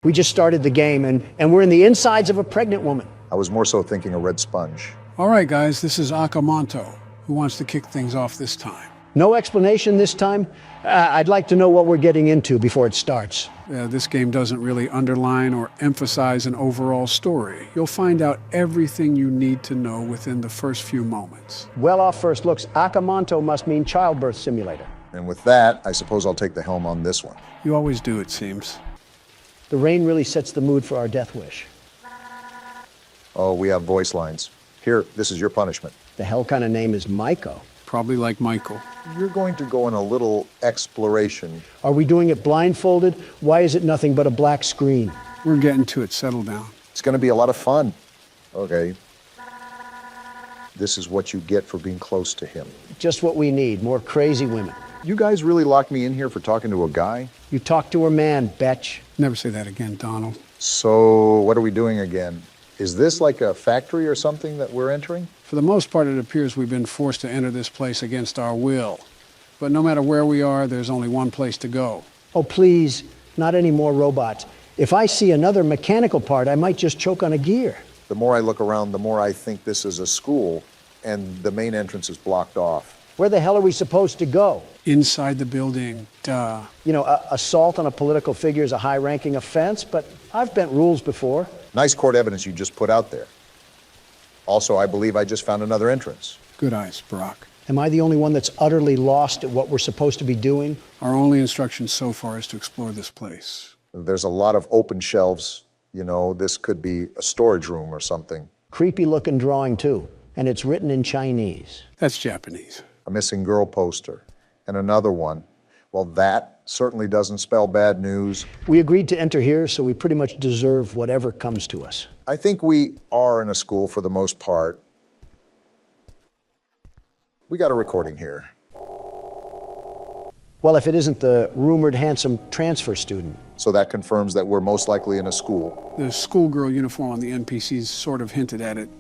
We just started the game, and we're in the insides of a pregnant woman. I was more so thinking a red sponge. All right, guys, this is Akamanto. Who wants to kick things off this time? No explanation this time? I'd like to know what we're getting into before it starts. This game doesn't really underline or emphasize an overall story. You'll find out everything you need to know within the first few moments. Well, off first looks, Akamanto must mean childbirth simulator. And with that, I suppose I'll take the helm on this one. You always do, it seems. The rain really sets the mood for our death wish. Oh, we have voice lines. Here, this is your punishment. The hell kind of name is Maiko? Probably like Michael. You're going to go on a little exploration. Are we doing it blindfolded? Why is it nothing but a black screen? We're getting to it. Settle down. It's going to be a lot of fun. Okay. This is what you get for being close to him. Just what we need, more crazy women. You guys really locked me in here for talking to a guy? You talk to a man, betch. Never say that again, Donald. So, what are we doing again? Is this like a factory or something that we're entering? For the most part, it appears we've been forced to enter this place against our will. But no matter where we are, there's only one place to go. Oh, please, not any more robots. If I see another mechanical part, I might just choke on a gear. The more I look around, the more I think this is a school, and the main entrance is blocked off. Where the hell are we supposed to go? Inside the building, duh. You know, assault on a political figure is a high-ranking offense, but I've bent rules before. Nice court evidence you just put out there. Also, I believe I just found another entrance. Good eyes, Brock. Am I the only one that's utterly lost at what we're supposed to be doing? Our only instruction so far is to explore this place. There's a lot of open shelves. You know, this could be a storage room or something. Creepy-looking drawing, too, and it's written in Chinese. That's Japanese. A missing girl poster, and another one. Well, that certainly doesn't spell bad news. We agreed to enter here, so we pretty much deserve whatever comes to us. I think we are in a school for the most part. We got a recording here. Well, if it isn't the rumored handsome transfer student. So that confirms that we're most likely in a school. The schoolgirl uniform on the NPCs sort of hinted at it.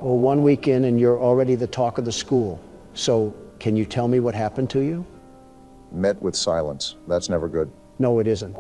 Well, 1 week in and you're already the talk of the school. So, can you tell me what happened to you? Met with silence. That's never good. No, it isn't.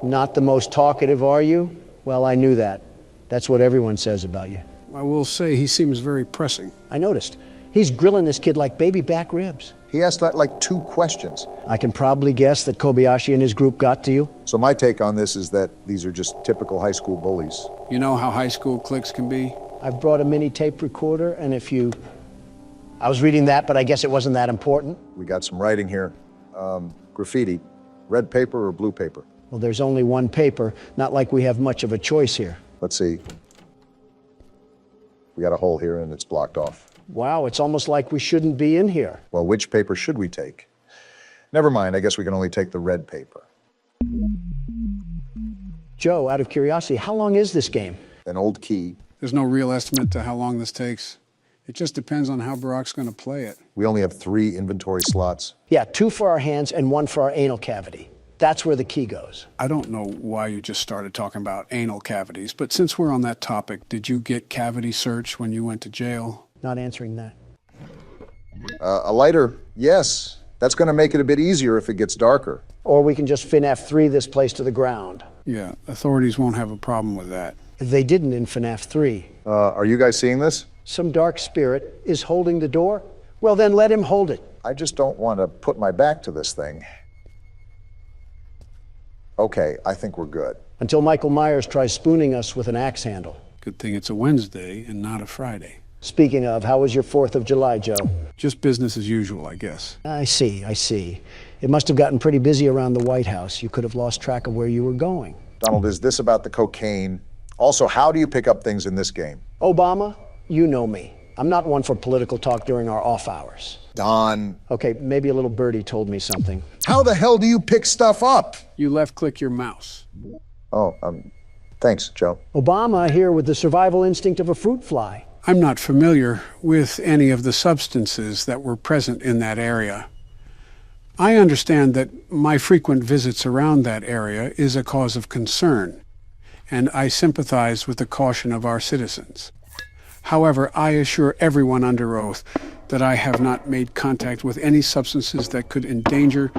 Not the most talkative, are you? Well, I knew that. That's what everyone says about you. I will say he seems very pressing. I noticed. He's grilling this kid like baby back ribs. He asked like 2 questions. I can probably guess that Kobayashi and his group got to you. So my take on this is that these are just typical high school bullies. You know how high school cliques can be? I've brought a mini tape recorder, and if you... I was reading that, but I guess it wasn't that important. We got some writing here. Graffiti. Red paper or blue paper? Well, there's only one paper. Not like we have much of a choice here. Let's see. We got a hole here and it's blocked off. Wow, it's almost like we shouldn't be in here. Well, which paper should we take? Never mind, I guess we can only take the red paper. Joe, out of curiosity, how long is this game? An old key. There's no real estimate to how long this takes. It just depends on how Barack's going to play it. We only have 3 inventory slots. Yeah, 2 for our hands and 1 for our anal cavity. That's where the key goes. I don't know why you just started talking about anal cavities, but since we're on that topic, did you get cavity search when you went to jail? Not answering that. A lighter, yes. That's going to make it a bit easier if it gets darker. Or we can just FNAF 3 this place to the ground. Yeah, authorities won't have a problem with that. They didn't in FNAF 3. Are you guys seeing this? Some dark spirit is holding the door? Well, then let him hold it. I just don't want to put my back to this thing. Okay, I think we're good. Until Michael Myers tries spooning us with an axe handle. Good thing it's a Wednesday and not a Friday. Speaking of, how was your 4th of July, Joe? Just business as usual, I guess. I see. It must have gotten pretty busy around the White House. You could have lost track of where you were going. Donald, is this about the cocaine? Also, how do you pick up things in this game? Obama, you know me. I'm not one for political talk during our off hours. Don. Okay, maybe a little birdie told me something. How the hell do you pick stuff up? You left-click your mouse. Oh, thanks, Joe. Obama here with the survival instinct of a fruit fly. I'm not familiar with any of the substances that were present in that area. I understand that my frequent visits around that area is a cause of concern, and I sympathize with the caution of our citizens. However, I assure everyone under oath that I have not made contact with any substances that could endanger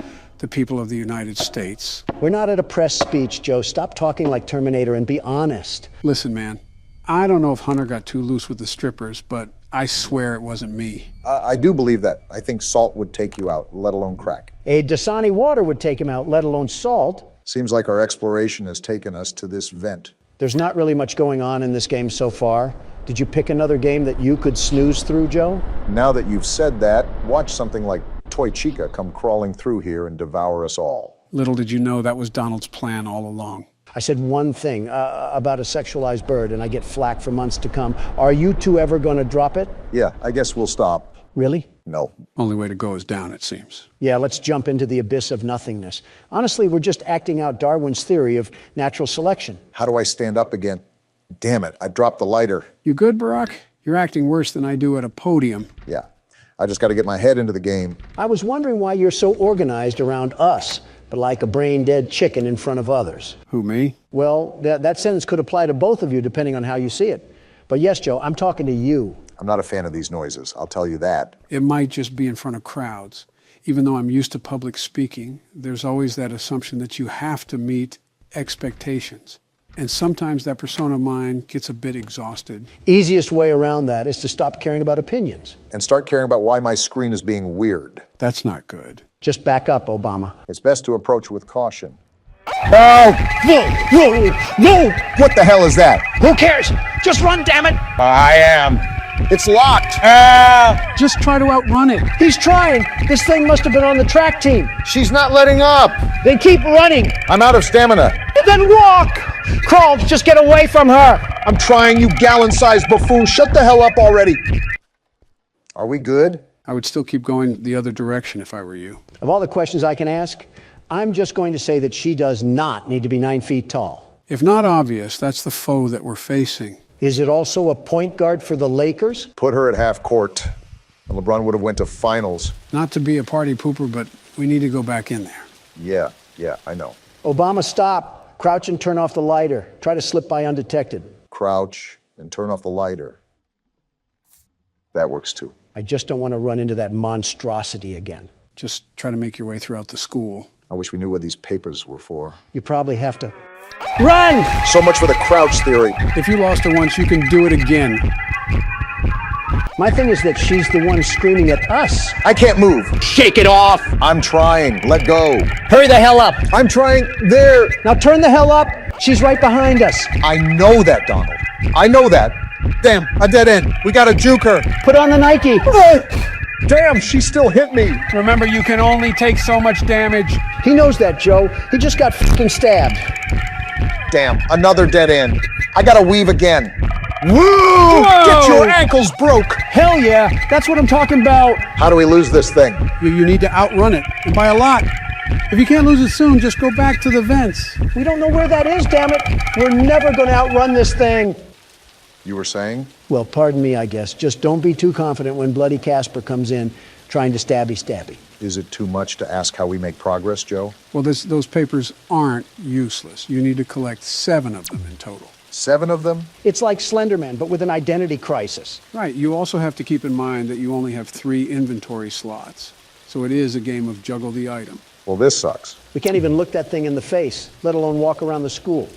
the people of the United States. We're not at a press speech, Joe. Stop talking like Terminator and be honest. Listen, man, I don't know if Hunter got too loose with the strippers, but I swear it wasn't me. I do believe that. I think salt would take you out, let alone crack. A Dasani water would take him out, let alone salt. Seems like our exploration has taken us to this vent. There's not really much going on in this game so far. Did you pick another game that you could snooze through, Joe? Now that you've said that, watch something like Toy Chica come crawling through here and devour us all. Little did you know that was Donald's plan all along. I said one thing about a sexualized bird, and I get flack for months to come. Are you two ever going to drop it? Yeah, I guess we'll stop. Really? No. Only way to go is down, it seems. Yeah, let's jump into the abyss of nothingness. Honestly, we're just acting out Darwin's theory of natural selection. How do I stand up again? Damn it, I dropped the lighter. You good, Barack? You're acting worse than I do at a podium. Yeah, I just got to get my head into the game. I was wondering why you're so organized around us, but like a brain-dead chicken in front of others. Who, me? Well, that sentence could apply to both of you depending on how you see it. But yes, Joe, I'm talking to you. I'm not a fan of these noises, I'll tell you that. It might just be in front of crowds. Even though I'm used to public speaking, there's always that assumption that you have to meet expectations. And sometimes that persona of mine gets a bit exhausted. Easiest way around that is to stop caring about opinions. And start caring about why my screen is being weird. That's not good. Just back up, Obama. It's best to approach with caution. Oh, no! What the hell is that? Who cares? Just run, damn it! I am. It's locked. Just try to outrun it. He's trying. This thing must have been on the track team. She's not letting up. Then keep running. I'm out of stamina. Then walk. Crawl, just get away from her. I'm trying, you gallon-sized buffoon. Shut the hell up already. Are we good? I would still keep going the other direction if I were you. Of all the questions I can ask, I'm just going to say that she does not need to be 9 feet tall. If not obvious, that's the foe that we're facing. Is it also a point guard for the Lakers? Put her at half court. And LeBron would have went to finals. Not to be a party pooper, but we need to go back in there. Yeah, I know. Obama, stop. Crouch and turn off the lighter. Try to slip by undetected. Crouch and turn off the lighter. That works too. I just don't want to run into that monstrosity again. Just try to make your way throughout the school. I wish we knew what these papers were for. You probably have to run! So much for the crouch theory. If you lost her once, you can do it again. My thing is that she's the one screaming at us. I can't move. Shake it off! I'm trying. Let go. Hurry the hell up! I'm trying. There. Now turn the hell up! She's right behind us. I know that, Donald. I know that. Damn, a dead end. We gotta juke her. Put on the Nike. Damn, she still hit me. Remember, you can only take so much damage. He knows that, Joe. He just got fucking stabbed. Damn, another dead end. I gotta weave again. Woo! Whoa! Get your ankles broke. Hell yeah, that's what I'm talking about. How do we lose this thing? You need to outrun it, and by a lot. If you can't lose it soon, just go back to the vents. We don't know where that is, damn it. We're never gonna outrun this thing. You were saying? Well, pardon me, I guess. Just don't be too confident when Bloody Casper comes in trying to stabby. Is it too much to ask how we make progress, Joe? Well, those papers aren't useless. You need to collect 7 of them in total. 7 of them? It's like Slenderman, but with an identity crisis. Right. You also have to keep in mind that you only have 3 inventory slots. So it is a game of juggle the item. Well, this sucks. We can't even look that thing in the face, let alone walk around the school.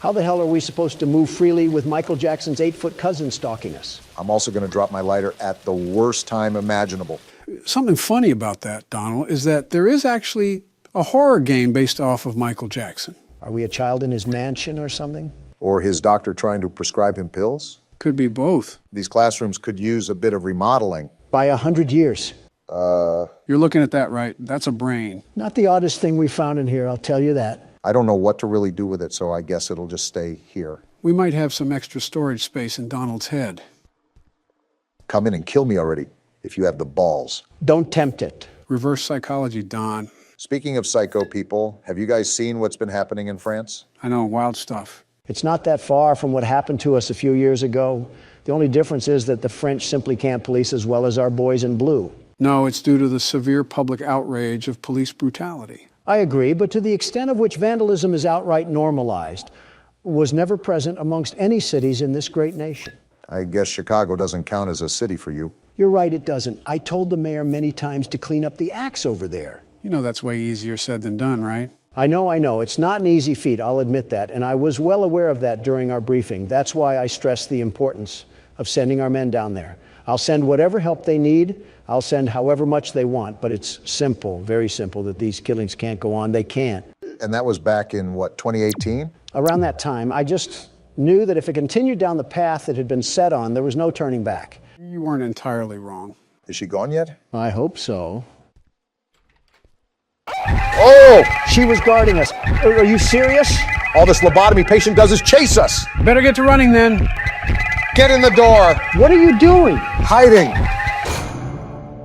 How the hell are we supposed to move freely with Michael Jackson's 8-foot cousin stalking us? I'm also going to drop my lighter at the worst time imaginable. Something funny about that, Donald, is that there is actually a horror game based off of Michael Jackson. Are we a child in his mansion or something? Or his doctor trying to prescribe him pills? Could be both. These classrooms could use a bit of remodeling. By 100 years. You're looking at that right. That's a brain. Not the oddest thing we found in here, I'll tell you that. I don't know what to really do with it, so I guess it'll just stay here. We might have some extra storage space in Donald's head. Come in and kill me already, if you have the balls. Don't tempt it. Reverse psychology, Don. Speaking of psycho people, have you guys seen what's been happening in France? I know, wild stuff. It's not that far from what happened to us a few years ago. The only difference is that the French simply can't police as well as our boys in blue. No, it's due to the severe public outrage of police brutality. I agree, but to the extent of which vandalism is outright normalized, was never present amongst any cities in this great nation. I guess Chicago doesn't count as a city for you. You're right, it doesn't. I told the mayor many times to clean up the acts over there. You know that's way easier said than done, right? I know. It's not an easy feat, I'll admit that, and I was well aware of that during our briefing. That's why I stressed the importance of sending our men down there. I'll send whatever help they need. I'll send however much they want, but it's simple, very simple, that these killings can't go on. They can't. And that was back in, what, 2018? Around that time, I just knew that if it continued down the path it had been set on, there was no turning back. You weren't entirely wrong. Is she gone yet? I hope so. Oh! She was guarding us. Are you serious? All this lobotomy patient does is chase us! Better get to running then. Get in the door! What are you doing? Hiding!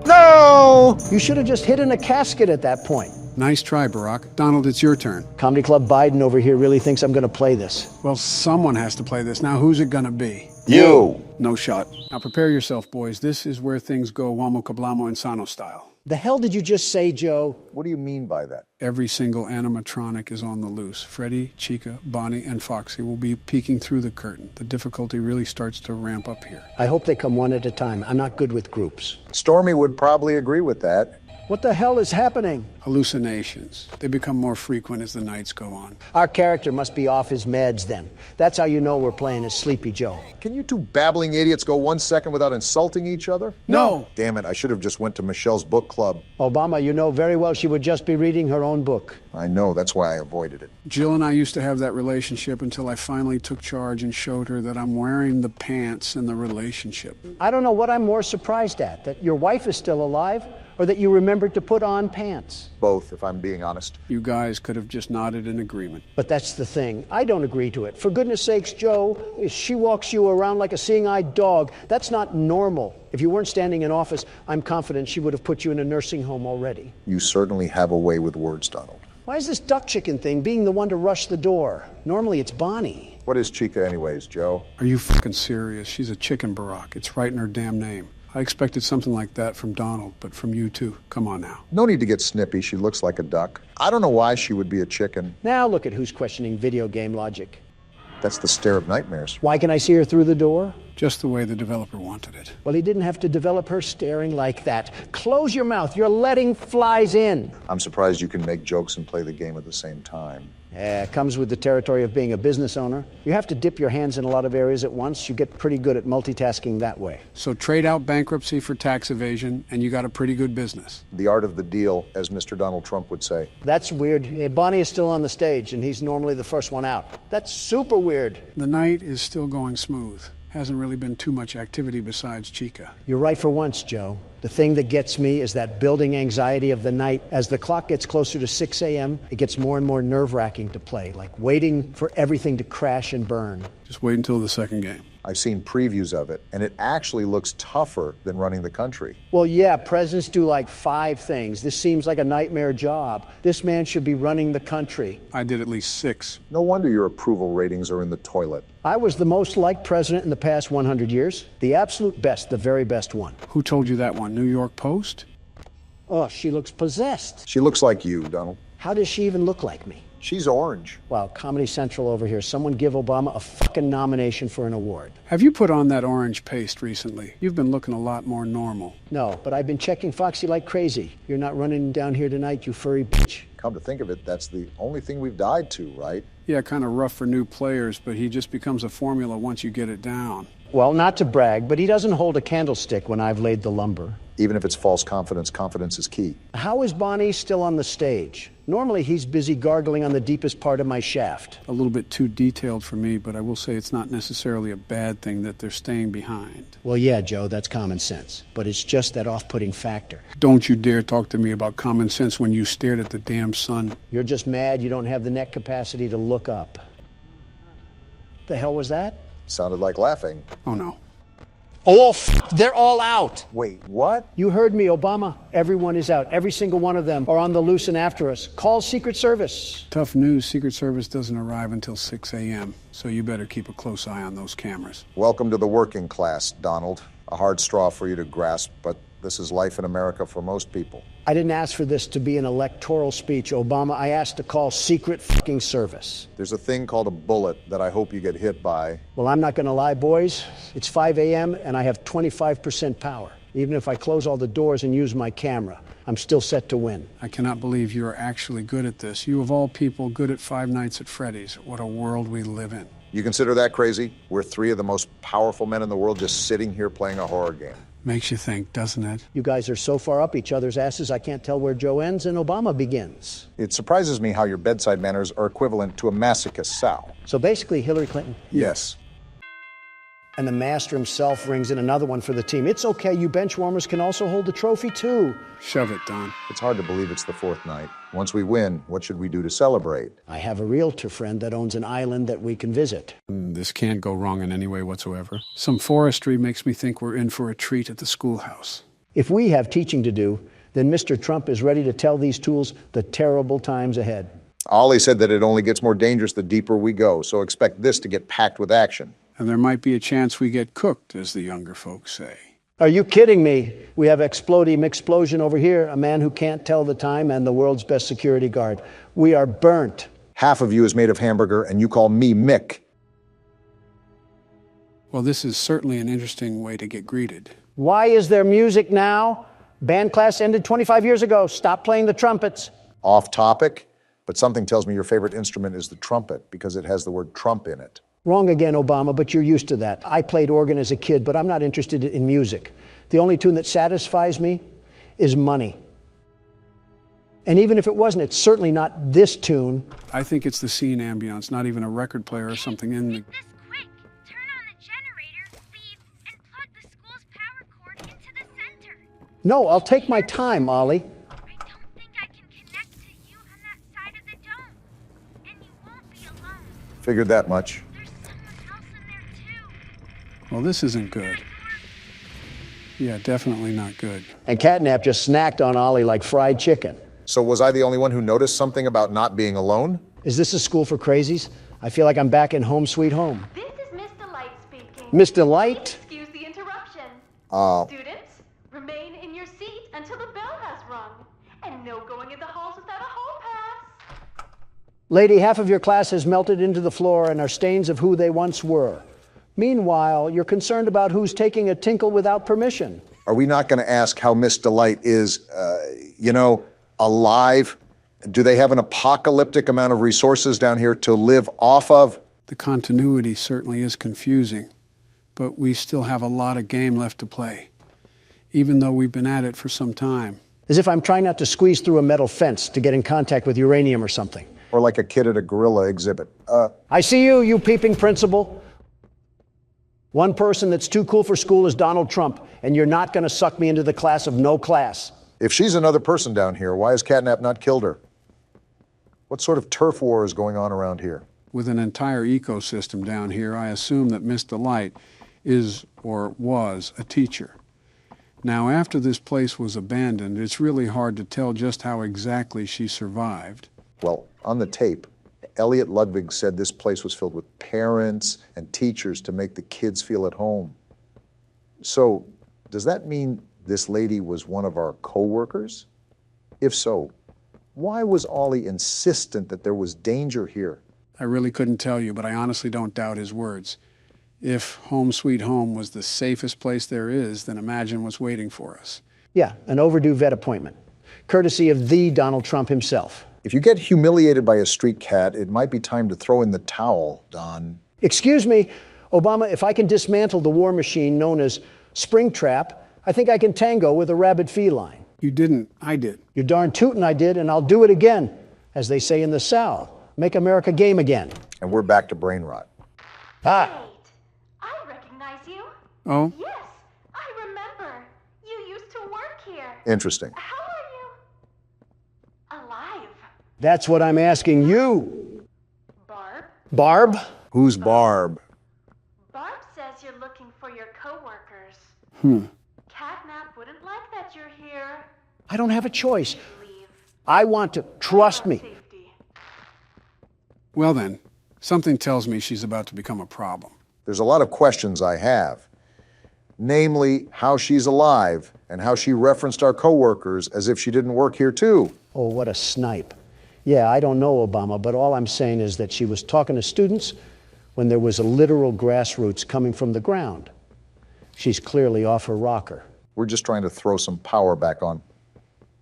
No! You should have just hid in a casket at that point. Nice try, Barack. Donald, it's your turn. Comedy Club Biden over here really thinks I'm going to play this. Well, someone has to play this. Now, who's it gonna be? You! No shot. Now, prepare yourself, boys. This is where things go Wamo Kablamo Insano style. The hell did you just say, Joe? What do you mean by that? Every single animatronic is on the loose. Freddy, Chica, Bonnie, and Foxy will be peeking through the curtain. The difficulty really starts to ramp up here. I hope they come one at a time. I'm not good with groups. Stormy would probably agree with that. What the hell is happening? Hallucinations. They become more frequent as the nights go on. Our character must be off his meds then. That's how you know we're playing as Sleepy Joe. Can you two babbling idiots go 1 second without insulting each other? No! Damn it, I should have just went to Michelle's book club. Obama, you know very well she would just be reading her own book. I know, that's why I avoided it. Jill and I used to have that relationship until I finally took charge and showed her that I'm wearing the pants in the relationship. I don't know what I'm more surprised at, that your wife is still alive or that you remembered to put on pants. Both, if I'm being honest. You guys could have just nodded in agreement. But that's the thing. I don't agree to it. For goodness sakes, Joe, if she walks you around like a seeing-eyed dog, that's not normal. If you weren't standing in office, I'm confident she would have put you in a nursing home already. You certainly have a way with words, Donald. Why is this duck chicken thing being the one to rush the door? Normally it's Bonnie. What is Chica anyways, Joe? Are you fucking serious? She's a chicken, Barack. It's right in her damn name. I expected something like that from Donald, but from you too. Come on now. No need to get snippy, she looks like a duck. I don't know why she would be a chicken. Now look at who's questioning video game logic. That's the stare of nightmares. Why can I see her through the door? Just the way the developer wanted it. Well, he didn't have to develop her staring like that. Close your mouth. You're letting flies in. I'm surprised you can make jokes and play the game at the same time. Yeah, it comes with the territory of being a business owner. You have to dip your hands in a lot of areas at once. You get pretty good at multitasking that way. So trade out bankruptcy for tax evasion, and you got a pretty good business. The art of the deal, as Mr. Donald Trump would say. That's weird. Bonnie is still on the stage, and he's normally the first one out. That's super weird. The night is still going smooth. Hasn't really been too much activity besides Chica. You're right for once, Joe. The thing that gets me is that building anxiety of the night. As the clock gets closer to 6 a.m., it gets more and more nerve-wracking to play, like waiting for everything to crash and burn. Just wait until the second game. I've seen previews of it, and it actually looks tougher than running the country. Well, yeah, presidents do like 5 things. This seems like a nightmare job. This man should be running the country. I did at least 6. No wonder your approval ratings are in the toilet. I was the most liked president in the past 100 years. The absolute best, the very best one. Who told you that one? New York Post? Oh, she looks possessed. She looks like you, Donald. How does she even look like me? She's orange. Wow, Comedy Central over here. Someone give Obama a fucking nomination for an award. Have you put on that orange paste recently? You've been looking a lot more normal. No, but I've been checking Foxy like crazy. You're not running down here tonight, you furry bitch. Come to think of it, that's the only thing we've died to, right? Yeah, kind of rough for new players, but he just becomes a formula once you get it down. Well, not to brag, but he doesn't hold a candlestick when I've laid the lumber. Even if it's false confidence, confidence is key. How is Bonnie still on the stage? Normally he's busy gargling on the deepest part of my shaft. A little bit too detailed for me, but I will say it's not necessarily a bad thing that they're staying behind. Well, yeah, Joe, that's common sense. But it's just that off-putting factor. Don't you dare talk to me about common sense when you stared at the damn sun. You're just mad you don't have the neck capacity to look up. The hell was that? Sounded like laughing. Oh no. Oh, they're all out. Wait, what? You heard me, Obama. Everyone is out. Every single one of them are on the loose and after us. Call Secret Service. Tough news, Secret Service doesn't arrive until 6 a.m., so you better keep a close eye on those cameras. Welcome to the working class, Donald. A hard straw for you to grasp, but this is life in America for most people. I didn't ask for this to be an electoral speech, Obama. I asked to call Secret fucking Service. There's a thing called a bullet that I hope you get hit by. Well, I'm not going to lie, boys. It's 5 a.m. and I have 25% power, even if I close all the doors and use my camera. I'm still set to win. I cannot believe you are actually good at this. You, of all people, good at Five Nights at Freddy's. What a world we live in. You consider that crazy? We're three of the most powerful men in the world just sitting here playing a horror game. Makes you think, doesn't it? You guys are so far up each other's asses, I can't tell where Joe ends and Obama begins. It surprises me how your bedside manners are equivalent to a masochist sow. So basically, Hillary Clinton. Yes. And the master himself rings in another one for the team. It's okay, you bench warmers can also hold the trophy too. Shove it, Don. It's hard to believe it's the fourth night. Once we win, what should we do to celebrate? I have a realtor friend that owns an island that we can visit. This can't go wrong in any way whatsoever. Some forestry makes me think we're in for a treat at the schoolhouse. If we have teaching to do, then Mr. Trump is ready to tell these tools the terrible times ahead. Ollie said that it only gets more dangerous the deeper we go, so expect this to get packed with action. And there might be a chance we get cooked, as the younger folks say. Are you kidding me? We have Explodium Explosion over here, a man who can't tell the time and the world's best security guard. We are burnt. Half of you is made of hamburger, and you call me Mick. Well, this is certainly an interesting way to get greeted. Why is there music now? Band class ended 25 years ago. Stop playing the trumpets. Off topic, but something tells me your favorite instrument is the trumpet because it has the word Trump in it. Wrong again, Obama, but you're used to that. I played organ as a kid, but I'm not interested in music. The only tune that satisfies me is money. And even if it wasn't, it's certainly not this tune. I think it's the scene ambience, not even a record player or something in the... This quick! Turn on the generator, leave, and plug the school's power cord into the center. No, I'll take my time, Ollie. I don't think I can connect to you on that side of the dome. And you won't be alone. Figured that much. There's someone else in there too. Well, this isn't good. Yeah, definitely not good. And Catnap just snacked on Ollie like fried chicken. So was I the only one who noticed something about not being alone? Is this a school for crazies? I feel like I'm back in Home Sweet Home. This is Miss Delight speaking. Miss Delight? Excuse the interruption. Students, remain in your seat until the bell has rung. And no going in the halls without a hall pass. Lady, half of your class has melted into the floor and are stains of who they once were. Meanwhile, you're concerned about who's taking a tinkle without permission. Are we not going to ask how Miss Delight is, alive? Do they have an apocalyptic amount of resources down here to live off of? The continuity certainly is confusing, but we still have a lot of game left to play, even though we've been at it for some time. As if I'm trying not to squeeze through a metal fence to get in contact with uranium or something. Or like a kid at a gorilla exhibit. I see you, you peeping principal. One person that's too cool for school is Donald Trump, and you're not going to suck me into the class of no class. If she's another person down here, why has Catnap not killed her? What sort of turf war is going on around here? With an entire ecosystem down here, I assume that Miss Delight is or was a teacher. Now, after this place was abandoned, it's really hard to tell just how exactly she survived. Well, on the tape, Elliot Ludwig said this place was filled with parents and teachers to make the kids feel at home. So, does that mean this lady was one of our co-workers? If so, why was Ollie insistent that there was danger here? I really couldn't tell you, but I honestly don't doubt his words. If Home Sweet Home was the safest place there is, then imagine what's waiting for us. Yeah, an overdue vet appointment, courtesy of the Donald Trump himself. If you get humiliated by a street cat, it might be time to throw in the towel, Don. Excuse me, Obama, if I can dismantle the war machine known as Springtrap, I think I can tango with a rabid feline. You didn't, I did. You're darn tootin' I did, and I'll do it again. As they say in the South, make America game again. And we're back to brain rot. Ah, Wait, I recognize you. Oh? Yes, I remember. You used to work here. Interesting. How are you? Alive. that's what I'm asking you. Barb? Barb? Who's Barb? Barb says you're looking for your coworkers. Catnap wouldn't like that you're here. I don't have a choice. Leave. I want to. Trust me. Safety. Well then, something tells me she's about to become a problem. There's a lot of questions I have. Namely, how she's alive and how she referenced our coworkers as if she didn't work here too. Oh, what a snipe. Yeah, I don't know, Obama, but all I'm saying is that she was talking to students when there was a literal grassroots coming from the ground. She's clearly off her rocker. We're just trying to throw some power back on.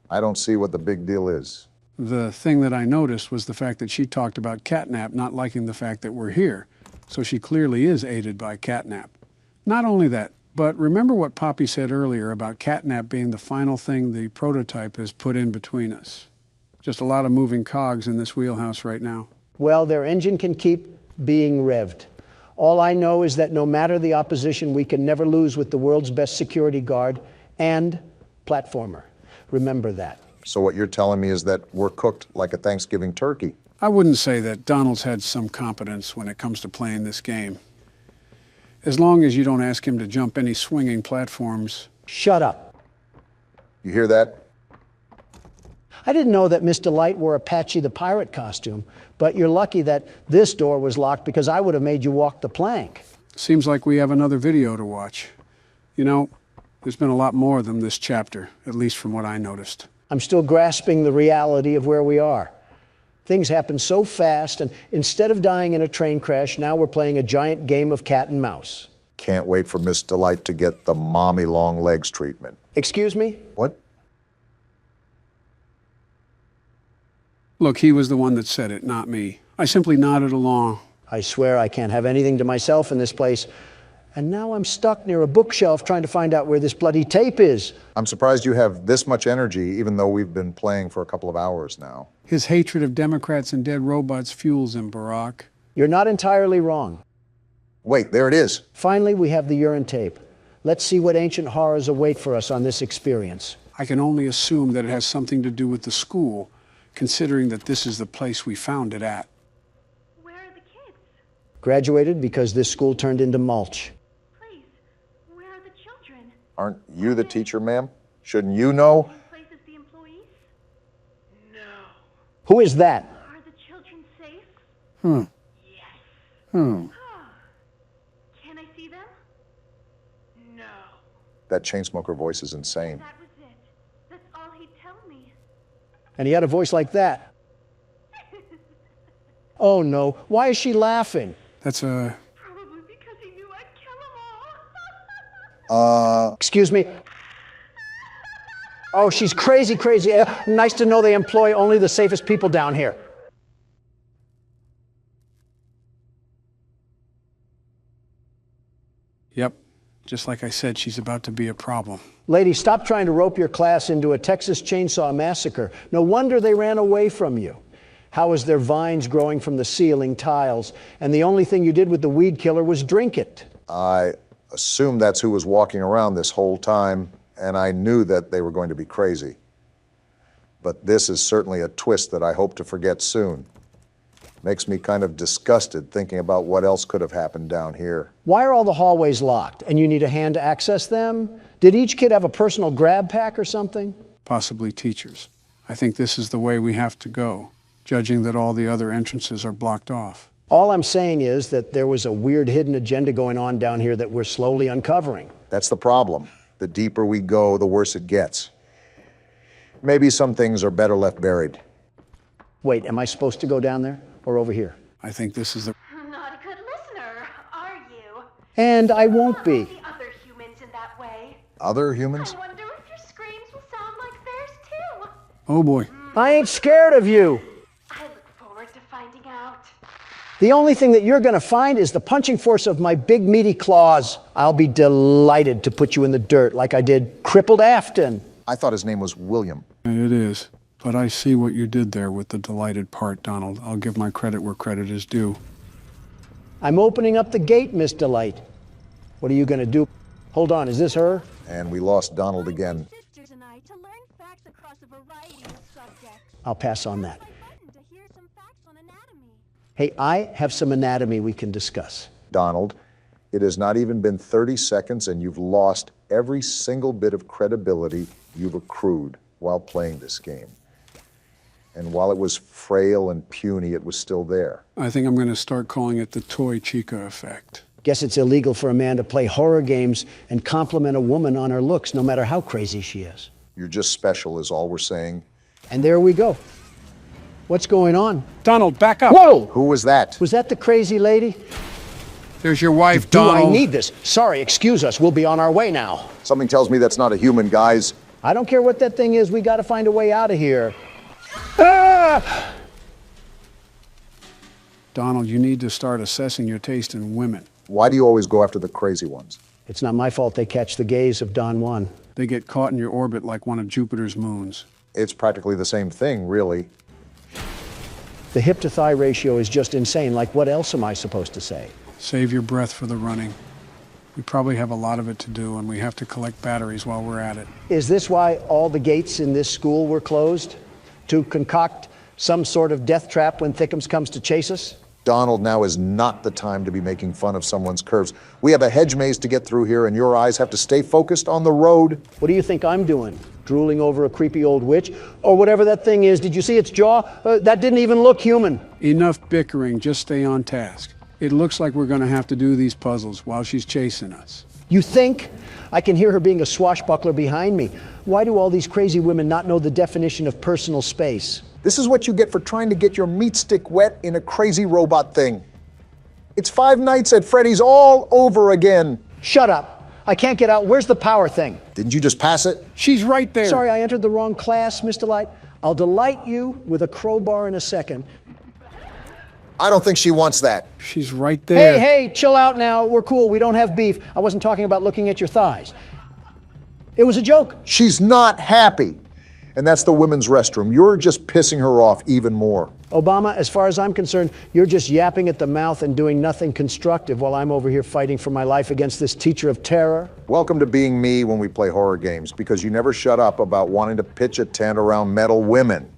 I don't see what the big deal is. The thing that I noticed was the fact that she talked about Catnap not liking the fact that we're here. So she clearly is aided by Catnap. Not only that, but remember what Poppy said earlier about Catnap being the final thing the prototype has put in between us. Just a lot of moving cogs in this wheelhouse right now. Well, their engine can keep being revved. All I know is that no matter the opposition, we can never lose with the world's best security guard and platformer. Remember that. So what you're telling me is that we're cooked like a Thanksgiving turkey. I wouldn't say that. Donald's had some competence when it comes to playing this game. As long as you don't ask him to jump any swinging platforms. Shut up. You hear that? I didn't know that Miss Delight wore a Patchy the Pirate costume, but you're lucky that this door was locked because I would have made you walk the plank. Seems like we have another video to watch. You know, there's been a lot more than this chapter, at least from what I noticed. I'm still grasping the reality of where we are. Things happen so fast, and instead of dying in a train crash, now we're playing a giant game of cat and mouse. Can't wait for Miss Delight to get the mommy long legs treatment. Excuse me? What? Look, he was the one that said it, not me. I simply nodded along. I swear I can't have anything to myself in this place. And now I'm stuck near a bookshelf trying to find out where this bloody tape is. I'm surprised you have this much energy, even though we've been playing for a couple of hours now. His hatred of Democrats and dead robots fuels him, Barack. You're not entirely wrong. Wait, there it is. Finally, we have the urine tape. Let's see what ancient horrors await for us on this experience. I can only assume that it has something to do with the school, considering that this is the place we found it at. Where are the kids? Graduated because this school turned into mulch. Please, where are the children? Aren't you the teacher, ma'am? Shouldn't you know? Same place as the employees? No. Who is that? Are the children safe? Yes. Hmm. Can I see them? No. That chainsmoker voice is insane. That was it. That's all he'd tell me. And he had a voice like that. Oh no, why is she laughing? That's a... Probably because he knew I'd kill them all. Excuse me? Oh, she's crazy, crazy. Nice to know they employ only the safest people down here. Yep. Just like I said, she's about to be a problem. Lady, stop trying to rope your class into a Texas chainsaw massacre. No wonder they ran away from you. How is there vines growing from the ceiling tiles, and the only thing you did with the weed killer was drink it? I assumed that's who was walking around this whole time, and I knew that they were going to be crazy. But this is certainly a twist that I hope to forget soon. Makes me kind of disgusted thinking about what else could have happened down here. Why are all the hallways locked, and you need a hand to access them? Did each kid have a personal grab pack or something? Possibly teachers. I think this is the way we have to go, judging that all the other entrances are blocked off. All I'm saying is that there was a weird hidden agenda going on down here that we're slowly uncovering. That's the problem. The deeper we go, the worse it gets. Maybe some things are better left buried. Wait, am I supposed to go down there or over here? I think this is the... Not a good listener, are you? And I won't be. The other humans in that way. Other humans? I wonder if your screams will sound like theirs too. Oh boy. I ain't scared of you. I look forward to finding out. The only thing that you're going to find is the punching force of my big meaty claws. I'll be delighted to put you in the dirt like I did crippled Afton. I thought his name was William. It is. But I see what you did there with the delighted part, Donald. I'll give my credit where credit is due. I'm opening up the gate, Miss Delight. What are you going to do? Hold on, is this her? And we lost Donald again. Sisters and I to learn facts across a variety of subjects. I'll pass on that. My button to hear some facts on anatomy. Hey, I have some anatomy we can discuss. Donald, it has not even been 30 seconds and you've lost every single bit of credibility you've accrued while playing this game. And while it was frail and puny, it was still there. I think I'm going to start calling it the Toy Chica effect. Guess it's illegal for a man to play horror games and compliment a woman on her looks, no matter how crazy she is. You're just special is all we're saying. And there we go. What's going on? Donald, back up! Whoa! Who was that? Was that the crazy lady? There's your wife, Do Donald. I need this? Sorry, excuse us. We'll be on our way now. Something tells me that's not a human, guys. I don't care what that thing is, we got to find a way out of here. Ah! Donald, you need to start assessing your taste in women. Why do you always go after the crazy ones? It's not my fault they catch the gaze of Don Juan. They get caught in your orbit like one of Jupiter's moons. It's practically the same thing, really. The hip to thigh ratio is just insane. Like, what else am I supposed to say? Save your breath for the running. We probably have a lot of it to do, and we have to collect batteries while we're at it. Is this why all the gates in this school were closed? To concoct some sort of death trap when Thickums comes to chase us? Donald, now is not the time to be making fun of someone's curves. We have a hedge maze to get through here, and your eyes have to stay focused on the road. What do you think I'm doing? Drooling over a creepy old witch? Or whatever that thing is. Did you see its jaw? That didn't even look human. Enough bickering, just stay on task. It looks like we're going to have to do these puzzles while she's chasing us. You think? I can hear her being a swashbuckler behind me. Why do all these crazy women not know the definition of personal space? This is what you get for trying to get your meat stick wet in a crazy robot thing. It's Five Nights at Freddy's all over again. Shut up. I can't get out. Where's the power thing? Didn't you just pass it? She's right there. Sorry, I entered the wrong class, Mr. Delight. I'll delight you with a crowbar in a second. I don't think she wants that. She's right there. Hey, chill out now. We're cool. We don't have beef. I wasn't talking about looking at your thighs. It was a joke. She's not happy. And that's the women's restroom. You're just pissing her off even more. Obama, as far as I'm concerned, you're just yapping at the mouth and doing nothing constructive while I'm over here fighting for my life against this teacher of terror. Welcome to being me when we play horror games, because you never shut up about wanting to pitch a tent around metal women.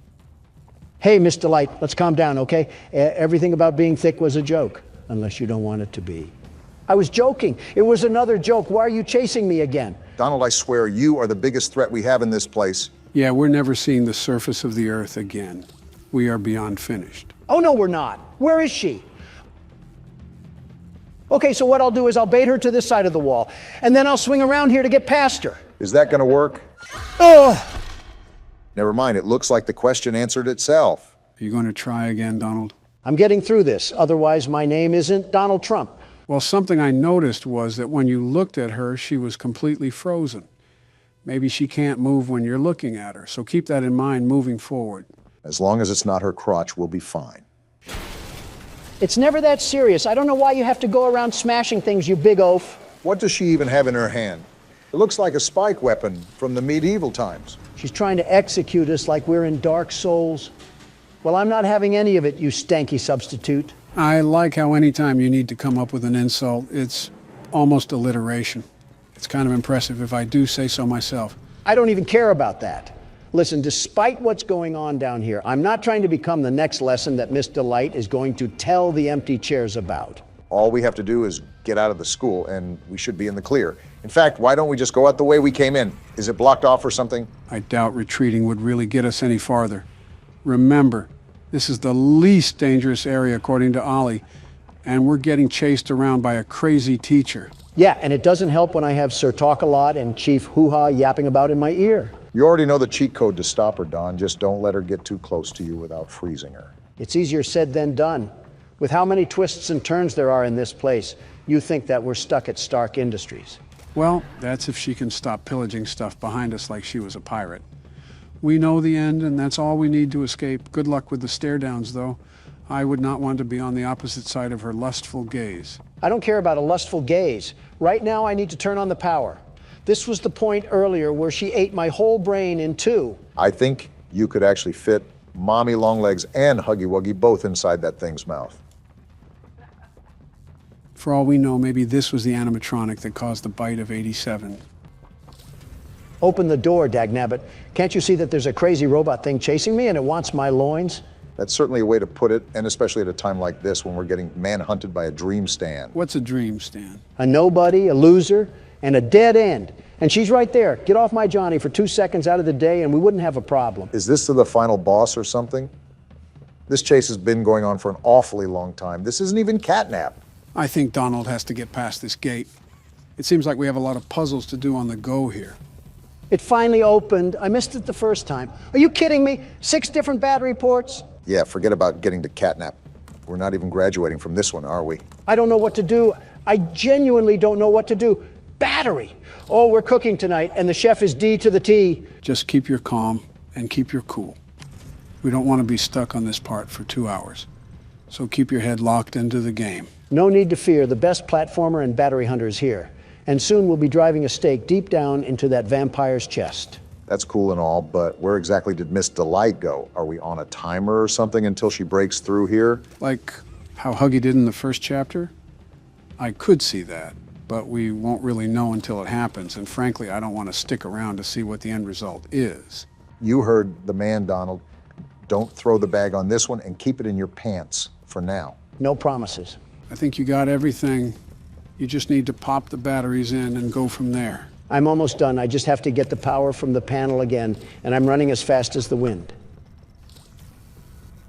Hey, Miss Delight, let's calm down, okay? Everything about being thick was a joke, unless you don't want it to be. I was joking. It was another joke. Why are you chasing me again? Donald, I swear, you are the biggest threat we have in this place. Yeah, we're never seeing the surface of the earth again. We are beyond finished. Oh, no, we're not. Where is she? Okay, so what I'll do is I'll bait her to this side of the wall, and then I'll swing around here to get past her. Is that going to work? Ugh! Never mind, it looks like the question answered itself. Are you going to try again, Donald? I'm getting through this. Otherwise, my name isn't Donald Trump. Well, something I noticed was that when you looked at her, she was completely frozen. Maybe she can't move when you're looking at her, so keep that in mind moving forward. As long as it's not her crotch, we'll be fine. It's never that serious. I don't know why you have to go around smashing things, you big oaf. What does she even have in her hand? It looks like a spike weapon from the medieval times. She's trying to execute us like we're in Dark Souls. Well, I'm not having any of it, you stanky substitute. I like how anytime you need to come up with an insult, it's almost alliteration. It's kind of impressive if I do say so myself. I don't even care about that. Listen, despite what's going on down here, I'm not trying to become the next lesson that Miss Delight is going to tell the empty chairs about. All we have to do is get out of the school, and we should be in the clear. In fact, why don't we just go out the way we came in? Is it blocked off or something? I doubt retreating would really get us any farther. Remember, this is the least dangerous area according to Ollie, and we're getting chased around by a crazy teacher. Yeah, and it doesn't help when I have Sir Talk-A-Lot and Chief Hoo-Ha yapping about in my ear. You already know the cheat code to stop her, Don. Just don't let her get too close to you without freezing her. It's easier said than done. With how many twists and turns there are in this place, you think that we're stuck at Stark Industries. Well, that's if she can stop pillaging stuff behind us like she was a pirate. We know the end, and that's all we need to escape. Good luck with the stare-downs, though. I would not want to be on the opposite side of her lustful gaze. I don't care about a lustful gaze. Right now, I need to turn on the power. This was the point earlier where she ate my whole brain in two. I think you could actually fit Mommy Longlegs and Huggy Wuggy both inside that thing's mouth. For all we know, maybe this was the animatronic that caused the bite of 87. Open the door, dagnabbit. Can't you see that there's a crazy robot thing chasing me and it wants my loins? That's certainly a way to put it, and especially at a time like this when we're getting manhunted by a dream stand. What's a dream, Stan? A nobody, a loser, and a dead end. And she's right there. Get off my Johnny for 2 seconds out of the day and we wouldn't have a problem. Is this to the final boss or something? This chase has been going on for an awfully long time. This isn't even catnap. I think Donald has to get past this gate. It seems like we have a lot of puzzles to do on the go here. It finally opened. I missed it the first time. Are you kidding me? 6 different battery ports? Yeah, forget about getting to catnap. We're not even graduating from this one, are we? I don't know what to do. I genuinely don't know what to do. Battery. Oh, we're cooking tonight, and the chef is D to the T. Just keep your calm and keep your cool. We don't want to be stuck on this part for 2 hours. So keep your head locked into the game. No need to fear. The best platformer and battery hunter is here. And soon we'll be driving a stake deep down into that vampire's chest. That's cool and all, but where exactly did Miss Delight go? Are we on a timer or something until she breaks through here? Like how Huggy did in the first chapter? I could see that, but we won't really know until it happens. And frankly, I don't want to stick around to see what the end result is. You heard the man, Donald. Don't throw the bag on this one and keep it in your pants for now. No promises. I think you got everything. You just need to pop the batteries in and go from there. I'm almost done. I just have to get the power from the panel again, and I'm running as fast as the wind.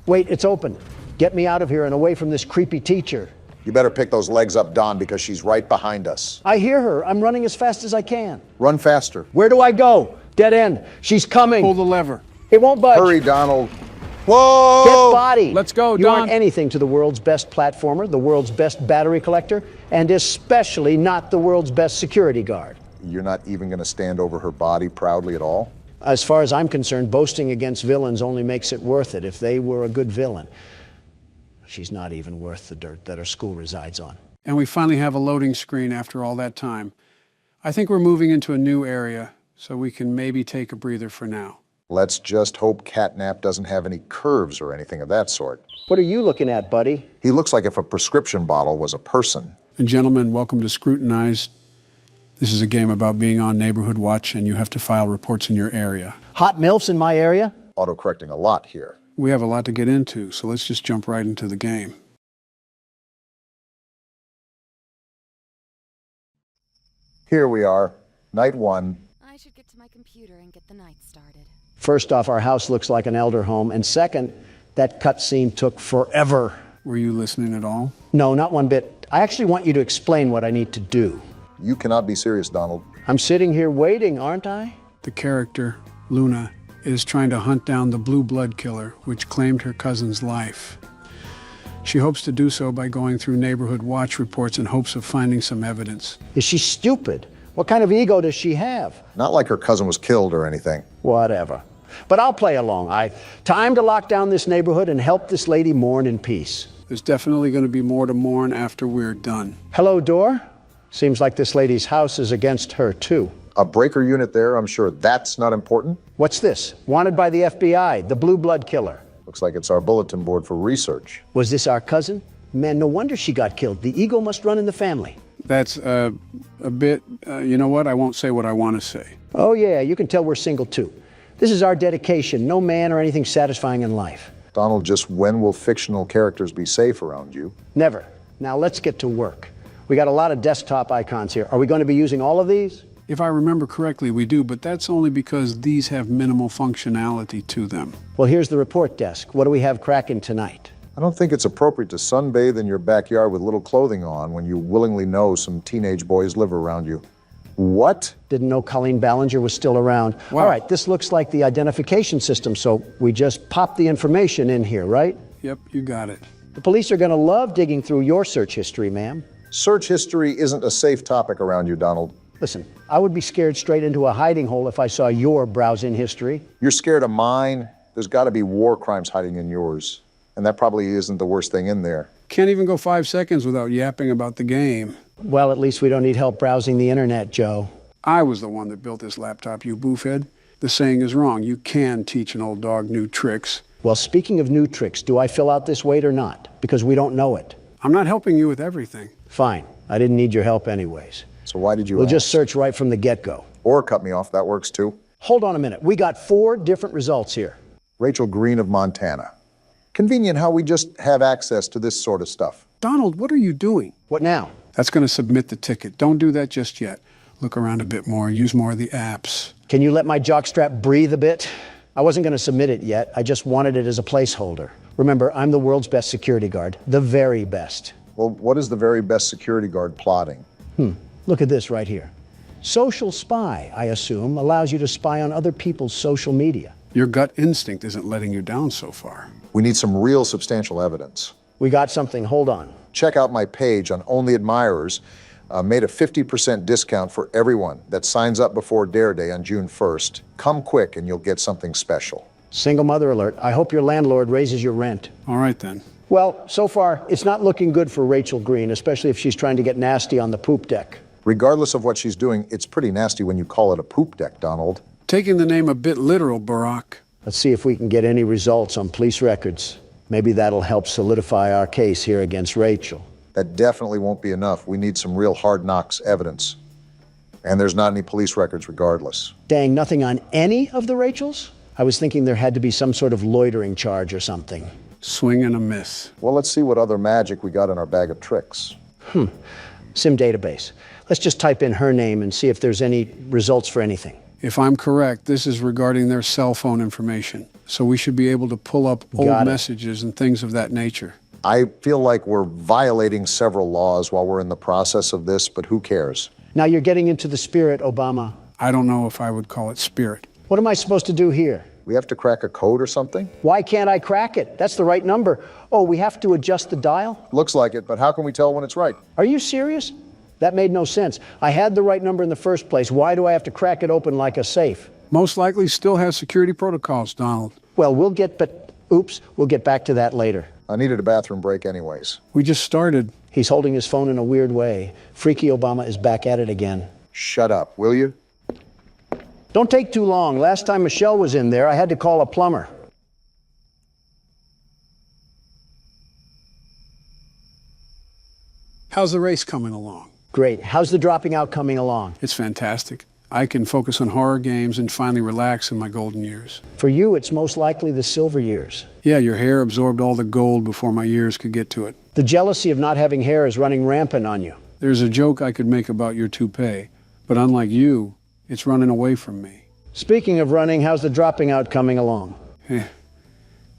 Wait, it's open. Get me out of here and away from this creepy teacher. You better pick those legs up, Don, because she's right behind us. I hear her. I'm running as fast as I can. Run faster. Where do I go? Dead end. She's coming. Pull the lever. It won't budge. Hurry, Donald. Whoa! Get body. Let's go, You Don. aren't anything to the world's best platformer, the world's best battery collector, and especially not the world's best security guard. You're not even going to stand over her body proudly at all? As far as I'm concerned, boasting against villains only makes it worth it if they were a good villain. She's not even worth the dirt that her school resides on. And we finally have a loading screen after all that time. I think we're moving into a new area, so we can maybe take a breather for now. Let's just hope Catnap doesn't have any curves or anything of that sort. What are you looking at, buddy? He looks like if a prescription bottle was a person. And gentlemen, welcome to Scrutinize. This is a game about being on neighborhood watch, and you have to file reports in your area. Hot MILFs in my area? Autocorrecting a lot here. We have a lot to get into, so let's just jump right into the game. Here we are, night one. I should get to my computer and get the night started. First off, our house looks like an elder home, and second, that cutscene took forever. Were you listening at all? No, not one bit. I actually want you to explain what I need to do. You cannot be serious, Donald. I'm sitting here waiting, aren't I? The character, Luna, is trying to hunt down the blue blood killer, which claimed her cousin's life. She hopes to do so by going through neighborhood watch reports in hopes of finding some evidence. Is she stupid? What kind of ego does she have? Not like her cousin was killed or anything. Whatever. But I'll play along. Time to lock down this neighborhood and help this lady mourn in peace. There's definitely going to be more to mourn after we're done. Hello, door? Seems like this lady's house is against her, too. A breaker unit there, I'm sure that's not important. What's this? Wanted by the FBI, the blue blood killer. Looks like it's our bulletin board for research. Was this our cousin? Man, no wonder she got killed. The ego must run in the family. That's a bit, you know what? I won't say what I want to say. Oh, yeah, you can tell we're single, too. This is our dedication. No man or anything satisfying in life. Donald, just when will fictional characters be safe around you? Never. Now let's get to work. We got a lot of desktop icons here. Are we going to be using all of these? If I remember correctly, we do, but that's only because these have minimal functionality to them. Well, here's the report desk. What do we have cracking tonight? I don't think it's appropriate to sunbathe in your backyard with little clothing on when you willingly know some teenage boys live around you. What? Didn't know Colleen Ballinger was still around. Wow. All right, this looks like the identification system, so we just pop the information in here, right? Yep, you got it. The police are going to love digging through your search history, ma'am. Search history isn't a safe topic around you, Donald. Listen, I would be scared straight into a hiding hole if I saw your browsing history. You're scared of mine? There's got to be war crimes hiding in yours. And that probably isn't the worst thing in there. Can't even go 5 seconds without yapping about the game. Well, at least we don't need help browsing the internet, Joe. I was the one that built this laptop, you boofhead. The saying is wrong. You can teach an old dog new tricks. Well, speaking of new tricks, do I fill out this weight or not? Because we don't know it. I'm not helping you with everything. Fine. I didn't need your help anyways. So why did you We'll ask? just search right from the get-go. Or cut me off, that works too. Hold on a minute. We got 4 different results here. Rachel Green of Montana. Convenient how we just have access to this sort of stuff. Donald, what are you doing? What now? That's going to submit the ticket. Don't do that just yet. Look around a bit more. Use more of the apps. Can you let my jockstrap breathe a bit? I wasn't going to submit it yet. I just wanted it as a placeholder. Remember, I'm the world's best security guard. The very best. Well, what is the very best security guard plotting? Look at this right here. Social spy, I assume, allows you to spy on other people's social media. Your gut instinct isn't letting you down so far. We need some real substantial evidence. We got something. Hold on. Check out my page on Only Admirers. Made a 50% discount for everyone that signs up before Dare Day on June 1st. Come quick and you'll get something special. Single mother alert. I hope your landlord raises your rent. All right, then. Well, so far, it's not looking good for Rachel Green, especially if she's trying to get nasty on the poop deck. Regardless of what she's doing, it's pretty nasty when you call it a poop deck, Donald. Taking the name a bit literal, Barack. Let's see if we can get any results on police records. Maybe that'll help solidify our case here against Rachel. That definitely won't be enough. We need some real hard knocks evidence. And there's not any police records regardless. Dang, nothing on any of the Rachels? I was thinking there had to be some sort of loitering charge or something. Swing and a miss. Well, let's see what other magic we got in our bag of tricks. Sim database. Let's just type in her name and see if there's any results for anything. If I'm correct, this is regarding their cell phone information. So we should be able to pull up old messages and things of that nature. I feel like we're violating several laws while we're in the process of this, but who cares? Now you're getting into the spirit, Obama. I don't know if I would call it spirit. What am I supposed to do here? We have to crack a code or something? Why can't I crack it? That's the right number. Oh, we have to adjust the dial? Looks like it, but how can we tell when it's right? Are you serious? That made no sense. I had the right number in the first place. Why do I have to crack it open like a safe? Most likely still has security protocols, Donald. Well, we'll get back to that later. I needed a bathroom break anyways. We just started. He's holding his phone in a weird way. Freaky Obama is back at it again. Shut up, will you? Don't take too long. Last time Michelle was in there, I had to call a plumber. How's the race coming along? Great. How's the dropping out coming along? It's fantastic. I can focus on horror games and finally relax in my golden years. For you, it's most likely the silver years. Yeah, your hair absorbed all the gold before my years could get to it. The jealousy of not having hair is running rampant on you. There's a joke I could make about your toupee, but unlike you, it's running away from me. Speaking of running, how's the dropping out coming along?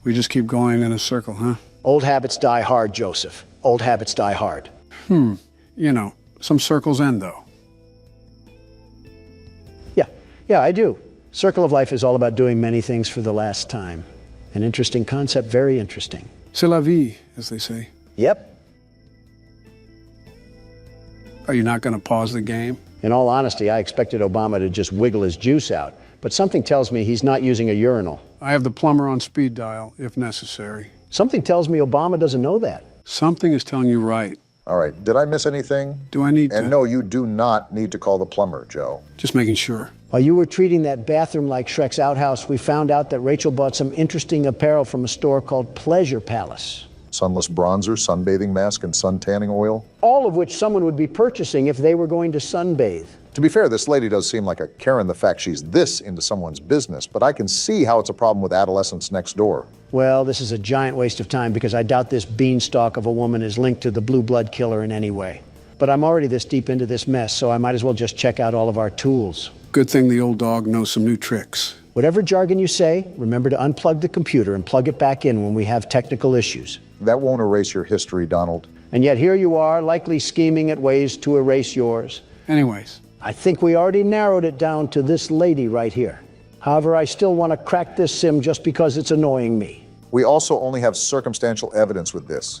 We just keep going in a circle, huh? Old habits die hard, Joseph. Old habits die hard. You know, some circles end, though. Yeah, I do. Circle of life is all about doing many things for the last time. An interesting concept, very interesting. C'est la vie, as they say. Yep. Are you not going to pause the game? In all honesty, I expected Obama to just wiggle his juice out, but something tells me he's not using a urinal. I have the plumber on speed dial, if necessary. Something tells me Obama doesn't know that. Something is telling you right. All right, did I miss anything? Do I need to? And no, you do not need to call the plumber, Joe. Just making sure. While you were treating that bathroom like Shrek's outhouse, we found out that Rachel bought some interesting apparel from a store called Pleasure Palace. Sunless bronzer, sunbathing mask, and sun tanning oil. All of which someone would be purchasing if they were going to sunbathe. To be fair, this lady does seem like a Karen, the fact she's this into someone's business, but I can see how it's a problem with adolescents next door. Well, this is a giant waste of time because I doubt this beanstalk of a woman is linked to the blue blood killer in any way. But I'm already this deep into this mess, so I might as well just check out all of our tools. Good thing the old dog knows some new tricks. Whatever jargon you say, remember to unplug the computer and plug it back in when we have technical issues. That won't erase your history, Donald. And yet here you are, likely scheming at ways to erase yours. Anyways. I think we already narrowed it down to this lady right here. However, I still want to crack this sim just because it's annoying me. We also only have circumstantial evidence with this.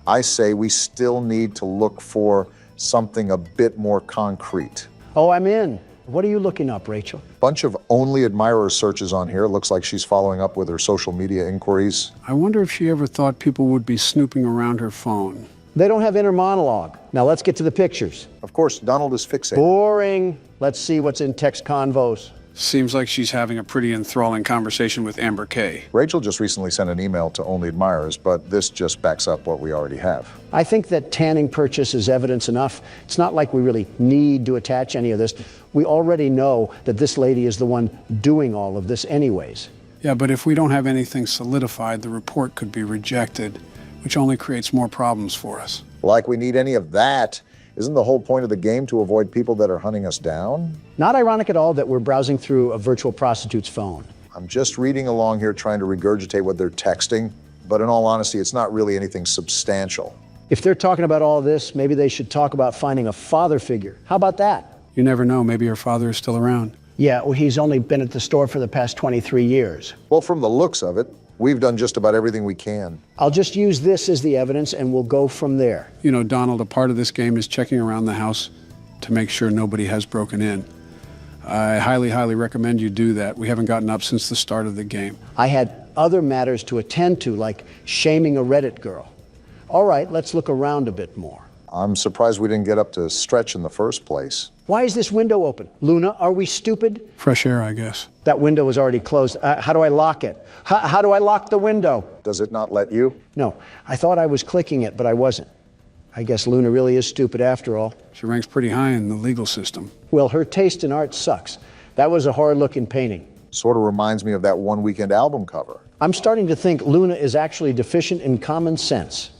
I say we still need to look for something a bit more concrete. Oh, I'm in. What are you looking up, Rachel? Bunch of only admirer searches on here. Looks like she's following up with her social media inquiries. I wonder if she ever thought people would be snooping around her phone. They don't have inner monologue. Now let's get to the pictures. Of course, Donald is fixated. Boring. Let's see what's in text convos. Seems like she's having a pretty enthralling conversation with Amber Kay. Rachel just recently sent an email to only admirers, but this just backs up what we already have. I think that tanning purchase is evidence enough. It's not like we really need to attach any of this. We already know that this lady is the one doing all of this anyways. Yeah, but if we don't have anything solidified, the report could be rejected, which only creates more problems for us. Like we need any of that. Isn't the whole point of the game to avoid people that are hunting us down? Not ironic at all that we're browsing through a virtual prostitute's phone. I'm just reading along here trying to regurgitate what they're texting, but in all honesty, it's not really anything substantial. If they're talking about all this, maybe they should talk about finding a father figure. How about that? You never know, maybe her father is still around. Yeah, well, he's only been at the store for the past 23 years. Well, from the looks of it, We've done just about everything we can. I'll just use this as the evidence and we'll go from there. You know, Donald, a part of this game is checking around the house to make sure nobody has broken in. I highly, highly recommend you do that. We haven't gotten up since the start of the game. I had other matters to attend to, like shaming a Reddit girl. All right, let's look around a bit more. I'm surprised we didn't get up to stretch in the first place. Why is this window open? Luna, are we stupid? Fresh air, I guess. That window is already closed. How do I lock it? How do I lock the window? Does it not let you? No, I thought I was clicking it, but I wasn't. I guess Luna really is stupid after all. She ranks pretty high in the legal system. Well, her taste in art sucks. That was a horrid-looking painting. Sort of reminds me of that One Weekend album cover. I'm starting to think Luna is actually deficient in common sense.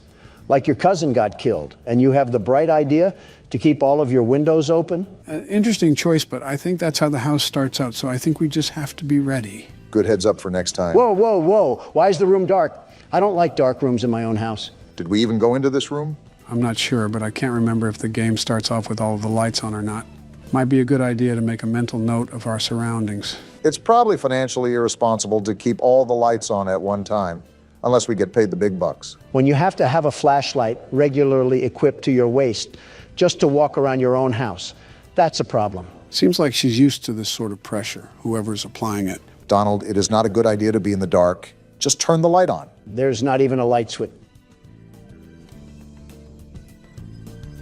Like your cousin got killed, and you have the bright idea to keep all of your windows open? Interesting choice, but I think that's how the house starts out, so I think we just have to be ready. Good heads up for next time. Whoa, whoa, whoa. Why is the room dark? I don't like dark rooms in my own house. Did we even go into this room? I'm not sure, but I can't remember if the game starts off with all of the lights on or not. Might be a good idea to make a mental note of our surroundings. It's probably financially irresponsible to keep all the lights on at one time, unless we get paid the big bucks. When you have to have a flashlight regularly equipped to your waist just to walk around your own house, that's a problem. Seems like she's used to this sort of pressure, whoever's applying it. Donald, it is not a good idea to be in the dark. Just turn the light on. There's not even a light switch.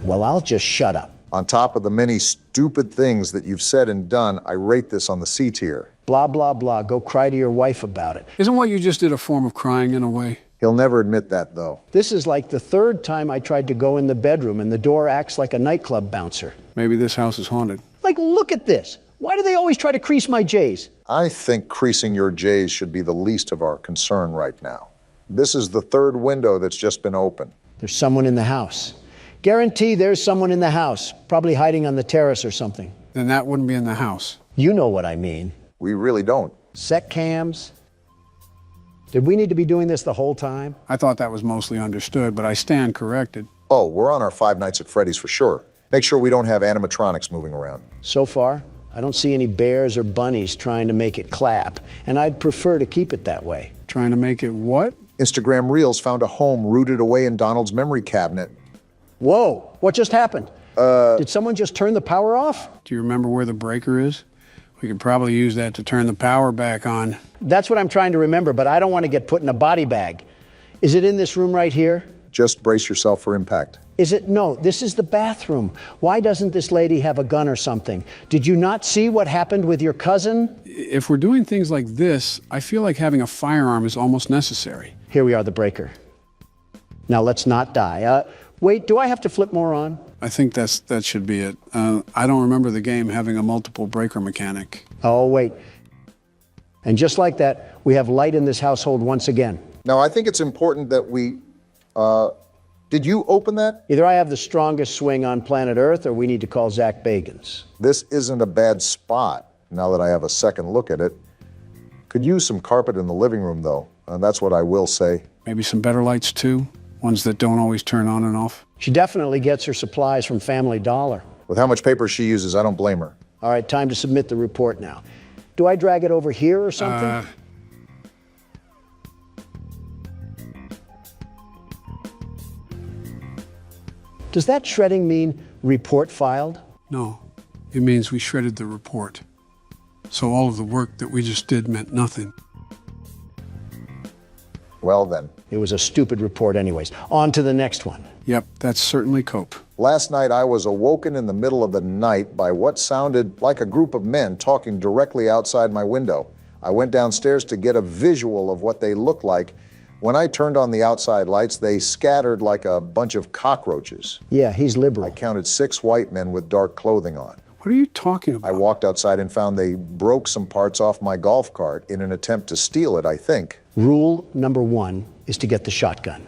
Well, I'll just shut up. On top of the many stupid things that you've said and done, I rate this on the C tier. Blah, blah, blah. Go cry to your wife about it. Isn't what you just did a form of crying in a way? He'll never admit that, though. This is like the third time I tried to go in the bedroom and the door acts like a nightclub bouncer. Maybe this house is haunted. Like, look at this. Why do they always try to crease my J's? I think creasing your J's should be the least of our concern right now. This is the third window that's just been opened. There's someone in the house. Guarantee there's someone in the house, probably hiding on the terrace or something. Then that wouldn't be in the house. You know what I mean. We really don't. Sec cams. Did we need to be doing this the whole time? I thought that was mostly understood, but I stand corrected. Oh, we're on our Five Nights at Freddy's for sure. Make sure we don't have animatronics moving around. So far, I don't see any bears or bunnies trying to make it clap, and I'd prefer to keep it that way. Trying to make it what? Instagram Reels found a home rooted away in Donald's memory cabinet. Whoa, what just happened? Did someone just turn the power off? Do you remember where the breaker is? We could probably use that to turn the power back on. That's what I'm trying to remember, but I don't want to get put in a body bag. Is it in this room right here? Just brace yourself for impact. Is it? No, this is the bathroom. Why doesn't this lady have a gun or something? Did you not see what happened with your cousin? If we're doing things like this, I feel like having a firearm is almost necessary. Here we are, the breaker. Now let's not die. Wait, do I have to flip more on? I think that should be it. I don't remember the game having a multiple breaker mechanic. Oh, wait. And just like that, we have light in this household once again. Now, I think it's important that we, did you open that? Either I have the strongest swing on planet Earth or we need to call Zach Bagans. This isn't a bad spot, now that I have a second look at it. Could use some carpet in the living room, though. That's what I will say. Maybe some better lights, too? Ones that don't always turn on and off? She definitely gets her supplies from Family Dollar. With how much paper she uses, I don't blame her. All right, time to submit the report now. Do I drag it over here or something? Does that shredding mean report filed? No, it means we shredded the report. So all of the work that we just did meant nothing. Well then. It was a stupid report anyways. On to the next one. Yep, that's certainly cope. Last night I was awoken in the middle of the night by what sounded like a group of men talking directly outside my window. I went downstairs to get a visual of what they looked like. When I turned on the outside lights, they scattered like a bunch of cockroaches. Yeah, he's liberal. I counted 6 white men with dark clothing on. What are you talking about? I walked outside and found they broke some parts off my golf cart in an attempt to steal it, I think. Rule number 1 is to get the shotgun.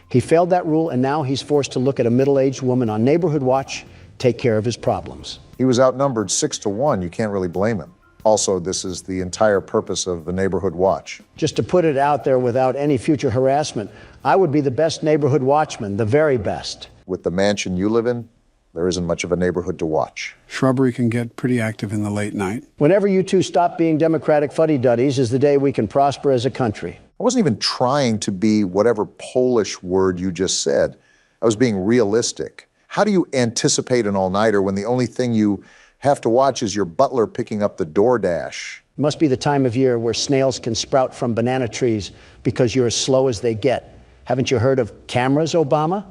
He failed that rule, and now he's forced to look at a middle-aged woman on neighborhood watch, take care of his problems. He was outnumbered 6-1. You can't really blame him. Also, this is the entire purpose of the neighborhood watch. Just to put it out there without any future harassment, I would be the best neighborhood watchman, the very best. With the mansion you live in, there isn't much of a neighborhood to watch. Shrubbery can get pretty active in the late night. Whenever you two stop being Democratic fuddy-duddies is the day we can prosper as a country. I wasn't even trying to be whatever Polish word you just said. I was being realistic. How do you anticipate an all-nighter when the only thing you have to watch is your butler picking up the DoorDash? It must be the time of year where snails can sprout from banana trees because you're as slow as they get. Haven't you heard of cameras, Obama?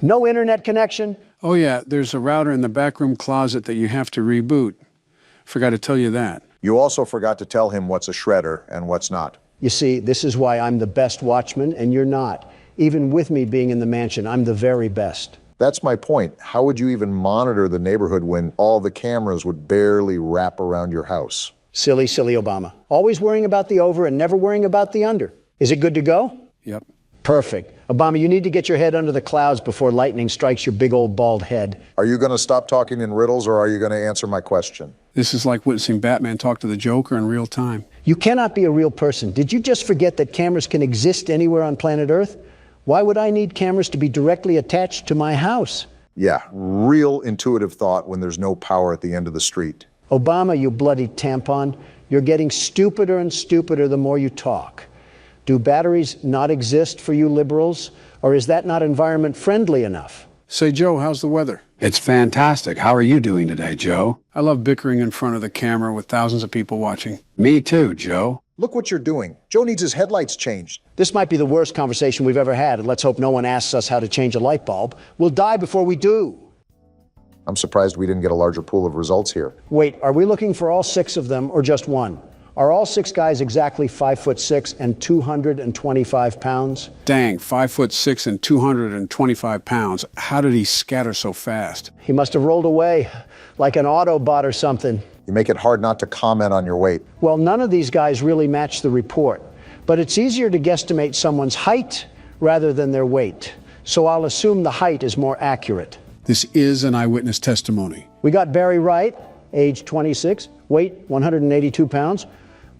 No internet connection? Oh yeah, there's a router in the backroom closet that you have to reboot. Forgot to tell you that. You also forgot to tell him what's a shredder and what's not. You see, this is why I'm the best watchman and you're not. Even with me being in the mansion, I'm the very best. That's my point. How would you even monitor the neighborhood when all the cameras would barely wrap around your house? Silly, silly Obama. Always worrying about the over and never worrying about the under. Is it good to go? Yep. Perfect. Obama, you need to get your head under the clouds before lightning strikes your big old bald head. Are you going to stop talking in riddles or are you going to answer my question? This is like witnessing Batman talk to the Joker in real time. You cannot be a real person. Did you just forget that cameras can exist anywhere on planet Earth? Why would I need cameras to be directly attached to my house? Yeah, real intuitive thought when there's no power at the end of the street. Obama, you bloody tampon, you're getting stupider and stupider the more you talk. Do batteries not exist for you liberals? Or is that not environment friendly enough? Say, Joe, how's the weather? It's fantastic. How are you doing today, Joe? I love bickering in front of the camera with thousands of people watching. Me too, Joe. Look what you're doing. Joe needs his headlights changed. This might be the worst conversation we've ever had, and let's hope no one asks us how to change a light bulb. We'll die before we do. I'm surprised we didn't get a larger pool of results here. Wait, are we looking for all 6 of them or just one? Are all 6 guys exactly 5'6" and 225 pounds? Dang, 5'6" and 225 pounds. How did he scatter so fast? He must have rolled away like an Autobot or something. You make it hard not to comment on your weight. Well, none of these guys really match the report, but it's easier to guesstimate someone's height rather than their weight. So I'll assume the height is more accurate. This is an eyewitness testimony. We got Barry Wright, age 26, weight 182 pounds.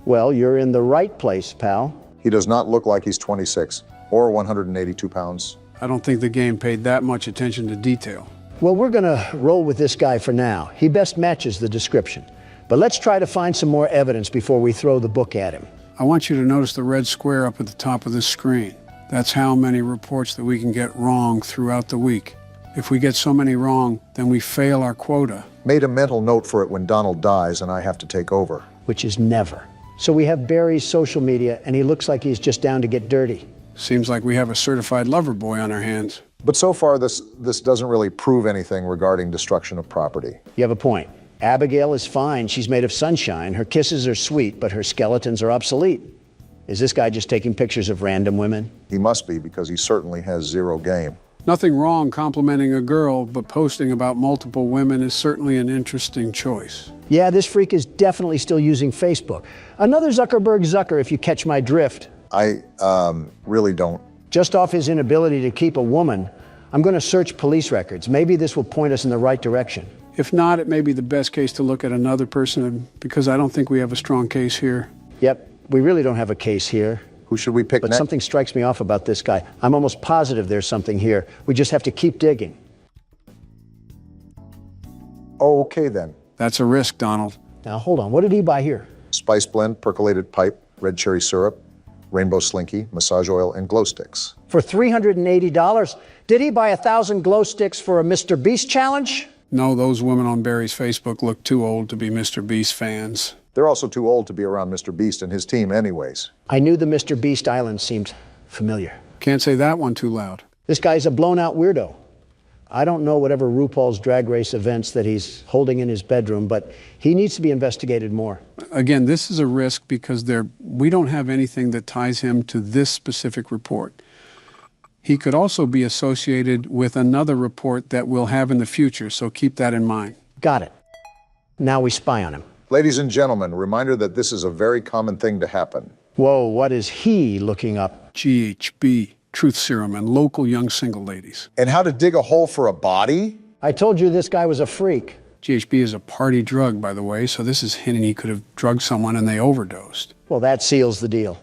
Well, you're in the right place, pal. He does not look like he's 26 or 182 pounds. I don't think the game paid that much attention to detail. Well, we're gonna roll with this guy for now. He best matches the description. But let's try to find some more evidence before we throw the book at him. I want you to notice the red square up at the top of this screen. That's how many reports that we can get wrong throughout the week. If we get so many wrong, then we fail our quota. Made a mental note for it when Donald dies and I have to take over. Which is never. So we have Barry's social media, and he looks like he's just down to get dirty. Seems like we have a certified lover boy on our hands. But so far, this doesn't really prove anything regarding destruction of property. You have a point. Abigail is fine. She's made of sunshine. Her kisses are sweet, but her skeletons are obsolete. Is this guy just taking pictures of random women? He must be, because he certainly has zero game. Nothing wrong complimenting a girl, but posting about multiple women is certainly an interesting choice. Yeah, this freak is definitely still using Facebook. Another Zuckerberg Zucker, if you catch my drift. I really don't. Just off his inability to keep a woman, I'm going to search police records. Maybe this will point us in the right direction. If not, it may be the best case to look at another person, because I don't think we have a strong case here. Yep, we really don't have a case here. Who should we pick But next? something strikes me off about this guy. I'm almost positive there's something here. We just have to keep digging. Oh, okay then. That's a risk, Donald. Now, hold on. What did he buy here? Spice blend, percolated pipe, red cherry syrup, rainbow slinky, massage oil, and glow sticks. For $380? Did he buy 1,000 glow sticks for a Mr. Beast challenge? No, those women on Barry's Facebook look too old to be Mr. Beast fans. They're also too old to be around Mr. Beast and his team anyways. I knew the Mr. Beast Island seemed familiar. Can't say that one too loud. This guy's a blown-out weirdo. I don't know whatever RuPaul's Drag Race events that he's holding in his bedroom, but he needs to be investigated more. Again, this is a risk because we don't have anything that ties him to this specific report. He could also be associated with another report that we'll have in the future, so keep that in mind. Got it. Now we spy on him. Ladies and gentlemen, reminder that this is a very common thing to happen. Whoa, what is he looking up? GHB, truth serum, and local young single ladies. And how to dig a hole for a body? I told you this guy was a freak. GHB is a party drug, by the way, so this is hinting he could have drugged someone and they overdosed. Well, that seals the deal.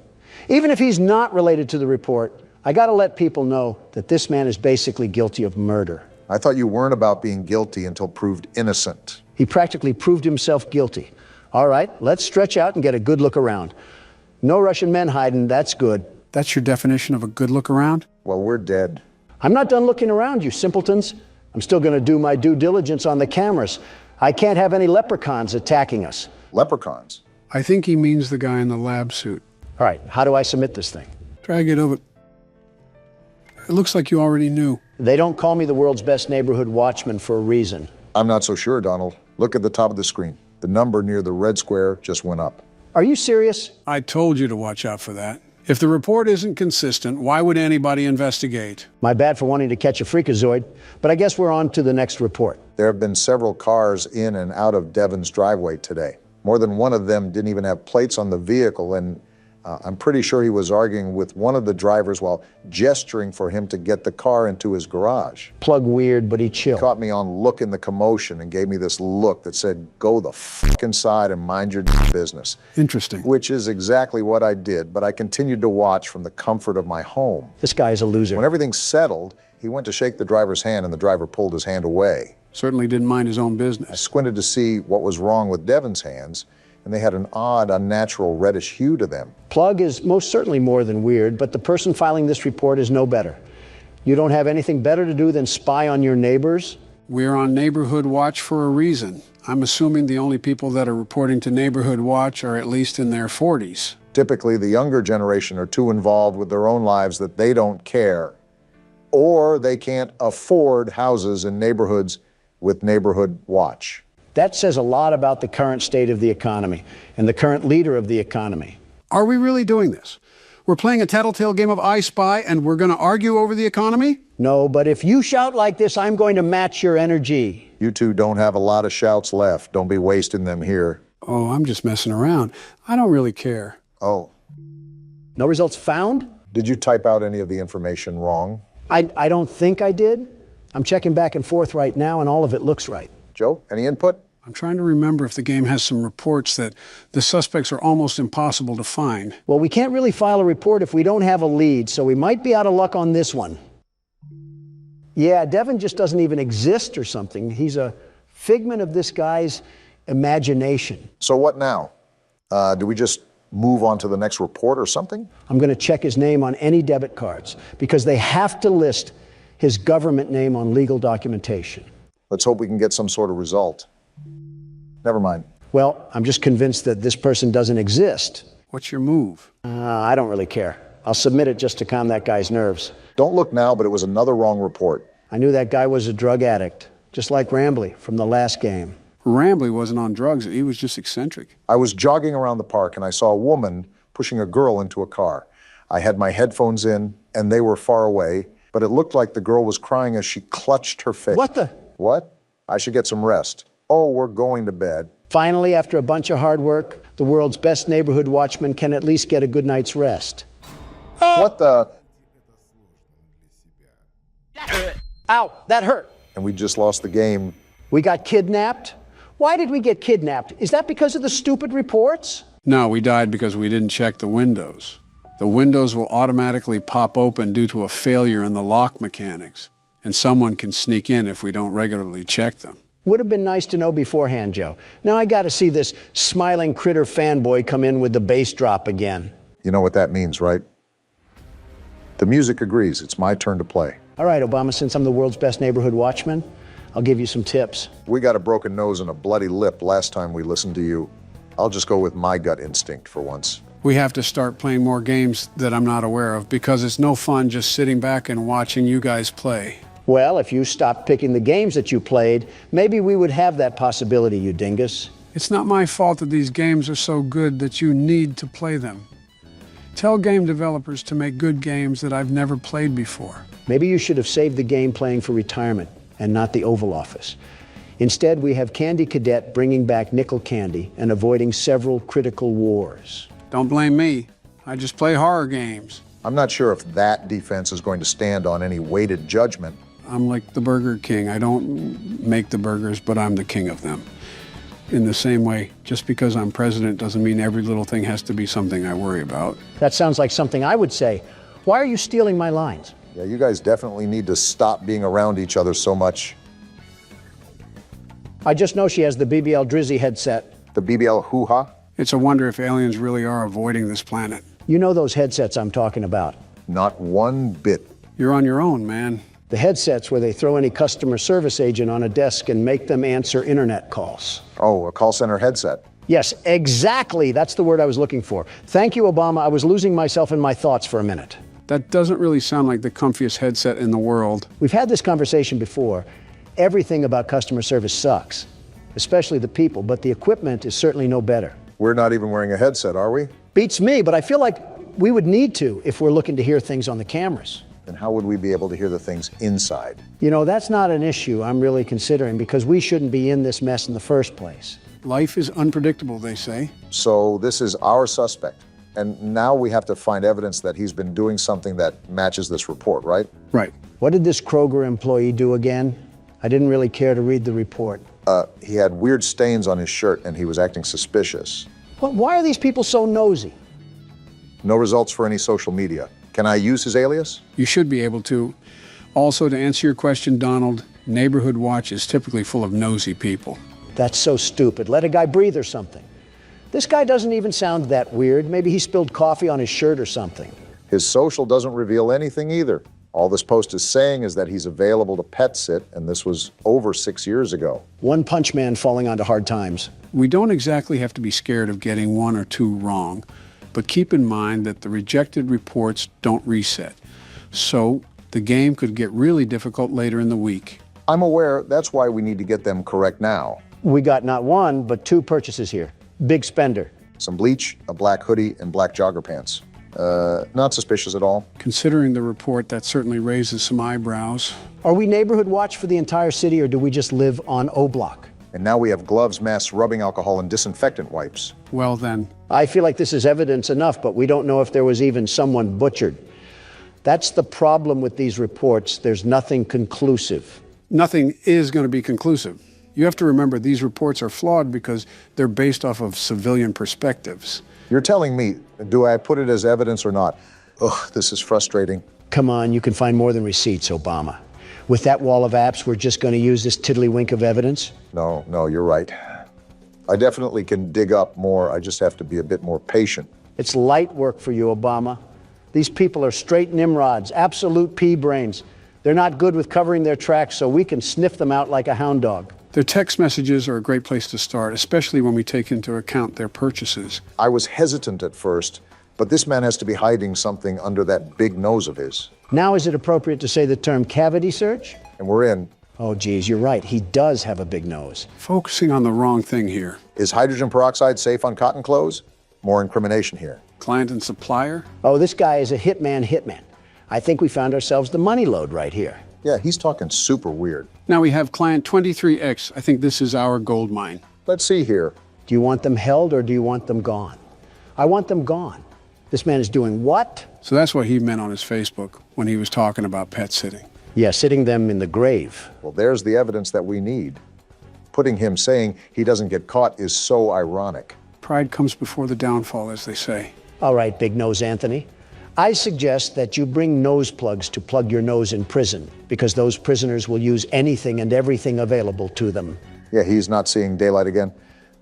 Even if he's not related to the report, I gotta let people know that this man is basically guilty of murder. I thought you weren't about being guilty until proved innocent. He practically proved himself guilty. All right, let's stretch out and get a good look around. No Russian men hiding, that's good. That's your definition of a good look around? Well, we're dead. I'm not done looking around, you simpletons. I'm still going to do my due diligence on the cameras. I can't have any leprechauns attacking us. Leprechauns. I think he means the guy in the lab suit. All right, how do I submit this thing? Drag it over. It looks like you already knew. They don't call me the world's best neighborhood watchman for a reason. I'm not so sure, Donald. Look at the top of the screen. The number near the red square just went up. Are you serious? I told you to watch out for that. If the report isn't consistent, why would anybody investigate? My bad for wanting to catch a freakazoid, but I guess we're on to the next report. There have been several cars in and out of Devon's driveway today. More than one of them didn't even have plates on the vehicle, and I'm pretty sure he was arguing with one of the drivers while gesturing for him to get the car into his garage. Plug weird, but he chilled. Caught me on looking the commotion and gave me this look that said, go the fuck inside and mind your business. Interesting. Which is exactly what I did, but I continued to watch from the comfort of my home. This guy is a loser. When everything settled, he went to shake the driver's hand and the driver pulled his hand away. Certainly didn't mind his own I business. squinted to see what was wrong with Devon's hands, and they had an odd, unnatural reddish hue to them. Plug is most certainly more than weird, but the person filing this report is no better. You don't have anything better to do than spy on your neighbors? We're on neighborhood watch for a reason. I'm assuming the only people that are reporting to neighborhood watch are at least in their 40s. Typically, the younger generation are too involved with their own lives that they don't care, or they can't afford houses in neighborhoods with neighborhood watch. That says a lot about the current state of the economy and the current leader of the economy. Are we really doing this? We're playing a tattletale game of I Spy and we're going to argue over the economy? No, but if you shout like this, I'm going to match your energy. You two don't have a lot of shouts left. Don't be wasting them here. Oh, I'm just messing around. I don't really care. Oh, No results found? did you type out any of the information wrong? I don't think I did. I'm checking back and forth right now, and all of it looks right. Joe, any input? I'm trying to remember if the game has some reports that the suspects are almost impossible to find. Well, we can't really file a report if we don't have a lead, so we might be out of luck on this one. Yeah, Devon just doesn't even exist or something. He's a figment of this guy's imagination. So what now? Do we just move on to the next report or something? I'm going to check his name on any debit cards because they have to list his government name on legal documentation. Let's hope we can get some sort of result. Never mind. Well, I'm just convinced that this person doesn't exist. What's your move? I don't really care. I'll submit it just to calm that guy's nerves. Don't look now, but it was another wrong report. I knew that guy was a drug addict, just like Rambley from the last game. Rambley wasn't on drugs. He was just eccentric. I was jogging around the park and I saw a woman pushing a girl into a car. I had my headphones in and they were far away, but it looked like the girl was crying as she clutched her face. What the? What? I should get some rest. Oh, we're going to bed. Finally, after a bunch of hard work, the world's best neighborhood watchman can at least get a good night's rest. What the? Ow, that hurt. And we just lost the game. We got kidnapped? Why did we get kidnapped? Is that because of the stupid reports? No, we died because we didn't check the windows. The windows will automatically pop open due to a failure in the lock mechanics, and someone can sneak in if we don't regularly check them. Would have been nice to know beforehand, Joe. Now I got to see this smiling critter fanboy come in with the bass drop again. You know what that means, right? The music agrees. It's my turn to play. All right, Obama, since I'm the world's best neighborhood watchman, I'll give you some tips. We got a broken nose and a bloody lip last time we listened to you. I'll just go with my gut instinct for once. We have to start playing more games that I'm not aware of because it's no fun just sitting back and watching you guys play. Well, if you stopped picking the games that you played, maybe we would have that possibility, you dingus. It's not my fault that these games are so good that you need to play them. Tell game developers to make good games that I've never played before. Maybe you should have saved the game playing for retirement and not the Oval Office. Instead, we have Candy Cadet bringing back nickel candy and avoiding several critical wars. Don't blame me. I just play horror games. I'm not sure if that defense is going to stand on any weighted judgment. I'm like the Burger King. I don't make the burgers, but I'm the king of them. In the same way, just because I'm president doesn't mean every little thing has to be something I worry about. That sounds like something I would say. Why are you stealing my lines? Yeah, you guys definitely need to stop being around each other so much. I just know she has the BBL Drizzy headset. The BBL hoo-ha? It's a wonder if aliens really are avoiding this planet. You know those headsets I'm talking about. Not one bit. You're on your own, man. The headsets where they throw any customer service agent on a desk and make them answer internet calls. Oh, a call center headset. Yes, exactly. That's the word I was looking for. Thank you, Obama. I was losing myself in my thoughts for a minute. That doesn't really sound like the comfiest headset in the world. We've had this conversation before. Everything about customer service sucks, especially the people, but the equipment is certainly no better. We're not even wearing a headset, are we? Beats me, but I feel like we would need to if we're looking to hear things on the cameras. Then how would we be able to hear the things inside? You know, that's not an issue I'm really considering because we shouldn't be in this mess in the first place. Life is unpredictable, they say. So this is our suspect. And now we have to find evidence that he's been doing something that matches this report, right? Right. What did this Kroger employee do again? I didn't really care to read the report. He had weird stains on his shirt and he was acting suspicious. Why are these people so nosy? No results for any social media. Can I use his alias? You should be able to. Also, to answer your question, Donald, Neighborhood Watch is typically full of nosy people. That's so stupid. Let a guy breathe or something. This guy doesn't even sound that weird. Maybe he spilled coffee on his shirt or something. His social doesn't reveal anything either. All this post is saying is that he's available to pet sit, and this was over 6 years ago. One punch man falling onto hard times. We don't exactly have to be scared of getting one or two wrong, but keep in mind that the rejected reports don't reset. So the game could get really difficult later in the week. I'm aware. That's why we need to get them correct now. We got not one, but two purchases here. Big spender. Some bleach, a black hoodie, and black jogger pants. Not suspicious at all. Considering the report, that certainly raises some eyebrows. Are we Neighborhood Watch for the entire city, or do we just live on O Block? And now we have gloves, masks, rubbing alcohol, and disinfectant wipes. Well then. I feel like this is evidence enough, but we don't know if there was even someone butchered. That's the problem with these reports. There's nothing conclusive. Nothing is going to be conclusive. You have to remember these reports are flawed because they're based off of civilian perspectives. You're telling me, do I put it as evidence or not? Ugh, this is frustrating. Come on, you can find more than receipts, Obama. With that wall of apps, we're just going to use this tiddlywink of evidence? No, you're right. I definitely can dig up more. I just have to be a bit more patient. It's light work for you, Obama. These people are straight Nimrods, absolute pea brains. They're not good with covering their tracks, so we can sniff them out like a hound dog. Their text messages are a great place to start, especially when we take into account their purchases. I was hesitant at first, but this man has to be hiding something under that big nose of his. Now is it appropriate to say the term cavity search? And we're in. Oh, geez, you're right. He does have a big nose. Focusing on the wrong thing here. Is hydrogen peroxide safe on cotton clothes? More incrimination here. Client and supplier? Oh, this guy is a hitman. I think we found ourselves the money load right here. Yeah, he's talking super weird. Now we have client 23X. I think this is our gold mine. Let's see here. Do you want them held or do you want them gone? I want them gone. This man is doing what? So that's what he meant on his Facebook when he was talking about pet sitting. Yeah, sitting them in the grave. Well, there's the evidence that we need. Putting him saying he doesn't get caught is so ironic. Pride comes before the downfall, as they say. All right, Big Nose Anthony. I suggest that you bring nose plugs to plug your nose in prison, because those prisoners will use anything and everything available to them. Yeah, he's not seeing daylight again.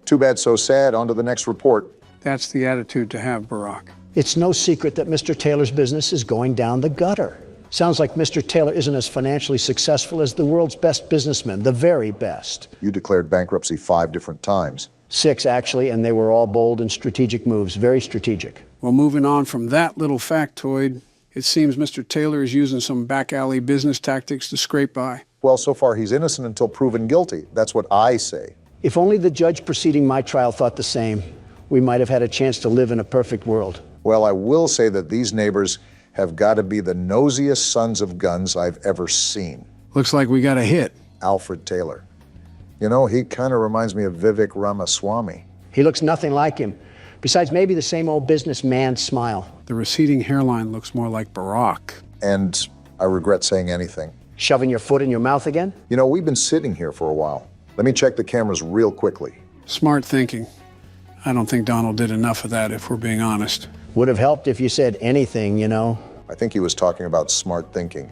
Too bad, so sad. On to the next report. That's the attitude to have, Barack. It's no secret that Mr. Taylor's business is going down the gutter. Sounds like Mr. Taylor isn't as financially successful as the world's best businessmen, the very best. You declared bankruptcy 5 different times. 6, actually, and they were all bold and strategic moves, very strategic. Well, moving on from that little factoid, it seems Mr. Taylor is using some back alley business tactics to scrape by. Well, so far he's innocent until proven guilty. That's what I say. If only the judge preceding my trial thought the same, we might have had a chance to live in a perfect world. Well, I will say that these neighbors have got to be the nosiest sons of guns I've ever seen. Looks like we got a hit. Alfred Taylor. You know, he kind of reminds me of Vivek Ramaswamy. He looks nothing like him. Besides, maybe the same old businessman smile. The receding hairline looks more like Barack. And I regret saying anything. Shoving your foot in your mouth again? You know, we've been sitting here for a while. Let me check the cameras real quickly. Smart thinking. I don't think Donald did enough of that, if we're being honest. Would have helped if you said anything, you know. I think he was talking about smart thinking.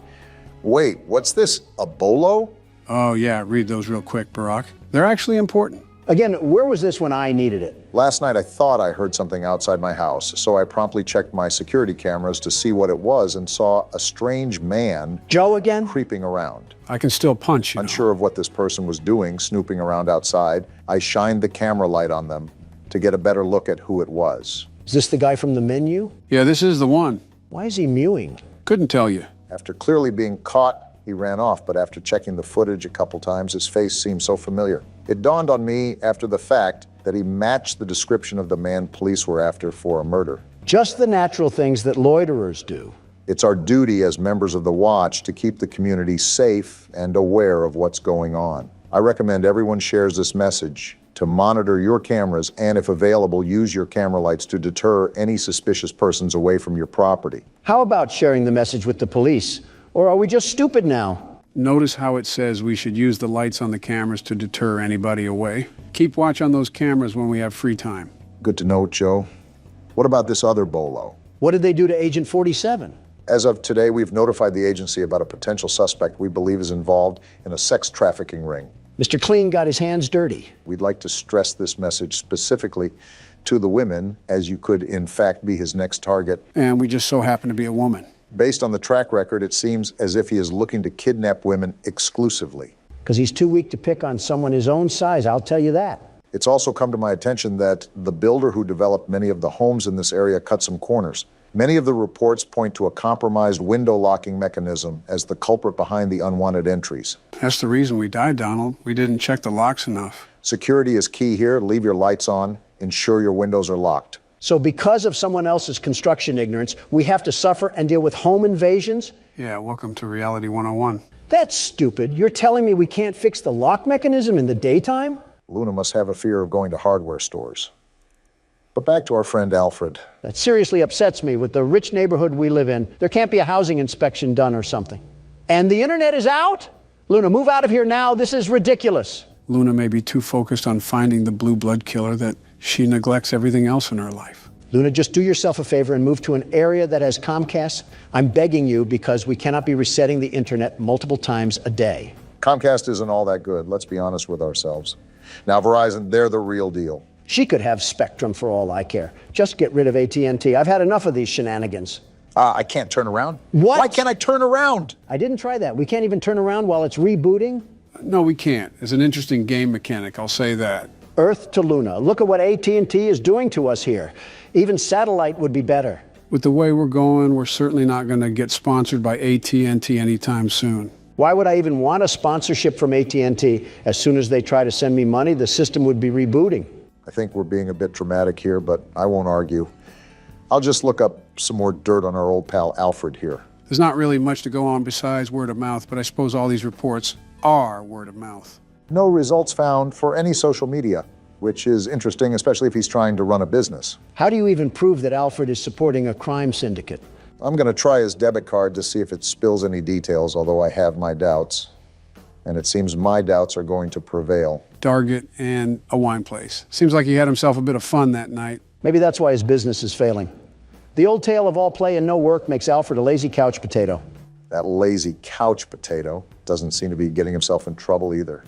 Wait, what's this, a bolo? Oh yeah, read those real quick, Barack. They're actually important. Again, where was this when I needed it? Last night I thought I heard something outside my house, so I promptly checked my security cameras to see what it was and saw a strange man Joe again? creeping around. I can still punch, you know. Unsure of what this person was doing, snooping around outside, I shined the camera light on them to get a better look at who it was. Is this the guy from the menu? Yeah, this is the one. Why is he mewing? Couldn't tell you. After clearly being caught, he ran off, but after checking the footage a couple times, his face seemed so familiar. It dawned on me after the fact that he matched the description of the man police were after for a murder. Just the natural things that loiterers do. It's our duty as members of the Watch to keep the community safe and aware of what's going on. I recommend everyone shares this message to monitor your cameras and, if available, use your camera lights to deter any suspicious persons away from your property. How about sharing the message with the police? Or are we just stupid now? Notice how it says we should use the lights on the cameras to deter anybody away. Keep watch on those cameras when we have free time. Good to know, Joe. What about this other bolo? What did they do to Agent 47? As of today, we've notified the agency about a potential suspect we believe is involved in a sex trafficking ring. Mr. Clean got his hands dirty. We'd like to stress this message specifically to the women, as you could in fact be his next target. And we just so happen to be a woman. Based on the track record, it seems as if he is looking to kidnap women exclusively. Because he's too weak to pick on someone his own size, I'll tell you that. It's also come to my attention that the builder who developed many of the homes in this area cut some corners. Many of the reports point to a compromised window locking mechanism as the culprit behind the unwanted entries. That's the reason we died, Donald. We didn't check the locks enough. Security is key here. Leave your lights on. Ensure your windows are locked. So because of someone else's construction ignorance, we have to suffer and deal with home invasions? Yeah, welcome to Reality 101. That's stupid. You're telling me we can't fix the lock mechanism in the daytime? Luna must have a fear of going to hardware stores. But back to our friend Alfred. That seriously upsets me. With the rich neighborhood we live in, there can't be a housing inspection done or something. And the internet is out? Luna, move out of here now. This is ridiculous. Luna may be too focused on finding the blue blood killer that she neglects everything else in her life. Luna, just do yourself a favor and move to an area that has Comcast. I'm begging you, because we cannot be resetting the internet multiple times a day. Comcast isn't all that good. Let's be honest with ourselves. Now, Verizon, they're the real deal. She could have Spectrum for all I care. Just get rid of AT&T. I've had enough of these shenanigans. I can't turn around. What? Why can't I turn around? I didn't try that. We can't even turn around while it's rebooting? No, we can't. It's an interesting game mechanic, I'll say that. Earth to Luna. Look at what AT&T is doing to us here. Even satellite would be better. With the way we're going, we're certainly not going to get sponsored by AT&T anytime soon. Why would I even want a sponsorship from AT&T? As soon as they try to send me money, the system would be rebooting. I think we're being a bit dramatic here, but I won't argue. I'll just look up some more dirt on our old pal Alfred here. There's not really much to go on besides word of mouth, but I suppose all these reports are word of mouth. No results found for any social media, which is interesting, especially if he's trying to run a business. How do you even prove that Alfred is supporting a crime syndicate? I'm going to try his debit card to see if it spills any details, although I have my doubts. And it seems my doubts are going to prevail. Target and a wine place. Seems like he had himself a bit of fun that night. Maybe that's why his business is failing. The old tale of all play and no work makes Alfred a lazy couch potato. That lazy couch potato doesn't seem to be getting himself in trouble either.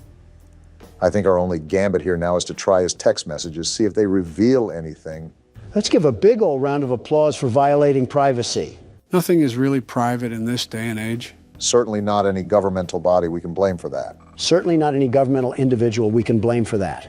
I think our only gambit here now is to try his text messages, see if they reveal anything. Let's give a big old round of applause for violating privacy. Nothing is really private in this day and age. Certainly not any governmental body we can blame for that. Certainly not any governmental individual we can blame for that.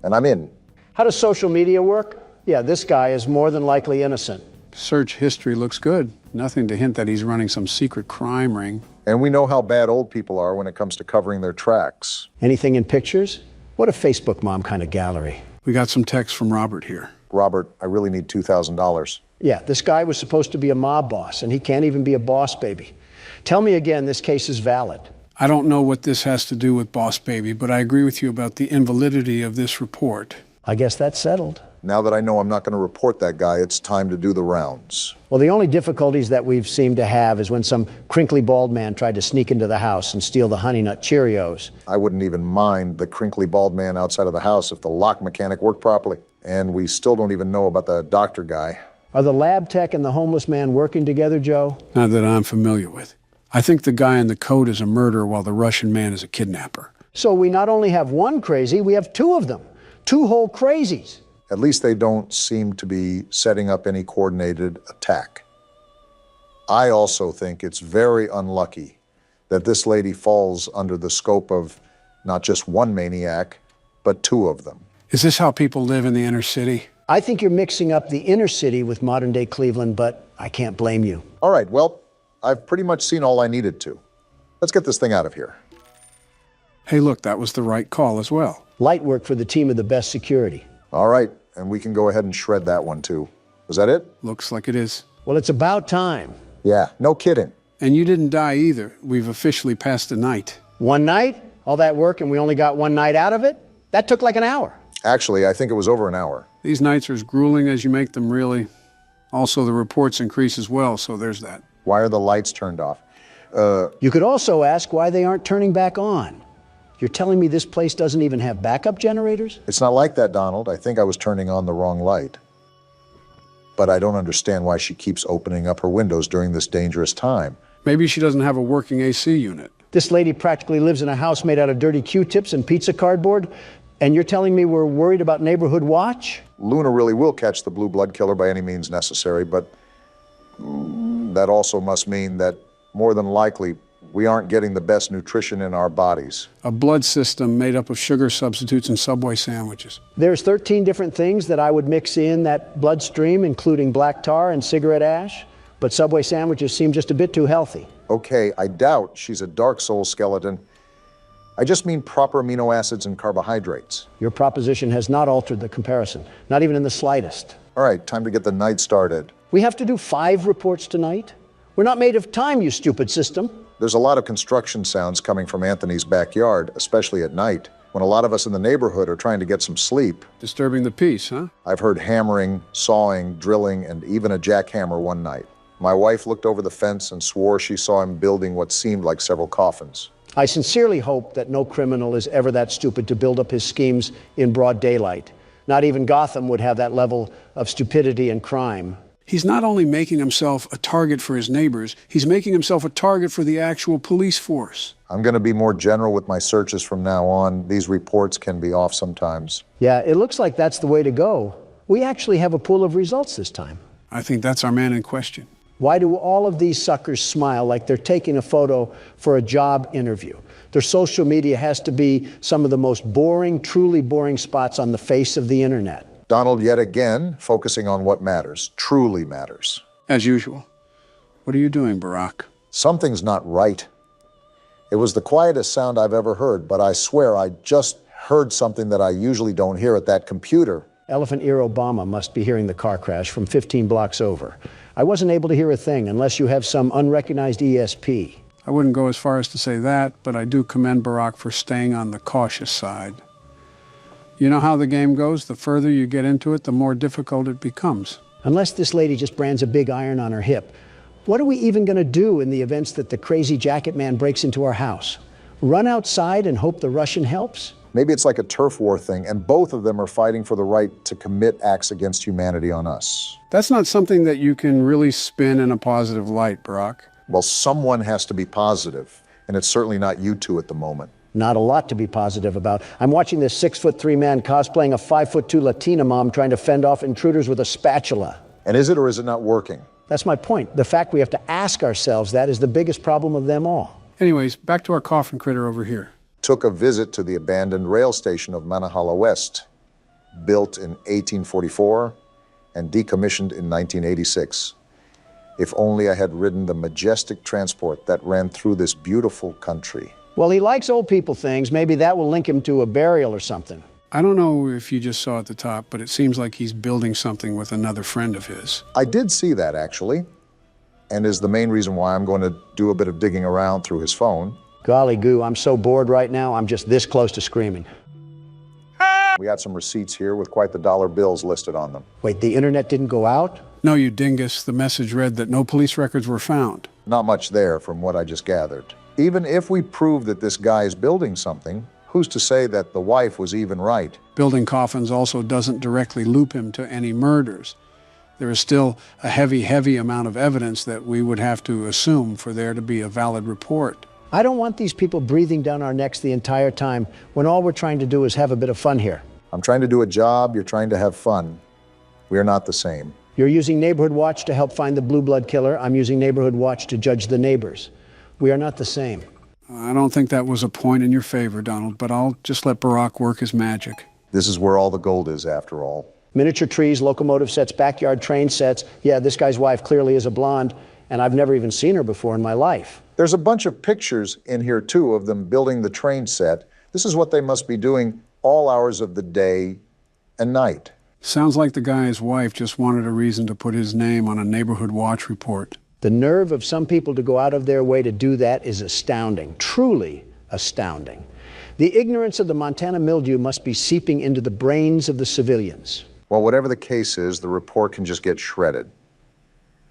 And I'm in. How does social media work? Yeah, this guy is more than likely innocent. Search history looks good. Nothing to hint that he's running some secret crime ring. And we know how bad old people are when it comes to covering their tracks. Anything in pictures? What a Facebook mom kind of gallery. We got some text from Robert here. Robert, I really need $2,000. Yeah, this guy was supposed to be a mob boss, and he can't even be a boss baby. Tell me again, this case is valid. I don't know what this has to do with Boss Baby, but I agree with you about the invalidity of this report. I guess that's settled. Now that I know I'm not going to report that guy, it's time to do the rounds. Well, the only difficulties that we've seemed to have is when some crinkly bald man tried to sneak into the house and steal the Honey Nut Cheerios. I wouldn't even mind the crinkly bald man outside of the house if the lock mechanic worked properly. And we still don't even know about the doctor guy. Are the lab tech and the homeless man working together, Joe? Not that I'm familiar with. I think the guy in the coat is a murderer while the Russian man is a kidnapper. So we not only have one crazy, we have two of them. Two whole crazies. At least they don't seem to be setting up any coordinated attack. I also think it's very unlucky that this lady falls under the scope of not just one maniac, but two of them. Is this how people live in the inner city? I think you're mixing up the inner city with modern-day Cleveland, but I can't blame you. All right, well, I've pretty much seen all I needed to. Let's get this thing out of here. Hey, look, that was the right call as well. Light work for the team of the best security. All right, and we can go ahead and shred that one too. Was that it? Looks like it is. Well, it's about time. Yeah, no kidding. And you didn't die either. We've officially passed the night. One night? All that work and we only got one night out of it? That took like an hour. Actually, I think it was over an hour. These nights are as grueling as you make them, really. Also, the reports increase as well, so there's that. Why are the lights turned off? You could also ask why they aren't turning back on. You're telling me this place doesn't even have backup generators? It's not like that, Donald. I think I was turning on the wrong light. But I don't understand why she keeps opening up her windows during this dangerous time. Maybe she doesn't have a working AC unit. This lady practically lives in a house made out of dirty Q-tips and pizza cardboard, and you're telling me we're worried about neighborhood watch? Luna really will catch the blue blood killer by any means necessary, but that also must mean that more than likely we aren't getting the best nutrition in our bodies. A blood system made up of sugar substitutes and Subway sandwiches. There's 13 different things that I would mix in that bloodstream, including black tar and cigarette ash, but Subway sandwiches seem just a bit too healthy. Okay, I doubt she's a Dark Soul skeleton. I just mean proper amino acids and carbohydrates. Your proposition has not altered the comparison, not even in the slightest. All right, time to get the night started. We have to do 5 reports tonight? We're not made of time, you stupid system. There's a lot of construction sounds coming from Anthony's backyard, especially at night, when a lot of us in the neighborhood are trying to get some sleep. Disturbing the peace, huh? I've heard hammering, sawing, drilling, and even a jackhammer one night. My wife looked over the fence and swore she saw him building what seemed like several coffins. I sincerely hope that no criminal is ever that stupid to build up his schemes in broad daylight. Not even Gotham would have that level of stupidity and crime. He's not only making himself a target for his neighbors, he's making himself a target for the actual police force. I'm going to be more general with my searches from now on. These reports can be off sometimes. Yeah, it looks like that's the way to go. We actually have a pool of results this time. I think that's our man in question. Why do all of these suckers smile like they're taking a photo for a job interview? Their social media has to be some of the most boring, truly boring spots on the face of the internet. Donald, yet again, focusing on what matters, truly matters. As usual. What are you doing, Barack? Something's not right. It was the quietest sound I've ever heard, but I swear I just heard something that I usually don't hear at that computer. Elephant Ear Obama must be hearing the car crash from 15 blocks over. I wasn't able to hear a thing unless you have some unrecognized ESP. I wouldn't go as far as to say that, but I do commend Barack for staying on the cautious side. You know how the game goes? The further you get into it, the more difficult it becomes. Unless this lady just brands a big iron on her hip, what are we even going to do in the events that the crazy jacket man breaks into our house? Run outside and hope the Russian helps? Maybe it's like a turf war thing, and both of them are fighting for the right to commit acts against humanity on us. That's not something that you can really spin in a positive light, Barack. Well, someone has to be positive, and it's certainly not you two at the moment. Not a lot to be positive about. I'm watching this 6'3" man cosplaying a 5'2" Latina mom trying to fend off intruders with a spatula. And is it or is it not working? That's my point. The fact we have to ask ourselves that is the biggest problem of them all. Anyways, back to our coffin critter over here. Took a visit to the abandoned rail station of Manahala West, built in 1844 and decommissioned in 1986. If only I had ridden the majestic transport that ran through this beautiful country. Well, he likes old people things. Maybe that will link him to a burial or something. I don't know if you just saw at the top, but it seems like he's building something with another friend of his. I did see that, actually, and is the main reason why I'm going to do a bit of digging around through his phone. Golly goo, I'm so bored right now, I'm just this close to screaming. We got some receipts here with quite the dollar bills listed on them. Wait, the internet didn't go out? No, you dingus. The message read that no police records were found. Not much there from what I just gathered. Even if we prove that this guy is building something, who's to say that the wife was even right? Building coffins also doesn't directly loop him to any murders. There is still a heavy amount of evidence that we would have to assume for there to be a valid report. I don't want these people breathing down our necks the entire time when all we're trying to do is have a bit of fun here. I'm trying to do a job, you're trying to have fun. We are not the same. You're using Neighborhood Watch to help find the Blue Blood killer. I'm using Neighborhood Watch to judge the neighbors. We are not the same. I don't think that was a point in your favor, Donald, but I'll just let Barack work his magic. This is where all the gold is, after all. Miniature trees, locomotive sets, backyard train sets. Yeah, this guy's wife clearly is a blonde, and I've never even seen her before in my life. There's a bunch of pictures in here, too, of them building the train set. This is what they must be doing all hours of the day and night. Sounds like the guy's wife just wanted a reason to put his name on a Neighborhood Watch report. The nerve of some people to go out of their way to do that is astounding, truly astounding. The ignorance of the Montana mildew must be seeping into the brains of the civilians. Well, whatever the case is, the report can just get shredded.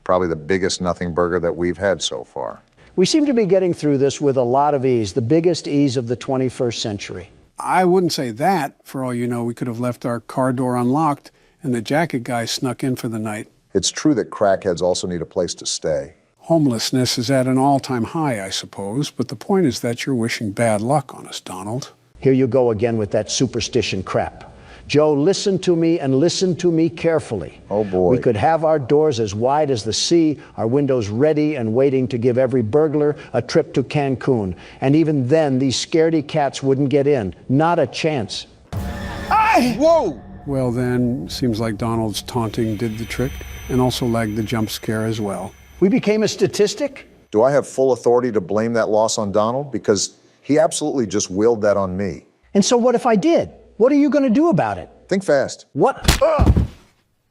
Probably the biggest nothing burger that we've had so far. We seem to be getting through this with a lot of ease, the biggest ease of the 21st century. I wouldn't say that. For all you know, we could have left our car door unlocked and the jacket guy snuck in for the night. It's true that crackheads also need a place to stay. Homelessness is at an all-time high, I suppose, but the point is that you're wishing bad luck on us, Donald. Here you go again with that superstition crap. Joe, listen to me and listen to me carefully. Oh, boy. We could have our doors as wide as the sea, our windows ready and waiting to give every burglar a trip to Cancun. And even then, these scaredy cats wouldn't get in. Not a chance. Whoa! Well then, seems like Donald's taunting did the trick, and also lagged the jump scare as well. We became a statistic? Do I have full authority to blame that loss on Donald? Because he absolutely just willed that on me. And so what if I did? What are you going to do about it? Think fast. What?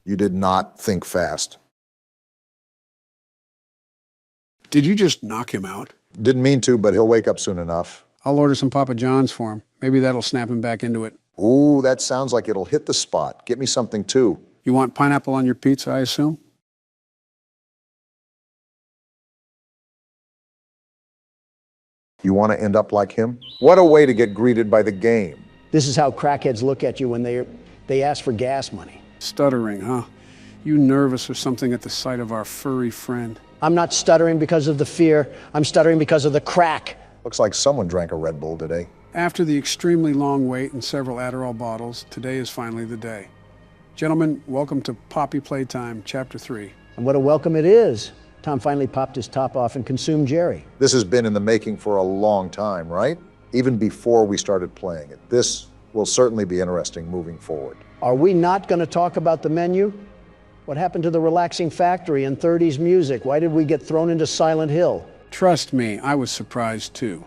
You did not think fast. Did you just knock him out? Didn't mean to, but he'll wake up soon enough. I'll order some Papa John's for him. Maybe that'll snap him back into it. Ooh, that sounds like it'll hit the spot. Get me something, too. You want pineapple on your pizza, I assume? You want to end up like him? What a way to get greeted by the game. This is how crackheads look at you when they ask for gas money. Stuttering, huh? You nervous or something at the sight of our furry friend? I'm not stuttering because of the fear. I'm stuttering because of the crack. Looks like someone drank a Red Bull today. After the extremely long wait and several Adderall bottles, today is finally the day. Gentlemen, welcome to Poppy Playtime, Chapter 3. And what a welcome it is. Tom finally popped his top off and consumed Jerry. This has been in the making for a long time, right? Even before we started playing it. This will certainly be interesting moving forward. Are we not going to talk about the menu? What happened to the relaxing factory and 30s music? Why did we get thrown into Silent Hill? Trust me, I was surprised too.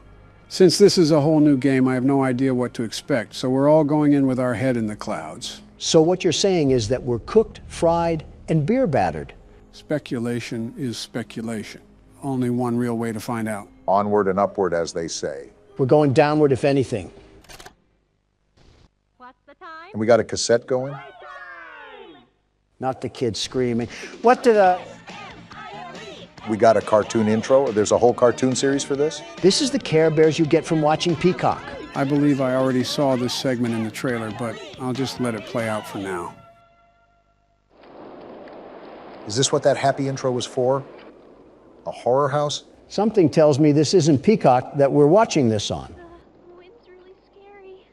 Since this is a whole new game, I have no idea what to expect, so we're all going in with our head in the clouds. So what you're saying is that we're cooked, fried, and beer battered. Speculation is speculation. Only one real way to find out. Onward and upward, as they say. We're going downward, if anything. What's the time? And we got a cassette going? Not the kids screaming. What did We got a cartoon intro? There's a whole cartoon series for this? This is the Care Bears you get from watching Peacock. I believe I already saw this segment in the trailer, but I'll just let it play out for now. Is this what that happy intro was for? A horror house? Something tells me this isn't Peacock that we're watching this on. The wind's really scary.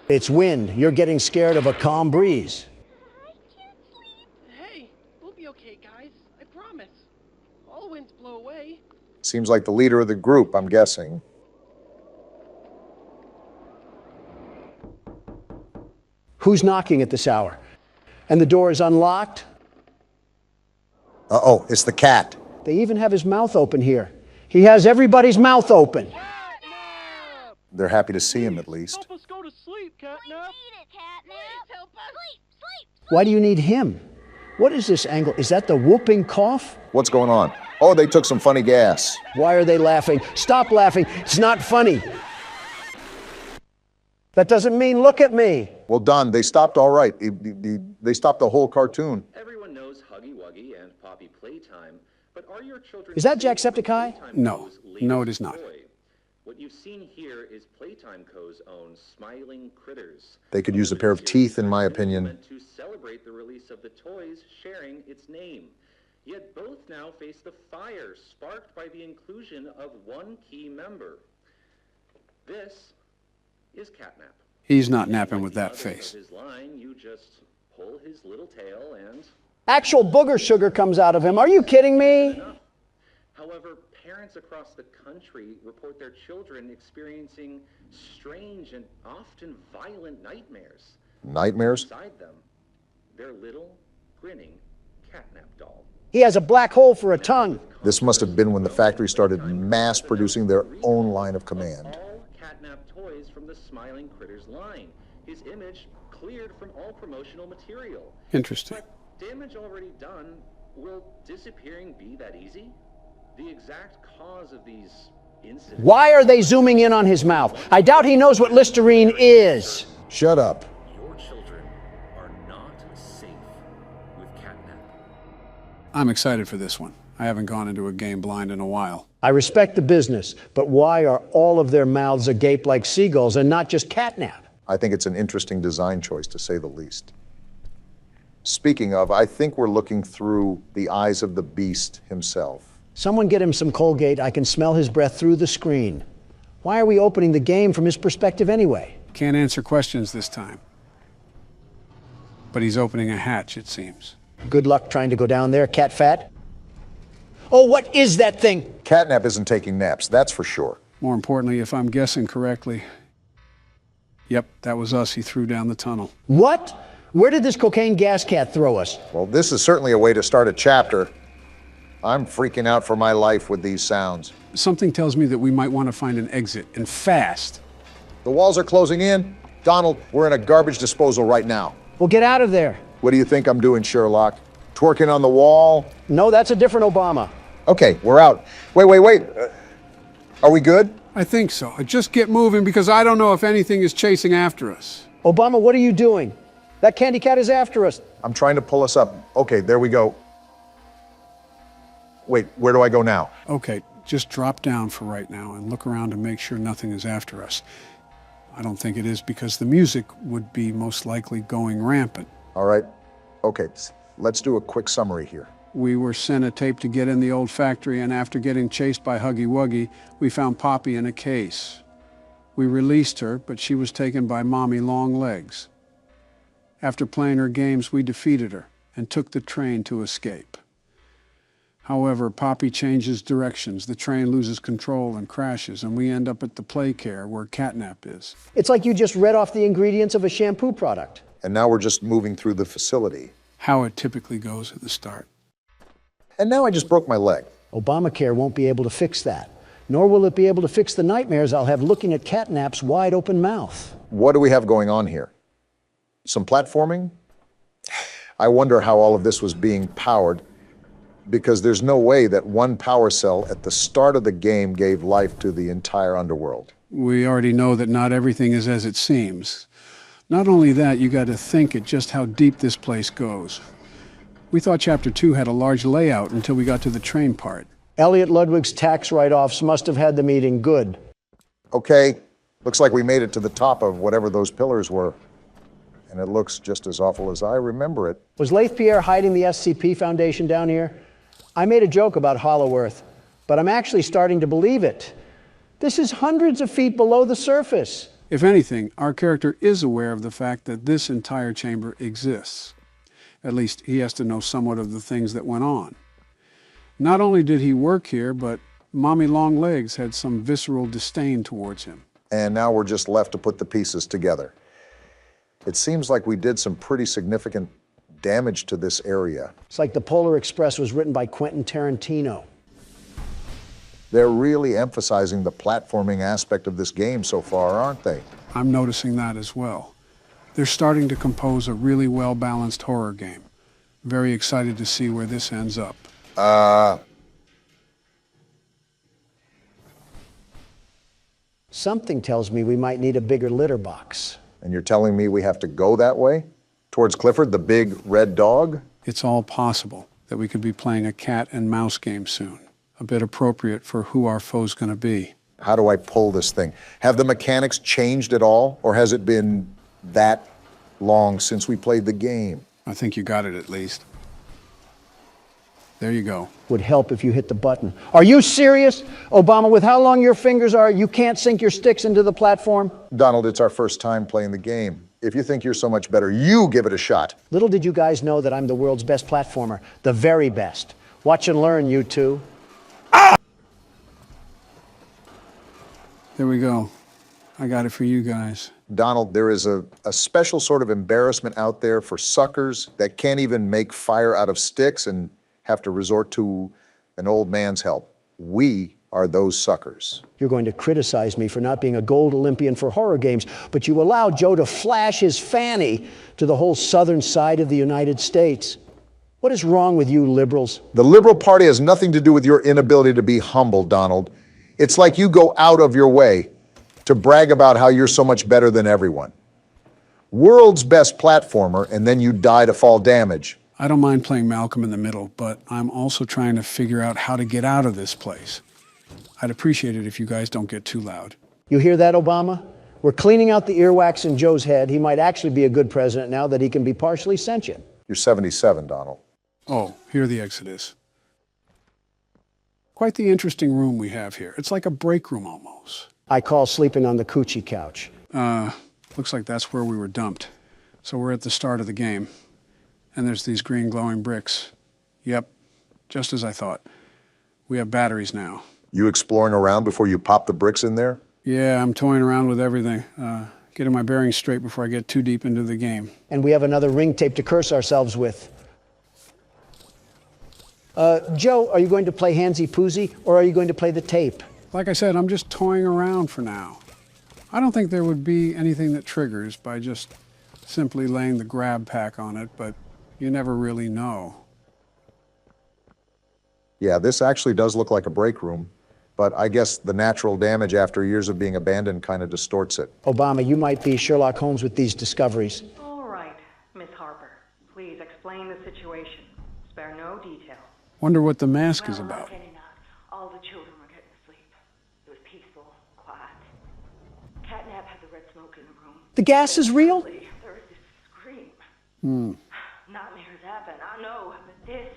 It's wind. You're getting scared of a calm breeze. I can't sleep. Hey, we'll be okay, guys. I promise. All winds blow away. Seems like the leader of the group, I'm guessing. Who's knocking at this hour? And the door is unlocked? Uh-oh, it's the cat. They even have his mouth open here. He has everybody's mouth open. They're happy to see him, at least. Help us go to sleep, Catnap. Please help us. Sleep. Why do you need him? What is this angle? Is that the whooping cough? What's going on? Oh, they took some funny gas. Why are they laughing? Stop laughing. It's not funny. That doesn't mean look at me. Well done. They stopped all right. They stopped the whole cartoon. Everyone knows Huggy Wuggy and Poppy Playtime, but are your children... Is that Jacksepticeye? No. No, it is not. What you've seen here is Playtime Co.'s own Smiling Critters. They could use a pair of teeth, in my opinion. To celebrate the release of the toys sharing its name. Yet both now face the fire sparked by the inclusion of one key member. This is Catnap. He's not napping with that face. His line, you just pull his little tail and... Actual booger sugar comes out of him. Are you kidding me? However, parents across the country report their children experiencing strange and often violent nightmares. Nightmares? Inside them, their little, grinning catnap doll. He has a black hole for a tongue. This must have been when the factory started mass producing their own line of command. All catnap toys from the Smiling Critters line. His image cleared from all promotional material. Interesting. But damage already done, will disappearing be that easy? The exact cause of these incidents... Why are they zooming in on his mouth? I doubt he knows what Listerine is. Shut up. Your children are not safe with catnap. I'm excited for this one. I haven't gone into a game blind in a while. I respect the business, but why are all of their mouths agape like seagulls and not just catnap? I think it's an interesting design choice, to say the least. Speaking of, I think we're looking through the eyes of the beast himself. Someone get him some Colgate. I can smell his breath through the screen. Why are we opening the game from his perspective anyway? Can't answer questions this time. But he's opening a hatch, it seems. Good luck trying to go down there, cat fat. Oh, what is that thing? Catnap isn't taking naps, that's for sure. More importantly, if I'm guessing correctly, yep, that was us he threw down the tunnel. What? Where did this cocaine gas cat throw us? Well, this is certainly a way to start a chapter. I'm freaking out for my life with these sounds. Something tells me that we might want to find an exit, and fast. The walls are closing in. Donald, we're in a garbage disposal right now. Well, get out of there. What do you think I'm doing, Sherlock? Twerking on the wall? No, that's a different Obama. Okay, we're out. Wait. Are we good? I think so. Just get moving because I don't know if anything is chasing after us. Obama, what are you doing? That candy cat is after us. I'm trying to pull us up. Okay, there we go. Wait, where do I go now? Okay, just drop down for right now and look around to make sure nothing is after us. I don't think it is because the music would be most likely going rampant. All right. Okay, let's do a quick summary here. We were sent a tape to get in the old factory, and after getting chased by Huggy Wuggy, we found Poppy in a case. We released her, but she was taken by Mommy Longlegs. After playing her games, we defeated her and took the train to escape. However, Poppy changes directions, the train loses control and crashes, and we end up at the play care where catnap is. It's like you just read off the ingredients of a shampoo product. And now we're just moving through the facility. How it typically goes at the start. And now I just broke my leg. Obamacare won't be able to fix that. Nor will it be able to fix the nightmares I'll have looking at catnap's wide open mouth. What do we have going on here? Some platforming? I wonder how all of this was being powered, because there's no way that one power cell at the start of the game gave life to the entire underworld. We already know that not everything is as it seems. Not only that, you got to think at just how deep this place goes. We thought Chapter 2 had a large layout until we got to the train part. Elliot Ludwig's tax write-offs must have had the meeting good. Okay, looks like we made it to the top of whatever those pillars were. And it looks just as awful as I remember it. Was Leith Pierre hiding the SCP Foundation down here? I made a joke about Hollow Earth, but I'm actually starting to believe it. This is hundreds of feet below the surface. If anything, our character is aware of the fact that this entire chamber exists. At least he has to know somewhat of the things that went on. Not only did he work here, but Mommy Longlegs had some visceral disdain towards him. And now we're just left to put the pieces together. It seems like we did some pretty significant damage to this area. It's like the Polar Express was written by Quentin Tarantino. They're really emphasizing the platforming aspect of this game so far, aren't they? I'm noticing that as well. They're starting to compose a really well-balanced horror game. Very excited to see where this ends up. Something tells me we might need a bigger litter box. And you're telling me we have to go that way? Towards Clifford, the big red dog? It's all possible that we could be playing a cat and mouse game soon. A bit appropriate for who our foe's going to be. How do I pull this thing? Have the mechanics changed at all? Or has it been that long since we played the game? I think you got it at least. There you go. Would help if you hit the button. Are you serious? Obama, with how long your fingers are, you can't sink your sticks into the platform? Donald, it's our first time playing the game. If you think you're so much better, you give it a shot. Little did you guys know that I'm the world's best platformer, the very best. Watch and learn, you two. There we go. I got it for you guys. Donald, there is a special sort of embarrassment out there for suckers that can't even make fire out of sticks and have to resort to an old man's help. We are those suckers. You're going to criticize me for not being a gold Olympian for horror games, but you allow Joe to flash his fanny to the whole southern side of the United States. What is wrong with you liberals? The Liberal Party has nothing to do with your inability to be humble, Donald. It's like you go out of your way to brag about how you're so much better than everyone. World's best platformer, and then you die to fall damage. I don't mind playing Malcolm in the middle, but I'm also trying to figure out how to get out of this place. I'd appreciate it if you guys don't get too loud. You hear that, Obama? We're cleaning out the earwax in Joe's head. He might actually be a good president now that he can be partially sentient. You're 77, Donald. Oh, here the exit is. Quite the interesting room we have here. It's like a break room almost. I call sleeping on the coochie couch. Looks like that's where we were dumped. So we're at the start of the game. And there's these green glowing bricks. Yep, just as I thought. We have batteries now. You exploring around before you pop the bricks in there? Yeah, I'm toying around with everything. Getting my bearings straight before I get too deep into the game. And we have another ring tape to curse ourselves with. Joe, are you going to play Handsy Poozy, or are you going to play the tape? Like I said, I'm just toying around for now. I don't think there would be anything that triggers by just simply laying the grab pack on it, but you never really know. Yeah, this actually does look like a break room, but I guess the natural damage after years of being abandoned kind of distorts it. Obama, you might be Sherlock Holmes with these discoveries. All right, Miss Harper. Please explain the situation. Spare no detail. Wonder what the mask is about. All the children were getting asleep. It was peaceful, quiet. Catnap had the red smoke in the room. The gas is real? There was this scream. Nightmares happen, I know, but this,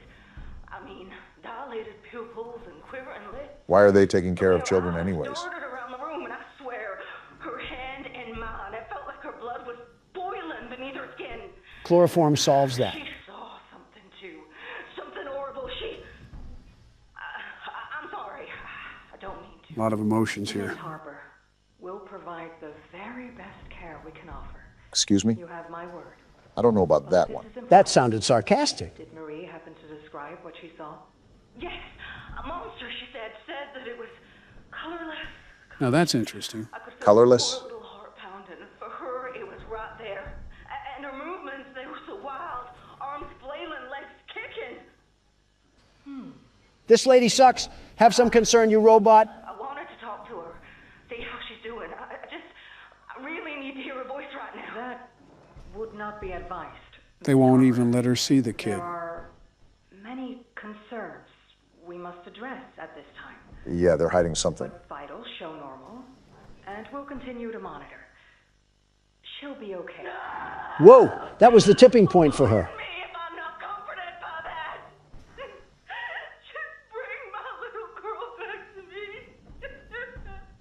I mean, dilated pupils and quivering lips. Why are they taking care of children anyways? Darted around the room, and I swear, her hand in mine, it felt like her blood was boiling beneath her skin. Chloroform solves that. She saw something too, something horrible. I'm sorry, I don't mean to. A lot of emotions Miss here. Harper, we'll provide the very best care we can offer. Excuse me? You have my word. I don't know about that one. That sounded sarcastic. Did Marie happen to describe what she saw? Yes, a monster, she said that it was colorless. Now that's interesting. I could feel Colorless? her little heart pounding. For her, it was right there. And her movements, they were so wild. Arms flailing, legs kicking. This lady sucks. Have some concern, you robot. I wanted to talk to her, see how she's doing. I really need to hear her voice right now. That would not be advised. They won't even let her see the kid. There are many concerns we must address at this time. Yeah, they're hiding something. But vitals show normal, and we'll continue to monitor. She'll be okay. Whoa, that was the tipping point for her. Me if I'm not comforted by that. Just bring my little girl back to me.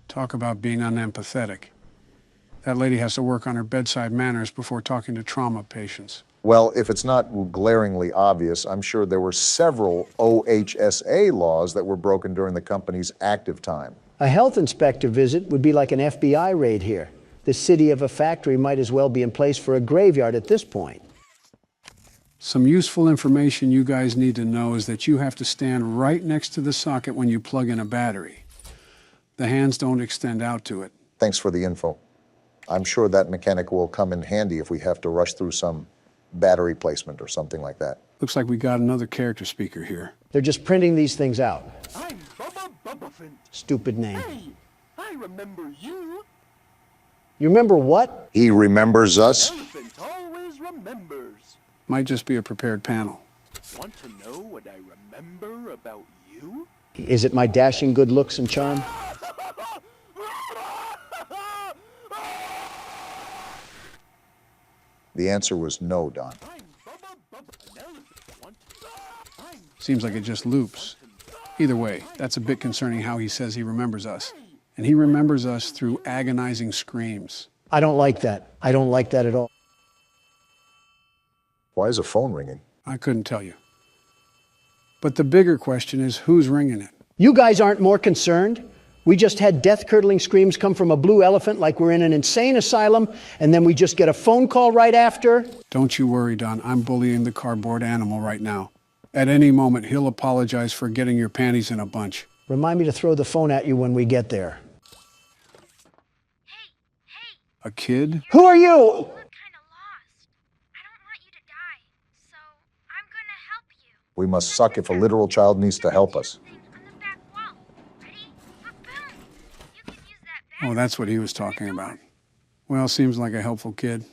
Talk about being unempathetic. That lady has to work on her bedside manners before talking to trauma patients. Well, if it's not glaringly obvious, I'm sure there were several OHSA laws that were broken during the company's active time. A health inspector visit would be like an FBI raid here. The city of a factory might as well be in place for a graveyard at this point. Some useful information you guys need to know is that you have to stand right next to the socket when you plug in a battery. The hands don't extend out to it. Thanks for the info. I'm sure that mechanic will come in handy if we have to rush through some battery placement or something like that. Looks like we got another character speaker here. They're just printing these things out. I'm Bubba Bubbaphant. Stupid name. Hey, I remember you. You remember what? He remembers us? Elephant always remembers. Might just be a prepared panel. Want to know what I remember about you? Is it my dashing good looks and charm? The answer was no, Don. Seems like it just loops. Either way, that's a bit concerning how he says he remembers us. And he remembers us through agonizing screams. I don't like that. I don't like that at all. Why is a phone ringing? I couldn't tell you. But the bigger question is, who's ringing it? You guys aren't more concerned? We just had death-curdling screams come from a blue elephant like we're in an insane asylum, and then we just get a phone call right after? Don't you worry, Don. I'm bullying the cardboard animal right now. At any moment, he'll apologize for getting your panties in a bunch. Remind me to throw the phone at you when we get there. A kid? Who are you? You look kind of lost. I don't want you to die, so I'm gonna help you. We must suck if a literal child needs to help us. Thing on the back wall. Ready? Boom! You can use that Oh, that's what he was talking about. Well, seems like a helpful kid.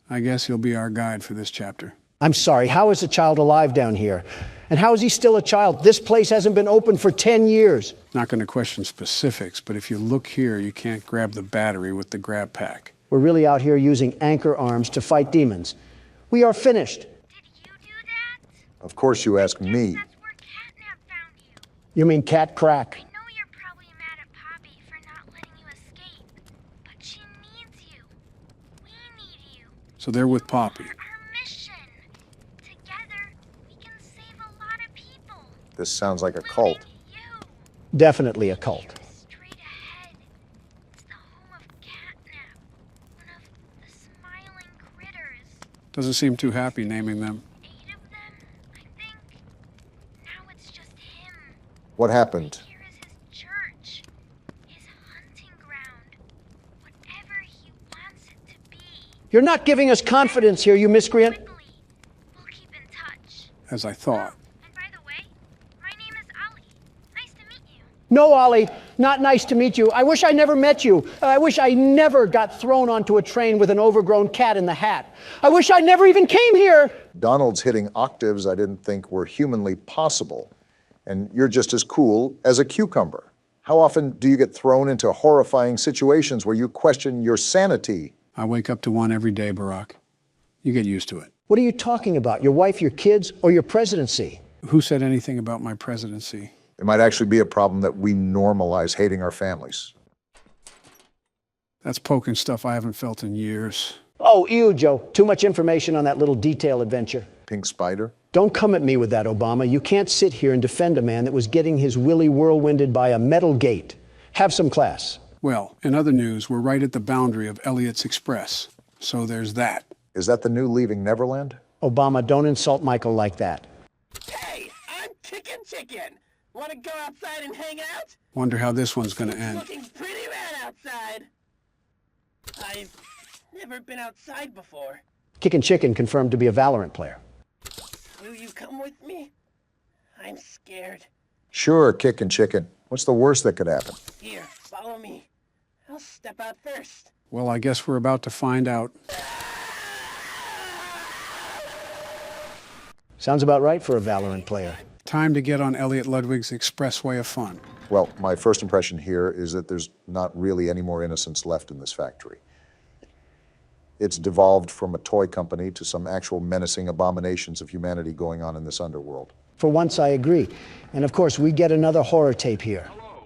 I guess he'll be our guide for this chapter. I'm sorry, how is a child alive down here? And how is he still a child? This place hasn't been open for 10 years. Not going to question specifics, but if you look here, you can't grab the battery with the grab pack. We're really out here using anchor arms to fight demons. We are finished. Did you do that? Of course you ask me. That's where Catnap found you. You mean cat crack? I know you're probably mad at Poppy for not letting you escape, but she needs you. We need you. So they're with Poppy. Our mission. Together, we can save a lot of people. This sounds like a cult. You. Definitely a cult. Straight ahead. It's the home of Catnap, one of the smiling critters. Doesn't seem too happy naming them. 8 of them, I think. Now it's just him. What happened? Here is his church, his hunting ground, whatever he wants it to be. You're not giving us confidence here, you miscreant. Quickly, we'll keep in touch. As I thought. And by the way, my name is Ollie. Nice to meet you. No, Ollie, not nice to meet you. I wish I never met you. I wish I never got thrown onto a train with an overgrown cat in the hat. I wish I never even came here. Donald's hitting octaves I didn't think were humanly possible. And you're just as cool as a cucumber. How often do you get thrown into horrifying situations where you question your sanity? I wake up to one every day, Barack. You get used to it. What are you talking about? Your wife, your kids, or your presidency? Who said anything about my presidency? It might actually be a problem that we normalize hating our families. That's poking stuff I haven't felt in years. Oh, ew, Joe. Too much information on that little detail adventure. Pink spider? Don't come at me with that, Obama. You can't sit here and defend a man that was getting his willy whirlwinded by a metal gate. Have some class. Well, in other news, we're right at the boundary of Elliot's Express. So there's that. Is that the new Leaving Neverland? Obama, don't insult Michael like that. Hey, I'm Chicken. Want to go outside and hang out? Wonder how this one's gonna end. Looking pretty rad outside. I've never been outside before. Kickin' Chicken confirmed to be a Valorant player. Will you come with me? I'm scared. Sure, Kickin' Chicken. What's the worst that could happen? Here, follow me. I'll step out first. Well, I guess we're about to find out. Sounds about right for a Valorant player. Time to get on Elliot Ludwig's expressway of fun. Well, my first impression here is that there's not really any more innocence left in this factory. It's devolved from a toy company to some actual menacing abominations of humanity going on in this underworld. For once, I agree. And of course, we get another horror tape here. Hello.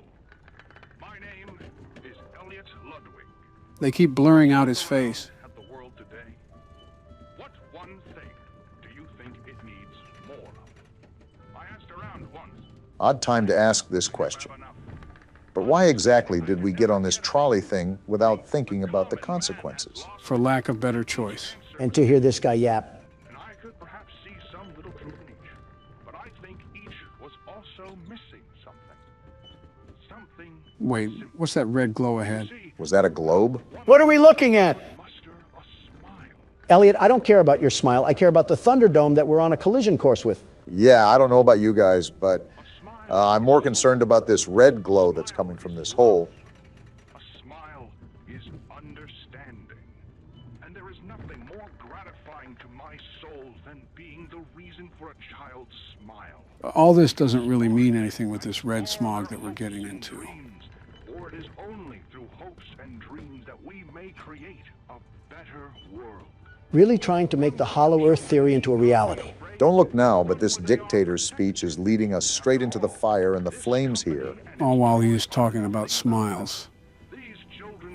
My name is Elliot Ludwig. They keep blurring out his face. At the world today. What one thing do you think it needs more of? I asked around once. Odd time to ask this question. But why exactly did we get on this trolley thing without thinking about the consequences? For lack of better choice. And to hear this guy yap. And I could perhaps see some little truth in each. But I think each was also missing something. Something. Wait, what's that red glow ahead? Was that a globe? What are we looking at? Elliot, I don't care about your smile. I care about the Thunderdome that we're on a collision course with. Yeah, I don't know about you guys, but I'm more concerned about this red glow that's coming from this hole. A smile is understanding. And there is nothing more gratifying to my soul than being the reason for a child's smile. All this doesn't really mean anything with this red smog that we're getting into. For it is only through hopes and dreams that we may create a better world. Really trying to make the hollow earth theory into a reality. Don't look now, but this dictator's speech is leading us straight into the fire and the flames here. All while he is talking about smiles.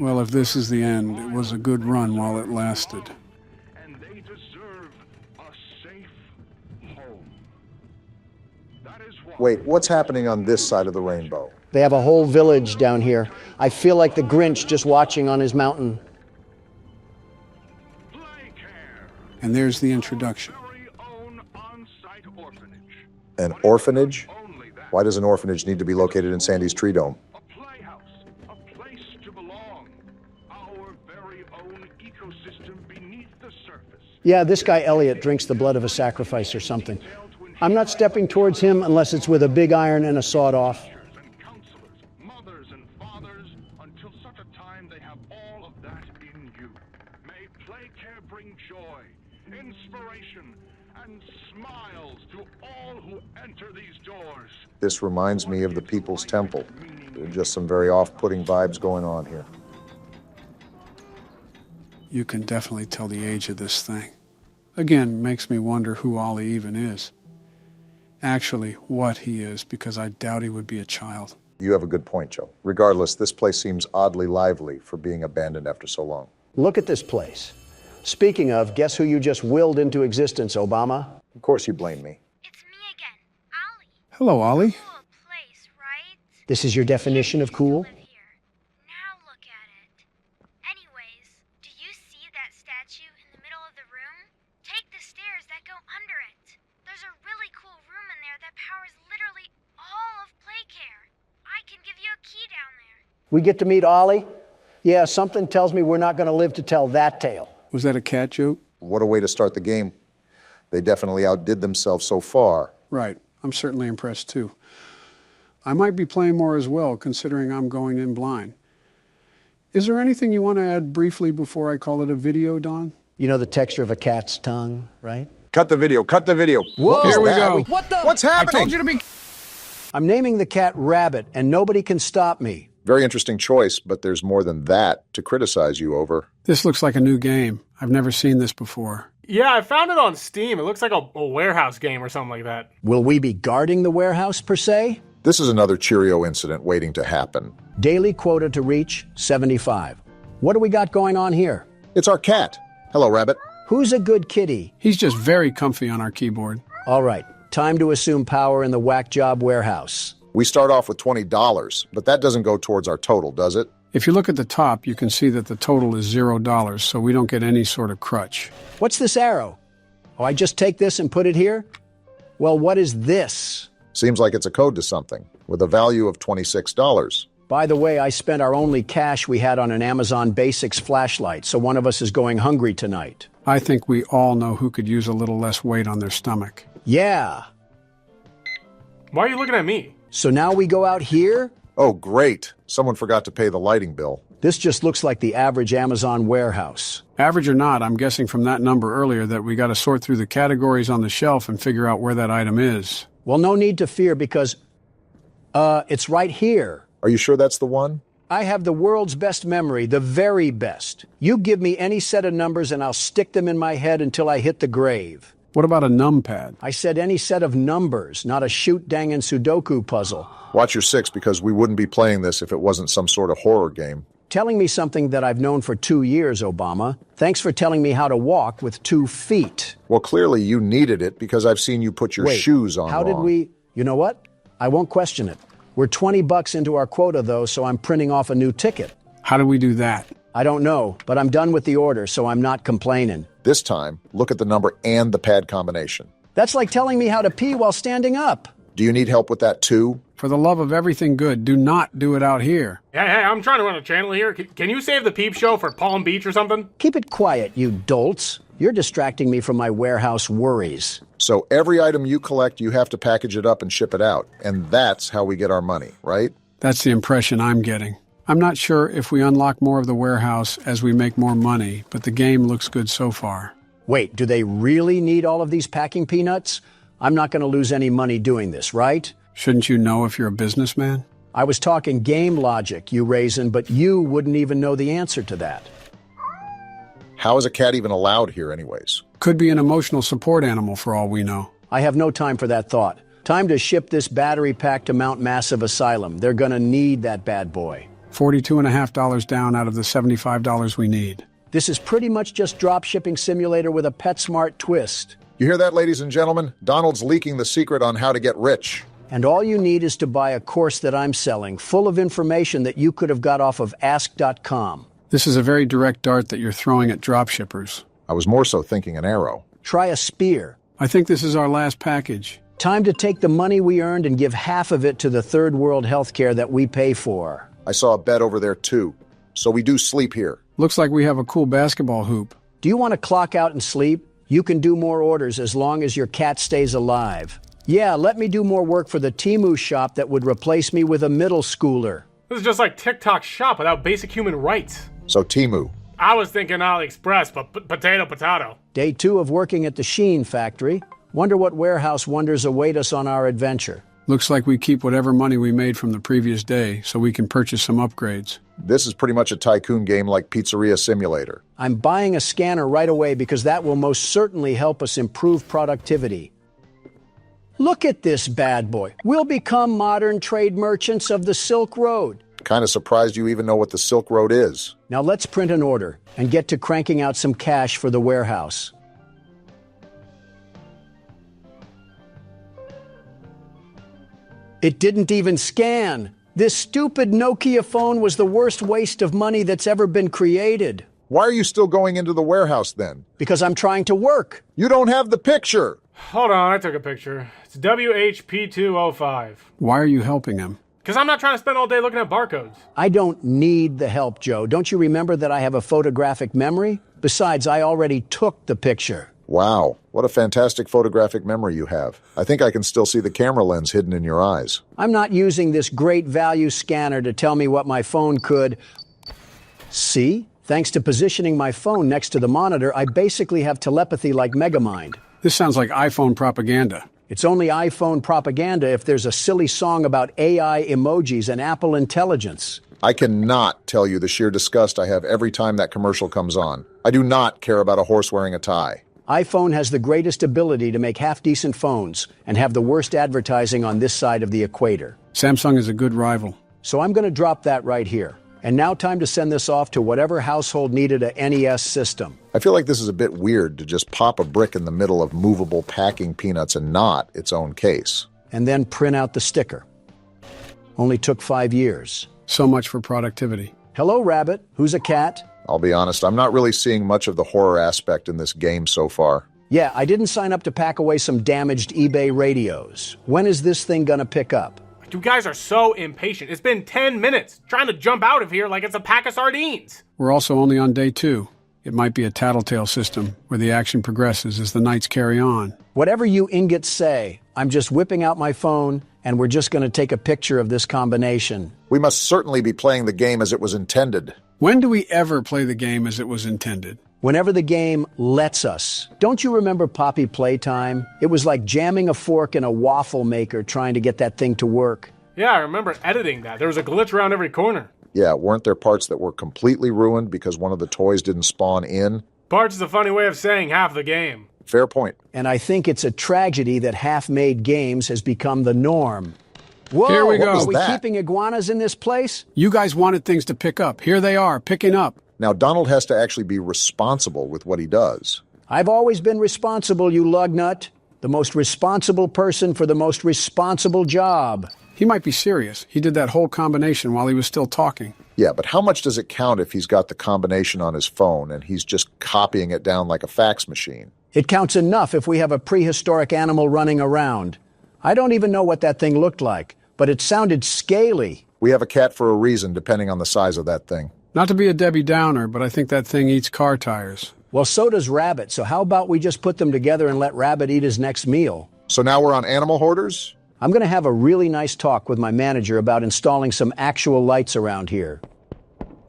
Well, if this is the end, it was a good run while it lasted. And they deserve a safe home. That is why. Wait, what's happening on this side of the rainbow? They have a whole village down here. I feel like the Grinch just watching on his mountain. And there's the introduction. An orphanage? Why does an orphanage need to be located in Sandy's Tree Dome? A playhouse, a place to belong. Our very own ecosystem beneath the surface. Yeah, this guy Elliot drinks the blood of a sacrifice or something. I'm not stepping towards him unless it's with a big iron and a sawed-off. And counselors, mothers and fathers, until such a time they have all of that in you. May Playcare bring joy, inspiration, and smiles to all who enter these doors. This reminds me of the People's Temple. There are just some very off-putting vibes going on here. You can definitely tell the age of this thing. Again, makes me wonder who Ollie even is. Actually, what he is, because I doubt he would be a child. You have a good point, Joe. Regardless, this place seems oddly lively for being abandoned after so long. Look at this place. Speaking of, guess who you just willed into existence, Obama? Of course you blame me. It's me again, Ollie. Hello, Ollie. Cool place, right? This is your definition of cool? Live here. Now look at it. Anyways, do you see that statue in the middle of the room? Take the stairs that go under it. There's a really cool room in there that powers literally all of Playcare. I can give you a key down there. We get to meet Ollie? Yeah, something tells me we're not going to live to tell that tale. Was that a cat joke? What a way to start the game. They definitely outdid themselves so far. Right. I'm certainly impressed, too. I might be playing more as well, considering I'm going in blind. Is there anything you want to add briefly before I call it a video, Don? You know the texture of a cat's tongue, right? Cut the video, cut the video. Whoa! Here we go. What's happening? I told you to be... I'm naming the cat Rabbit, and nobody can stop me. Very interesting choice, but there's more than that to criticize you over. This looks like a new game. I've never seen this before. Yeah, I found it on Steam. It looks like a warehouse game or something like that. Will we be guarding the warehouse, per se? This is another Cheerio incident waiting to happen. Daily quota to reach, 75. What do we got going on here? It's our cat. Hello, Rabbit. Who's a good kitty? He's just very comfy on our keyboard. All right, time to assume power in the whack job warehouse. We start off with $20, but that doesn't go towards our total, does it? If you look at the top, you can see that the total is $0, so we don't get any sort of crutch. What's this arrow? Oh, I just take this and put it here? Well, what is this? Seems like it's a code to something, with a value of $26. By the way, I spent our only cash we had on an Amazon Basics flashlight, so one of us is going hungry tonight. I think we all know who could use a little less weight on their stomach. Yeah. Why are you looking at me? So now we go out here? Oh, great. Someone forgot to pay the lighting bill. This just looks like the average Amazon warehouse. Average or not, I'm guessing from that number earlier that we got to sort through the categories on the shelf and figure out where that item is. Well, no need to fear because, it's right here. Are you sure that's the one? I have the world's best memory, the very best. You give me any set of numbers and I'll stick them in my head until I hit the grave. What about a numpad? I said any set of numbers, not a shoot-dang and Sudoku puzzle. Watch your six, because we wouldn't be playing this if it wasn't some sort of horror game. Telling me something that I've known for 2 years, Obama. Thanks for telling me how to walk with 2 feet. Well, clearly you needed it because I've seen you put your shoes on How did wrong. we... You know what? I won't question it. We're $20 into our quota, though, so I'm printing off a new ticket. How do we do that? I don't know, but I'm done with the order, so I'm not complaining. This time, look at the number and the pad combination. That's like telling me how to pee while standing up. Do you need help with that too? For the love of everything good, do not do it out here. Hey, I'm trying to run a channel here. Can you save the Peep Show for Palm Beach or something? Keep it quiet, you dolts. You're distracting me from my warehouse worries. So every item you collect, you have to package it up and ship it out. And that's how we get our money, right? That's the impression I'm getting. I'm not sure if we unlock more of the warehouse as we make more money, but the game looks good so far. Wait, do they really need all of these packing peanuts? I'm not going to lose any money doing this, right? Shouldn't you know if you're a businessman? I was talking game logic, you raisin, but you wouldn't even know the answer to that. How is a cat even allowed here anyways? Could be an emotional support animal for all we know. I have no time for that thought. Time to ship this battery pack to Mount Massive Asylum. They're gonna need that bad boy. $42.50 down out of the $75 we need. This is pretty much just drop shipping simulator with a PetSmart twist. You hear that, ladies and gentlemen? Donald's leaking the secret on how to get rich. And all you need is to buy a course that I'm selling, full of information that you could have got off of ask.com. This is a very direct dart that you're throwing at dropshippers. I was more so thinking an arrow. Try a spear. I think this is our last package. Time to take the money we earned and give half of it to the third world healthcare that we pay for. I saw a bed over there too. So we do sleep here. Looks like we have a cool basketball hoop. Do you want to clock out and sleep? You can do more orders as long as your cat stays alive. Yeah, let me do more work for the Temu shop that would replace me with a middle schooler. This is just like TikTok shop without basic human rights. So Temu. I was thinking AliExpress, but potato. Day 2 of working at the Sheen factory. Wonder what warehouse wonders await us on our adventure. Looks like we keep whatever money we made from the previous day so we can purchase some upgrades. This is pretty much a tycoon game like Pizzeria Simulator. I'm buying a scanner right away because that will most certainly help us improve productivity. Look at this bad boy. We'll become modern trade merchants of the Silk Road. Kind of surprised you even know what the Silk Road is. Now let's print an order and get to cranking out some cash for the warehouse. It didn't even scan. This stupid Nokia phone was the worst waste of money that's ever been created. Why are you still going into the warehouse then? Because I'm trying to work. You don't have the picture. Hold on, I took a picture. It's WHP205. Why are you helping him? Because I'm not trying to spend all day looking at barcodes. I don't need the help, Joe. Don't you remember that I have a photographic memory? Besides, I already took the picture. Wow, what a fantastic photographic memory you have. I think I can still see the camera lens hidden in your eyes. I'm not using this great value scanner to tell me what my phone could see. Thanks to positioning my phone next to the monitor, I basically have telepathy like Megamind. This sounds like iPhone propaganda. It's only iPhone propaganda if there's a silly song about AI emojis and Apple intelligence. I cannot tell you the sheer disgust I have every time that commercial comes on. I do not care about a horse wearing a tie. iPhone has the greatest ability to make half-decent phones and have the worst advertising on this side of the equator. Samsung is a good rival. So I'm going to drop that right here. And now time to send this off to whatever household needed a NES system. I feel like this is a bit weird to just pop a brick in the middle of movable packing peanuts and not its own case. And then print out the sticker. Only took 5 years. So much for productivity. Hello, Rabbit. Who's a cat? I'll be honest, I'm not really seeing much of the horror aspect in this game so far. Yeah, I didn't sign up to pack away some damaged eBay radios. When is this thing gonna pick up? You guys are so impatient. It's been 10 minutes trying to jump out of here like it's a pack of sardines. We're also only on day 2. It might be a tattletale system where the action progresses as the nights carry on. Whatever you ingots say, I'm just whipping out my phone and we're just going to take a picture of this combination. We must certainly be playing the game as it was intended. When do we ever play the game as it was intended? Whenever the game lets us. Don't you remember Poppy Playtime? It was like jamming a fork in a waffle maker trying to get that thing to work. Yeah, I remember editing that. There was a glitch around every corner. Yeah, weren't there parts that were completely ruined because one of the toys didn't spawn in? Parts is a funny way of saying half the game. Fair point. And I think it's a tragedy that half-made games has become the norm. Whoa, Here we go. Are we keeping iguanas in this place? You guys wanted things to pick up. Here they are, picking up. Now, Donald has to actually be responsible with what he does. I've always been responsible, you lug nut. The most responsible person for the most responsible job. He might be serious. He did that whole combination while he was still talking. Yeah, but how much does it count if he's got the combination on his phone and he's just copying it down like a fax machine? It counts enough if we have a prehistoric animal running around. I don't even know what that thing looked like, but it sounded scaly. We have a cat for a reason, depending on the size of that thing. Not to be a Debbie Downer, but I think that thing eats car tires. Well, so does Rabbit, so how about we just put them together and let Rabbit eat his next meal? So now we're on animal hoarders? I'm going to have a really nice talk with my manager about installing some actual lights around here.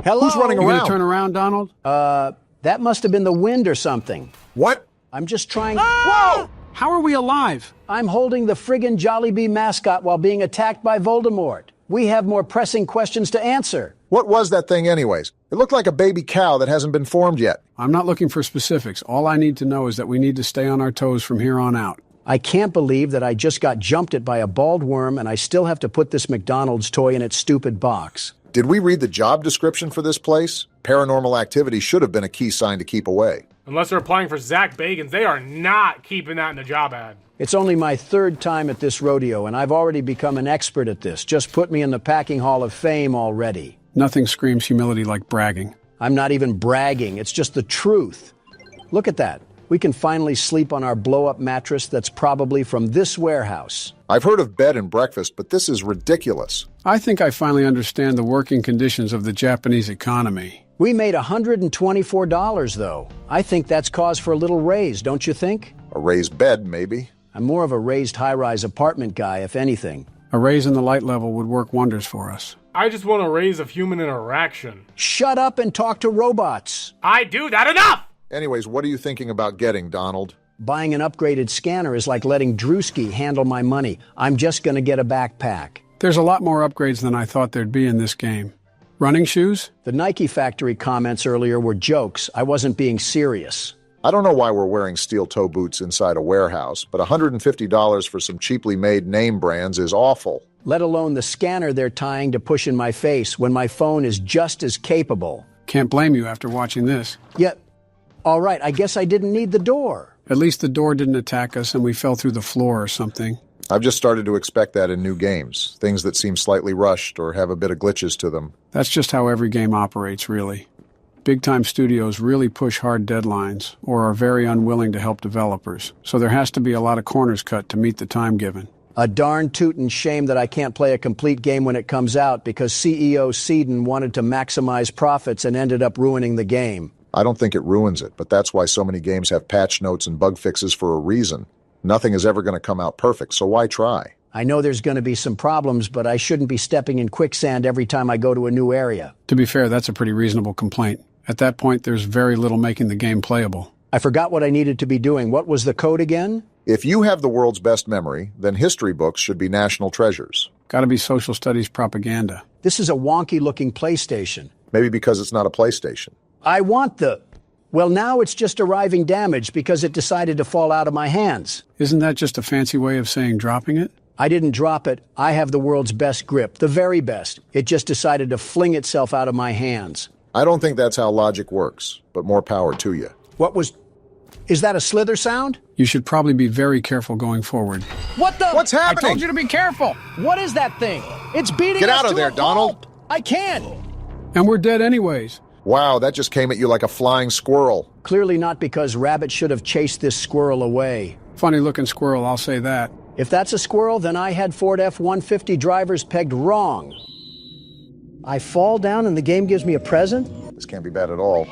Hello? Who's running You around? gonna turn around, Donald? That must have been the wind or something. What? I'm just trying... Whoa! How are we alive? I'm holding the friggin' Jollibee mascot while being attacked by Voldemort. We have more pressing questions to answer. What was that thing anyways? It looked like a baby cow that hasn't been formed yet. I'm not looking for specifics. All I need to know is that we need to stay on our toes from here on out. I can't believe that I just got jumped at by a bald worm and I still have to put this McDonald's toy in its stupid box. Did we read the job description for this place? Paranormal activity should have been a key sign to keep away. Unless they're applying for Zach Bagans, they are not keeping that in the job ad. It's only my third time at this rodeo, and I've already become an expert at this. Just put me in the Packing Hall of Fame already. Nothing screams humility like bragging. I'm not even bragging. It's just the truth. Look at that. We can finally sleep on our blow-up mattress that's probably from this warehouse. I've heard of bed and breakfast, but this is ridiculous. I think I finally understand the working conditions of the Japanese economy. We made $124, though. I think that's cause for a little raise, don't you think? A raised bed, maybe. I'm more of a raised high-rise apartment guy, if anything. A raise in the light level would work wonders for us. I just want a raise of human interaction. Shut up and talk to robots. I do that enough! Anyways, what are you thinking about getting, Donald? Buying an upgraded scanner is like letting Drewski handle my money. I'm just going to get a backpack. There's a lot more upgrades than I thought there'd be in this game. Running shoes? The Nike factory comments earlier were jokes. I wasn't being serious. I don't know why we're wearing steel-toe boots inside a warehouse, but $150 for some cheaply made name brands is awful. Let alone the scanner they're tying to push in my face when my phone is just as capable. Can't blame you after watching this. Yet, all right, I guess I didn't need the door. At least the door didn't attack us and we fell through the floor or something. I've just started to expect that in new games, things that seem slightly rushed or have a bit of glitches to them. That's just how every game operates, really. Big-time studios really push hard deadlines or are very unwilling to help developers, so there has to be a lot of corners cut to meet the time given. A darn tootin' shame that I can't play a complete game when it comes out because CEO Seedon wanted to maximize profits and ended up ruining the game. I don't think it ruins it, but that's why so many games have patch notes and bug fixes for a reason. Nothing is ever going to come out perfect, so why try? I know there's going to be some problems, but I shouldn't be stepping in quicksand every time I go to a new area. To be fair, that's a pretty reasonable complaint. At that point, there's very little making the game playable. I forgot what I needed to be doing. What was the code again? If you have the world's best memory, then history books should be national treasures. Gotta be social studies propaganda. This is a wonky-looking PlayStation. Maybe because it's not a PlayStation. I want the... Well, now it's just arriving damaged because it decided to fall out of my hands. Isn't that just a fancy way of saying dropping it? I didn't drop it. I have the world's best grip, the very best. It just decided to fling itself out of my hands. I don't think that's how logic works, but more power to you. What was... Is that a slither sound? You should probably be very careful going forward. What the... What's happening? I told you to be careful! What is that thing? It's beating Get us out of to there, a Donald! pulp. I can't! And we're dead anyways. Wow, that just came at you like a flying squirrel. Clearly not because Rabbit should have chased this squirrel away. Funny-looking squirrel, I'll say that. If that's a squirrel, then I had Ford F-150 drivers pegged wrong. I fall down and the game gives me a present? This can't be bad at all.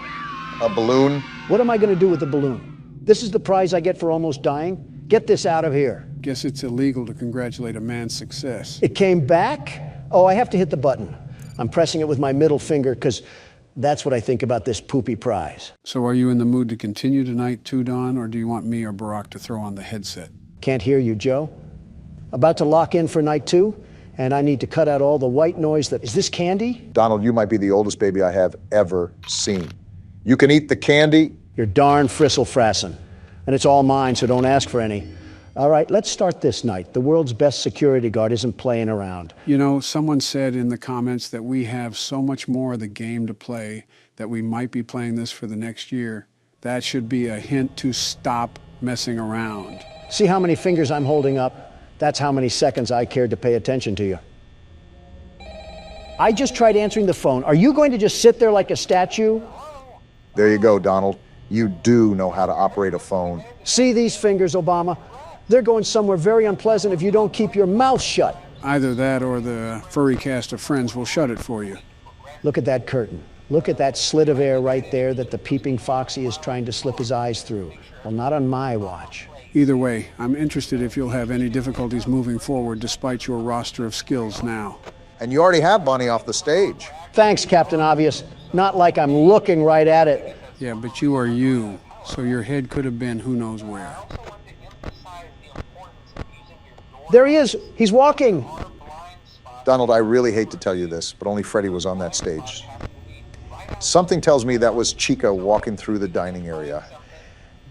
A balloon? What am I going to do with the balloon? This is the prize I get for almost dying? Get this out of here. Guess it's illegal to congratulate a man's success. It came back? Oh, I have to hit the button. I'm pressing it with my middle finger because that's what I think about this poopy prize. So are you in the mood to continue tonight too, Don, or do you want me or Barack to throw on the headset? Can't hear you, Joe. About to lock in for night 2, and I need to cut out all the white noise that... Is this candy? Donald, you might be the oldest baby I have ever seen. You can eat the candy. You're darn fristle-frassin'. And it's all mine, so don't ask for any. All right, let's start this night. The world's best security guard isn't playing around. You know, someone said in the comments that we have so much more of the game to play that we might be playing this for the next year. That should be a hint to stop messing around. See how many fingers I'm holding up? That's how many seconds I cared to pay attention to you. I just tried answering the phone. Are you going to just sit there like a statue? There you go, Donald. You do know how to operate a phone. See these fingers, Obama? They're going somewhere very unpleasant if you don't keep your mouth shut. Either that or the furry cast of friends will shut it for you. Look at that curtain. Look at that slit of air right there that the peeping Foxy is trying to slip his eyes through. Well, not on my watch. Either way, I'm interested if you'll have any difficulties moving forward despite your roster of skills now. And you already have Bonnie off the stage. Thanks, Captain Obvious. Not like I'm looking right at it. Yeah, but you are you, so your head could have been who knows where. There he is. He's walking. Donald, I really hate to tell you this, but only Freddie was on that stage. Something tells me that was Chica walking through the dining area.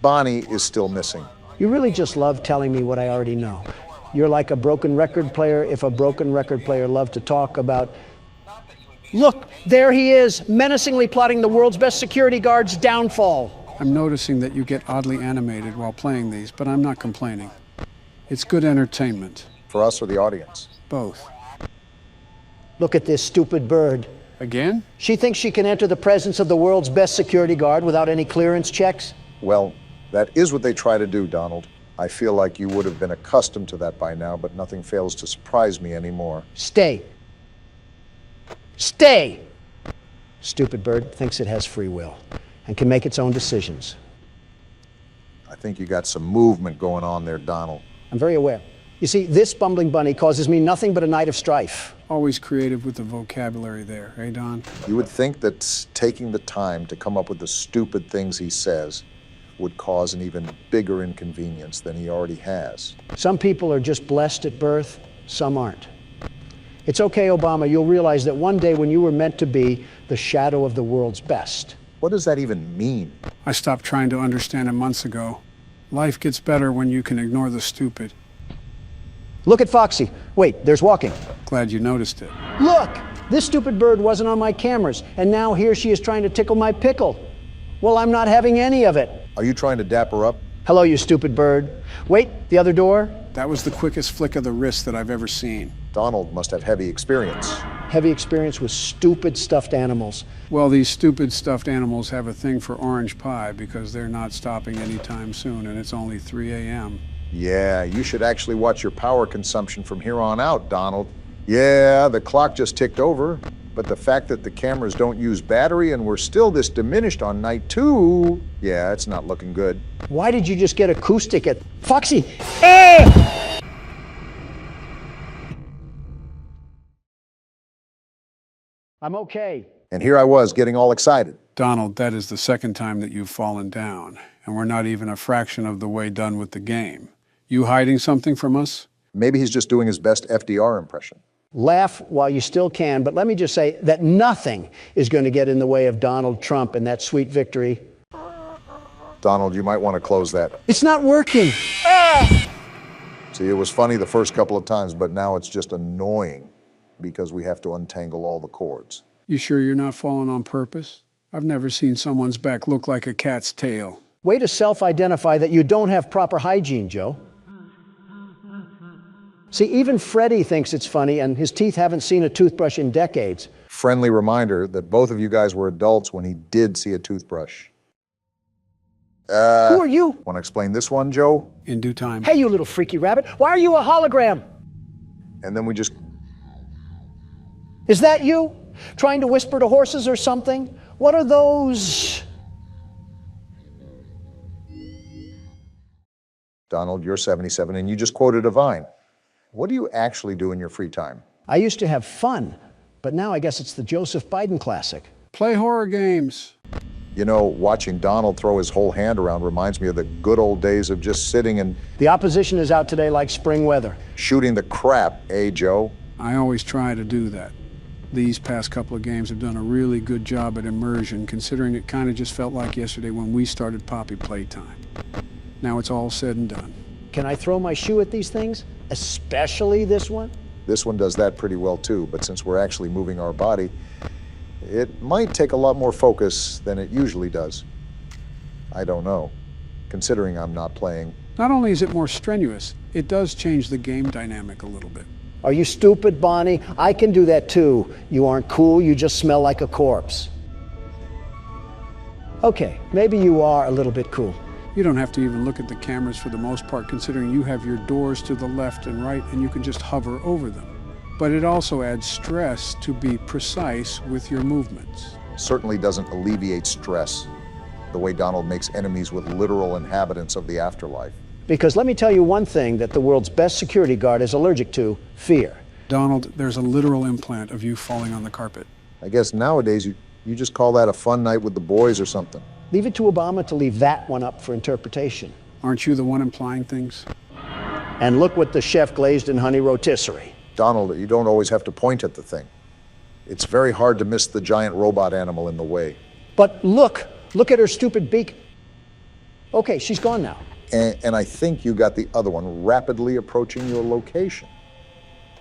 Bonnie is still missing. You really just love telling me what I already know. You're like a broken record player if a broken record player loved to talk about... Look, there he is, menacingly plotting the world's best security guard's downfall. I'm noticing that you get oddly animated while playing these, but I'm not complaining. It's good entertainment. For us or the audience? Both. Look at this stupid bird. Again? She thinks she can enter the presence of the world's best security guard without any clearance checks? Well, that is what they try to do, Donald. I feel like you would have been accustomed to that by now, but nothing fails to surprise me anymore. Stay. Stay! Stupid bird thinks it has free will and can make its own decisions. I think you got some movement going on there, Donald. I'm very aware. You see, this bumbling bunny causes me nothing but a night of strife. Always creative with the vocabulary there, eh, Don? You would think that taking the time to come up with the stupid things he says would cause an even bigger inconvenience than he already has. Some people are just blessed at birth, some aren't. It's okay, Obama, you'll realize that one day when you were meant to be the shadow of the world's best. What does that even mean? I stopped trying to understand it months ago. Life gets better when you can ignore the stupid. Look at Foxy. Wait, there's walking. Glad you noticed it. Look! This stupid bird wasn't on my cameras, and now here she is trying to tickle my pickle. Well, I'm not having any of it. Are you trying to dap her up? Hello, you stupid bird. Wait, the other door? That was the quickest flick of the wrist that I've ever seen. Donald must have heavy experience. Heavy experience with stupid stuffed animals. Well, these stupid stuffed animals have a thing for orange pie because they're not stopping anytime soon, and it's only 3 a.m. Yeah, you should actually watch your power consumption from here on out, Donald. Yeah, the clock just ticked over, but the fact that the cameras don't use battery and we're still this diminished on night 2, yeah, it's not looking good. Why did you just get acoustic at... Foxy! Ah! I'm okay. And here I was getting all excited. Donald, that is the second time that you've fallen down, and we're not even a fraction of the way done with the game. You hiding something from us? Maybe he's just doing his best FDR impression. Laugh while you still can, but let me just say that nothing is going to get in the way of Donald Trump and that sweet victory. Donald, you might want to close that. It's not working. Ah! See, it was funny the first couple of times, but now it's just annoying because we have to untangle all the cords. You sure you're not falling on purpose? I've never seen someone's back look like a cat's tail. Way to self-identify that you don't have proper hygiene, Joe. See, even Freddie thinks it's funny, and his teeth haven't seen a toothbrush in decades. Friendly reminder that both of you guys were adults when he did see a toothbrush. Who are you? Want to explain this one, Joe? In due time. Hey, you little freaky rabbit. Why are you a hologram? And then we just... Is that you? Trying to whisper to horses or something? What are those? Donald, you're 77 and you just quoted a Vine. What do you actually do in your free time? I used to have fun, but now I guess it's the Joseph Biden classic. Play horror games. You know, watching Donald throw his whole hand around reminds me of the good old days of just sitting and... The opposition is out today like spring weather. Shooting the crap, eh, Joe? I always try to do that. These past couple of games have done a really good job at immersion, considering it kind of just felt like yesterday when we started Poppy Playtime. Now it's all said and done. Can I throw my shoe at these things? Especially this one? This one does that pretty well too, but since we're actually moving our body, it might take a lot more focus than it usually does. I don't know, considering I'm not playing. Not only is it more strenuous, it does change the game dynamic a little bit. Are you stupid, Bonnie? I can do that too. You aren't cool, you just smell like a corpse. Okay, maybe you are a little bit cool. You don't have to even look at the cameras for the most part, considering you have your doors to the left and right and you can just hover over them. But it also adds stress to be precise with your movements. Certainly doesn't alleviate stress the way Donald makes enemies with literal inhabitants of the afterlife. Because let me tell you one thing that the world's best security guard is allergic to: fear. Donald, there's a literal implant of you falling on the carpet. I guess nowadays you just call that a fun night with the boys or something. Leave it to Obama to leave that one up for interpretation. Aren't you the one implying things? And look what the chef glazed in honey rotisserie. Donald, you don't always have to point at the thing. It's very hard to miss the giant robot animal in the way. But look at her stupid beak. Okay, she's gone now. And I think you got the other one rapidly approaching your location.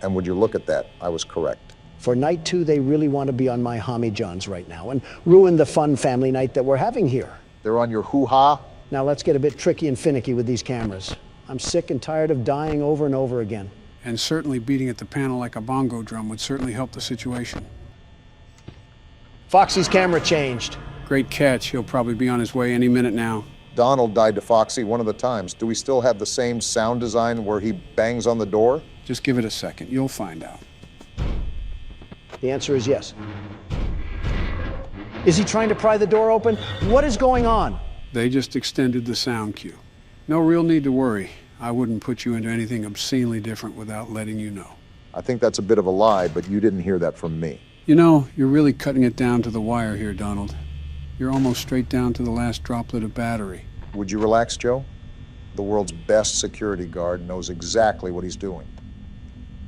And would you look at that? I was correct. For night 2, they really want to be on my Homie Johns right now and ruin the fun family night that we're having here. They're on your hoo-ha? Now let's get a bit tricky and finicky with these cameras. I'm sick and tired of dying over and over again. And certainly beating at the panel like a bongo drum would certainly help the situation. Foxy's camera changed. Great catch. He'll probably be on his way any minute now. Donald died to Foxy one of the times. Do we still have the same sound design where he bangs on the door? Just give it a second. You'll find out. The answer is yes. Is he trying to pry the door open? What is going on? They just extended the sound cue. No real need to worry. I wouldn't put you into anything obscenely different without letting you know. I think that's a bit of a lie, but you didn't hear that from me. You know, you're really cutting it down to the wire here, Donald. You're almost straight down to the last droplet of battery. Would you relax, Joe? The world's best security guard knows exactly what he's doing.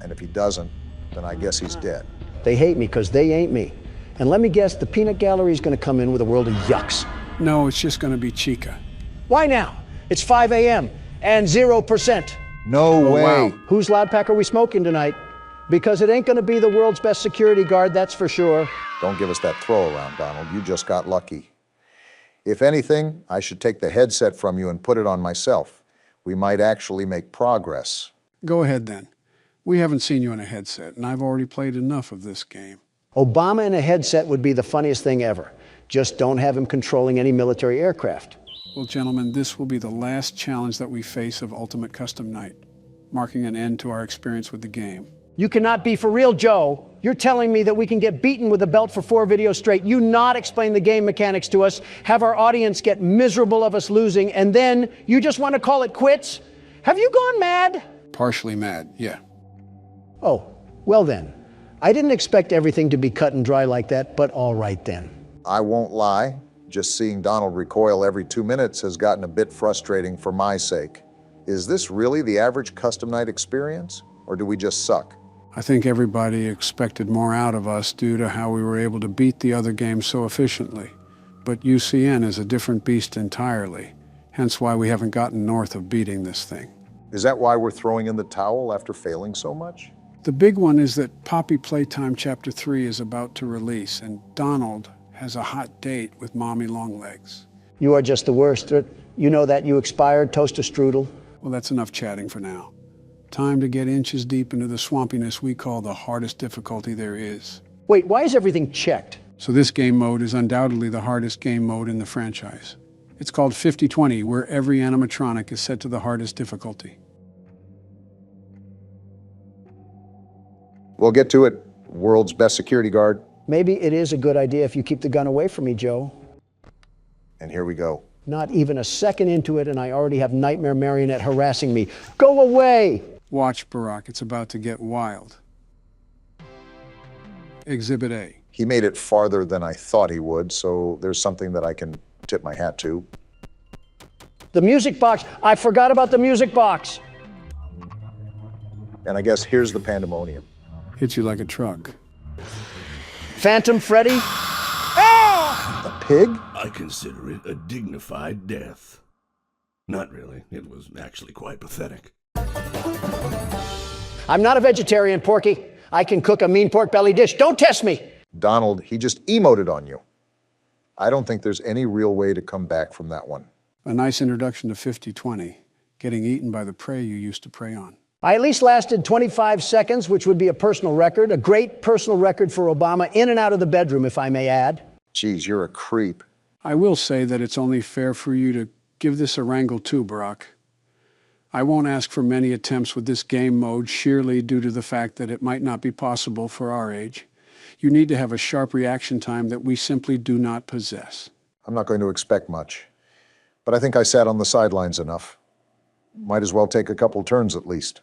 And if he doesn't, then I guess he's dead. They hate me because they ain't me. And let me guess, the peanut gallery is going to come in with a world of yucks. No, it's just going to be Chica. Why now? It's 5 a.m. and 0%. No way. Wow. Whose loud pack are we smoking tonight? Because it ain't going to be the world's best security guard, that's for sure. Don't give us that throw around, Donald. You just got lucky. If anything, I should take the headset from you and put it on myself. We might actually make progress. Go ahead then. We haven't seen you in a headset, and I've already played enough of this game. Obama in a headset would be the funniest thing ever. Just don't have him controlling any military aircraft. Well, gentlemen, this will be the last challenge that we face of Ultimate Custom Night, marking an end to our experience with the game. You cannot be for real, Joe. You're telling me that we can get beaten with a belt for 4 videos straight, you not explain the game mechanics to us, have our audience get miserable of us losing, and then you just want to call it quits? Have you gone mad? Partially mad, yeah. Oh, well then. I didn't expect everything to be cut and dry like that, but all right then. I won't lie. Just seeing Donald recoil every 2 minutes has gotten a bit frustrating for my sake. Is this really the average custom night experience, or do we just suck? I think everybody expected more out of us due to how we were able to beat the other games so efficiently. But UCN is a different beast entirely, hence why we haven't gotten north of beating this thing. Is that why we're throwing in the towel after failing so much? The big one is that Poppy Playtime Chapter 3 is about to release, and Donald has a hot date with Mommy Longlegs. You are just the worst. You know that you expired, toaster strudel. Well, that's enough chatting for now. Time to get inches deep into the swampiness we call the hardest difficulty there is. Wait, why is everything checked? So this game mode is undoubtedly the hardest game mode in the franchise. It's called 50-20, where every animatronic is set to the hardest difficulty. We'll get to it, world's best security guard. Maybe it is a good idea if you keep the gun away from me, Joe. And here we go. Not even a second into it, and I already have Nightmare Marionette harassing me. Go away! Watch, Barack, it's about to get wild. Exhibit A. He made it farther than I thought he would, so there's something that I can tip my hat to. The music box! I forgot about the music box! And I guess here's the pandemonium. Hit you like a truck. Phantom Freddy? A pig? I consider it a dignified death. Not really. It was actually quite pathetic. I'm not a vegetarian, Porky. I can cook a mean pork belly dish. Don't test me! Donald, he just emoted on you. I don't think there's any real way to come back from that one. A nice introduction to 50-20, getting eaten by the prey you used to prey on. I at least lasted 25 seconds, which would be a personal record, a great personal record for Obama, in and out of the bedroom, if I may add. Geez, you're a creep. I will say that it's only fair for you to give this a wrangle too, Barack. I won't ask for many attempts with this game mode, sheerly due to the fact that it might not be possible for our age. You need to have a sharp reaction time that we simply do not possess. I'm not going to expect much, but I think I sat on the sidelines enough. Might as well take a couple turns at least.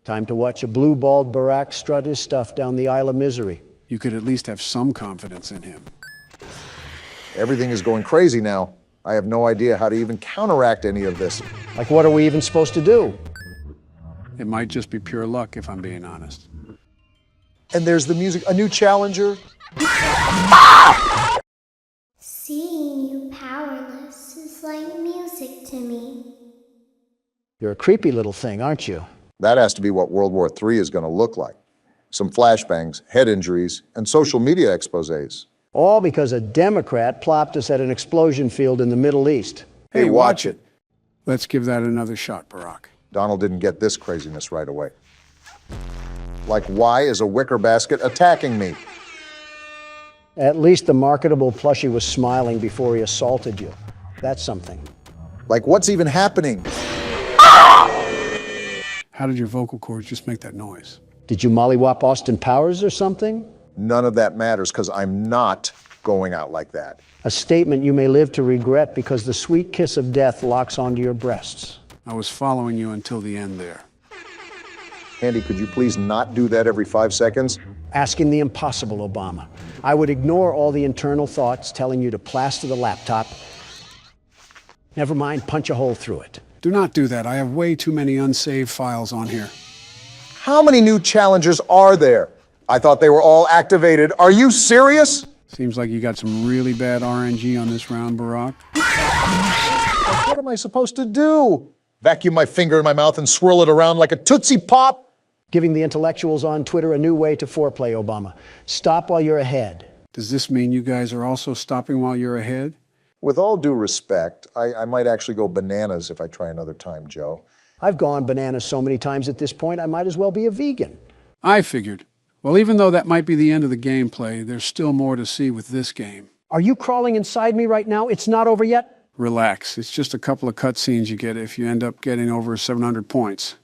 Time to watch a blue-balled Barack strut his stuff down the Isle of Misery. You could at least have some confidence in him. Everything is going crazy now. I have no idea how to even counteract any of this. Like, what are we even supposed to do? It might just be pure luck, if I'm being honest. And there's the music. A new challenger. Seeing you powerless is like music to me. You're a creepy little thing, aren't you? That has to be what World War III is going to look like. Some flashbangs, head injuries, and social media exposés. All because a Democrat plopped us at an explosion field in the Middle East. Hey, watch it. Let's give that another shot, Barack. Donald didn't get this craziness right away. Like, why is a wicker basket attacking me? At least the marketable plushie was smiling before he assaulted you. That's something. Like, what's even happening? How did your vocal cords just make that noise? Did you mollywop Austin Powers or something? None of that matters, because I'm not going out like that. A statement you may live to regret because the sweet kiss of death locks onto your breasts. I was following you until the end there. Andy, could you please not do that every 5 seconds? Asking the impossible, Obama. I would ignore all the internal thoughts telling you to plaster the laptop. Never mind, punch a hole through it. Do not do that. I have way too many unsaved files on here. How many new challengers are there? I thought they were all activated. Are you serious? Seems like you got some really bad RNG on this round, Barack. What am I supposed to do? Vacuum my finger in my mouth and swirl it around like a Tootsie Pop? Giving the intellectuals on Twitter a new way to foreplay, Obama. Stop while you're ahead. Does this mean you guys are also stopping while you're ahead? With all due respect, I might actually go bananas if I try another time, Joe. I've gone bananas so many times at this point, I might as well be a vegan. I figured. Well, even though that might be the end of the gameplay, there's still more to see with this game. Are you crawling inside me right now? It's not over yet? Relax. It's just a couple of cutscenes you get if you end up getting over 700 points.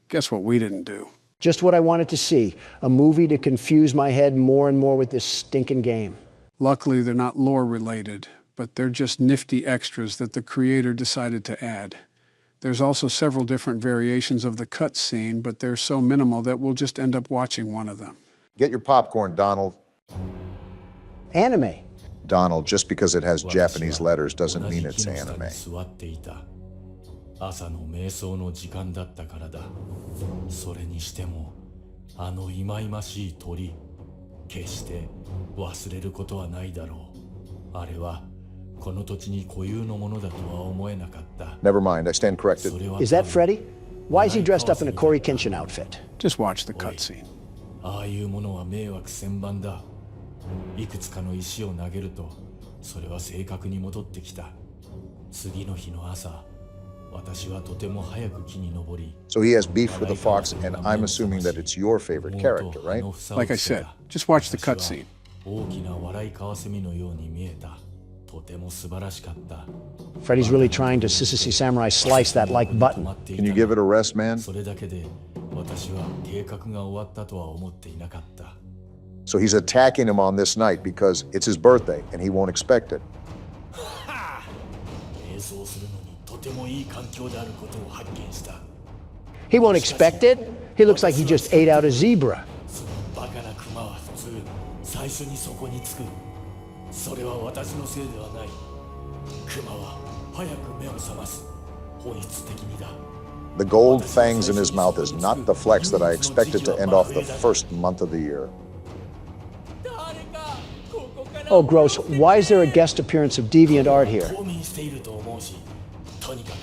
Guess what we didn't do? Just what I wanted to see. A movie to confuse my head more and more with this stinking game. Luckily, they're not lore-related, but they're just nifty extras that the creator decided to add. There's also several different variations of the cutscene, but they're so minimal that we'll just end up watching one of them. Get your popcorn, Donald. Anime. Donald, just because it has Japanese letters doesn't mean it's anime. 朝の瞑想の時間だったからだ。それにしても、あの忌々しい鳥、決して忘れることはないだろう。あれはこの土地に固有のものだとは思えなかった。 Never mind, I stand corrected. Is that Freddy? Why is he dressed up in a Corey Kenshin outfit? Just watch the cutscene. ああいうものは迷惑千万だ。いくつかの石を投げると、それは正確に戻ってきた。次の日の朝。 So he has beef with the fox, and I'm assuming that it's your favorite character, right? Like I said, just watch the cutscene. Freddy's really trying to Sissy Samurai slice that like button. Can you give it a rest, man? So he's attacking him on this night because it's his birthday, and he won't expect it. He won't expect it. He looks like he just ate out a zebra. The gold fangs in his mouth is not the flex that I expected to end off the first month of the year. Oh, gross. Why is there a guest appearance of deviant art here? とにかく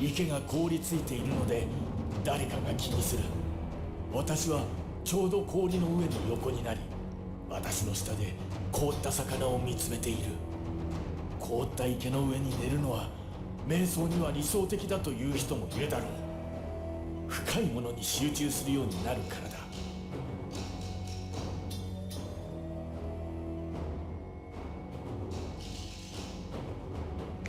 池が凍りついているので誰かが気にする。私はちょうど氷の上の横になり、私の下で凍った魚を見つめている。凍った池の上に寝るのは瞑想には理想的だという人もいるだろう。深いものに集中するようになるからだ。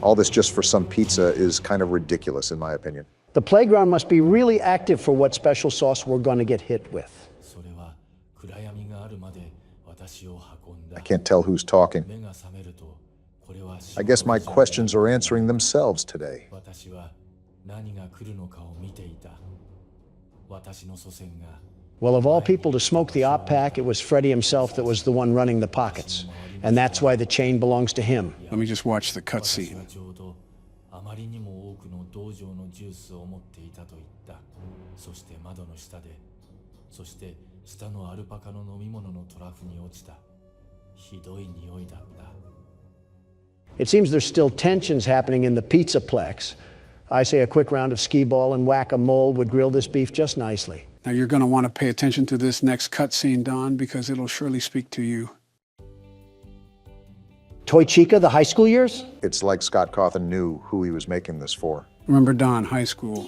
All this just for some pizza is kind of ridiculous, in my opinion. The playground must be really active for what special sauce we're going to get hit with. I can't tell who's talking. I guess my questions are answering themselves today. Well, of all people to smoke the op pack, it was Freddy himself that was the one running the pockets. And that's why the chain belongs to him. Let me just watch the cutscene. 下のアルパカの飲み物のトラフに落ちた。ひどい匂いだった。 It seems there's still tensions happening in the pizzaplex. I say a quick round of skee-ball and whack-a-mole would grill this beef just nicely. Now you're going to want to pay attention to this next cutscene, Don, because it'll surely speak to you. Toy Chica, the high school years? It's like Scott Cawthon knew who he was making this for. Remember Don, high school.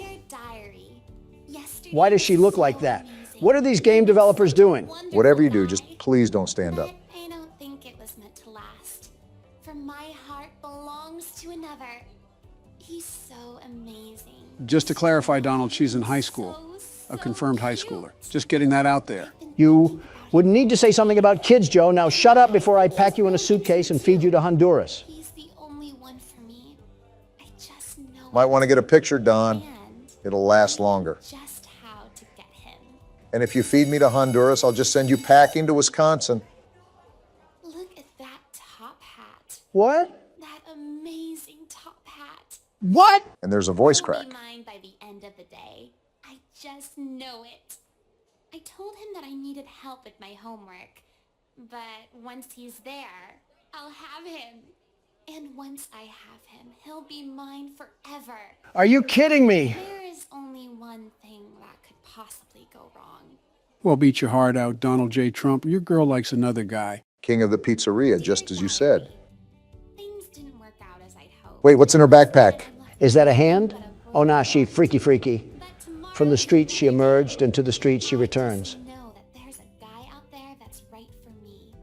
Why does she look like that? What are these game developers doing? Whatever you do, just please don't stand up. I don't think it was meant to last. For my heart belongs to another. He's so amazing. Just to clarify, Donald, she's in high school. A confirmed high schooler. Just getting that out there. You wouldn't need to say something about kids, Joe. Now shut up before I pack you in a suitcase and feed you to Honduras. He's the only one for me. I just know. Might want to get a picture, Don. It'll last longer. Just how to get him. And if you feed me to Honduras, I'll just send you packing to Wisconsin. Look at that top hat. What? That amazing top hat. What? And there's a voice He'll crack. be mine by the end of the day. I just know it. I told him that I needed help with my homework, but once he's there, I'll have him. And once I have him, he'll be mine forever. Are you kidding me? There is only one thing that could possibly go wrong. Well, beat your heart out, Donald J. Trump. Your girl likes another guy. King of the pizzeria, just as you said. Things didn't work out as I'd hoped. Wait, what's in her backpack? Is that a hand? Oh, nah, she freaky. From the streets she emerged, and to the streets she returns. Know that there's a guy out there that's right for me.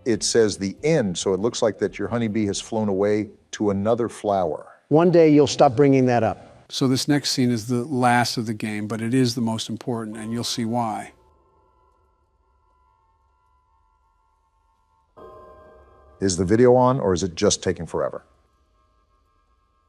It says the end, so it looks like that your honeybee has flown away to another flower. One day you'll stop bringing that up. So this next scene is the last of the game, but it is the most important, and you'll see why. Is the video on, or is it just taking forever?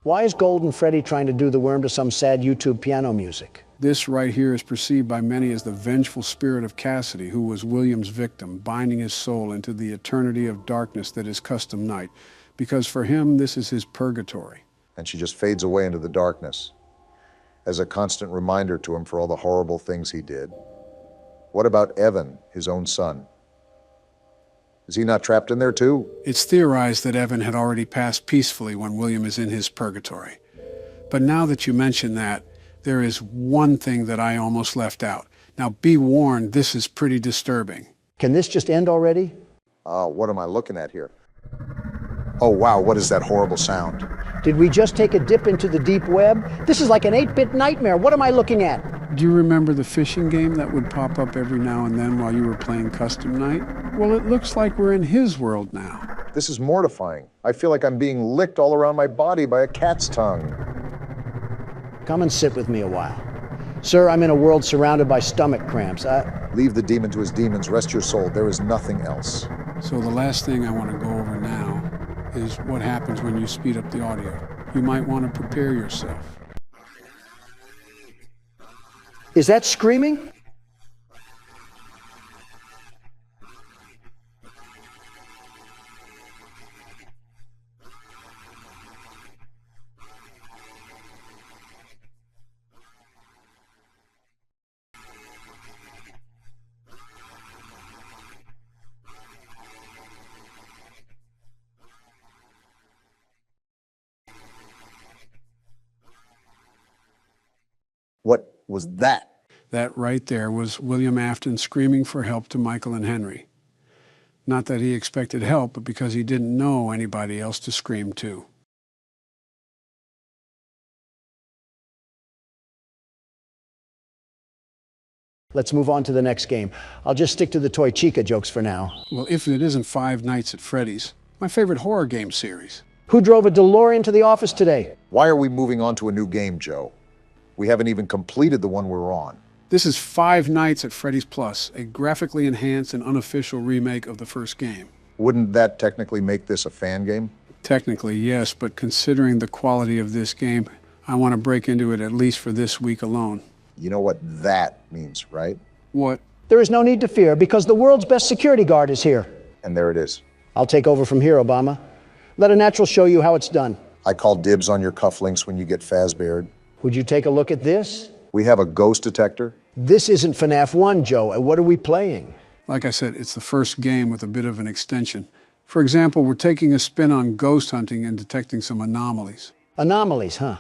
Why is Golden Freddy trying to do the worm to some sad YouTube piano music? This right here is perceived by many as the vengeful spirit of Cassidy, who was William's victim, binding his soul into the eternity of darkness that is custom night, because for him, this is his purgatory. And she just fades away into the darkness as a constant reminder to him for all the horrible things he did. What about Evan, his own son? Is he not trapped in there too? It's theorized that Evan had already passed peacefully when William is in his purgatory. But now that you mention that, there is one thing that I almost left out. Now be warned, this is pretty disturbing. Can this just end already? What am I looking at here? Oh wow, what is that horrible sound? Did we just take a dip into the deep web? This is like an 8-bit nightmare. What am I looking at? Do you remember the fishing game that would pop up every now and then while you were playing Custom Night? Well, it looks like we're in his world now. This is mortifying. I feel like I'm being licked all around my body by a cat's tongue. Come and sit with me a while. Sir, I'm in a world surrounded by stomach cramps. Leave the demon to his demons. Rest your soul. There is nothing else. So the last thing I want to go over now is what happens when you speed up the audio. You might want to prepare yourself. Is that screaming? What was that? That right there was William Afton screaming for help to Michael and Henry. Not that he expected help, but because he didn't know anybody else to scream to. Let's move on to the next game. I'll just stick to the Toy Chica jokes for now. Well, if it isn't Five Nights at Freddy's, my favorite horror game series. Who drove a DeLorean to the office today? Why are we moving on to a new game, Joe? We haven't even completed the one we're on. This is Five Nights at Freddy's Plus, a graphically enhanced and unofficial remake of the first game. Wouldn't that technically make this a fan game? Technically, yes, but considering the quality of this game, I want to break into it at least for this week alone. You know what that means, right? What? There is no need to fear because the world's best security guard is here. And there it is. I'll take over from here, Obama. Let a natural show you how it's done. I call dibs on your cufflinks when you get Fazbeared. Would you take a look at this? We have a ghost detector. This isn't FNAF 1, Joe. What are we playing? Like I said, it's the first game with a bit of an extension. For example, we're taking a spin on ghost hunting and detecting some anomalies. Anomalies, huh?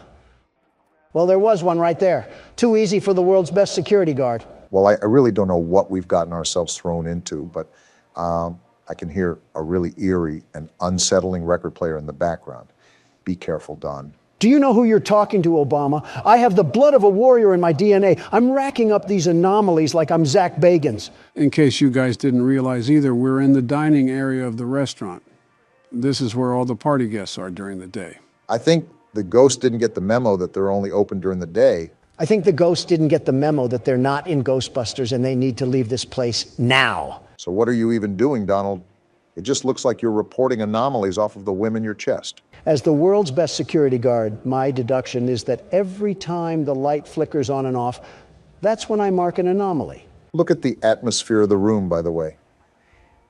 Well, there was one right there. Too easy for the world's best security guard. Well, I really don't know what we've gotten ourselves thrown into, but I can hear a really eerie and unsettling record player in the background. Be careful, Don. Do you know who you're talking to, Obama? I have the blood of a warrior in my DNA. I'm racking up these anomalies like I'm Zach Bagans. In case you guys didn't realize either, we're in the dining area of the restaurant. This is where all the party guests are during the day. I think the ghost didn't get the memo that they're only open during the day. I think the ghosts didn't get the memo that they're not in Ghostbusters and they need to leave this place now. So what are you even doing, Donald? It just looks like you're reporting anomalies off of the whim in your chest. As the world's best security guard, my deduction is that every time the light flickers on and off, that's when I mark an anomaly. Look at the atmosphere of the room, by the way.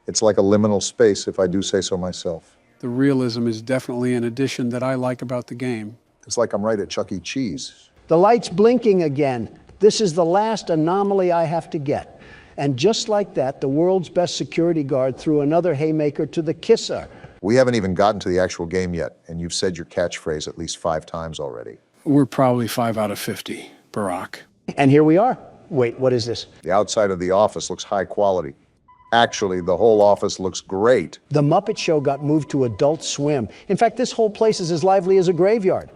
It's like a liminal space, if I do say so myself. The realism is definitely an addition that I like about the game. It's like I'm right at Chuck E. Cheese. The light's blinking again. This is the last anomaly I have to get. And just like that, the world's best security guard threw another haymaker to the kisser. We haven't even gotten to the actual game yet, and you've said your catchphrase at least 5 times already. We're probably 5 out of 50, Barack. And here we are. Wait, what is this? The outside of the office looks high quality. Actually, the whole office looks great. The Muppet Show got moved to Adult Swim. In fact, this whole place is as lively as a graveyard.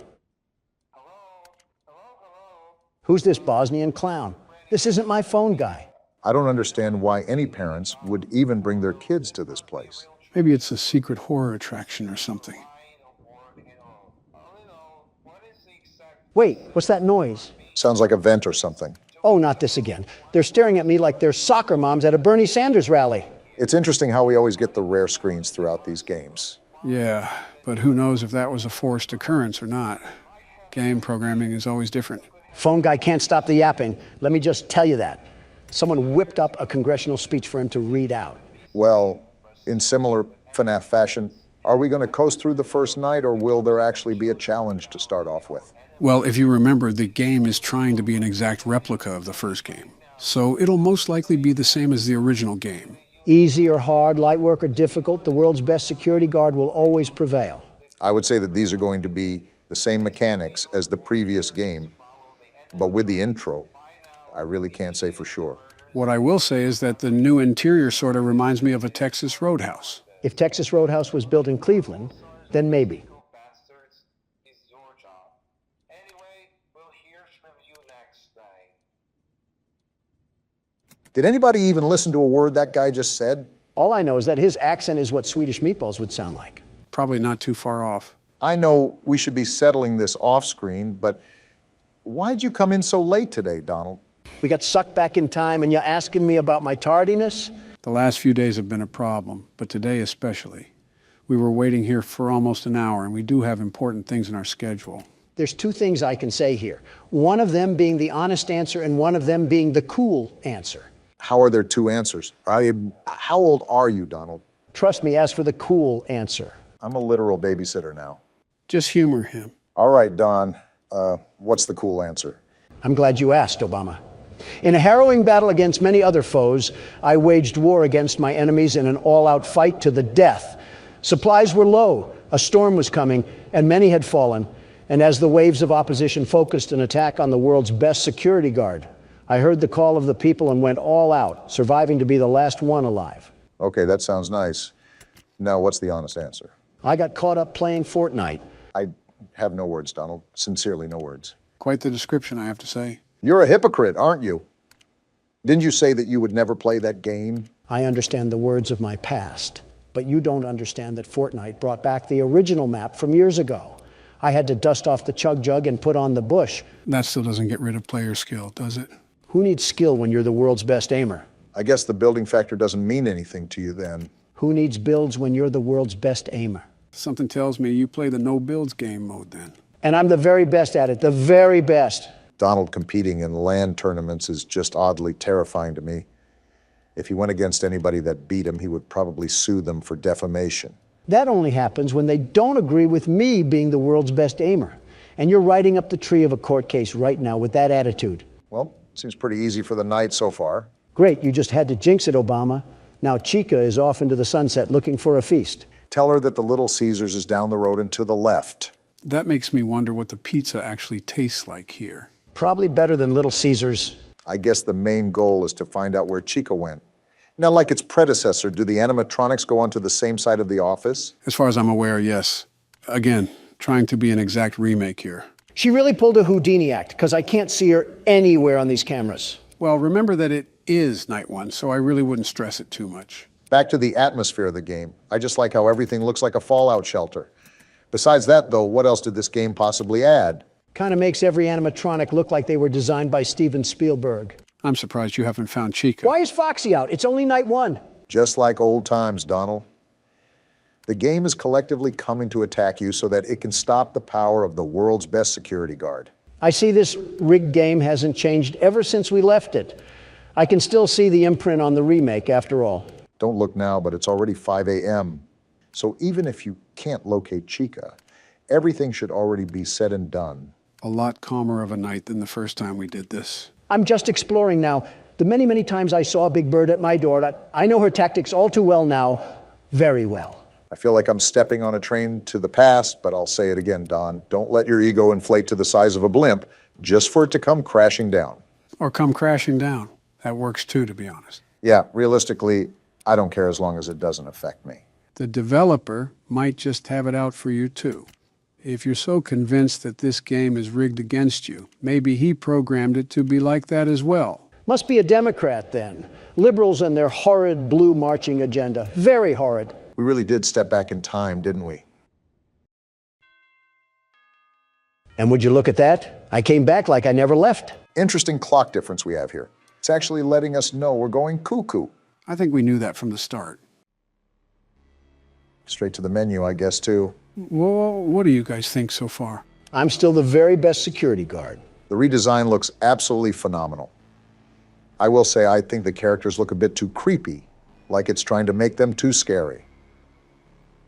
Who's this Bosnian clown? This isn't my phone guy. I don't understand why any parents would even bring their kids to this place. Maybe it's a secret horror attraction or something. Wait, what's that noise? Sounds like a vent or something. Oh, not this again. They're staring at me like they're soccer moms at a Bernie Sanders rally. It's interesting how we always get the rare screens throughout these games. Yeah, but who knows if that was a forced occurrence or not. Game programming is always different. Phone guy can't stop the yapping. Let me just tell you that. Someone whipped up a congressional speech for him to read out. Well, in similar FNAF fashion, are we going to coast through the first night, or will there actually be a challenge to start off with? Well, if you remember, the game is trying to be an exact replica of the first game. So it'll most likely be the same as the original game. Easy or hard, light work or difficult, the world's best security guard will always prevail. I would say that these are going to be the same mechanics as the previous game, but with the intro, I really can't say for sure. What I will say is that the new interior sort of reminds me of a Texas Roadhouse. If Texas Roadhouse was built in Cleveland, then maybe. Did anybody even listen to a word that guy just said? All I know is that his accent is what Swedish meatballs would sound like. Probably not too far off. I know we should be settling this off screen, but why'd you come in so late today, Donald? We got sucked back in time and you're asking me about my tardiness? The last few days have been a problem, but today especially. We were waiting here for almost an hour, and we do have important things in our schedule. There's 2 things I can say here. One of them being the honest answer and one of them being the cool answer. How are there 2 answers? How old are you, Donald? Trust me, as for the cool answer. I'm a literal babysitter now. Just humor him. All right, Don. What's the cool answer? I'm glad you asked, Obama. In a harrowing battle against many other foes, I waged war against my enemies in an all-out fight to the death. Supplies were low, a storm was coming, and many had fallen. And as the waves of opposition focused an attack on the world's best security guard, I heard the call of the people and went all out, surviving to be the last one alive. Okay, that sounds nice. Now, what's the honest answer? I got caught up playing Fortnite. I have no words, Donald. Sincerely, no words. Quite the description, I have to say. You're a hypocrite, aren't you? Didn't you say that you would never play that game? I understand the words of my past, but you don't understand that Fortnite brought back the original map from years ago. I had to dust off the chug jug and put on the bush. That still doesn't get rid of player skill, does it? Who needs skill when you're the world's best aimer? I guess the building factor doesn't mean anything to you then. Who needs builds when you're the world's best aimer? Something tells me you play the no builds game mode then. And I'm the very best at it, the very best. Donald competing in LAN tournaments is just oddly terrifying to me. If he went against anybody that beat him, he would probably sue them for defamation. That only happens when they don't agree with me being the world's best aimer. And you're writing up the tree of a court case right now with that attitude. Well, seems pretty easy for the night so far. Great, you just had to jinx it, Obama. Now Chica is off into the sunset looking for a feast. Tell her that the Little Caesars is down the road and to the left. That makes me wonder what the pizza actually tastes like here. Probably better than Little Caesars. I guess the main goal is to find out where Chica went. Now, like its predecessor, do the animatronics go onto the same side of the office? As far as I'm aware, yes. Again, trying to be an exact remake here. She really pulled a Houdini act, because I can't see her anywhere on these cameras. Well, remember that it is night one, so I really wouldn't stress it too much. Back to the atmosphere of the game. I just like how everything looks like a fallout shelter. Besides that, though, what else did this game possibly add? Kind of makes every animatronic look like they were designed by Steven Spielberg. I'm surprised you haven't found Chica. Why is Foxy out? It's only night one. Just like old times, Donald. The game is collectively coming to attack you so that it can stop the power of the world's best security guard. I see this rigged game hasn't changed ever since we left it. I can still see the imprint on the remake after all. Don't look now, but it's already 5 a.m. So even if you can't locate Chica, everything should already be said and done. A lot calmer of a night than the first time we did this. I'm just exploring now. The many, many times I saw Big Bird at my door, I know her tactics all too well now, very well. I feel like I'm stepping on a train to the past, but I'll say it again, Don. Don't let your ego inflate to the size of a blimp just for it to come crashing down. Or come crashing down. That works too, to be honest. Yeah, realistically, I don't care as long as it doesn't affect me. The developer might just have it out for you too. If you're so convinced that this game is rigged against you, maybe he programmed it to be like that as well. Must be a Democrat then. Liberals and their horrid blue marching agenda. Very horrid. We really did step back in time, didn't we? And would you look at that? I came back like I never left. Interesting clock difference we have here. It's actually letting us know we're going cuckoo. I think we knew that from the start. Straight to the menu, I guess, too. Well, what do you guys think so far? I'm still the very best security guard. The redesign looks absolutely phenomenal. I will say I think the characters look a bit too creepy, like it's trying to make them too scary.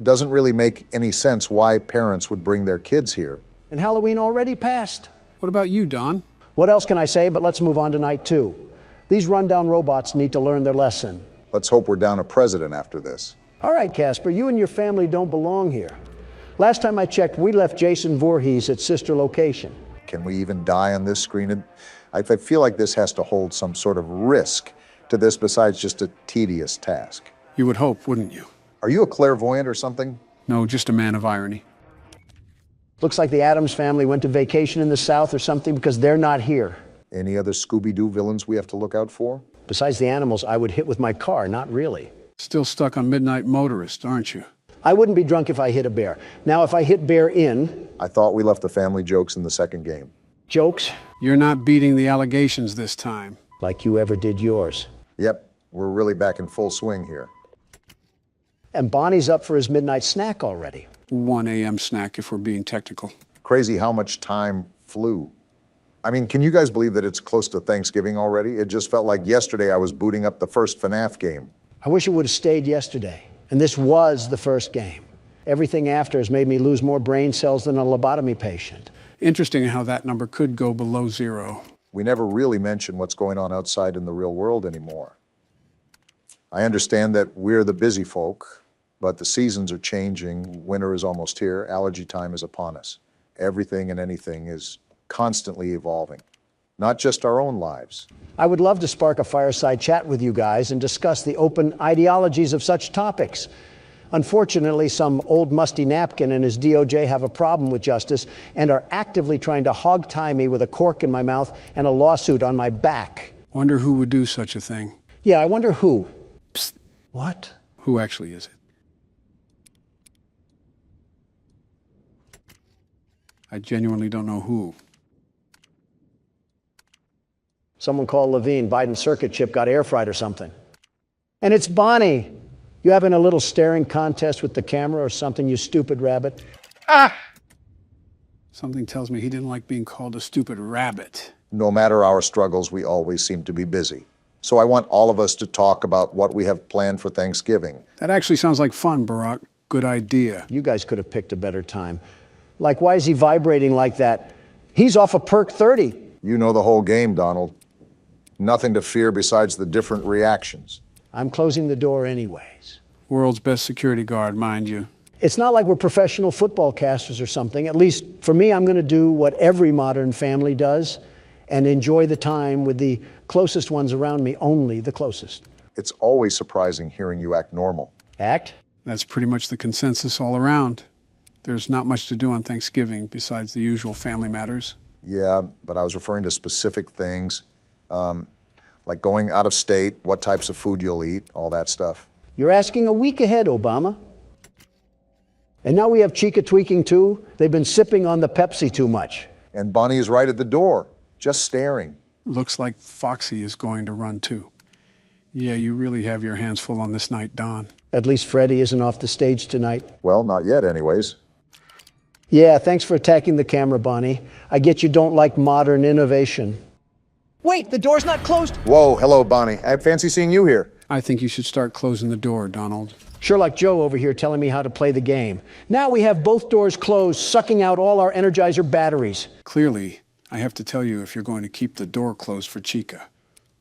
Doesn't really make any sense why parents would bring their kids here. And Halloween already passed. What about you, Don? What else can I say, but let's move on to night two. These rundown robots need to learn their lesson. Let's hope we're down a president after this. All right, Casper, you and your family don't belong here. Last time I checked, we left Jason Voorhees at sister location. Can we even die on this screen? I feel like this has to hold some sort of risk to this besides just a tedious task. You would hope, wouldn't you? Are you a clairvoyant or something? No, just a man of irony. Looks like the Addams family went to vacation in the South or something because they're not here. Any other Scooby-Doo villains we have to look out for? Besides the animals I would hit with my car, not really. Still stuck on Midnight Motorist, aren't you? I wouldn't be drunk if I hit a bear. Now, if I hit Bear in... I thought we left the family jokes in the second game. Jokes? You're not beating the allegations this time. Like you ever did yours. Yep, we're really back in full swing here. And Bonnie's up for his midnight snack already. 1 a.m. snack, if we're being technical. Crazy how much time flew. I mean, can you guys believe that it's close to Thanksgiving already? It just felt like yesterday I was booting up the first FNAF game. I wish it would have stayed yesterday. And this was the first game. Everything after has made me lose more brain cells than a lobotomy patient. Interesting how that number could go below 0. We never really mention what's going on outside in the real world anymore. I understand that we're the busy folk, but the seasons are changing. Winter is almost here. Allergy time is upon us. Everything and anything is constantly evolving, not just our own lives. I would love to spark a fireside chat with you guys and discuss the open ideologies of such topics. Unfortunately, some old musty napkin and his DOJ have a problem with justice and are actively trying to hog-tie me with a cork in my mouth and a lawsuit on my back. Wonder who would do such a thing. Yeah, I wonder who. Psst. What? Who actually is it? I genuinely don't know who. Someone called Levine. Biden's circuit chip got air fried or something. And it's Bonnie. You having a little staring contest with the camera or something, you stupid rabbit? Ah! Something tells me he didn't like being called a stupid rabbit. No matter our struggles, we always seem to be busy. So I want all of us to talk about what we have planned for Thanksgiving. That actually sounds like fun, Barack. Good idea. You guys could have picked a better time. Like, why is he vibrating like that? He's off a perk 30. You know the whole game, Donald. Nothing to fear besides the different reactions. I'm closing the door anyways. World's best security guard, mind you. It's not like we're professional football casters or something. At least for me, I'm going to do what every modern family does and enjoy the time with the closest ones around me, only the closest. It's always surprising hearing you act normal. Act? That's pretty much the consensus all around. There's not much to do on Thanksgiving besides the usual family matters. Yeah, but I was referring to specific things, like going out of state, what types of food you'll eat, all that stuff. You're asking a week ahead, Obama. And now we have Chica tweaking too. They've been sipping on the Pepsi too much. And Bonnie is right at the door, just staring. Looks like Foxy is going to run too. Yeah, you really have your hands full on this night, Don. At least Freddie isn't off the stage tonight. Well, not yet anyways. Yeah, thanks for attacking the camera, Bonnie. I get you don't like modern innovation. Wait, the door's not closed? Whoa, hello, Bonnie. I fancy seeing you here. I think you should start closing the door, Donald. Sherlock Joe over here telling me how to play the game. Now we have both doors closed, sucking out all our Energizer batteries. Clearly, I have to tell you if you're going to keep the door closed for Chica.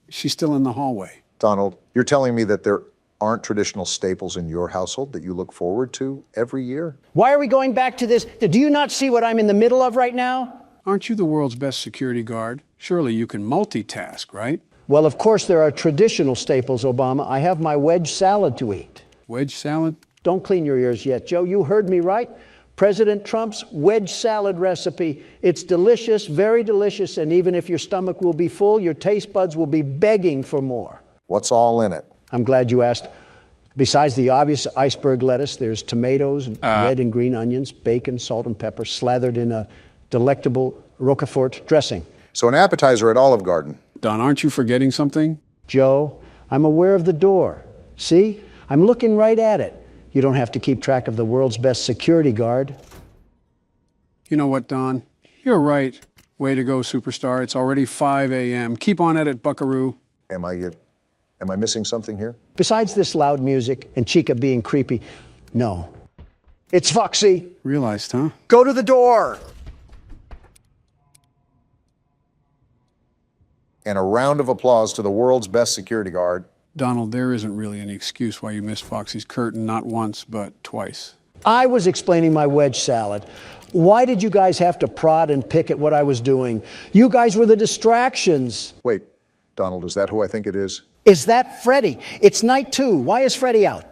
She's still in the hallway. Donald, you're telling me that there aren't traditional staples in your household that you look forward to every year? Why are we going back to this? Do you not see what I'm in the middle of right now? Aren't you the world's best security guard? Surely you can multitask, right? Well, of course there are traditional staples, Obama. I have my wedge salad to eat. Wedge salad? Don't clean your ears yet, Joe. You heard me right. President Trump's wedge salad recipe. It's delicious, very delicious, and even if your stomach will be full, your taste buds will be begging for more. What's all in it? I'm glad you asked. Besides the obvious iceberg lettuce, there's tomatoes, red and green onions, bacon, salt and pepper, slathered in a delectable Roquefort dressing. So an appetizer at Olive Garden. Don, aren't you forgetting something? Joe, I'm aware of the door. See? I'm looking right at it. You don't have to keep track of the world's best security guard. You know what, Don? You're right. Way to go, superstar. It's already 5 a.m. Keep on at it, buckaroo. Am I missing something here? Besides this loud music and Chica being creepy, no. It's Foxy. Realized, huh? Go to the door. And a round of applause to the world's best security guard. Donald, there isn't really any excuse why you missed Foxy's curtain, not once, but twice. I was explaining my wedge salad. Why did you guys have to prod and pick at what I was doing? You guys were the distractions. Wait, Donald, is that who I think it is? Is that Freddie? It's night 2. Why is Freddie out?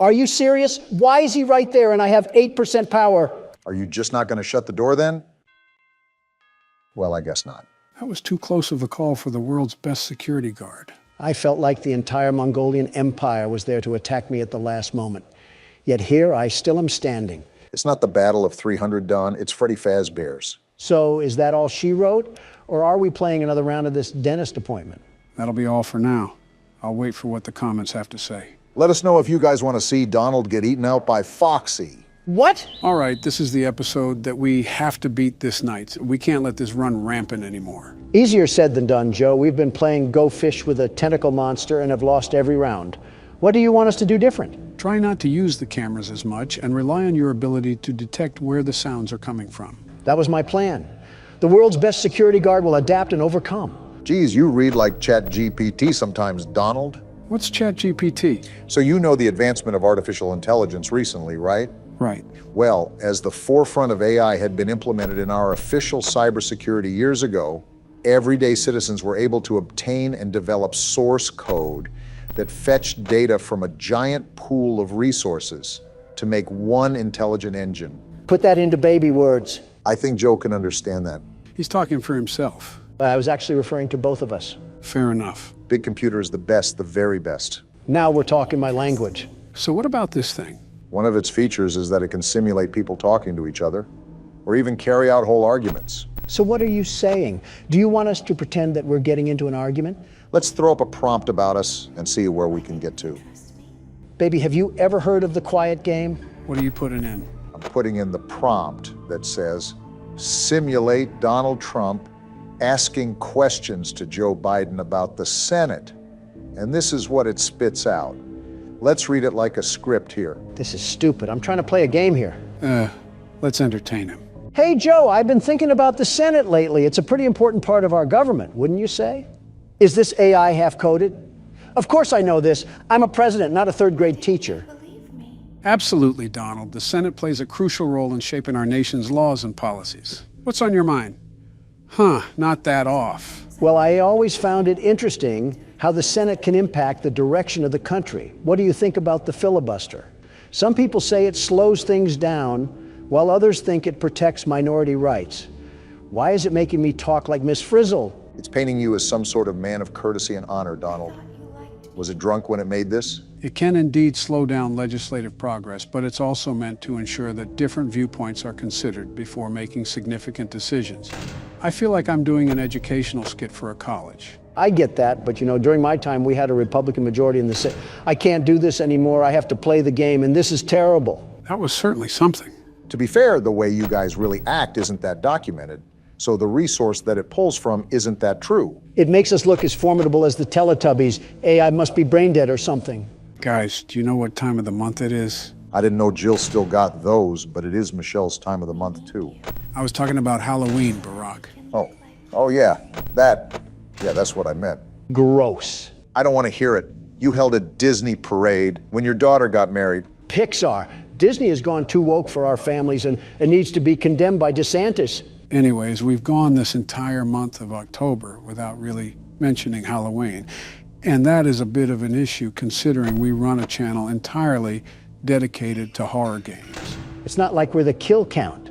Are you serious? Why is he right there and I have 8% power? Are you just not going to shut the door then? Well, I guess not. That was too close of a call for the world's best security guard. I felt like the entire Mongolian Empire was there to attack me at the last moment. Yet here I still am standing. It's not the Battle of 300, Don. It's Freddy Fazbear's. So is that all she wrote? Or are we playing another round of this dentist appointment? That'll be all for now. I'll wait for what the comments have to say. Let us know if you guys want to see Donald get eaten out by Foxy. What? All right, this is the episode that we have to beat this night. We can't let this run rampant anymore. Easier said than done, Joe. We've been playing Go Fish with a tentacle monster and have lost every round. What do you want us to do different? Try not to use the cameras as much and rely on your ability to detect where the sounds are coming from. That was my plan. The world's best security guard will adapt and overcome. Geez, you read like ChatGPT sometimes, Donald. What's ChatGPT? So you know the advancement of artificial intelligence recently, right? Right. Well, as the forefront of AI had been implemented in our official cybersecurity years ago, everyday citizens were able to obtain and develop source code that fetched data from a giant pool of resources to make one intelligent engine. Put that into baby words. I think Joe can understand that. He's talking for himself. I was actually referring to both of us. Fair enough. Big computer is the best, the very best. Now we're talking my language. So what about this thing? One of its features is that it can simulate people talking to each other, or even carry out whole arguments. So what are you saying? Do you want us to pretend that we're getting into an argument? Let's throw up a prompt about us and see where we can get to. Baby, have you ever heard of the quiet game? What are you putting in? I'm putting in the prompt that says, simulate Donald Trump asking questions to Joe Biden about the Senate. And this is what it spits out. Let's read it like a script here. This is stupid. I'm trying to play a game here. Let's entertain him. Hey, Joe, I've been thinking about the Senate lately. It's a pretty important part of our government, wouldn't you say? Is this AI half-coded? Of course I know this. I'm a president, not a third-grade teacher. Absolutely, Donald. The Senate plays a crucial role in shaping our nation's laws and policies. What's on your mind? Huh, not that off. Well, I always found it interesting how the Senate can impact the direction of the country. What do you think about the filibuster? Some people say it slows things down, while others think it protects minority rights. Why is it making me talk like Miss Frizzle? It's painting you as some sort of man of courtesy and honor, Donald. Was it drunk when it made this? It can indeed slow down legislative progress, but it's also meant to ensure that different viewpoints are considered before making significant decisions. I feel like I'm doing an educational skit for a college. I get that, but you know, during my time, we had a Republican majority in the Senate. I can't do this anymore. I have to play the game, and this is terrible. That was certainly something. To be fair, the way you guys really act isn't that documented, so the resource that it pulls from isn't that true. It makes us look as formidable as the Teletubbies. AI must be brain dead or something. Guys, do you know what time of the month it is? I didn't know Jill still got those, but it is Michelle's time of the month, too. I was talking about Halloween, Barack. Oh yeah, that's what I meant. Gross. I don't want to hear it. You held a Disney parade when your daughter got married. Pixar. Disney has gone too woke for our families and needs to be condemned by DeSantis. Anyways, we've gone this entire month of October without really mentioning Halloween. And that is a bit of an issue considering we run a channel entirely dedicated to horror games. It's not like we're the kill count,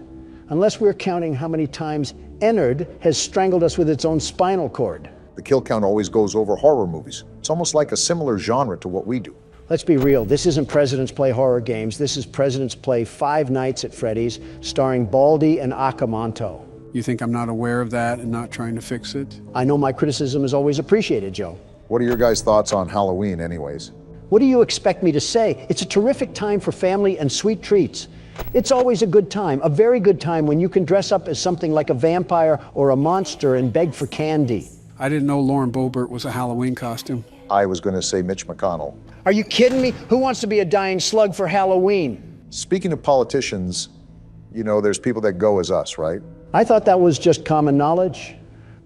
unless we're counting how many times Ennard has strangled us with its own spinal cord. The kill count always goes over horror movies. It's almost like a similar genre to what we do. Let's be real, this isn't Presidents Play Horror Games, this is Presidents Play Five Nights at Freddy's, starring Baldy and Akamanto. You think I'm not aware of that and not trying to fix it? I know my criticism is always appreciated, Joe. What are your guys' thoughts on Halloween anyways? What do you expect me to say? It's a terrific time for family and sweet treats. It's always a good time, a very good time when you can dress up as something like a vampire or a monster and beg for candy. I didn't know Lauren Boebert was a Halloween costume. I was going to say Mitch McConnell. Are you kidding me? Who wants to be a dying slug for Halloween? Speaking of politicians, you know, there's people that go as us, right? I thought that was just common knowledge.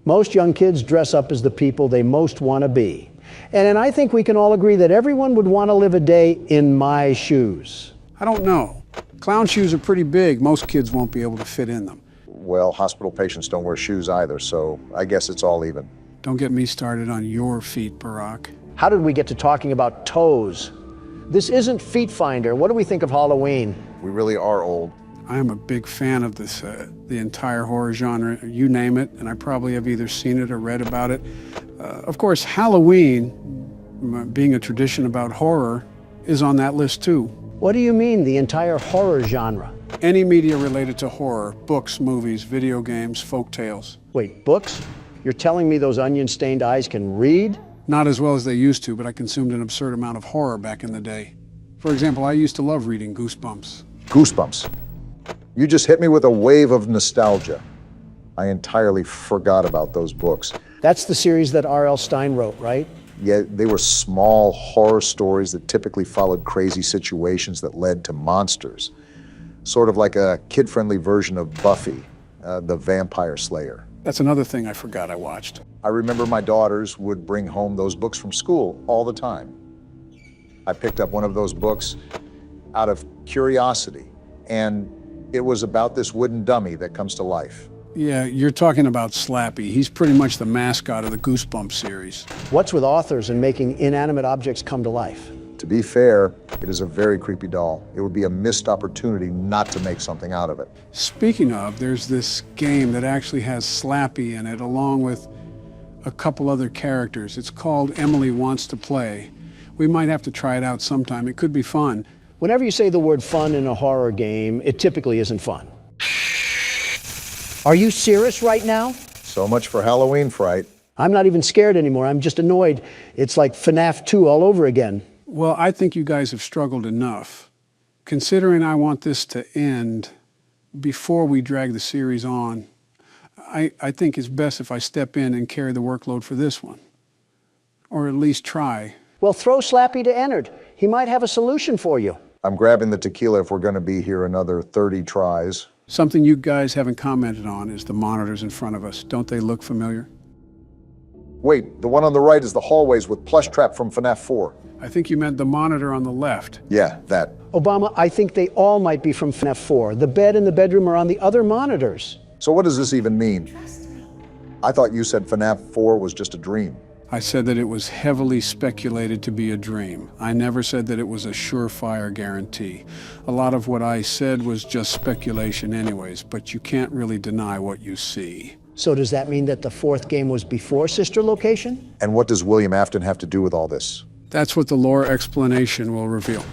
Most young kids dress up as the people they most want to be. And I think we can all agree that everyone would want to live a day in my shoes. I don't know. Clown shoes are pretty big. Most kids won't be able to fit in them. Well, hospital patients don't wear shoes either, so I guess it's all even. Don't get me started on your feet, Barack. How did we get to talking about toes? This isn't Feet Finder. What do we think of Halloween? We really are old. I am a big fan of this, the entire horror genre, you name it, and I probably have either seen it or read about it. Of course, Halloween, being a tradition about horror, is on that list too. What do you mean, the entire horror genre? Any media related to horror, books, movies, video games, folk tales. Wait, books? You're telling me those onion-stained eyes can read? Not as well as they used to, but I consumed an absurd amount of horror back in the day. For example, I used to love reading Goosebumps. Goosebumps. You just hit me with a wave of nostalgia. I entirely forgot about those books. That's the series that R.L. Stine wrote, right? Yeah, they were small horror stories that typically followed crazy situations that led to monsters. Sort of like a kid-friendly version of Buffy, the Vampire Slayer. That's another thing I forgot I watched. I remember my daughters would bring home those books from school all the time. I picked up one of those books out of curiosity, and it was about this wooden dummy that comes to life. Yeah, you're talking about Slappy. He's pretty much the mascot of the Goosebumps series. What's with authors and making inanimate objects come to life? To be fair, it is a very creepy doll. It would be a missed opportunity not to make something out of it. Speaking of, there's this game that actually has Slappy in it, along with a couple other characters. It's called Emily Wants to Play. We might have to try it out sometime. It could be fun. Whenever you say the word fun in a horror game, it typically isn't fun. Are you serious right now? So much for Halloween fright. I'm not even scared anymore. I'm just annoyed. It's like FNAF 2 all over again. Well, I think you guys have struggled enough. Considering I want this to end before we drag the series on, I think it's best if I step in and carry the workload for this one. Or at least try. Well, throw Slappy to Ennard. He might have a solution for you. I'm grabbing the tequila if we're going to be here another 30 tries. Something you guys haven't commented on is the monitors in front of us. Don't they look familiar? Wait, the one on the right is the hallways with plush trap from FNAF 4. I think you meant the monitor on the left. Yeah, that. Obama, I think they all might be from FNAF 4. The bed and the bedroom are on the other monitors. So what does this even mean? I thought you said FNAF 4 was just a dream. I said that it was heavily speculated to be a dream. I never said that it was a surefire guarantee. A lot of what I said was just speculation anyways, but you can't really deny what you see. So does that mean that the fourth game was before Sister Location? And what does William Afton have to do with all this? That's what the lore explanation will reveal.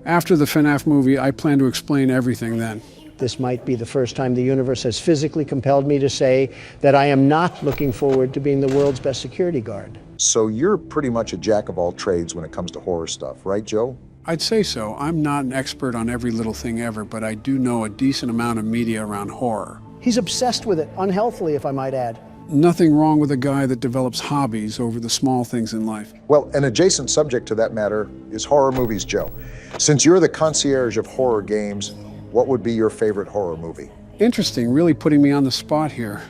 After the FNAF movie, I plan to explain everything then. This might be the first time the universe has physically compelled me to say that I am not looking forward to being the world's best security guard. So you're pretty much a jack of all trades when it comes to horror stuff, right, Joe? I'd say so. I'm not an expert on every little thing ever, but I do know a decent amount of media around horror. He's obsessed with it, unhealthily, if I might add. Nothing wrong with a guy that develops hobbies over the small things in life. Well, an adjacent subject to that matter is horror movies, Joe. Since you're the concierge of horror games, what would be your favorite horror movie? Interesting, really putting me on the spot here.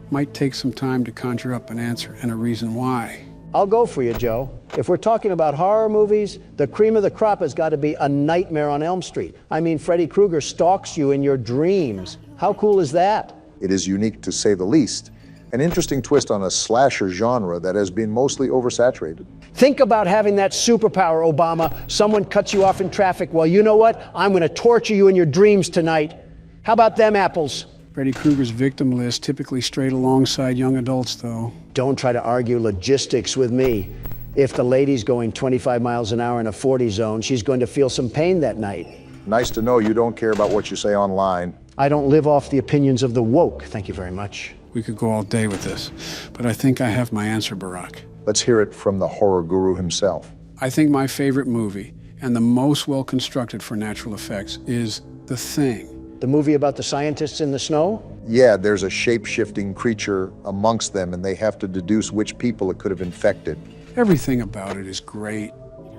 Might take some time to conjure up an answer and a reason why. I'll go for you, Joe. If we're talking about horror movies, the cream of the crop has got to be A Nightmare on Elm Street. I mean, Freddy Krueger stalks you in your dreams. How cool is that? It is unique to say the least. An interesting twist on a slasher genre that has been mostly oversaturated. Think about having that superpower, Obama. Someone cuts you off in traffic. Well, you know what? I'm going to torture you in your dreams tonight. How about them apples? Freddy Krueger's victim list typically strayed alongside young adults, though. Don't try to argue logistics with me. If the lady's going 25 miles an hour in a 40 zone, she's going to feel some pain that night. Nice to know you don't care about what you say online. I don't live off the opinions of the woke. Thank you very much. We could go all day with this, but I think I have my answer, Barack. Let's hear it from the horror guru himself. I think my favorite movie, and the most well-constructed for natural effects, is The Thing. The movie about the scientists in the snow? Yeah, there's a shape-shifting creature amongst them, and they have to deduce which people it could have infected. Everything about it is great.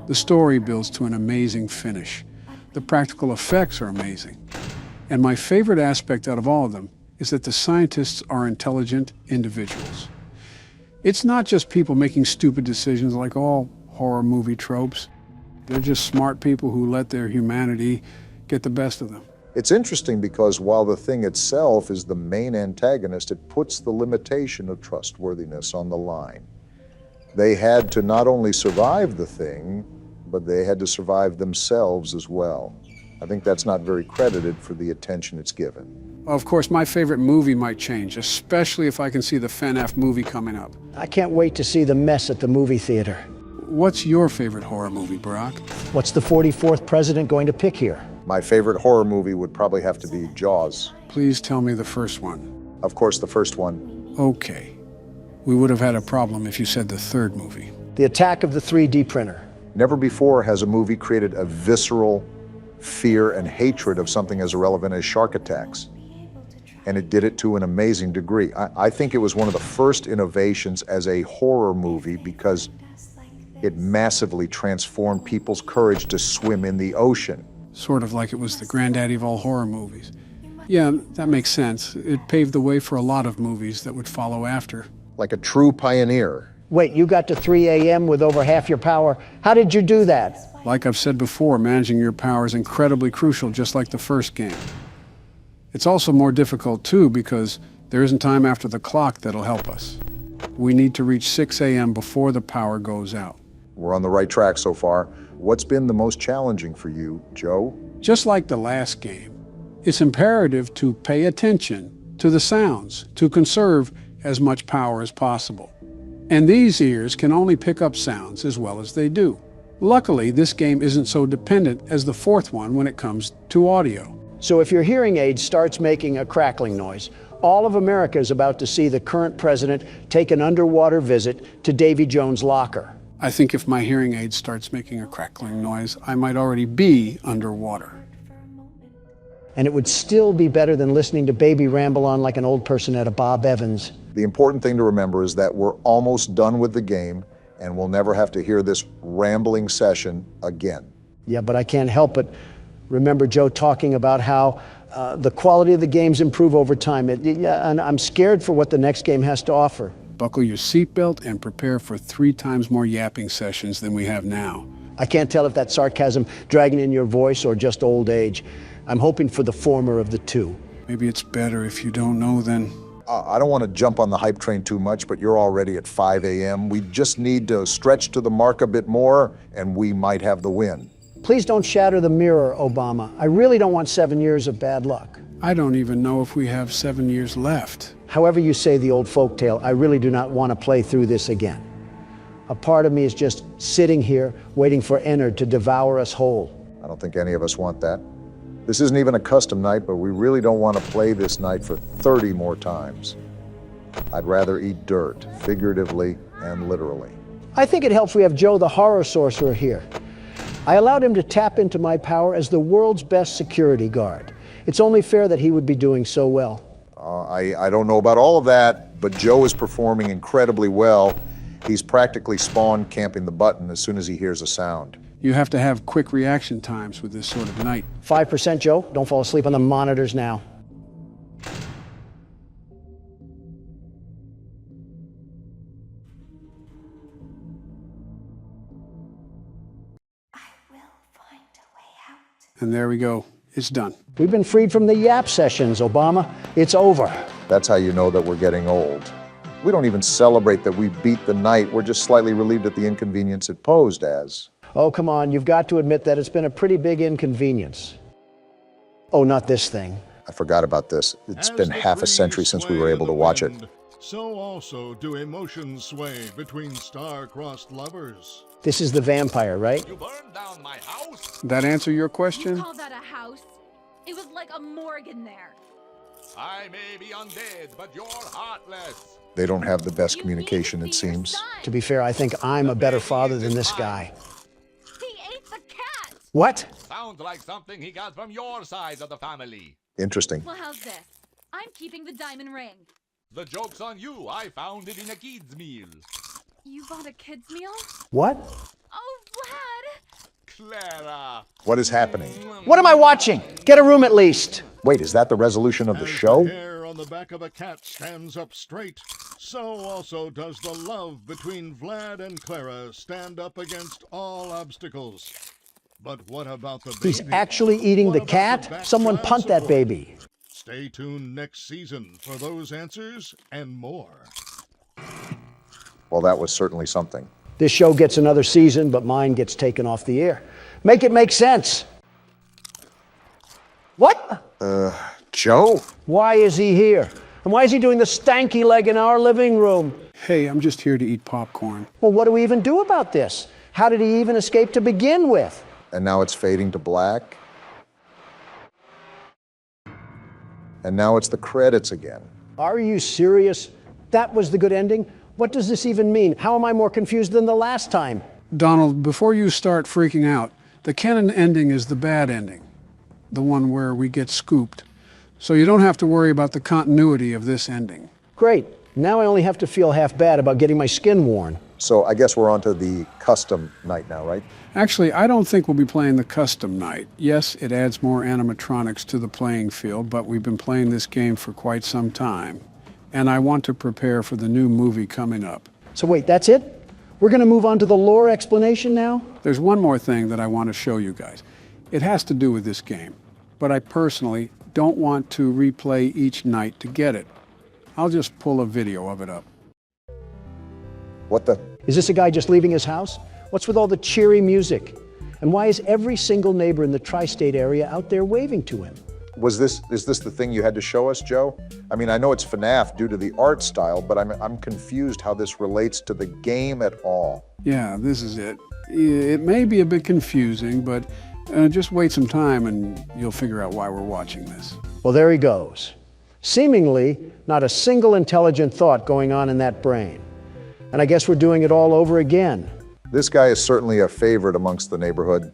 The story builds to an amazing finish. The practical effects are amazing. And my favorite aspect out of all of them is that the scientists are intelligent individuals. It's not just people making stupid decisions like all horror movie tropes. They're just smart people who let their humanity get the best of them. It's interesting because while the thing itself is the main antagonist, it puts the limitation of trustworthiness on the line. They had to not only survive the thing, but they had to survive themselves as well. I think that's not very credited for the attention it's given. Of course, my favorite movie might change, especially if I can see the FNAF movie coming up. I can't wait to see the mess at the movie theater. What's your favorite horror movie, Barack? What's the 44th president going to pick here? My favorite horror movie would probably have to be Jaws. Please tell me the first one. Of course, the first one. Okay. We would have had a problem if you said the third movie. The Attack of the 3D Printer. Never before has a movie created a visceral fear and hatred of something as irrelevant as shark attacks. And it did it to an amazing degree. I think it was one of the first innovations as a horror movie because it massively transformed people's courage to swim in the ocean. Sort of like it was the granddaddy of all horror movies. Yeah, that makes sense. It paved the way for a lot of movies that would follow after. Like a true pioneer. Wait, you got to 3 a.m. with over half your power. How did you do that? Like I've said before, managing your power is incredibly crucial, just like the first game. It's also more difficult, too, because there isn't time after the clock that'll help us. We need to reach 6 a.m. before the power goes out. We're on the right track so far. What's been the most challenging for you, Joe? Just like the last game, it's imperative to pay attention to the sounds, to conserve as much power as possible. And these ears can only pick up sounds as well as they do. Luckily, this game isn't so dependent as the fourth one when it comes to audio. So if your hearing aid starts making a crackling noise, all of America is about to see the current president take an underwater visit to Davy Jones' locker. I think if my hearing aid starts making a crackling noise, I might already be underwater. And it would still be better than listening to Baby ramble on like an old person at a Bob Evans. The important thing to remember is that we're almost done with the game, and we'll never have to hear this rambling session again. Yeah, but I can't help but remember Joe talking about how The quality of the games improve over time, and I'm scared for what the next game has to offer. Buckle your seatbelt and prepare for 3 times more yapping sessions than we have now. I can't tell if that's sarcasm dragging in your voice or just old age. I'm hoping for the former of the two. Maybe it's better if you don't know then. I don't want to jump on the hype train too much, but you're already at 5 a.m. We just need to stretch to the mark a bit more, and we might have the win. Please don't shatter the mirror, Obama. I really don't want 7 years of bad luck. I don't even know if we have 7 years left. However you say the old folktale, I really do not want to play through this again. A part of me is just sitting here waiting for Ennard to devour us whole. I don't think any of us want that. This isn't even a custom night, but we really don't want to play this night for 30 more times. I'd rather eat dirt, figuratively and literally. I think it helps we have Joe the horror sorcerer here. I allowed him to tap into my power as the world's best security guard. It's only fair that he would be doing so well. I don't know about all of that, but Joe is performing incredibly well. He's practically spawn camping the button as soon as he hears a sound. You have to have quick reaction times with this sort of night. 5%, Joe. Don't fall asleep on the monitors now. And there we go. It's done. We've been freed from the yap sessions, Obama. It's over. That's how you know that we're getting old. We don't even celebrate that we beat the night. We're just slightly relieved at the inconvenience it posed as. Oh, come on. You've got to admit that it's been a pretty big inconvenience. Oh, not this thing. I forgot about this. It's been half a century since we were able to watch it. So also do emotions sway between star-crossed lovers. This is the vampire, right? You burned down my house. That answer your question? You call that a house? It was like a morgue in there. I may be undead, but you're heartless. They don't have the best communication, it seems. To be fair, I think I'm a better father than this guy. He ate the cat! What? Sounds like something he got from your side of the family. Interesting. Well, how's this? I'm keeping the diamond ring. The joke's on you. I found it in a kid's meal. You bought a kid's meal? What? Oh, Vlad! Clara! What is happening? What am I watching? Get a room at least. Wait, is that the resolution of the show? The hair on the back of a cat stands up straight, so also does the love between Vlad and Clara stand up against all obstacles. But what about the baby? He's actually eating the cat? Someone punt that baby. Stay tuned next season for those answers and more. Well, that was certainly something. This show gets another season, but mine gets taken off the air. Make it make sense. What? Joe? Why is he here? And why is he doing the stanky leg in our living room? Hey, I'm just here to eat popcorn. Well, what do we even do about this? How did he even escape to begin with? And now it's fading to black. And now it's the credits again. Are you serious? That was the good ending? What does this even mean? How am I more confused than the last time? Donald, before you start freaking out, the canon ending is the bad ending. The one where we get scooped. So you don't have to worry about the continuity of this ending. Great. Now I only have to feel half bad about getting my skin worn. So I guess we're on to the custom night now, right? Actually, I don't think we'll be playing the custom night. Yes, it adds more animatronics to the playing field, but we've been playing this game for quite some time. And I want to prepare for the new movie coming up. So wait, that's it? We're going to move on to the lore explanation now? There's one more thing that I want to show you guys. It has to do with this game, but I personally don't want to replay each night to get it. I'll just pull a video of it up. What the? Is this a guy just leaving his house? What's with all the cheery music? And why is every single neighbor in the tri-state area out there waving to him? Is this the thing you had to show us, Joe? I mean, I know it's FNAF due to the art style, but I'm confused how this relates to the game at all. Yeah, this is it. It may be a bit confusing, but just wait some time and you'll figure out why we're watching this. Well, there he goes. Seemingly, not a single intelligent thought going on in that brain. And I guess we're doing it all over again. This guy is certainly a favorite amongst the neighborhood.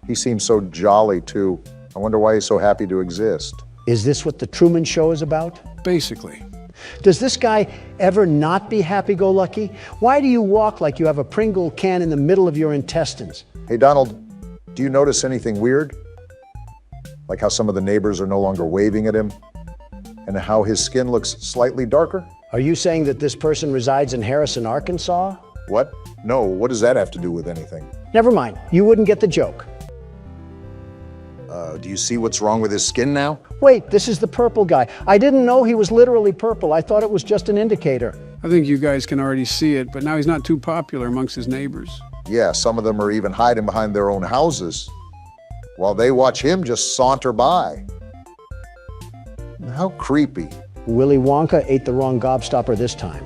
He seems so jolly, too. I wonder why he's so happy to exist. Is this what the Truman Show is about? Basically. Does this guy ever not be happy-go-lucky? Why do you walk like you have a Pringle can in the middle of your intestines? Hey, Donald, do you notice anything weird? Like how some of the neighbors are no longer waving at him, and how his skin looks slightly darker? Are you saying that this person resides in Harrison, Arkansas? What? No, what does that have to do with anything? Never mind, you wouldn't get the joke. Do you see what's wrong with his skin now? Wait, this is the purple guy. I didn't know he was literally purple. I thought it was just an indicator. I think you guys can already see it, but now he's not too popular amongst his neighbors. Yeah, some of them are even hiding behind their own houses while they watch him just saunter by. How creepy. Willy Wonka ate the wrong gobstopper this time.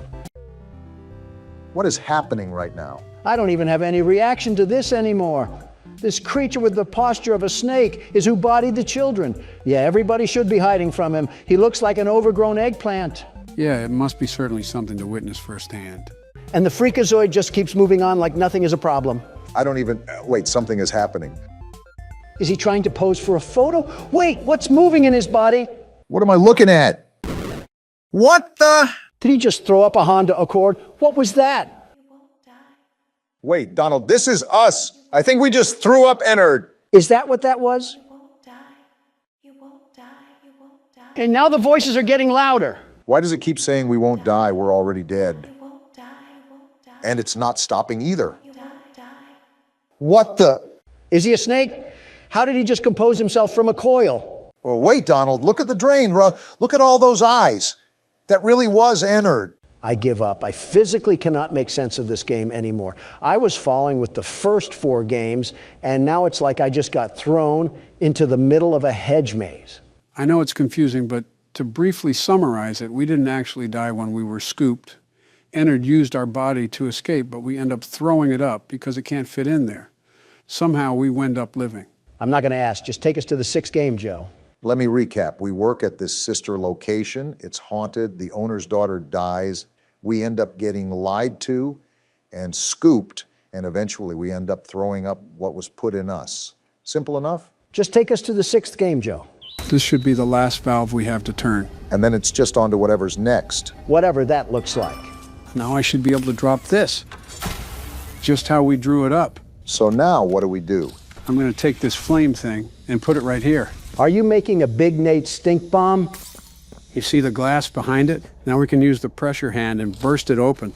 What is happening right now? I don't even have any reaction to this anymore. This creature with the posture of a snake is who bodied the children. Yeah, everybody should be hiding from him. He looks like an overgrown eggplant. Yeah, it must be certainly something to witness firsthand. And the freakazoid just keeps moving on like nothing is a problem. I don't even, wait, something is happening. Is he trying to pose for a photo? Wait, what's moving in his body? What am I looking at? What the? Did he just throw up a Honda Accord? What was that? Wait, Donald, this is us. I think we just threw up Ennard. Is that what that was? And now the voices are getting louder. Why does it keep saying we won't die, we're already dead? And it's not stopping either. What the? Is he a snake? How did he just compose himself from a coil? Well, wait, Donald, look at the drain. Look at all those eyes. That really was Ennard. I give up. I physically cannot make sense of this game anymore. I was following with the first 4 games, and now it's like I just got thrown into the middle of a hedge maze. I know it's confusing, but to briefly summarize it, we didn't actually die when we were scooped. Ennard used our body to escape, but we end up throwing it up because it can't fit in there. Somehow we wind up living. I'm not going to ask. Just take us to the 6th game, Joe. Let me recap. We work at this sister location. It's haunted. The owner's daughter dies. We end up getting lied to and scooped, and eventually we end up throwing up what was put in us. Simple enough? Just take us to the 6th game, Joe. This should be the last valve we have to turn. And then it's just on to whatever's next. Whatever that looks like. Now I should be able to drop this. Just how we drew it up. So now what do we do? I'm going to take this flame thing and put it right here. Are you making a Big Nate stink bomb? You see the glass behind it? Now we can use the pressure hand and burst it open.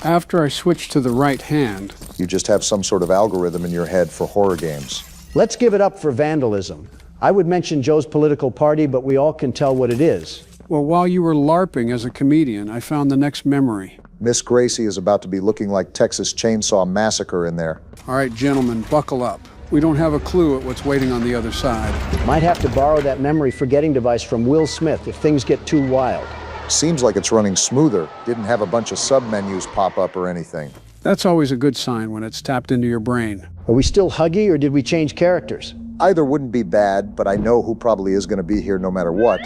After I switch to the right hand... You just have some sort of algorithm in your head for horror games. Let's give it up for vandalism. I would mention Joe's political party, but we all can tell what it is. Well, while you were LARPing as a comedian, I found the next memory. Miss Gracie is about to be looking like Texas Chainsaw Massacre in there. All right, gentlemen, buckle up. We don't have a clue at what's waiting on the other side. Might have to borrow that memory forgetting device from Will Smith if things get too wild. Seems like it's running smoother. Didn't have a bunch of sub-menus pop up or anything. That's always a good sign when it's tapped into your brain. Are we still huggy or did we change characters? Either wouldn't be bad, but I know who probably is going to be here no matter what.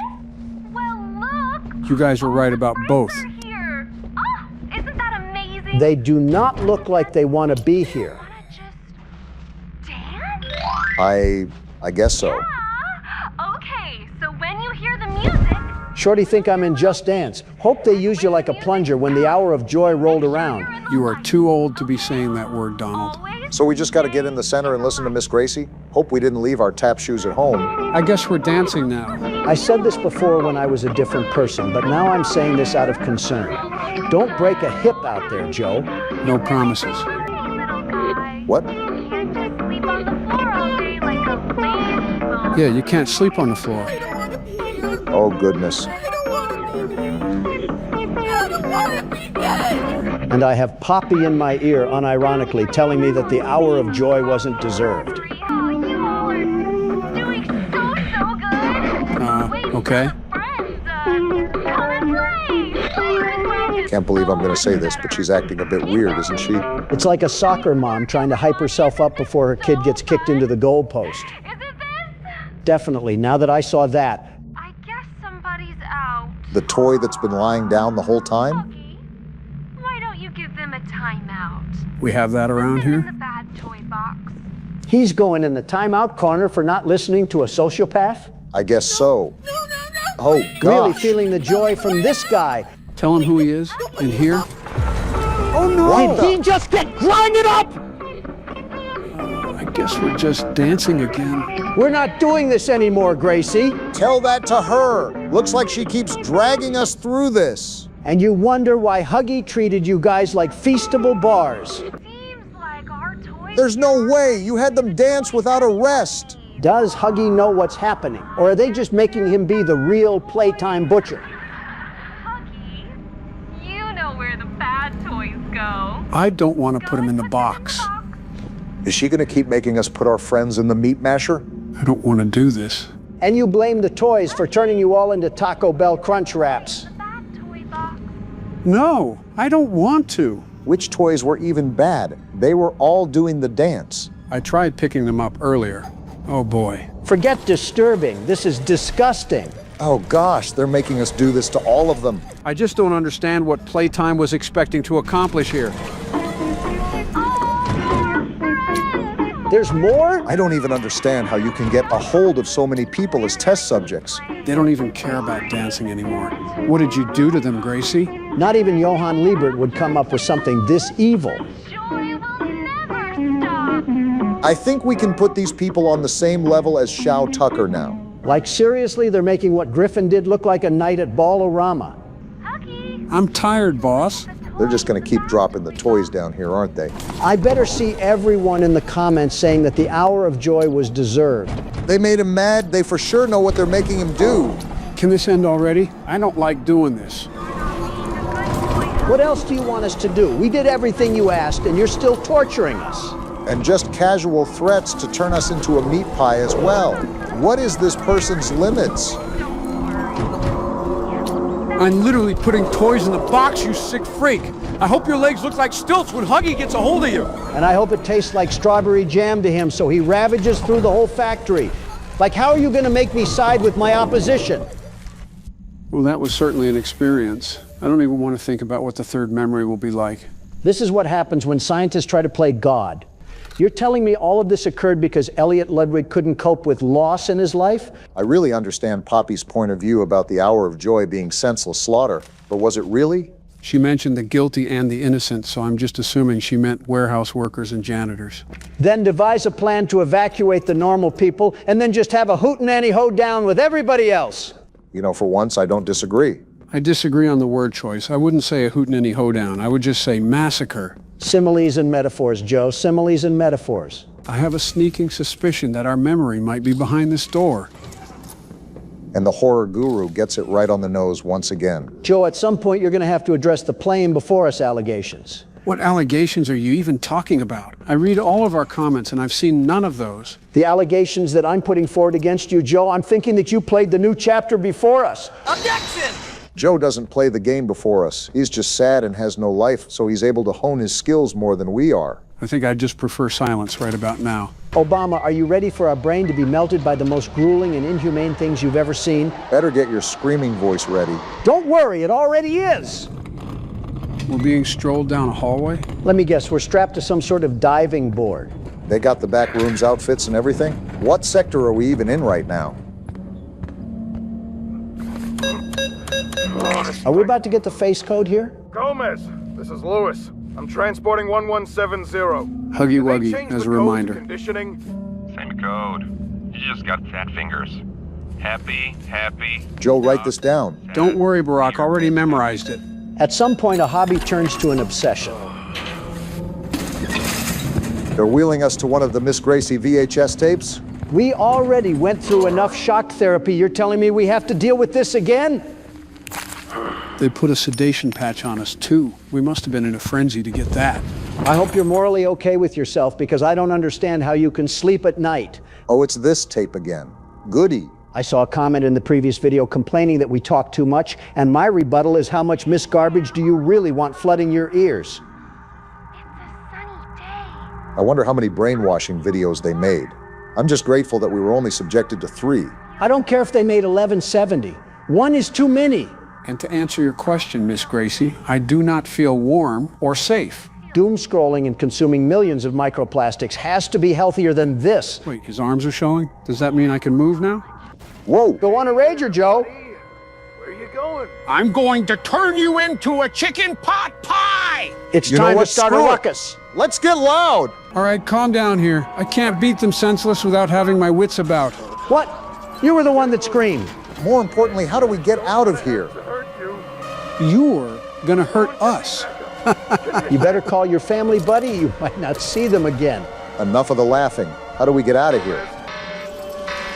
Well, look! You guys were right about both. Here. Oh, isn't that amazing? They do not look like they want to be here. I guess so. Yeah. Okay, so when you hear the music... Shorty think I'm in Just Dance. Hope they used you like a plunger when the hour of joy rolled around. You are too old to be saying that word, Donald. So we just got to get in the center and listen to Miss Gracie? Hope we didn't leave our tap shoes at home. I guess we're dancing now. I said this before when I was a different person, but now I'm saying this out of concern. Don't break a hip out there, Joe. No promises. What? Yeah, you can't sleep on the floor. Oh, goodness. And I have Poppy in my ear, unironically, telling me that the hour of joy wasn't deserved. Okay. Can't believe I'm going to say this, but she's acting a bit weird, isn't she? It's like a soccer mom trying to hype herself up before her kid gets kicked into the goalpost. Definitely, now that I saw that. I guess somebody's out. The toy that's been lying down the whole time? Why don't you give them a timeout? We have that around In here? the bad toy box. He's going in the timeout corner for not listening to a sociopath? I guess so. Oh, gosh. Really feeling the joy from this guy. Tell him who he is in here. Oh, no! Did he just get grinded up? I Guess we're just dancing again. We're not doing this anymore, Gracie. Tell that to her. Looks like she keeps dragging us through this. And you wonder why Huggy treated you guys like feastable bars. There's no way. You had them dance without a rest. Does Huggy know what's happening? Or are they just making him be the real Playtime butcher? Huggy, you know where the bad toys go. I don't want to put him in the box. Is she going to keep making us put our friends in the meat masher? I don't want to do this. And you blame the toys for turning you all into Taco Bell Crunch Wraps. No, I don't want to. Which toys were even bad? They were all doing the dance. I tried picking them up earlier. Oh boy. Forget disturbing. This is disgusting. Oh gosh, they're making us do this to all of them. I just don't understand what Playtime was expecting to accomplish here. There's more? I don't even understand how you can get a hold of so many people as test subjects. They don't even care about dancing anymore. What did you do to them, Gracie? Not even Johann Liebert would come up with something this evil. I think we can put these people on the same level as Shao Tucker now. Like seriously, they're making what Griffin did look like a night at Ball-O-Rama. I'm tired, boss. They're just going to keep dropping the toys down here, aren't they? I better see everyone in the comments saying that the hour of joy was deserved. They made him mad. They for sure know what they're making him do. Can this end already? I don't like doing this. What else do you want us to do? We did everything you asked, and you're still torturing us. And just casual threats to turn us into a meat pie as well. What is this person's limits? I'm literally putting toys in the box, you sick freak. I hope your legs look like stilts when Huggy gets a hold of you. And I hope it tastes like strawberry jam to him so he ravages through the whole factory. Like, how are you going to make me side with my opposition? Well, that was certainly an experience. I don't even want to think about what the third memory will be like. This is what happens when scientists try to play God. You're telling me all of this occurred because Elliot Ludwig couldn't cope with loss in his life? I really understand Poppy's point of view about the hour of joy being senseless slaughter, but was it really? She mentioned the guilty and the innocent, so I'm just assuming she meant warehouse workers and janitors. Then devise a plan to evacuate the normal people, and then just have a hootenanny hoedown with everybody else. You know, for once, I don't disagree. I disagree on the word choice. I wouldn't say a hootenanny hoedown. I would just say massacre. Similes and metaphors, Joe. Similes and metaphors. I have a sneaking suspicion that our memory might be behind this door. And the horror guru gets it right on the nose once again. Joe, at some point you're going to have to address the playing before us allegations. What allegations are you even talking about? I read all of our comments and I've seen none of those. The allegations that I'm putting forward against you, Joe, I'm thinking that you played the new chapter before us. Objection! Joe doesn't play the game before us. He's just sad and has no life, so he's able to hone his skills more than we are. I think I'd just prefer silence right about now. Obama, are you ready for our brain to be melted by the most grueling and inhumane things you've ever seen? Better get your screaming voice ready. Don't worry, it already is. We're being strolled down a hallway? Let me guess, we're strapped to some sort of diving board. They got the back room's outfits and everything? What sector are we even in right now? Are we about to get the face code here? Gomez, this is Lewis. I'm transporting 1170. Huggy Wuggy, as a reminder. Conditioning? Same code. You just got fat fingers. Happy. Joe, write this down. Don't worry, Barack. Already memorized it. At some point, a hobby turns to an obsession. They're wheeling us to one of the Miss Gracie VHS tapes? We already went through enough shock therapy. You're telling me we have to deal with this again? They put a sedation patch on us, too. We must have been in a frenzy to get that. I hope you're morally okay with yourself, because I don't understand how you can sleep at night. Oh, it's this tape again. Goody. I saw a comment in the previous video complaining that we talk too much, and my rebuttal is how much Miss Garbage do you really want flooding your ears? I wonder how many brainwashing videos they made. I'm just grateful that we were only subjected to 3. I don't care if they made 1170. 1 is too many. And to answer your question, Miss Gracie, I do not feel warm or safe. Doom scrolling and consuming millions of microplastics has to be healthier than this. Wait, his arms are showing? Does that mean I can move now? Whoa! Go on a rager, Joe. Where are you going? I'm going to turn you into a chicken pot pie! It's time to start a ruckus. Let's get loud! All right, calm down here. I can't beat them senseless without having my wits about. What? You were the one that screamed. More importantly, how do we get out of here? You're gonna hurt us. You better call your family, buddy. You might not see them again. Enough of the laughing. How do we get out of here?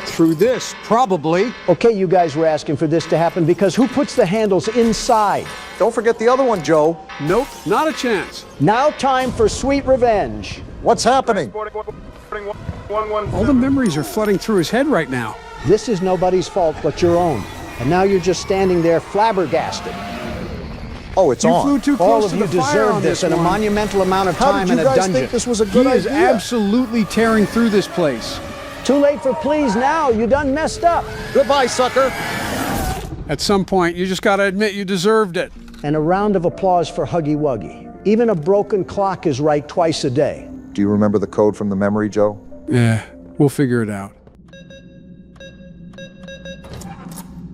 Through this, probably. Okay, you guys were asking for this to happen because who puts the handles inside? Don't forget the other one, Joe. Nope, not a chance. Now time for sweet revenge. What's happening? All the memories are flooding through his head right now. This is nobody's fault but your own. And now you're just standing there flabbergasted. Oh, it's you on. Flew too All close of to you the fire deserve on this and a one. monumental amount of How time did in you a guys dungeon. think this was a good He is idea? absolutely tearing through this place. Too late for please now. You done messed up. Goodbye, sucker. At some point, you just gotta admit you deserved it. And a round of applause for Huggy Wuggy. Even a broken clock is right twice a day. Do you remember the code from the memory, Joe? Yeah, we'll figure it out.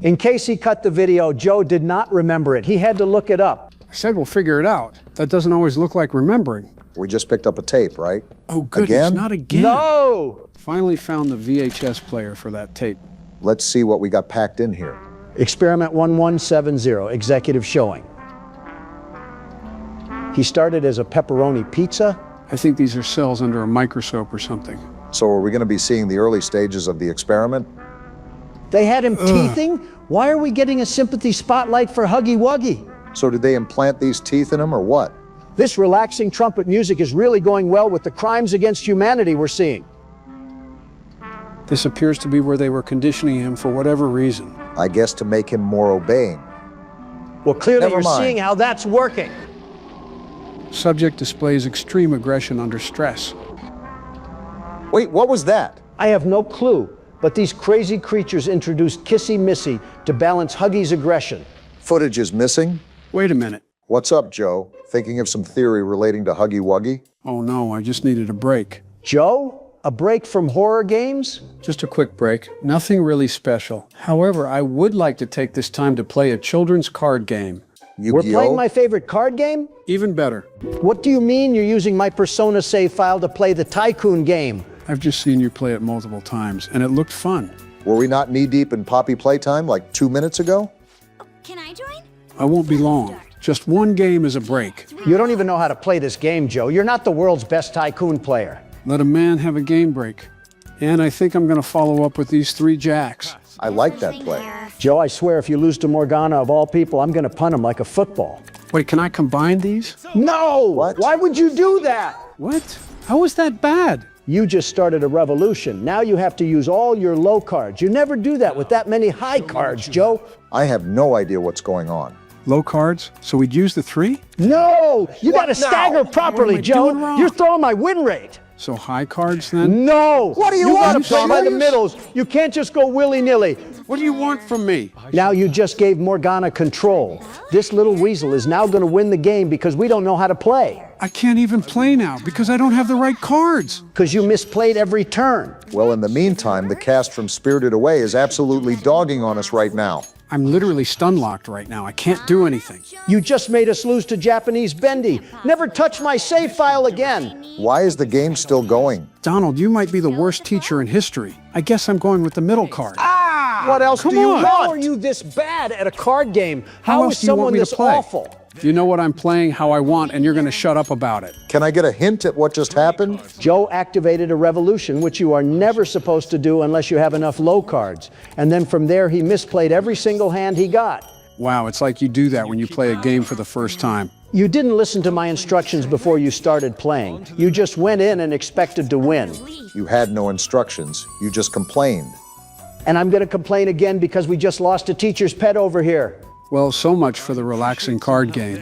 In case he cut the video, Joe did not remember it. He had to look it up. I said we'll figure it out. That doesn't always look like remembering. We just picked up a tape, right? Oh, goodness, Again? not again. No! Finally found the VHS player for that tape. Let's see what we got packed in here. Experiment 1170, executive showing. He started as a pepperoni pizza. I think these are cells under a microscope or something. So are we going to be seeing the early stages of the experiment? They had him teething? Why are we getting a sympathy spotlight for Huggy Wuggy? So did they implant these teeth in him or what? This relaxing trumpet music is really going well with the crimes against humanity we're seeing. This appears to be where they were conditioning him for whatever reason. I guess to make him more obeying. Well, clearly Never you're mind. seeing how that's working. Subject displays extreme aggression under stress. Wait, what was that? I have no clue, but these crazy creatures introduced Kissy Missy to balance Huggy's aggression. Footage is missing? Wait a minute. What's up, Joe? Thinking of some theory relating to Huggy Wuggy? Oh no, I just needed a break. Joe? A break from horror games? Just a quick break. Nothing really special. However, I would like to take this time to play a children's card game. We're playing my favorite card game? Even better. What do you mean you're using my Persona save file to play the Tycoon game? I've just seen you play it multiple times, and it looked fun. Were we not knee-deep in Poppy Playtime like 2 minutes ago? Can I join? I won't be long. Just one game is a break. You don't even know how to play this game, Joe. You're not the world's best Tycoon player. Let a man have a game break. And I think I'm going to follow up with these 3 jacks. I like that play. Joe, I swear if you lose to Morgana of all people, I'm going to punt him like a football. Wait, can I combine these? No! What? Why would you do that? What? How was that bad? You just started a revolution. Now you have to use all your low cards. You never do that with that many high cards, Joe. I have no idea what's going on. Low cards? So we'd use the 3? No! You got to What now? stagger properly, What am I Joe. doing wrong? You're throwing my win rate. So high cards then? No! What do you You want, got to play by the serious? middles. You can't just go willy-nilly. What do you want from me? Now you just gave Morgana control. This little weasel is now going to win the game because we don't know how to play. I can't even play now because I don't have the right cards. Because you misplayed every turn. Well, in the meantime, the cast from Spirited Away is absolutely dogging on us right now. I'm literally stun-locked right now. I can't do anything. You just made us lose to Japanese Bendy. Never touch my save file again. Why is the game still going? Donald, you might be the worst teacher in history. I guess I'm going with the middle card. What else Come do you on. want? How are you this bad at a card game? How How else is do you want someone me to this play? awful? You know what I'm playing, how I want, and you're going to shut up about it. Can I get a hint at what just happened? Joe activated a revolution, which you are never supposed to do unless you have enough low cards. And then from there, he misplayed every single hand he got. Wow, it's like you do that when you play a game for the first time. You didn't listen to my instructions before you started playing. You just went in and expected to win. You had no instructions. You just complained. And I'm going to complain again because we just lost a teacher's pet over here. Well, so much for the relaxing card game.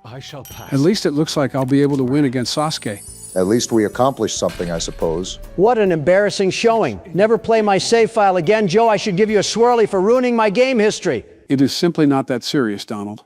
At least it looks like I'll be able to win against Sasuke. At least we accomplished something, I suppose. What an embarrassing showing. Never play my save file again. Joe, I should give you a swirly for ruining my game history. It is simply not that serious, Donald.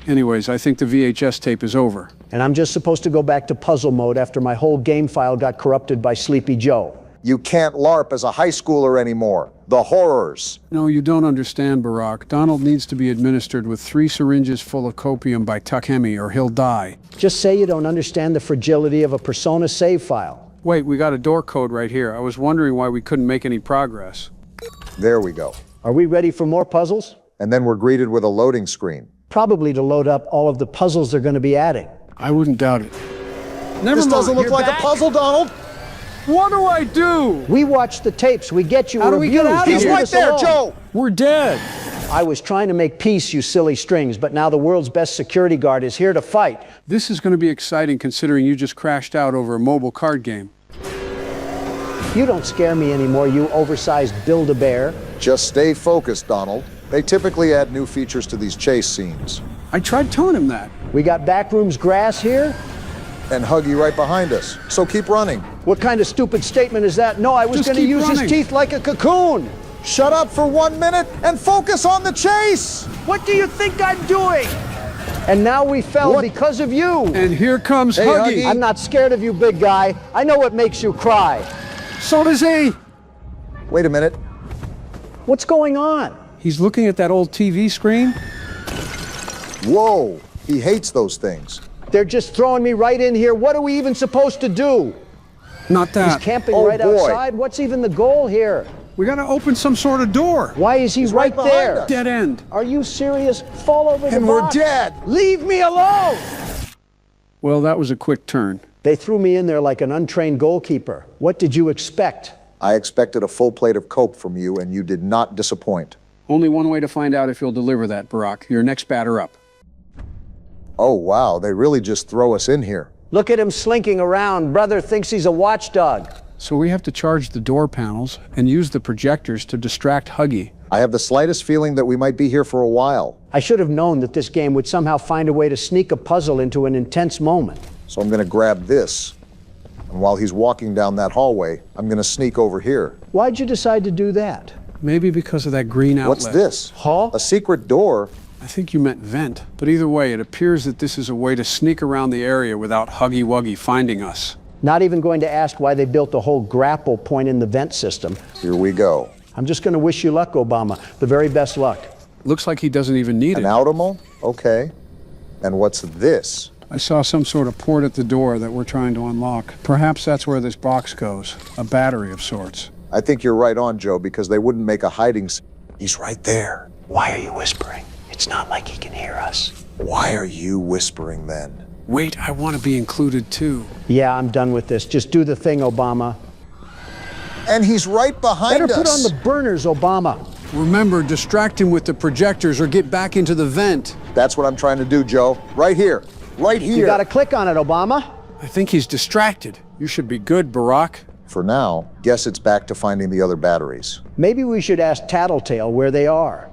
Anyways, I think the VHS tape is over. And I'm just supposed to go back to puzzle mode after my whole game file got corrupted by Sleepy Joe. You can't LARP as a high schooler anymore. The horrors. No, you don't understand, Barack. Donald needs to be administered with 3 syringes full of copium by Tuck-Hemi or he'll die. Just say you don't understand the fragility of a Persona save file. Wait, we got a door code right here. I was wondering why we couldn't make any progress. There we go. Are we ready for more puzzles? And then we're greeted with a loading screen. Probably to load up all of the puzzles they're going to be adding. I wouldn't doubt it. This doesn't look like a puzzle, Donald. What do I do? We watched the tapes. We get you. How do we get out of here? He's right there, Joe. We're dead. I was trying to make peace, you silly strings, but now the world's best security guard is here to fight. This is going to be exciting considering you just crashed out over a mobile card game. You don't scare me anymore, you oversized Build-A-Bear. Just stay focused, Donald. They typically add new features to these chase scenes. I tried telling him that. We got backrooms grass here. And Huggy right behind us. So keep running. What kind of stupid statement is that? No, I was going to use his teeth like a cocoon. Shut up for 1 minute and focus on the chase. What do you think I'm doing? And now we fell because of you. And here comes Huggy. I'm not scared of you, big guy. I know what makes you cry. So does he. Wait a minute. What's going on? He's looking at that old TV screen. Whoa, he hates those things. They're just throwing me right in here. What are we even supposed to do? Not that. He's camping right outside. What's even the goal here? We got to open some sort of door. Why is he right there? Dead end. Are you serious? Fall over the box. And we're dead. Leave me alone. Well, that was a quick turn. They threw me in there like an untrained goalkeeper. What did you expect? I expected a full plate of Coke from you, and you did not disappoint. Only one way to find out if you'll deliver that, Barack. Your next batter up. Oh, wow. They really just throw us in here. Look at him slinking around. Brother thinks he's a watchdog. So we have to charge the door panels and use the projectors to distract Huggy. I have the slightest feeling that we might be here for a while. I should have known that this game would somehow find a way to sneak a puzzle into an intense moment. So I'm going to grab this. And while he's walking down that hallway, I'm going to sneak over here. Why'd you decide to do that? Maybe because of that green outlet. What's this? Hall? A secret door? I think you meant vent. But either way, it appears that this is a way to sneak around the area without Huggy Wuggy finding us. Not even going to ask why they built a whole grapple point in the vent system. Here we go. I'm just going to wish you luck, Obama. The very best luck. Looks like he doesn't even need An it. Automo? Okay. And what's this? I saw some sort of port at the door that we're trying to unlock. Perhaps that's where this box goes. A battery of sorts. I think you're right on, Joe, because they wouldn't make a hiding. He's right there. Why are you whispering? It's not like he can hear us. Why are you whispering then? Wait, I want to be included too. Yeah, I'm done with this. Just do the thing, Obama. And he's right behind us. Better put on the burners, Obama. Remember, distract him with the projectors or get back into the vent. That's what I'm trying to do, Joe. Right here. Right here. You gotta click on it, Obama. I think he's distracted. You should be good, Barack. For now, guess it's back to finding the other batteries. Maybe we should ask Tattletale where they are.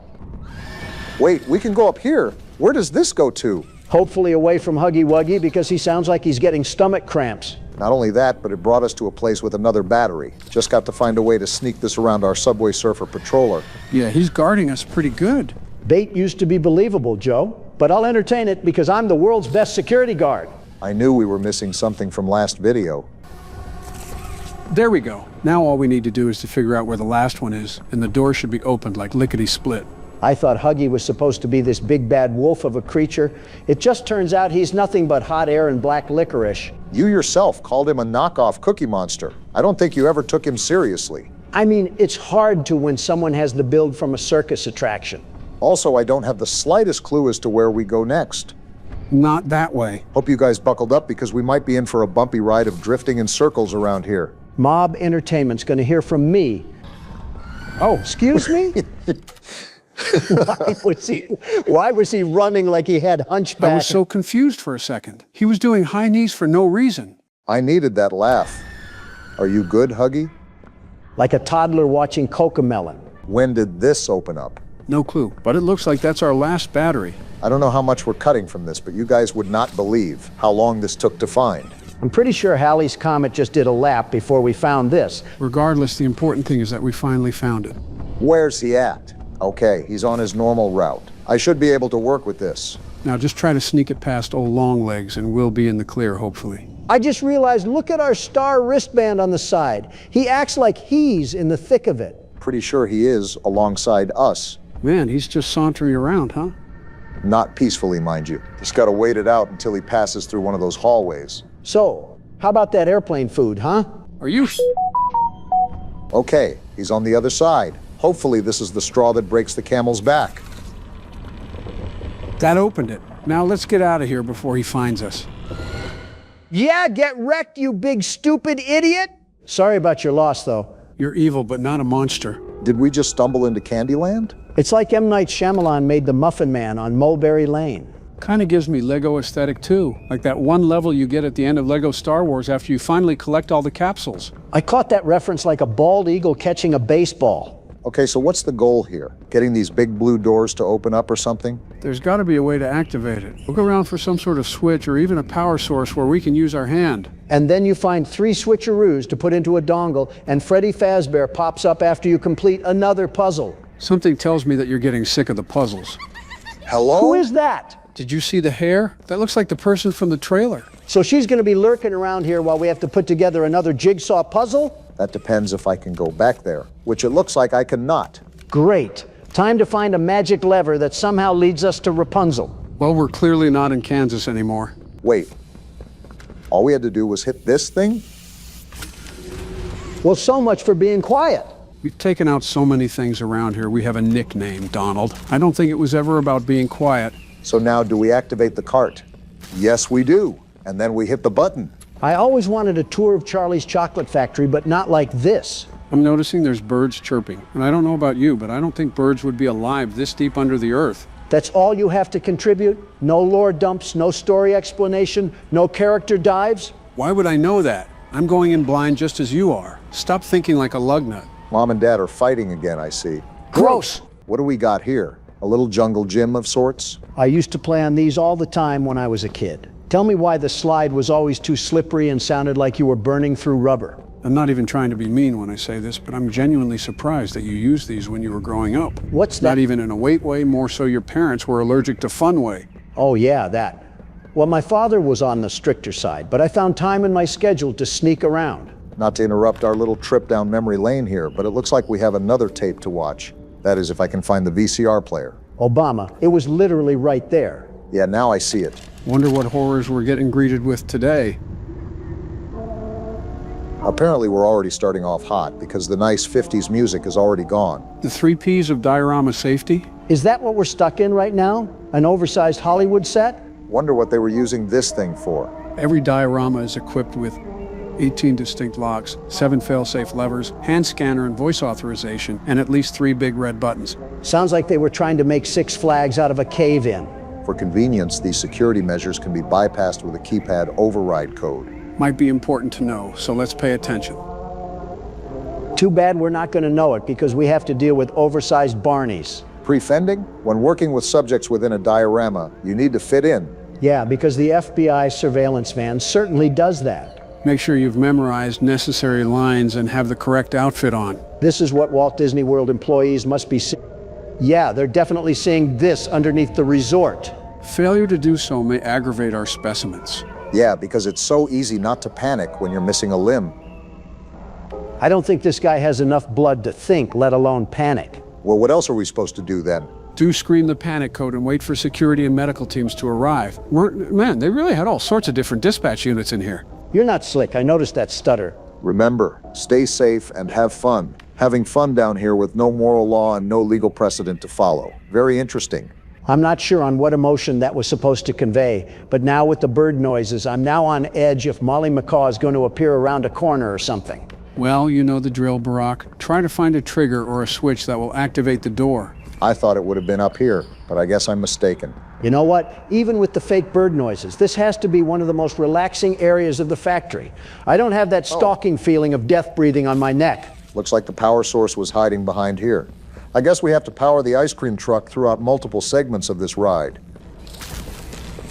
Wait, we can go up here. Where does this go to? Hopefully away from Huggy Wuggy, because he sounds like he's getting stomach cramps. Not only that, but it brought us to a place with another battery. Just got to find a way to sneak this around our Subway Surfer patroller. Yeah, he's guarding us pretty good. Bait used to be believable, Joe, but I'll entertain it because I'm the world's best security guard. I knew we were missing something from last video. There we go. Now all we need to do is to figure out where the last one is, and the door should be opened like lickety-split. I thought Huggy was supposed to be this big bad wolf of a creature. It just turns out he's nothing but hot air and black licorice. You yourself called him a knockoff Cookie Monster. I don't think you ever took him seriously. I mean, it's hard to when someone has the build from a circus attraction. Also, I don't have the slightest clue as to where we go next. Not that way. Hope you guys buckled up because we might be in for a bumpy ride of drifting in circles around here. Mob Entertainment's going to hear from me. Oh, excuse me? Why was he running like he had hunchback? I was so confused for a second. He was doing high knees for no reason. I needed that laugh. Are you good, Huggy? Like a toddler watching Cocomelon. When did this open up? No clue, but it looks like that's our last battery. I don't know how much we're cutting from this, but you guys would not believe how long this took to find. I'm pretty sure Halley's Comet just did a lap before we found this. Regardless, the important thing is that we finally found it. Where's he at? Okay, he's on his normal route. I should be able to work with this. Now just try to sneak it past old Longlegs and we'll be in the clear, hopefully. I just realized, look at our star wristband on the side. He acts like he's in the thick of it. Pretty sure he is alongside us. Man, he's just sauntering around, huh? Not peacefully, mind you. Just gotta wait it out until he passes through one of those hallways. So, how about that airplane food, huh? Are you... Okay, he's on the other side. Hopefully this is the straw that breaks the camel's back. That opened it. Now let's get out of here before he finds us. Yeah, get wrecked, you big stupid idiot! Sorry about your loss, though. You're evil, but not a monster. Did we just stumble into Candyland? It's like M. Night Shyamalan made the Muffin Man on Mulberry Lane. Kind of gives me Lego aesthetic too. Like that one level you get at the end of Lego Star Wars after you finally collect all the capsules. I caught that reference like a bald eagle catching a baseball. Okay, so what's the goal here? Getting these big blue doors to open up or something? There's got to be a way to activate it. Look around for some sort of switch or even a power source where we can use our hand. And then you find 3 switcheroos to put into a dongle, and Freddy Fazbear pops up after you complete another puzzle. Something tells me that you're getting sick of the puzzles. Hello? Who is that? Did you see the hair? That looks like the person from the trailer. So she's going to be lurking around here while we have to put together another jigsaw puzzle? That depends if I can go back there, which it looks like I cannot. Great. Time to find a magic lever that somehow leads us to Rapunzel. Well, we're clearly not in Kansas anymore. Wait. All we had to do was hit this thing? Well, so much for being quiet. We've taken out so many things around here. We have a nickname, Donald. I don't think it was ever about being quiet. So now do we activate the cart? Yes, we do. And then we hit the button. I always wanted a tour of Charlie's Chocolate Factory, but not like this. I'm noticing there's birds chirping. And I don't know about you, but I don't think birds would be alive this deep under the earth. That's all you have to contribute? No lore dumps, no story explanation, no character dives? Why would I know that? I'm going in blind just as you are. Stop thinking like a lug nut. Mom and Dad are fighting again, I see. Gross! What do we got here? A little jungle gym of sorts? I used to play on these all the time when I was a kid. Tell me why the slide was always too slippery and sounded like you were burning through rubber. I'm not even trying to be mean when I say this, but I'm genuinely surprised that you used these when you were growing up. What's that? Not even in a weight way, more so your parents were allergic to fun way. Oh yeah, that. Well, my father was on the stricter side, but I found time in my schedule to sneak around. Not to interrupt our little trip down memory lane here, but it looks like we have another tape to watch. That is, if I can find the VCR player. Obama, it was literally right there. Yeah, now I see it. Wonder what horrors we're getting greeted with today. Apparently we're already starting off hot because the nice 50s music is already gone. The 3 Ps of diorama safety? Is that what we're stuck in right now? An oversized Hollywood set? Wonder what they were using this thing for. Every diorama is equipped with 18 distinct locks, 7 fail-safe levers, hand scanner and voice authorization, and at least 3 big red buttons. Sounds like they were trying to make 6 Flags out of a cave-in. For convenience, these security measures can be bypassed with a keypad override code. Might be important to know, so let's pay attention. Too bad we're not going to know it because we have to deal with oversized Barneys. Pre-fending? When working with subjects within a diorama, you need to fit in. Yeah, because the FBI surveillance van certainly does that. Make sure you've memorized necessary lines and have the correct outfit on. This is what Walt Disney World employees must be seeing. Yeah, they're definitely seeing this underneath the resort. Failure to do so may aggravate our specimens. Yeah, because it's so easy not to panic when you're missing a limb. I don't think this guy has enough blood to think, let alone panic. Well, what else are we supposed to do then? Do scream the panic code and wait for security and medical teams to arrive. Man, they really had all sorts of different dispatch units in here. You're not slick. I noticed that stutter. Remember, stay safe and have fun. Having fun down here with no moral law and no legal precedent to follow. Very interesting. I'm not sure on what emotion that was supposed to convey, but now with the bird noises, I'm now on edge if Molly McCaw is going to appear around a corner or something. Well, you know the drill, Barack. Try to find a trigger or a switch that will activate the door. I thought it would have been up here, but I guess I'm mistaken. You know what? Even with the fake bird noises, this has to be one of the most relaxing areas of the factory. I don't have that stalking feeling of death breathing on my neck. Looks like the power source was hiding behind here. I guess we have to power the ice cream truck throughout multiple segments of this ride.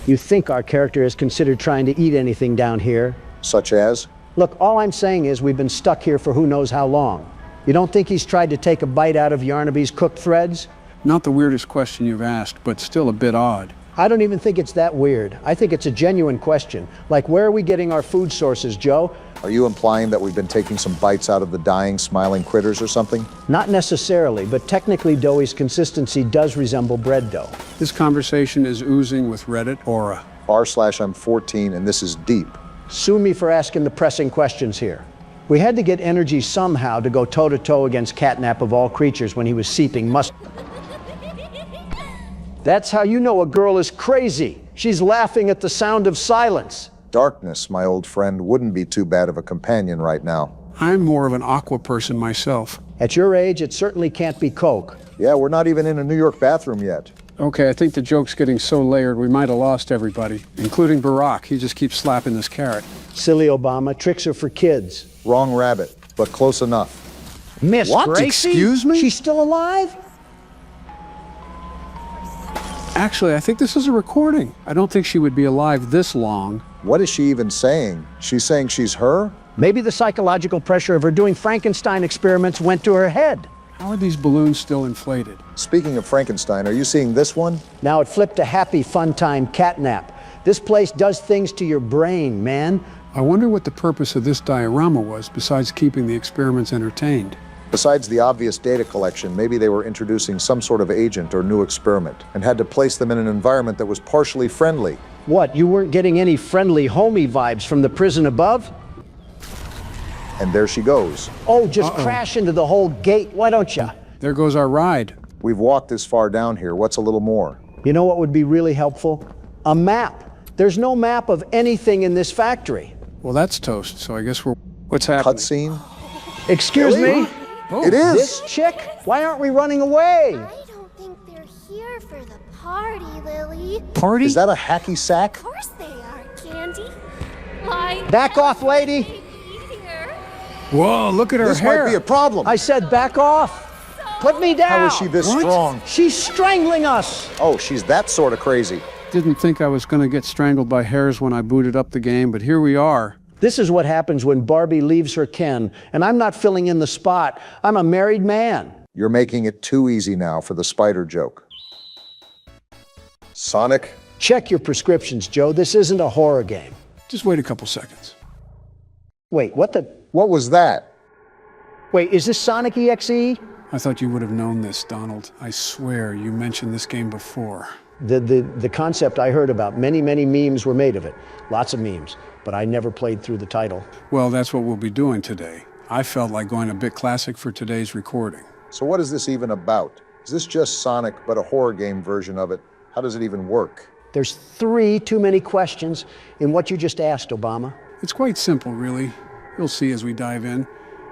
You think our character has considered trying to eat anything down here? Such as? Look, all I'm saying is we've been stuck here for who knows how long. You don't think he's tried to take a bite out of Yarnaby's cooked threads? Not the weirdest question you've asked, but still a bit odd. I don't even think it's that weird. I think it's a genuine question. Like, where are we getting our food sources, Joe? Are you implying that we've been taking some bites out of the dying, smiling critters or something? Not necessarily, but technically Doughy's consistency does resemble bread dough. This conversation is oozing with Reddit aura. r/I'm 14 and this is deep. Sue me for asking the pressing questions here. We had to get energy somehow to go toe-to-toe against Catnap of all creatures when he was seeping mustard. That's how you know a girl is crazy. She's laughing at the sound of silence. Darkness, my old friend, wouldn't be too bad of a companion right now. I'm more of an aqua person myself. At your age, it certainly can't be Coke. Yeah, we're not even in a New York bathroom yet. Okay, I think the joke's getting so layered we might have lost everybody, including Barack. He just keeps slapping this carrot. Silly Obama, tricks are for kids. Wrong rabbit, but close enough. Miss What? Gracie? Excuse me? She's still alive? Actually, I think this is a recording. I don't think she would be alive this long. What is she even saying? She's saying she's her? Maybe the psychological pressure of her doing Frankenstein experiments went to her head. How are these balloons still inflated? Speaking of Frankenstein, are you seeing this one? Now it flipped to happy, fun time Catnap. This place does things to your brain, man. I wonder what the purpose of this diorama was besides keeping the experiments entertained. Besides the obvious data collection, maybe they were introducing some sort of agent or new experiment and had to place them in an environment that was partially friendly. What, you weren't getting any friendly homie vibes from the prison above? And there she goes. Oh, just crash into the whole gate, why don't you? There goes our ride. We've walked this far down here. What's a little more? You know what would be really helpful? A map. There's no map of anything in this factory. Well, that's toast, so I guess we're... What's happening? Cutscene? Excuse me? Oh, it is! This chick? Why aren't we running away? I don't think they're here for the party, Lily. Party? Is that a hacky sack? Of course they are, Candy. Why? Back off, lady! Here. Whoa, look at her This hair. might be a problem. I said back off! Put me down! How is she this strong? She's strangling us! Oh, she's that sort of crazy. Didn't think I was going to get strangled by hairs when I booted up the game, but here we are. This is what happens when Barbie leaves her Ken, and I'm not filling in the spot. I'm a married man. You're making it too easy now for the spider joke. Sonic? Check your prescriptions, Joe. This isn't a horror game. Just wait a couple seconds. Wait, what the? What was that? Wait, is this Sonic EXE? I thought you would have known this, Donald. I swear you mentioned this game before. The concept I heard about, many memes were made of it. Lots of memes. But I never played through the title. Well, that's what we'll be doing today. I felt like going a bit classic for today's recording. So what is this even about? Is this just Sonic, but a horror game version of it? How does it even work? There's 3 too many questions in what you just asked, Obama. It's quite simple, really. You'll see as we dive in.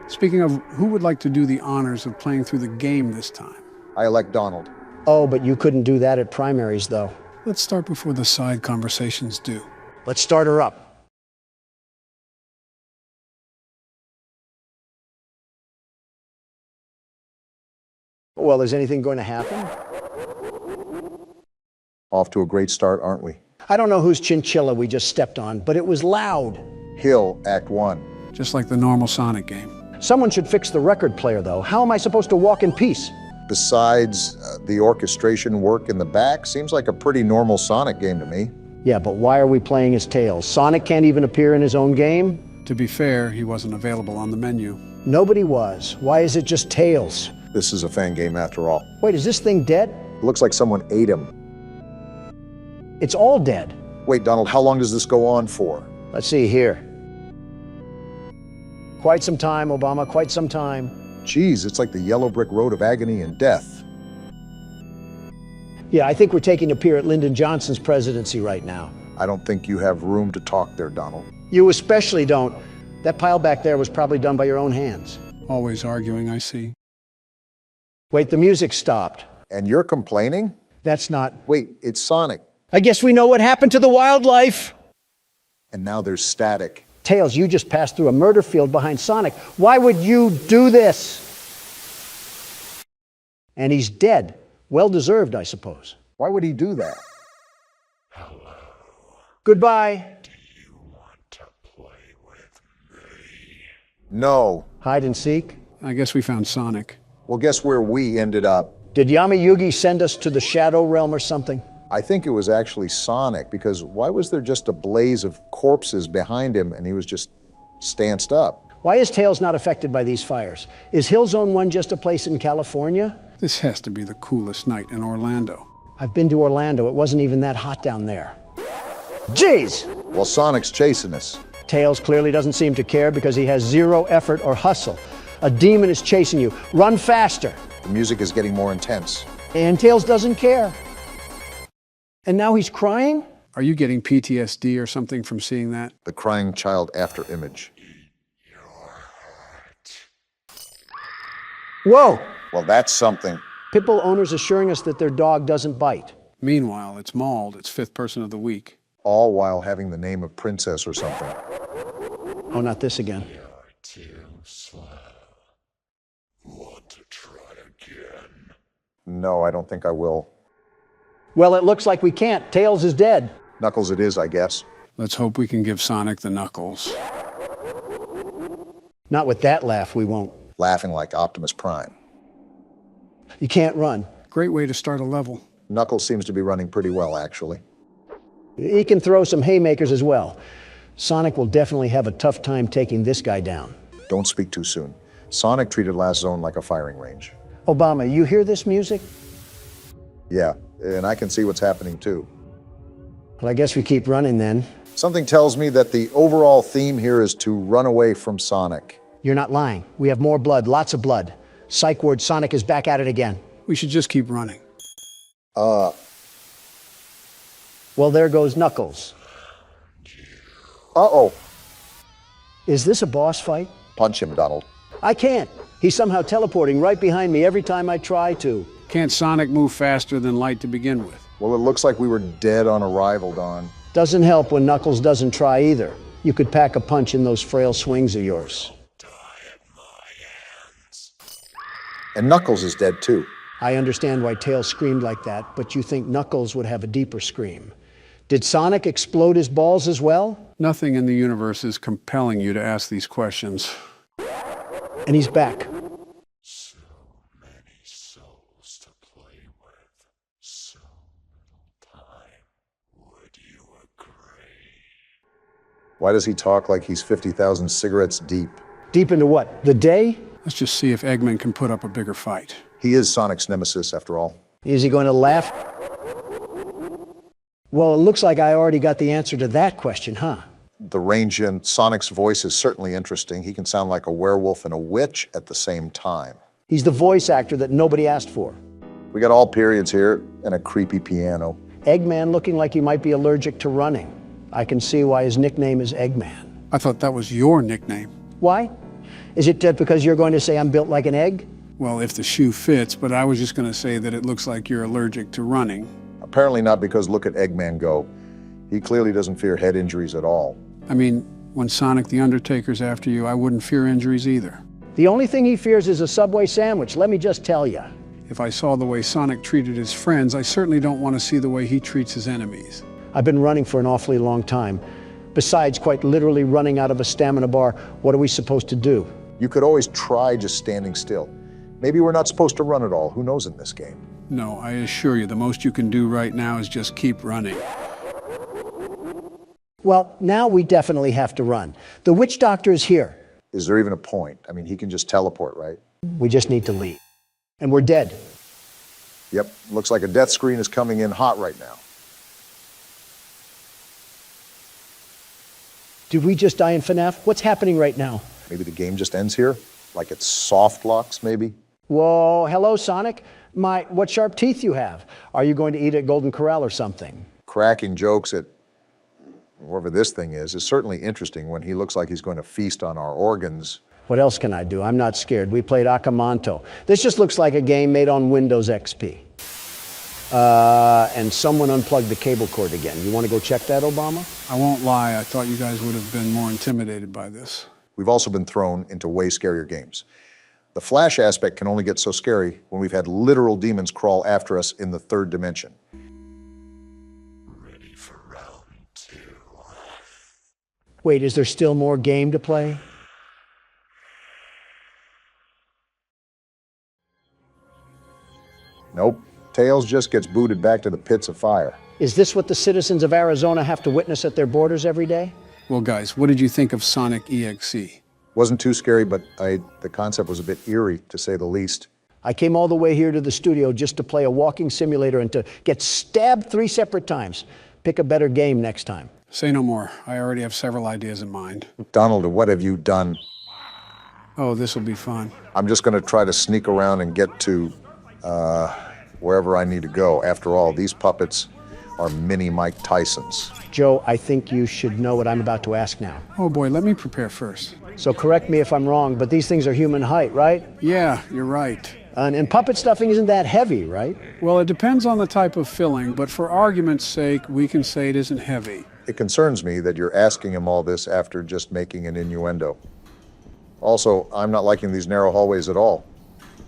Speaking of, who would like to do the honors of playing through the game this time? I elect Donald. Oh, but you couldn't do that at primaries, though. Let's start before the side conversations do. Let's start her up. Well, is anything going to happen? Off to a great start, aren't we? I don't know whose chinchilla we just stepped on, but it was loud. Hill, Act 1. Just like the normal Sonic game. Someone should fix the record player, though. How am I supposed to walk in peace? Besides the orchestration work in the back, seems like a pretty normal Sonic game to me. Yeah, but why are we playing as Tails? Sonic can't even appear in his own game? To be fair, he wasn't available on the menu. Nobody was. Why is it just Tails? This is a fan game after all. Wait, is this thing dead? Looks like someone ate him. It's all dead. Wait, Donald, how long does this go on for? Let's see here. Quite some time, Obama, quite some time. Geez, it's like the yellow brick road of agony and death. Yeah, I think we're taking a peer at Lyndon Johnson's presidency right now. I don't think you have room to talk there, Donald. You especially don't. That pile back there was probably done by your own hands. Always arguing, I see. Wait, the music stopped. And you're complaining? That's not... Wait, it's Sonic. I guess we know what happened to the wildlife. And now there's static. Tails, you just passed through a murder field behind Sonic. Why would you do this? And he's dead. Well deserved, I suppose. Why would he do that? Hello. Goodbye. Do you want to play with me? No. Hide and seek? I guess we found Sonic. Well, guess where we ended up? Did Yami Yugi send us to the Shadow Realm or something? I think it was actually Sonic, because why was there just a blaze of corpses behind him and he was just stanced up? Why is Tails not affected by these fires? Is Hill Zone 1 just a place in California? This has to be the coolest night in Orlando. I've been to Orlando. It wasn't even that hot down there. Jeez! Well, Sonic's chasing us. Tails clearly doesn't seem to care because he has zero effort or hustle. A demon is chasing you. Run faster! The music is getting more intense. And Tails doesn't care. And now he's crying? Are you getting PTSD or something from seeing that? The crying child after image. Whoa! Well, that's something. Pitbull owners assuring us that their dog doesn't bite. Meanwhile, it's mauled its fifth person of the week. All while having the name of Princess or something. Oh, not this again. Want to try again? No, I don't think I will. Well, it looks like we can't. Tails is dead. Knuckles it is, I guess. Let's hope we can give Sonic the knuckles. Not with that laugh, we won't. Laughing like Optimus Prime. You can't run. Great way to start a level. Knuckles seems to be running pretty well, actually. He can throw some haymakers as well. Sonic will definitely have a tough time taking this guy down. Don't speak too soon. Sonic treated last zone like a firing range. Obama, you hear this music? Yeah, and I can see what's happening too. Well, I guess we keep running then. Something tells me that the overall theme here is to run away from Sonic. You're not lying. We have more blood, lots of blood. Psych ward, Sonic is back at it again. We should just keep running. Well, there goes Knuckles. Uh-oh. Is this a boss fight? Punch him, Donald. I can't. He's somehow teleporting right behind me every time I try to. Can't Sonic move faster than light to begin with? Well, it looks like we were dead on arrival, Don. Doesn't help when Knuckles doesn't try either. You could pack a punch in those frail swings of yours. And Knuckles is dead too. I understand why Tails screamed like that, but you think Knuckles would have a deeper scream. Did Sonic explode his balls as well? Nothing in the universe is compelling you to ask these questions. And he's back. So many souls to play with. So little time. Would you agree? Why does he talk like he's 50,000 cigarettes deep? Deep into what? The day? Let's just see if Eggman can put up a bigger fight. He is Sonic's nemesis, after all. Is he going to laugh? Well, it looks like I already got the answer to that question, huh? The range in Sonic's voice is certainly interesting. He can sound like a werewolf and a witch at the same time. He's the voice actor that nobody asked for. We got all periods here and a creepy piano. Eggman looking like he might be allergic to running. I can see why his nickname is Eggman. I thought that was your nickname. Why? Is it because you're going to say I'm built like an egg? Well, if the shoe fits, but I was just going to say that it looks like you're allergic to running. Apparently not, because look at Eggman go. He clearly doesn't fear head injuries at all. I mean, when Sonic the Undertaker's after you, I wouldn't fear injuries either. The only thing he fears is a Subway sandwich, let me just tell you. If I saw the way Sonic treated his friends, I certainly don't want to see the way he treats his enemies. I've been running for an awfully long time. Besides, quite literally running out of a stamina bar, what are we supposed to do? You could always try just standing still. Maybe we're not supposed to run at all. Who knows in this game? No, I assure you, the most you can do right now is just keep running. Well, now we definitely have to run. The witch doctor is here. Is there even a point? I mean, he can just teleport, right? We just need to leave. And we're dead. Yep, looks like a death screen is coming in hot right now. Did we just die in FNAF? What's happening right now? Maybe the game just ends here? Like it's soft locks, maybe? Whoa, hello, Sonic. What sharp teeth you have. Are you going to eat at Golden Corral or something? Cracking jokes at wherever this thing is certainly interesting when he looks like he's going to feast on our organs. What else can I do? I'm not scared. We played Akamanto. This just looks like a game made on Windows XP. And someone unplugged the cable cord again. You want to go check that, Obama? I won't lie, I thought you guys would have been more intimidated by this. We've also been thrown into way scarier games. The Flash aspect can only get so scary when we've had literal demons crawl after us in the third dimension. Ready for round 2. Wait, is there still more game to play? Nope. Tails just gets booted back to the pits of fire. Is this what the citizens of Arizona have to witness at their borders every day? Well, guys, what did you think of Sonic EXE? Wasn't too scary, but the concept was a bit eerie, to say the least. I came all the way here to the studio just to play a walking simulator and to get stabbed 3 separate times. Pick a better game next time. Say no more. I already have several ideas in mind. Donald, what have you done? Oh, this will be fun. I'm just going to try to sneak around and get to wherever I need to go. After all, these puppets are mini Mike Tysons. Joe, I think you should know what I'm about to ask now. Oh boy, let me prepare first. So correct me if I'm wrong, but these things are human height, right? Yeah, you're right. And puppet stuffing isn't that heavy, right? Well, it depends on the type of filling, but for argument's sake, we can say it isn't heavy. It concerns me that you're asking him all this after just making an innuendo. Also, I'm not liking these narrow hallways at all.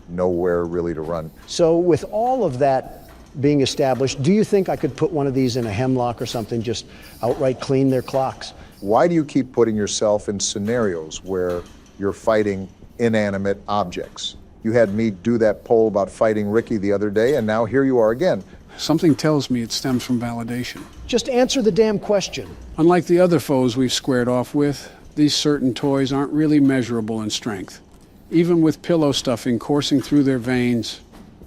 Nowhere really to run. So with all of that being established, do you think I could put one of these in a hemlock or something, just outright clean their clocks? Why do you keep putting yourself in scenarios where you're fighting inanimate objects? You had me do that poll about fighting Ricky the other day, and now here you are again. Something tells me it stems from validation. Just answer the damn question. Unlike the other foes we've squared off with, these certain toys aren't really measurable in strength. Even with pillow stuffing coursing through their veins,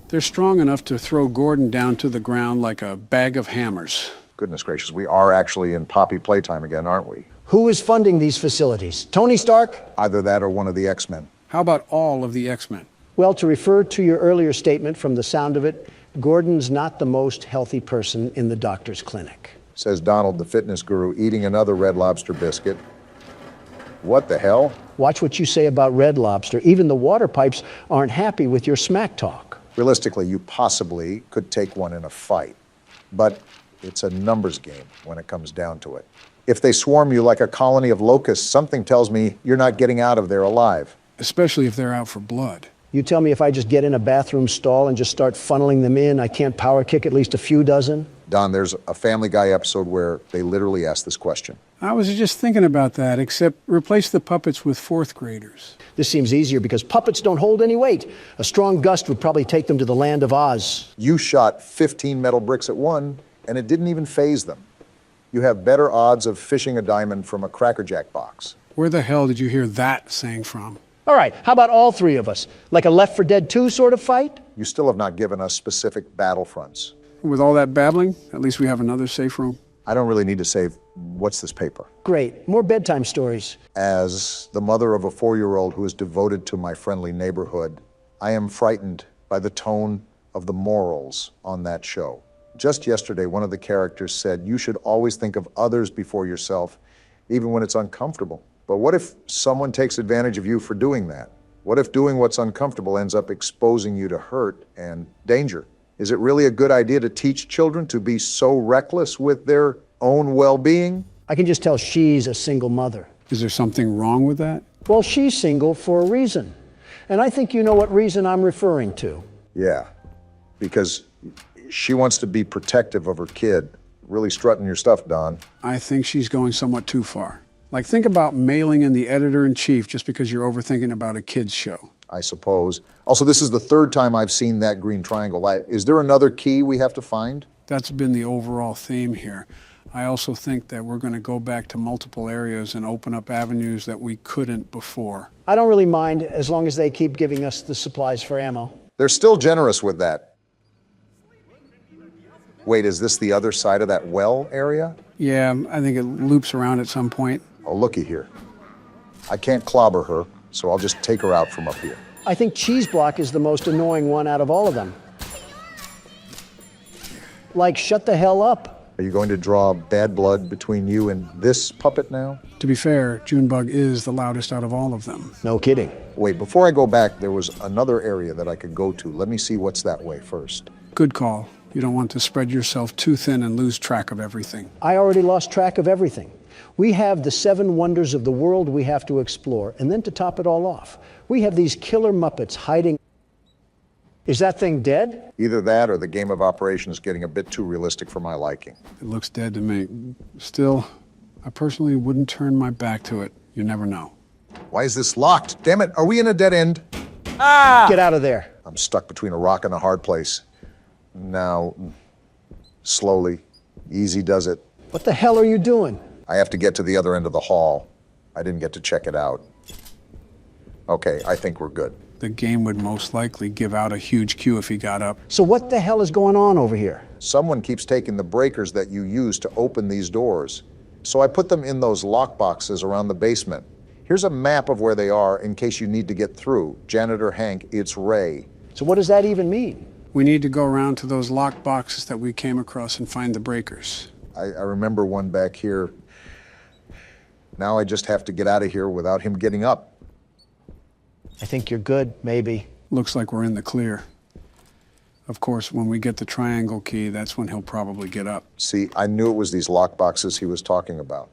they're strong enough to throw Gordon down to the ground like a bag of hammers. Goodness gracious, we are actually in Poppy Playtime again, aren't we? Who is funding these facilities? Tony Stark? Either that or one of the X-Men. How about all of the X-Men? Well, to refer to your earlier statement, from the sound of it, Gordon's not the most healthy person in the doctor's clinic. Says Donald, the fitness guru, eating another Red Lobster biscuit. What the hell? Watch what you say about Red Lobster. Even the water pipes aren't happy with your smack talk. Realistically, you possibly could take one in a fight, but it's a numbers game when it comes down to it. If they swarm you like a colony of locusts, something tells me you're not getting out of there alive. Especially if they're out for blood. You tell me if I just get in a bathroom stall and just start funneling them in, I can't power kick at least a few dozen? Don, there's a Family Guy episode where they literally ask this question. I was just thinking about that, except replace the puppets with 4th graders. This seems easier because puppets don't hold any weight. A strong gust would probably take them to the land of Oz. You shot 15 metal bricks at one, and it didn't even faze them. You have better odds of fishing a diamond from a Cracker Jack box. Where the hell did you hear that saying from? All right, how about all 3 of us? Like a Left 4 Dead 2 sort of fight? You still have not given us specific battlefronts. With all that babbling, at least we have another safe room. I don't really need to save. What's this paper? Great. More bedtime stories. As the mother of a 4-year-old who is devoted to my friendly neighborhood, I am frightened by the tone of the morals on that show. Just yesterday, one of the characters said, you should always think of others before yourself, even when it's uncomfortable. But what if someone takes advantage of you for doing that? What if doing what's uncomfortable ends up exposing you to hurt and danger? Is it really a good idea to teach children to be so reckless with their own well-being? I can just tell she's a single mother. Is there something wrong with that? Well, she's single for a reason. And I think you know what reason I'm referring to. Yeah, because she wants to be protective of her kid. Really strutting your stuff, Don. I think she's going somewhat too far. Like, think about mailing in the editor-in-chief just because you're overthinking about a kid's show. I suppose. Also, this is the 3rd time I've seen that green triangle. Is there another key we have to find? That's been the overall theme here. I also think that we're going to go back to multiple areas and open up avenues that we couldn't before. I don't really mind as long as they keep giving us the supplies for ammo. They're still generous with that. Wait, is this the other side of that well area? Yeah, I think it loops around at some point. Oh, looky here. I can't clobber her, so I'll just take her out from up here. I think Cheese Block is the most annoying one out of all of them. Like, shut the hell up. Are you going to draw bad blood between you and this puppet now? To be fair, Junebug is the loudest out of all of them. No kidding. Wait, before I go back, there was another area that I could go to. Let me see what's that way first. Good call. You don't want to spread yourself too thin and lose track of everything. I already lost track of everything. We have the 7 wonders of the world we have to explore, and then to top it all off, we have these killer Muppets hiding. Is that thing dead? Either that or the game of operation is getting a bit too realistic for my liking. It looks dead to me. Still, I personally wouldn't turn my back to it. You never know. Why is this locked? Damn it, are we in a dead end? Ah! Get out of there. I'm stuck between a rock and a hard place. Now, slowly, easy does it. What the hell are you doing? I have to get to the other end of the hall. I didn't get to check it out. Okay, I think we're good. The game would most likely give out a huge cue if he got up. So what the hell is going on over here? Someone keeps taking the breakers that you use to open these doors. So I put them in those lock boxes around the basement. Here's a map of where they are in case you need to get through. Janitor Hank, it's Ray. So what does that even mean? We need to go around to those locked boxes that we came across and find the breakers. I remember one back here. Now I just have to get out of here without him getting up. I think you're good, maybe. Looks like we're in the clear. Of course, when we get the triangle key, that's when he'll probably get up. See, I knew it was these lock boxes he was talking about.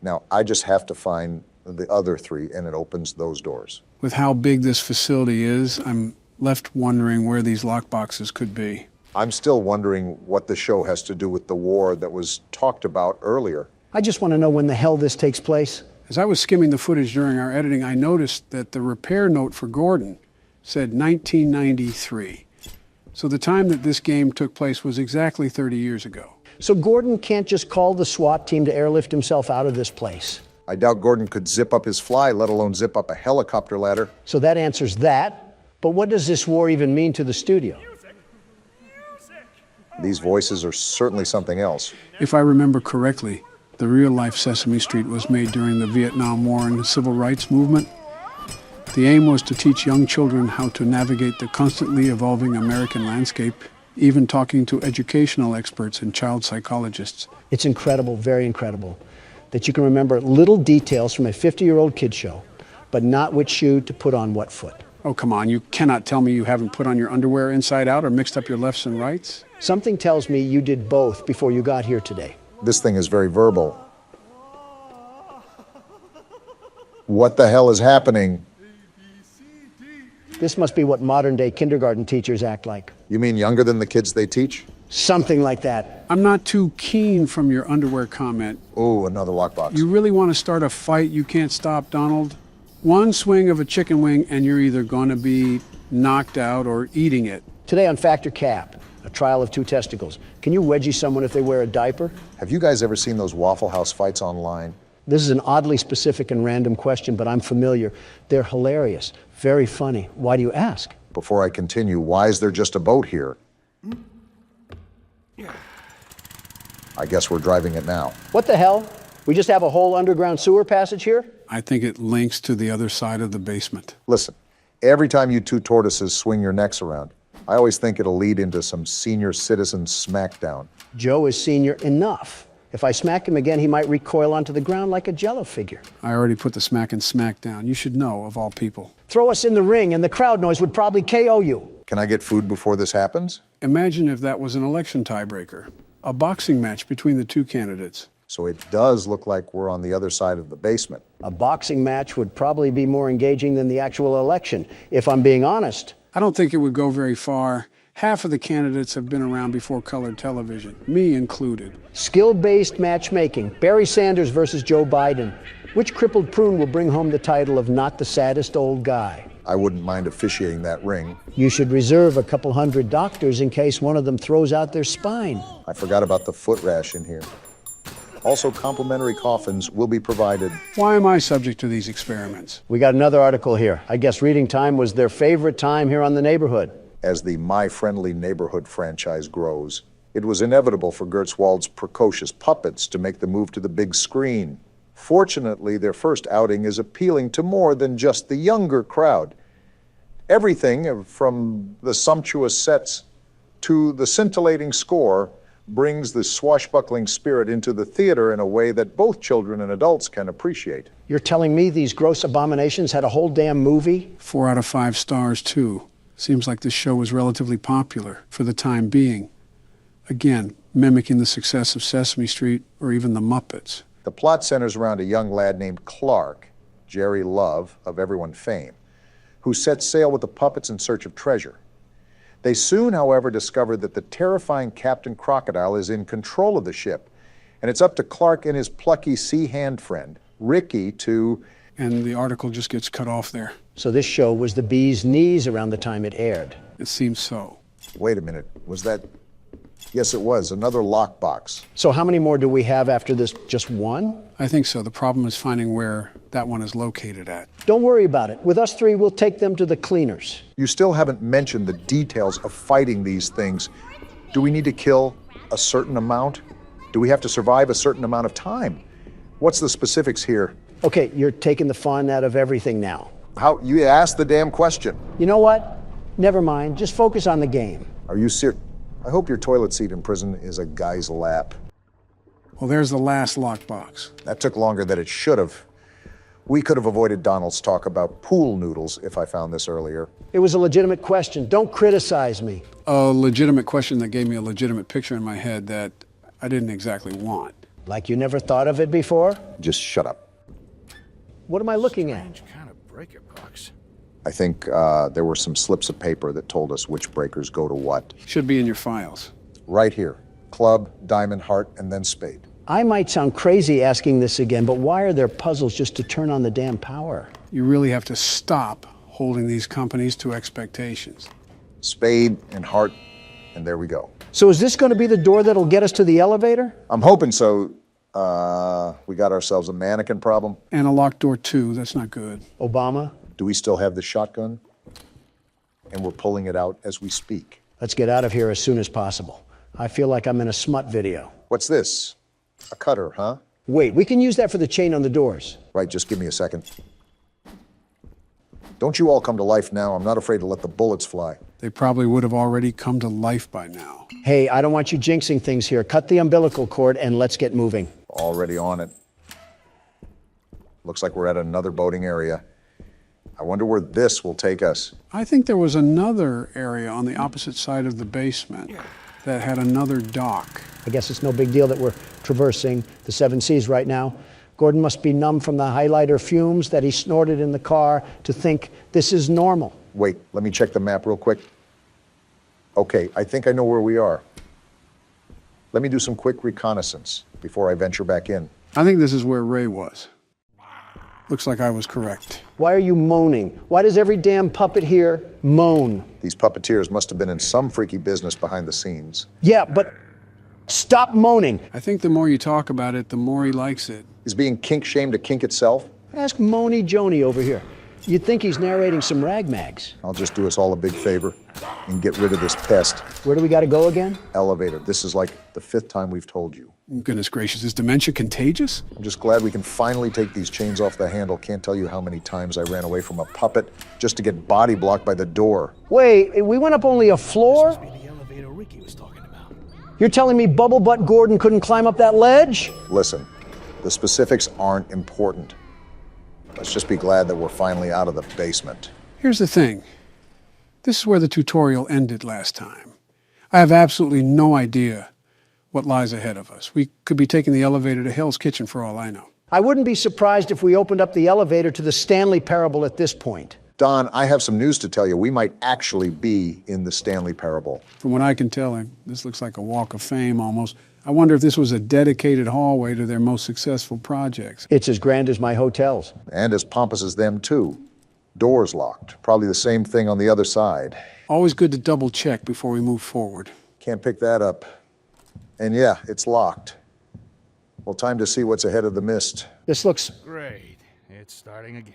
Now, I just have to find the other three, and it opens those doors. With how big this facility is, I'm left wondering where these lock boxes could be. I'm still wondering what the show has to do with the war that was talked about earlier. I just want to know when the hell this takes place. As I was skimming the footage during our editing, I noticed that the repair note for Gordon said 1993. So the time that this game took place was exactly 30 years ago. So Gordon can't just call the SWAT team to airlift himself out of this place. I doubt Gordon could zip up his fly, let alone zip up a helicopter ladder. So that answers that. But what does this war even mean to the studio? These voices are certainly something else. If I remember correctly, the real-life Sesame Street was made during the Vietnam War and the Civil Rights Movement. The aim was to teach young children how to navigate the constantly evolving American landscape, even talking to educational experts and child psychologists. It's incredible, very incredible, that you can remember little details from a 50-year-old kid show, but not which shoe to put on what foot. Oh, come on, you cannot tell me you haven't put on your underwear inside out or mixed up your lefts and rights? Something tells me you did both before you got here today. This thing is very verbal. What the hell is happening? This must be what modern-day kindergarten teachers act like. You mean younger than the kids they teach? Something like that. I'm not too keen from your underwear comment. Oh, another lockbox. You really want to start a fight you can't stop, Donald? One swing of a chicken wing and you're either going to be knocked out or eating it. Today on Factor Cap, a trial of two testicles. Can you wedgie someone if they wear a diaper? Have you guys ever seen those Waffle House fights online? This is an oddly specific and random question, but I'm familiar. They're hilarious, very funny. Why do you ask? Before I continue, why is there just a boat here? I guess we're driving it now. What the hell? We just have a whole underground sewer passage here? I think it links to the other side of the basement. Listen, every time you two tortoises swing your necks around, I always think it'll lead into some senior citizen smackdown. Joe is senior enough. If I smack him again, he might recoil onto the ground like a Jell-O figure. I already put the smack and smack down. You should know, of all people. Throw us in the ring and the crowd noise would probably KO you. Can I get food before this happens? Imagine if that was an election tiebreaker. A boxing match between the two candidates. So it does look like we're on the other side of the basement. A boxing match would probably be more engaging than the actual election, if I'm being honest. I don't think it would go very far. Half of the candidates have been around before colored television, me included. Skill-based matchmaking. Barry Sanders versus Joe Biden. Which crippled prune will bring home the title of not the saddest old guy? I wouldn't mind officiating that ring. You should reserve a couple hundred doctors in case one of them throws out their spine. I forgot about the foot rash in here. Also, complimentary coffins will be provided. Why am I subject to these experiments? We got another article here. I guess reading time was their favorite time here on The Neighborhood. As the My Friendly Neighborhood franchise grows, it was inevitable for Gertzwald's precocious puppets to make the move to the big screen. Fortunately, their first outing is appealing to more than just the younger crowd. Everything from the sumptuous sets to the scintillating score brings the swashbuckling spirit into the theater in a way that both children and adults can appreciate. You're telling me these gross abominations had a whole damn movie? 4 out of 5 stars, too. Seems like this show was relatively popular for the time being. Again, mimicking the success of Sesame Street or even the Muppets. The plot centers around a young lad named Clark, Jerry Love, of everyone fame, who sets sail with the puppets in search of treasure. They soon, however, discover that the terrifying Captain Crocodile is in control of the ship, and it's up to Clark and his plucky sea hand friend, Ricky, to... And the article just gets cut off there. So this show was the bee's knees around the time it aired. It seems so. Wait a minute, was that? Yes, it was, another lockbox. So how many more do we have after this? Just one? I think so. The problem is finding where that one is located at. Don't worry about it. With us three, we'll take them to the cleaners. You still haven't mentioned the details of fighting these things. Do we need to kill a certain amount? Do we have to survive a certain amount of time? What's the specifics here? Okay, you're taking the fun out of everything now. How? You asked the damn question. You know what? Never mind. Just focus on the game. Are you serious? I hope your toilet seat in prison is a guy's lap. Well, there's the last lockbox. That took longer than it should have. We could have avoided Donald's talk about pool noodles if I found this earlier. It was a legitimate question. Don't criticize me. A legitimate question that gave me a legitimate picture in my head that I didn't exactly want. Like you never thought of it before? Just shut up. What am I looking at? Strange kind of breaker box. I think there were some slips of paper that told us which breakers go to what. Should be in your files. Right here. Club, diamond, heart, and then spade. I might sound crazy asking this again, but why are there puzzles just to turn on the damn power? You really have to stop holding these companies to expectations. Spade and heart, and there we go. So is this going to be the door that'll get us to the elevator? I'm hoping so. We got ourselves a mannequin problem. And a locked door too, that's not good. Obama? Do we still have the shotgun? And we're pulling it out as we speak. Let's get out of here as soon as possible. I feel like I'm in a smut video. What's this? A cutter, huh? Wait, we can use that for the chain on the doors. Right, just give me a second. Don't you all come to life now? I'm not afraid to let the bullets fly. They probably would have already come to life by now. Hey, I don't want you jinxing things here. Cut the umbilical cord and let's get moving. Already on it. Looks like we're at another boating area. I wonder where this will take us. I think there was another area on the opposite side of the basement that had another dock. I guess it's no big deal that we're traversing the seven seas right now. Gordon must be numb from the highlighter fumes that he snorted in the car to think this is normal. Wait, let me check the map real quick. Okay, I think I know where we are. Let me do some quick reconnaissance before I venture back in. I think this is where Ray was. Looks like I was correct. Why are you moaning? Why does every damn puppet here moan? These puppeteers must have been in some freaky business behind the scenes. Yeah, but stop moaning. I think the more you talk about it, the more he likes it. Is being kink-shamed a kink itself? Ask Moany Joni over here. You'd think he's narrating some rag mags. I'll just do us all a big favor and get rid of this pest. Where do we got to go again? Elevator. This is like the 5th time we've told you. Goodness gracious, is dementia contagious? I'm just glad we can finally take these chains off the handle. Can't tell you how many times I ran away from a puppet just to get body blocked by the door. Wait, we went up only a floor? This must be the elevator Ricky was talking about. You're telling me Bubble Butt Gordon couldn't climb up that ledge? Listen, the specifics aren't important. Let's just be glad that we're finally out of the basement. Here's the thing. This is where the tutorial ended last time. I have absolutely no idea what lies ahead of us. We could be taking the elevator to Hell's Kitchen for all I know. I wouldn't be surprised if we opened up the elevator to the Stanley Parable at this point. Don, I have some news to tell you. We might actually be in the Stanley Parable. From what I can tell, this looks like a walk of fame almost. I wonder if this was a dedicated hallway to their most successful projects. It's as grand as my hotels. And as pompous as them, too. Doors locked. Probably the same thing on the other side. Always good to double check before we move forward. Can't pick that up. And yeah, it's locked. Well, time to see what's ahead of the mist. This looks Great. It's starting again.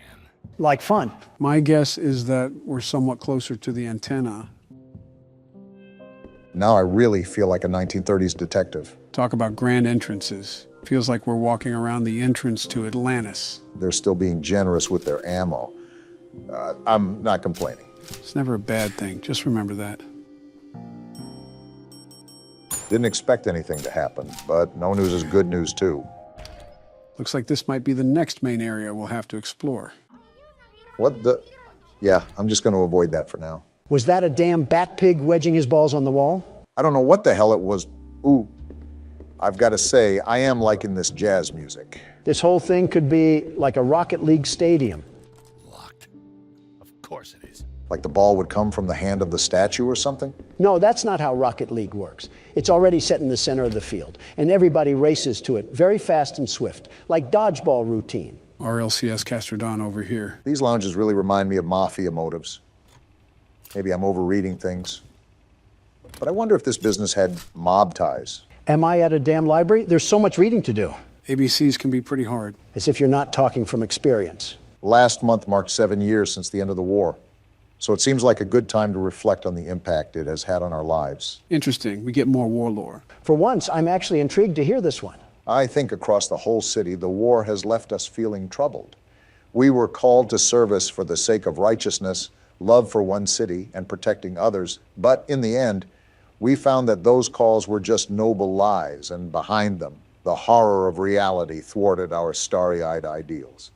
like fun. My guess is that we're somewhat closer to the antenna. Now I really feel like a 1930s detective. Talk about grand entrances. Feels like we're walking around the entrance to Atlantis. They're still being generous with their ammo. I'm not complaining. It's never a bad thing. Just remember that. Didn't expect anything to happen, but no news is good news, too. Looks like this might be the next main area we'll have to explore. What the? Yeah, I'm just going to avoid that for now. Was that a damn bat pig wedging his balls on the wall? I don't know what the hell it was. Ooh, I've got to say, I am liking this jazz music. This whole thing could be like a Rocket League stadium. Locked. Of course it is. Like the ball would come from the hand of the statue or something? No, that's not how Rocket League works. It's already set in the center of the field, and everybody races to it very fast and swift, like dodgeball routine. RLCS Castrodon over here. These lounges really remind me of mafia motives. Maybe I'm overreading things. But I wonder if this business had mob ties. Am I at a damn library? There's so much reading to do. ABCs can be pretty hard. As if you're not talking from experience. Last month marked 7 years since the end of the war. So it seems like a good time to reflect on the impact it has had on our lives. Interesting. We get more war lore. For once, I'm actually intrigued to hear this one. I think across the whole city, the war has left us feeling troubled. We were called to service for the sake of righteousness, love for one city, and protecting others. But in the end, we found that those calls were just noble lies, and behind them, the horror of reality thwarted our starry-eyed ideals.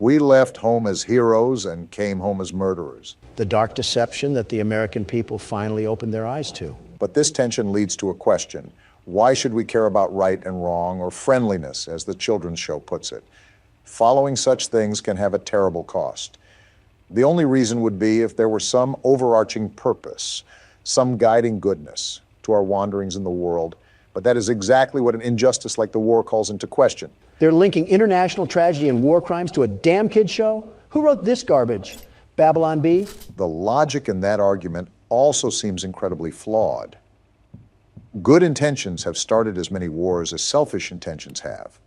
We left home as heroes and came home as murderers. The dark deception that the American people finally opened their eyes to. But this tension leads to a question. Why should we care about right and wrong, or friendliness, as the children's show puts it? Following such things can have a terrible cost. The only reason would be if there were some overarching purpose, some guiding goodness to our wanderings in the world. But that is exactly what an injustice like the war calls into question. They're linking international tragedy and war crimes to a damn kid show? Who wrote this garbage? Babylon Bee? The logic in that argument also seems incredibly flawed. Good intentions have started as many wars as selfish intentions have.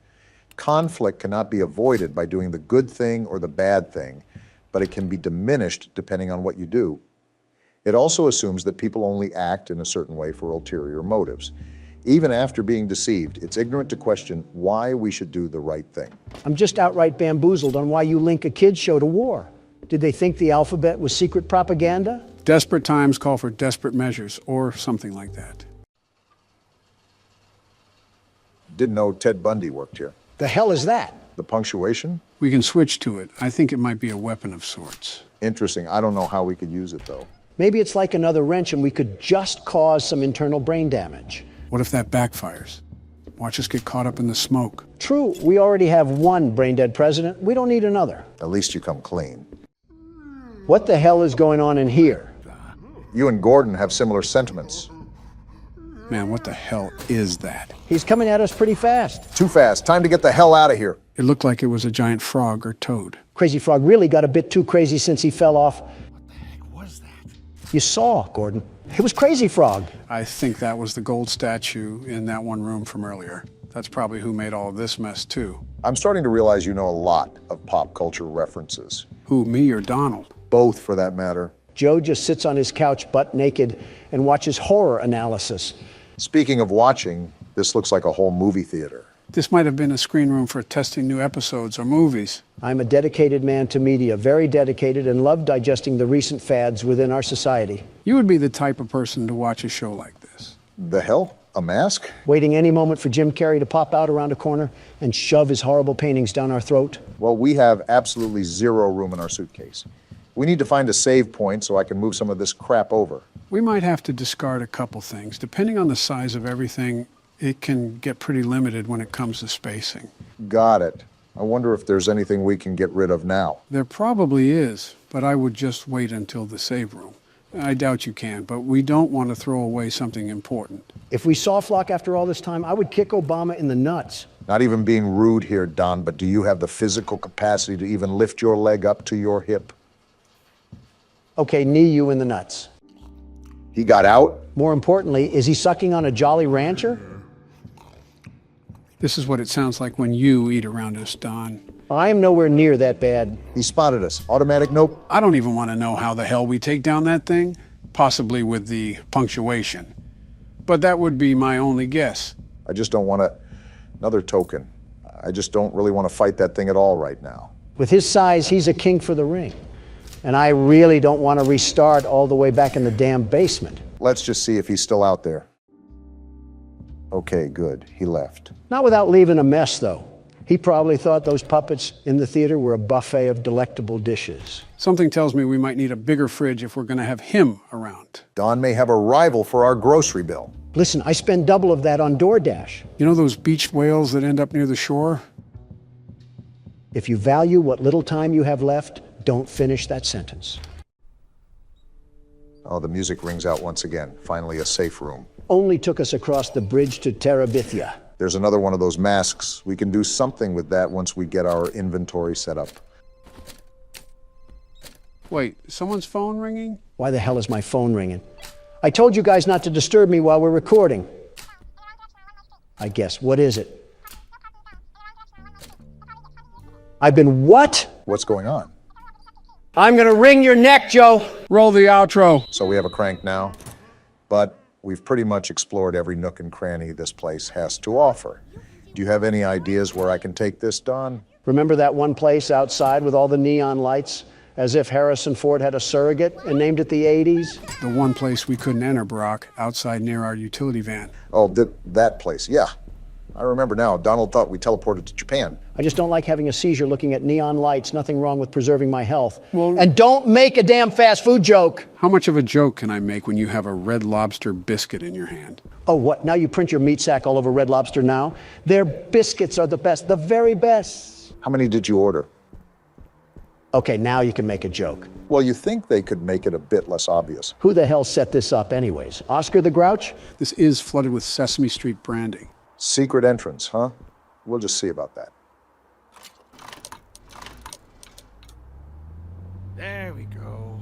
Conflict cannot be avoided by doing the good thing or the bad thing, but it can be diminished depending on what you do. It also assumes that people only act in a certain way for ulterior motives. Even after being deceived, it's ignorant to question why we should do the right thing. I'm just outright bamboozled on why you link a kid's show to war. Did they think the alphabet was secret propaganda? Desperate times call for desperate measures, or something like that. Didn't know Ted Bundy worked here. The hell is that? The punctuation? We can switch to it. I think it might be a weapon of sorts. Interesting. I don't know how we could use it, though. Maybe it's like another wrench and we could just cause some internal brain damage. What if that backfires? Watch us get caught up in the smoke. True, we already have one brain-dead president. We don't need another. At least you come clean. What the hell is going on in here? You and Gordon have similar sentiments. Man, what the hell is that? He's coming at us pretty fast. Too fast. Time to get the hell out of here. It looked like it was a giant frog or toad. Crazy Frog really got a bit too crazy since he fell off. What the heck was that? You saw, Gordon. It was Crazy Frog. I think that was the gold statue in that one room from earlier. That's probably who made all of this mess, too. I'm starting to realize you know a lot of pop culture references. Who, me or Donald? Both, for that matter. Joe just sits on his couch butt naked and watches horror analysis. Speaking of watching, this looks like a whole movie theater. This might have been a screen room for testing new episodes or movies. I'm a dedicated man to media, very dedicated, and love digesting the recent fads within our society. You would be the type of person to watch a show like this. The hell? A mask? Waiting any moment for Jim Carrey to pop out around a corner and shove his horrible paintings down our throat? Well, we have absolutely zero room in our suitcase. We need to find a save point so I can move some of this crap over. We might have to discard a couple things. Depending on the size of everything, it can get pretty limited when it comes to spacing. Got it. I wonder if there's anything we can get rid of now. There probably is, but I would just wait until the save room. I doubt you can, but we don't want to throw away something important. If we saw Flock after all this time, I would kick Obama in the nuts. Not even being rude here, Don, but do you have the physical capacity to even lift your leg up to your hip? Okay, knee you in the nuts. He got out? More importantly, is he sucking on a Jolly Rancher? This is what it sounds like when you eat around us, Don. I am nowhere near that bad. He spotted us. Automatic nope. I don't even want to know how the hell we take down that thing, possibly with the punctuation. But that would be my only guess. I just don't want another token. I just don't really want to fight that thing at all right now. With his size, he's a king for the ring. And I really don't want to restart all the way back in the damn basement. Let's just see if he's still out there. Okay, good. He left. Not without leaving a mess, though. He probably thought those puppets in the theater were a buffet of delectable dishes. Something tells me we might need a bigger fridge if we're going to have him around. Don may have a rival for our grocery bill. Listen, I spend double of that on DoorDash. You know those beached whales that end up near the shore? If you value what little time you have left, don't finish that sentence. Oh, the music rings out once again. Finally, a safe room. Only took us across the bridge to Terabithia. There's another one of those masks. We can do something with that once we get our inventory set up. Wait, someone's phone ringing? Why the hell is my phone ringing? I told you guys not to disturb me while we're recording. I guess. What is it? I've been what? What's going on? I'm gonna wring your neck, Joe. Roll the outro. So we have a crank now, but we've pretty much explored every nook and cranny this place has to offer. Do you have any ideas where I can take this, Don? Remember that one place outside with all the neon lights? As if Harrison Ford had a surrogate and named it the 80s? The one place we couldn't enter, Brock, outside near our utility van. Oh, that place, yeah. I remember now. Donald thought we teleported to Japan. I just don't like having a seizure looking at neon lights. Nothing wrong with preserving my health. Well, and don't make a damn fast food joke. How much of a joke can I make when you have a Red Lobster biscuit in your hand? Oh, what? Now you print your meat sack all over Red Lobster now? Their biscuits are the best, the very best. How many did you order? Okay, now you can make a joke. Well, you think they could make it a bit less obvious. Who the hell set this up anyways? Oscar the Grouch? This is flooded with Sesame Street branding. Secret entrance, huh? We'll just see about that. There we go.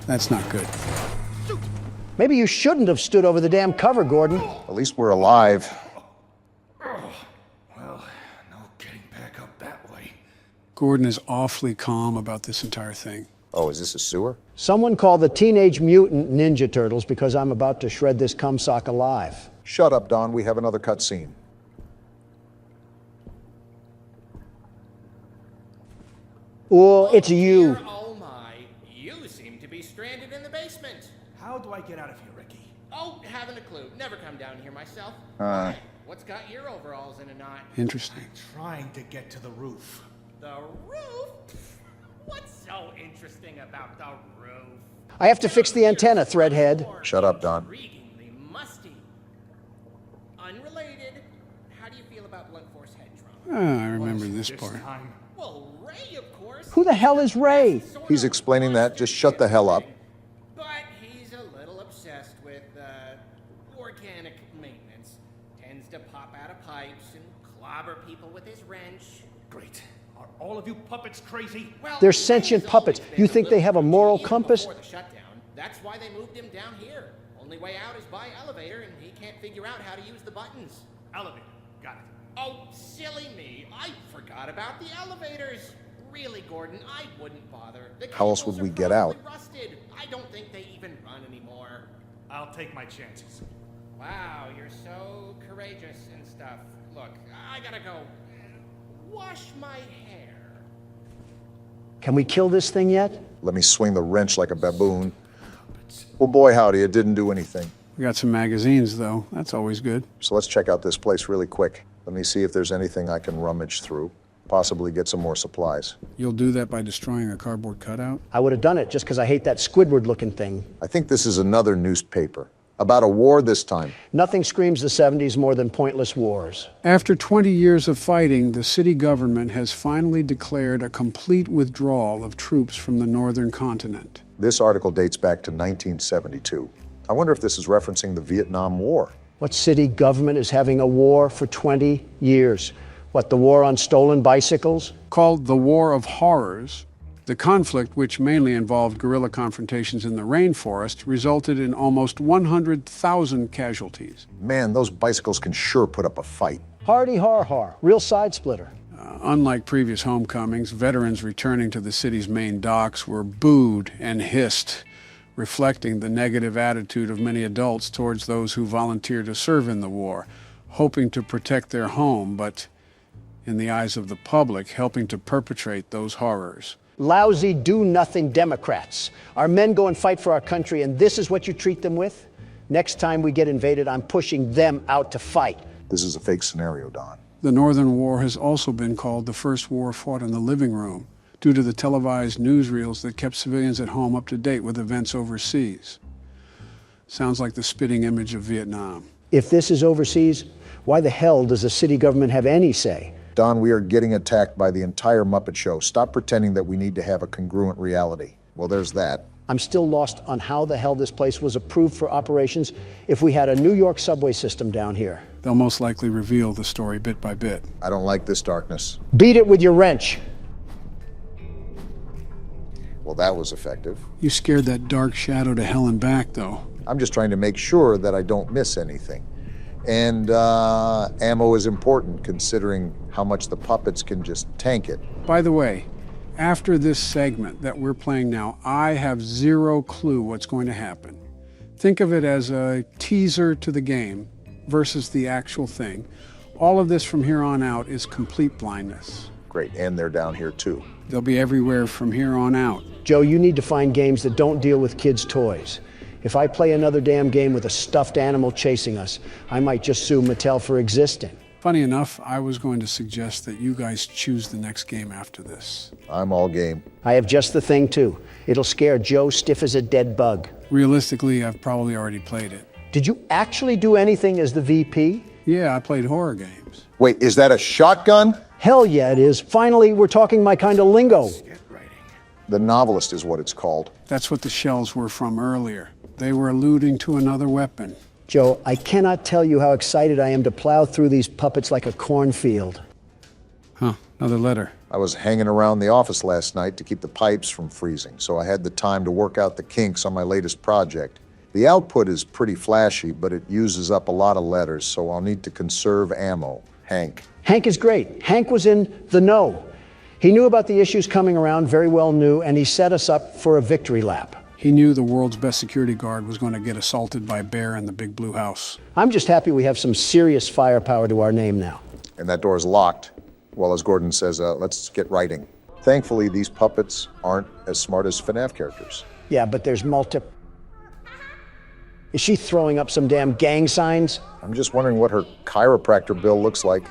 That's not good. Maybe you shouldn't have stood over the damn cover, Gordon. At least we're alive. Well, no getting back up that way. Gordon is awfully calm about this entire thing. Oh, is this a sewer? Someone call the Teenage Mutant Ninja Turtles because I'm about to shred this cumsock alive. Shut up, Don. We have another cutscene. Oh, it's you. Oh my, you seem to be stranded in the basement. How do I get out of here, Ricky? Oh, haven't a clue. Never come down here myself. What's got your overalls in a knot? Interesting. Trying to get to the roof. The roof? What's so interesting about the roof? I have to fix the antenna, Threadhead. Shut up, Don. Intriguingly musty. Unrelated, how do you feel about blunt force head trauma? I remember this part. Well, Ray, of course. Who the hell is Ray? He's explaining that. Just shut the hell up. But he's a little obsessed with organic maintenance. Tends to pop out of pipes and clobber people with his wrench. Great. Are all of you puppets crazy? Well, They're sentient puppets. You think they have a moral compass? Before the shutdown, that's why they moved him down here. Only way out is by elevator, and he can't figure out how to use the buttons. Elevator. Got it. Oh, silly me. I forgot about the elevators. Really, Gordon, I wouldn't bother. The How else would we get out? Rusted. I don't think they even run anymore. I'll take my chances. Wow, you're so courageous and stuff. Look, I gotta go wash my hair. Can we kill this thing yet? Let me swing the wrench like a baboon. Well, boy, howdy, it didn't do anything. We got some magazines, though. That's always good. So let's check out this place really quick. Let me see if there's anything I can rummage through. Possibly get some more supplies. You'll do that by destroying a cardboard cutout? I would have done it just because I hate that Squidward-looking thing. I think this is another newspaper. About a war this time. Nothing screams the 70s more than pointless wars. After 20 years of fighting, the city government has finally declared a complete withdrawal of troops from the northern continent. This article dates back to 1972. I wonder if this is referencing the Vietnam War. What city government is having a war for 20 years? What, the war on stolen bicycles? Called the War of Horrors, the conflict, which mainly involved guerrilla confrontations in the rainforest, resulted in almost 100,000 casualties. Man, those bicycles can sure put up a fight. Hardy har har, real side splitter. Unlike previous homecomings, veterans returning to the city's main docks were booed and hissed, reflecting the negative attitude of many adults towards those who volunteered to serve in the war, hoping to protect their home, but in the eyes of the public, helping to perpetrate those horrors. Lousy, do-nothing Democrats. Our men go and fight for our country, and this is what you treat them with? Next time we get invaded, I'm pushing them out to fight. This is a fake scenario, Don. The Northern War has also been called the first war fought in the living room, due to the televised newsreels that kept civilians at home up to date with events overseas. Sounds like the spitting image of Vietnam. If this is overseas, why the hell does the city government have any say? Don, we are getting attacked by the entire Muppet Show. Stop pretending that we need to have a congruent reality. Well, there's that. I'm still lost on how the hell this place was approved for operations if we had a New York subway system down here. They'll most likely reveal the story bit by bit. I don't like this darkness. Beat it with your wrench. Well, that was effective. You scared that dark shadow to hell and back, though. I'm just trying to make sure that I don't miss anything. And ammo is important, considering how much the puppets can just tank it. By the way, after this segment that we're playing now, I have zero clue what's going to happen. Think of it as a teaser to the game versus the actual thing. All of this from here on out is complete blindness. Great, and they're down here too. They'll be everywhere from here on out. Joe, you need to find games that don't deal with kids' toys. If I play another damn game with a stuffed animal chasing us, I might just sue Mattel for existing. Funny enough, I was going to suggest that you guys choose the next game after this. I'm all game. I have just the thing, too. It'll scare Joe stiff as a dead bug. Realistically, I've probably already played it. Did you actually do anything as the VP? Yeah, I played horror games. Wait, is that a shotgun? Hell yeah, it is. Finally, we're talking my kind of lingo. The Novelist is what it's called. That's what the shells were from earlier. They were alluding to another weapon. Joe, I cannot tell you how excited I am to plow through these puppets like a cornfield. Huh, another letter. I was hanging around the office last night to keep the pipes from freezing, so I had the time to work out the kinks on my latest project. The output is pretty flashy, but it uses up a lot of letters, so I'll need to conserve ammo. Hank. Hank is great. Hank was in the know. He knew about the issues coming around, very well knew, and he set us up for a victory lap. He knew the world's best security guard was going to get assaulted by a bear in the big blue house. I'm just happy we have some serious firepower to our name now. And that door's locked. Well, as Gordon says, let's get writing. Thankfully, these puppets aren't as smart as FNAF characters. Yeah, but there's Is she throwing up some damn gang signs? I'm just wondering what her chiropractor bill looks like.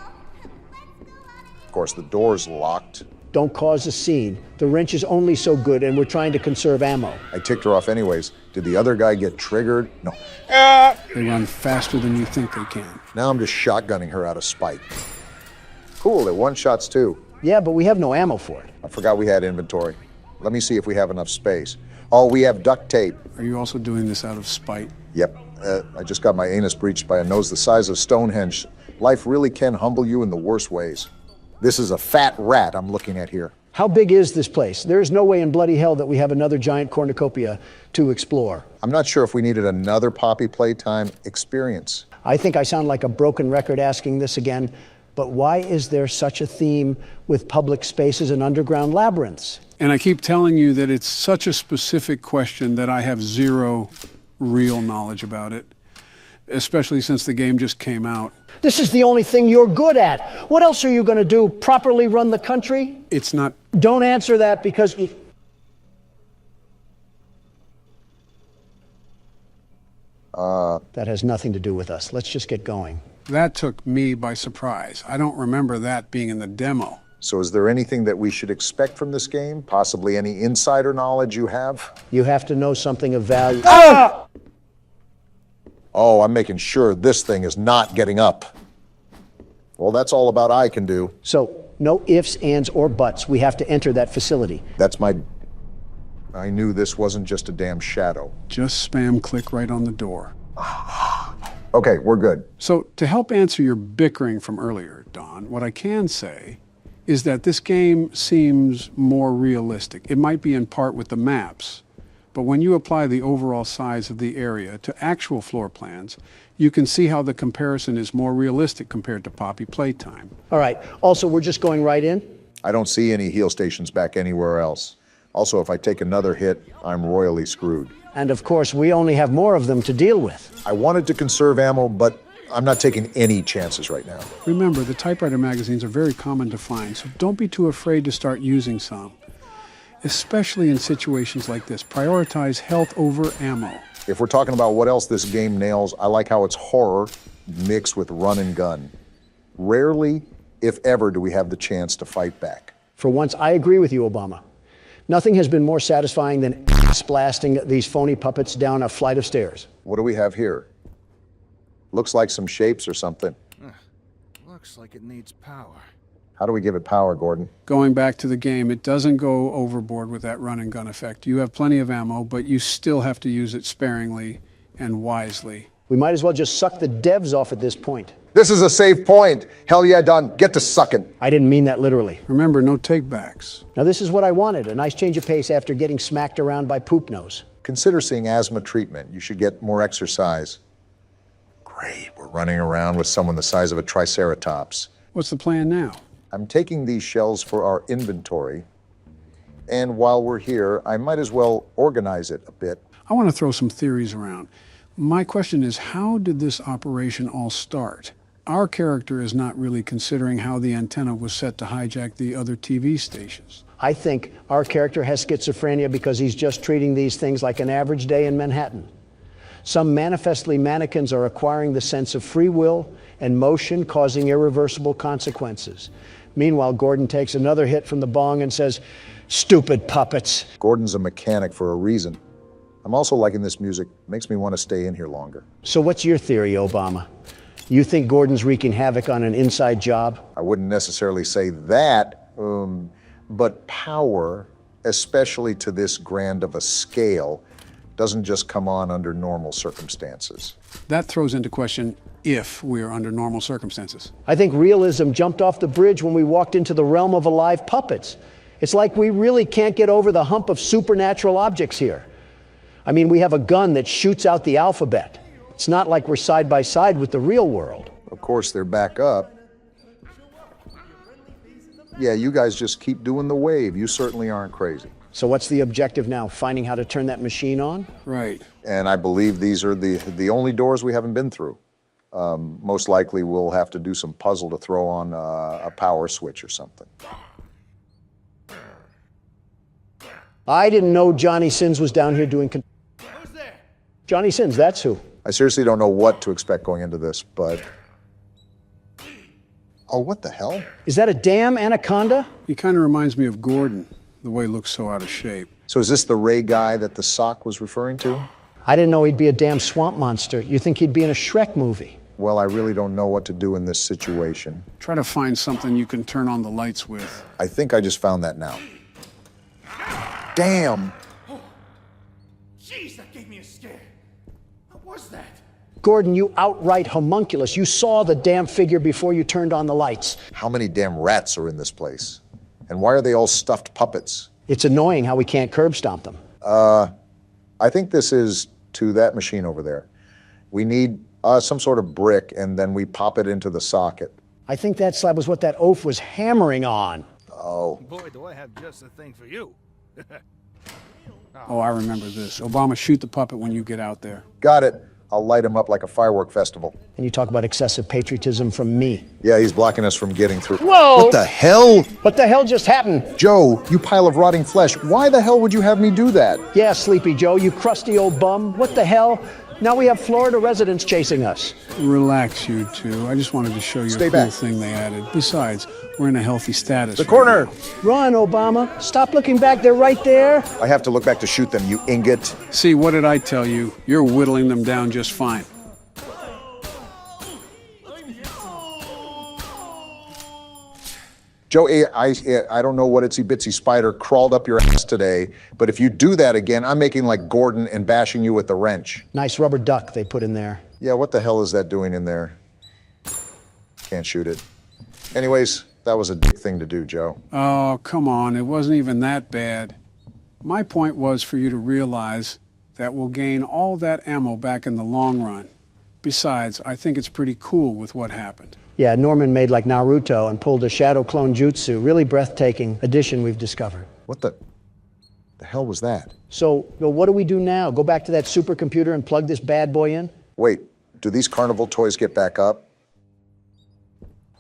Of course, the door's locked. Don't cause a scene. The wrench is only so good, and we're trying to conserve ammo. I ticked her off anyways. Did the other guy get triggered? No. They run faster than you think they can. Now I'm just shotgunning her out of spite. Cool, it one-shots too. Yeah, but we have no ammo for it. I forgot we had inventory. Let me see if we have enough space. Oh, we have duct tape. Are you also doing this out of spite? Yep. I just got my anus breached by a nose the size of Stonehenge. Life really can humble you in the worst ways. This is a fat rat I'm looking at here. How big is this place? There is no way in bloody hell that we have another giant cornucopia to explore. I'm not sure if we needed another Poppy Playtime experience. I think I sound like a broken record asking this again, but why is there such a theme with public spaces and underground labyrinths? And I keep telling you that it's such a specific question that I have zero real knowledge about it, especially since the game just came out. This is the only thing you're good at. What else are you going to do? Properly run the country? It's not. Don't answer that because... That has nothing to do with us. Let's just get going. That took me by surprise. I don't remember that being in the demo. So is there anything that we should expect from this game? Possibly any insider knowledge you have? You have to know something of value. Ah! Oh, I'm making sure this thing is not getting up. Well, that's all about I can do. So, no ifs, ands, or buts. We have to enter that facility. That's my... I knew this wasn't just a damn shadow. Just spam click right on the door. Okay, we're good. So, to help answer your bickering from earlier, Don, what I can say is that this game seems more realistic. It might be in part with the maps, but when you apply the overall size of the area to actual floor plans, you can see how the comparison is more realistic compared to Poppy Playtime. All right. Also, we're just going right in? I don't see any heal stations back anywhere else. Also, if I take another hit, I'm royally screwed. And of course, we only have more of them to deal with. I wanted to conserve ammo, but I'm not taking any chances right now. Remember, the typewriter magazines are very common to find, so don't be too afraid to start using some. Especially in situations like this, prioritize health over ammo. If we're talking about what else this game nails, I like how it's horror mixed with run and gun. Rarely, if ever, do we have the chance to fight back. For once, I agree with you, Obama. Nothing has been more satisfying than ass blasting these phony puppets down a flight of stairs. What do we have here? Looks like some shapes or something. Looks like it needs power. How do we give it power, Gordon? Going back to the game, it doesn't go overboard with that run and gun effect. You have plenty of ammo, but you still have to use it sparingly and wisely. We might as well just suck the devs off at this point. This is a safe point. Hell yeah, Don. Get to sucking. I didn't mean that literally. Remember, no takebacks. Now, this is what I wanted, a nice change of pace after getting smacked around by Poop Nose. Consider seeing asthma treatment. You should get more exercise. Great, we're running around with someone the size of a triceratops. What's the plan now? I'm taking these shells for our inventory, and while we're here, I might as well organize it a bit. I want to throw some theories around. My question is, how did this operation all start? Our character is not really considering how the antenna was set to hijack the other TV stations. I think our character has schizophrenia because he's just treating these things like an average day in Manhattan. Some manifestly mannequins are acquiring the sense of free will and motion, causing irreversible consequences. Meanwhile, Gordon takes another hit from the bong and says, "Stupid puppets." Gordon's a mechanic for a reason. I'm also liking this music. Makes me want to stay in here longer. So what's your theory, Obama? You think Gordon's wreaking havoc on an inside job? I wouldn't necessarily say that, but power, especially to this grand of a scale, doesn't just come on under normal circumstances. That throws into question if we are under normal circumstances. I think realism jumped off the bridge when we walked into the realm of alive puppets. It's like we really can't get over the hump of supernatural objects here. I mean, we have a gun that shoots out the alphabet. It's not like we're side by side with the real world. Of course, they're back up. Yeah, you guys just keep doing the wave. You certainly aren't crazy. So what's the objective now? Finding how to turn that machine on? Right. And I believe these are the only doors we haven't been through. Most likely we'll have to do some puzzle to throw on a power switch or something. I didn't know Johnny Sins was down here doing... Who's there? Johnny Sins, that's who. I seriously don't know what to expect going into this, but... Oh, what the hell? Is that a damn anaconda? He kind of reminds me of Gordon, the way he looks so out of shape. So is this the Ray guy that the sock was referring to? I didn't know he'd be a damn swamp monster. You think he'd be in a Shrek movie? Well, I really don't know what to do in this situation. Try to find something you can turn on the lights with. I think I just found that now. Damn! Jeez, that gave me a scare. What was that? Gordon, you outright homunculus. You saw the damn figure before you turned on the lights. How many damn rats are in this place? And why are they all stuffed puppets? It's annoying how we can't curb stomp them. I think this is to that machine over there. We need some sort of brick, and then we pop it into the socket. I think that slab was what that oaf was hammering on. Oh. Boy, do I have just the thing for you. Oh, I remember this. Obama, shoot the puppet when you get out there. Got it. I'll light him up like a firework festival. And you talk about excessive patriotism from me. Yeah, he's blocking us from getting through. Whoa! What the hell? What the hell just happened? Joe, you pile of rotting flesh. Why the hell would you have me do that? Yeah, Sleepy Joe, you crusty old bum. What the hell? Now we have Florida residents chasing us. Relax, you two. I just wanted to show you Stay a cool back. thing they added. Besides, we're in a healthy status. The corner! Run, Obama. Stop looking back. They're right there. I have to look back to shoot them, you ingot. See, what did I tell you? You're whittling them down just fine. Joe, I don't know what itsy-bitsy spider crawled up your ass today, but if you do that again, I'm making like Gordon and bashing you with the wrench. Nice rubber duck they put in there. Yeah, what the hell is that doing in there? Can't shoot it. Anyways, that was a dick thing to do, Joe. Oh, come on. It wasn't even that bad. My point was for you to realize that we'll gain all that ammo back in the long run. Besides, I think it's pretty cool with what happened. Yeah, Norman made like Naruto and pulled a shadow clone jutsu. Really breathtaking addition we've discovered. What the hell was that? So, what do we do now? Go back to that supercomputer and plug this bad boy in? Wait, do these carnival toys get back up?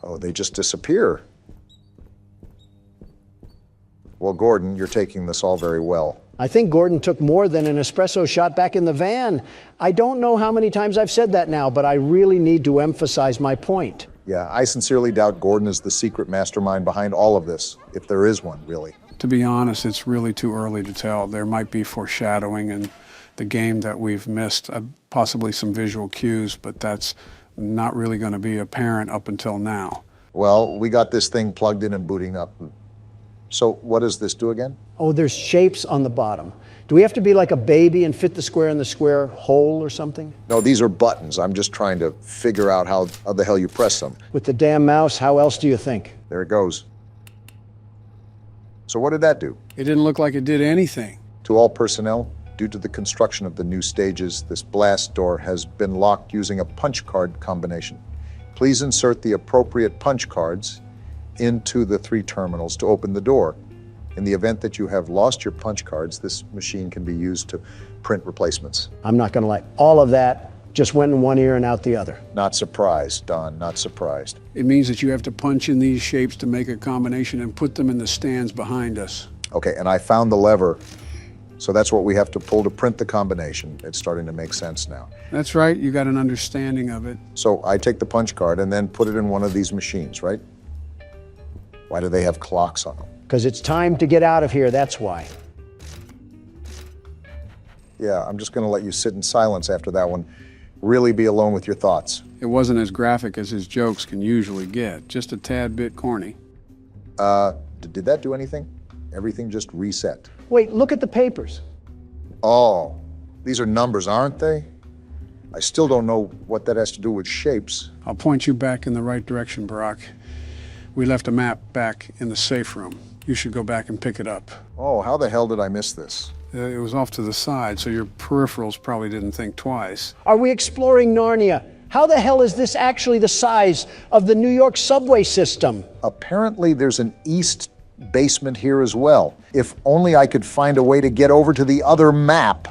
Oh, they just disappear. Well, Gordon, you're taking this all very well. I think Gordon took more than an espresso shot back in the van. I don't know how many times I've said that now, but I really need to emphasize my point. Yeah, I sincerely doubt Gordon is the secret mastermind behind all of this, if there is one, really. To be honest, it's really too early to tell. There might be foreshadowing in the game that we've missed, possibly some visual cues, but that's not really going to be apparent up until now. Well, we got this thing plugged in and booting up. So what does this do again? Oh, there's shapes on the bottom. Do we have to be like a baby and fit the square in the square hole or something? No, these are buttons. I'm just trying to figure out how the hell you press them. With the damn mouse, how else do you think? There it goes. So what did that do? It didn't look like it did anything. To all personnel, due to the construction of the new stages, this blast door has been locked using a punch card combination. Please insert the appropriate punch cards into the 3 terminals to open the door. In the event that you have lost your punch cards, this machine can be used to print replacements. I'm not going to lie. All of that just went in one ear and out the other. Not surprised, Don, not surprised. It means that you have to punch in these shapes to make a combination and put them in the stands behind us. Okay, and I found the lever, so that's what we have to pull to print the combination. It's starting to make sense now. That's right, you got an understanding of it. So I take the punch card and then put it in one of these machines, right? Why do they have clocks on them? Because it's time to get out of here, that's why. Yeah, I'm just going to let you sit in silence after that one. Really be alone with your thoughts. It wasn't as graphic as his jokes can usually get, just a tad bit corny. Did that do anything? Everything just reset. Wait, look at the papers. Oh, these are numbers, aren't they? I still don't know what that has to do with shapes. I'll point you back in the right direction, Barack. We left a map back in the safe room. You should go back and pick it up. Oh, how the hell did I miss this? It was off to the side, so your peripherals probably didn't think twice. Are we exploring Narnia? How the hell is this actually the size of the New York subway system? Apparently there's an east basement here as well. If only I could find a way to get over to the other map.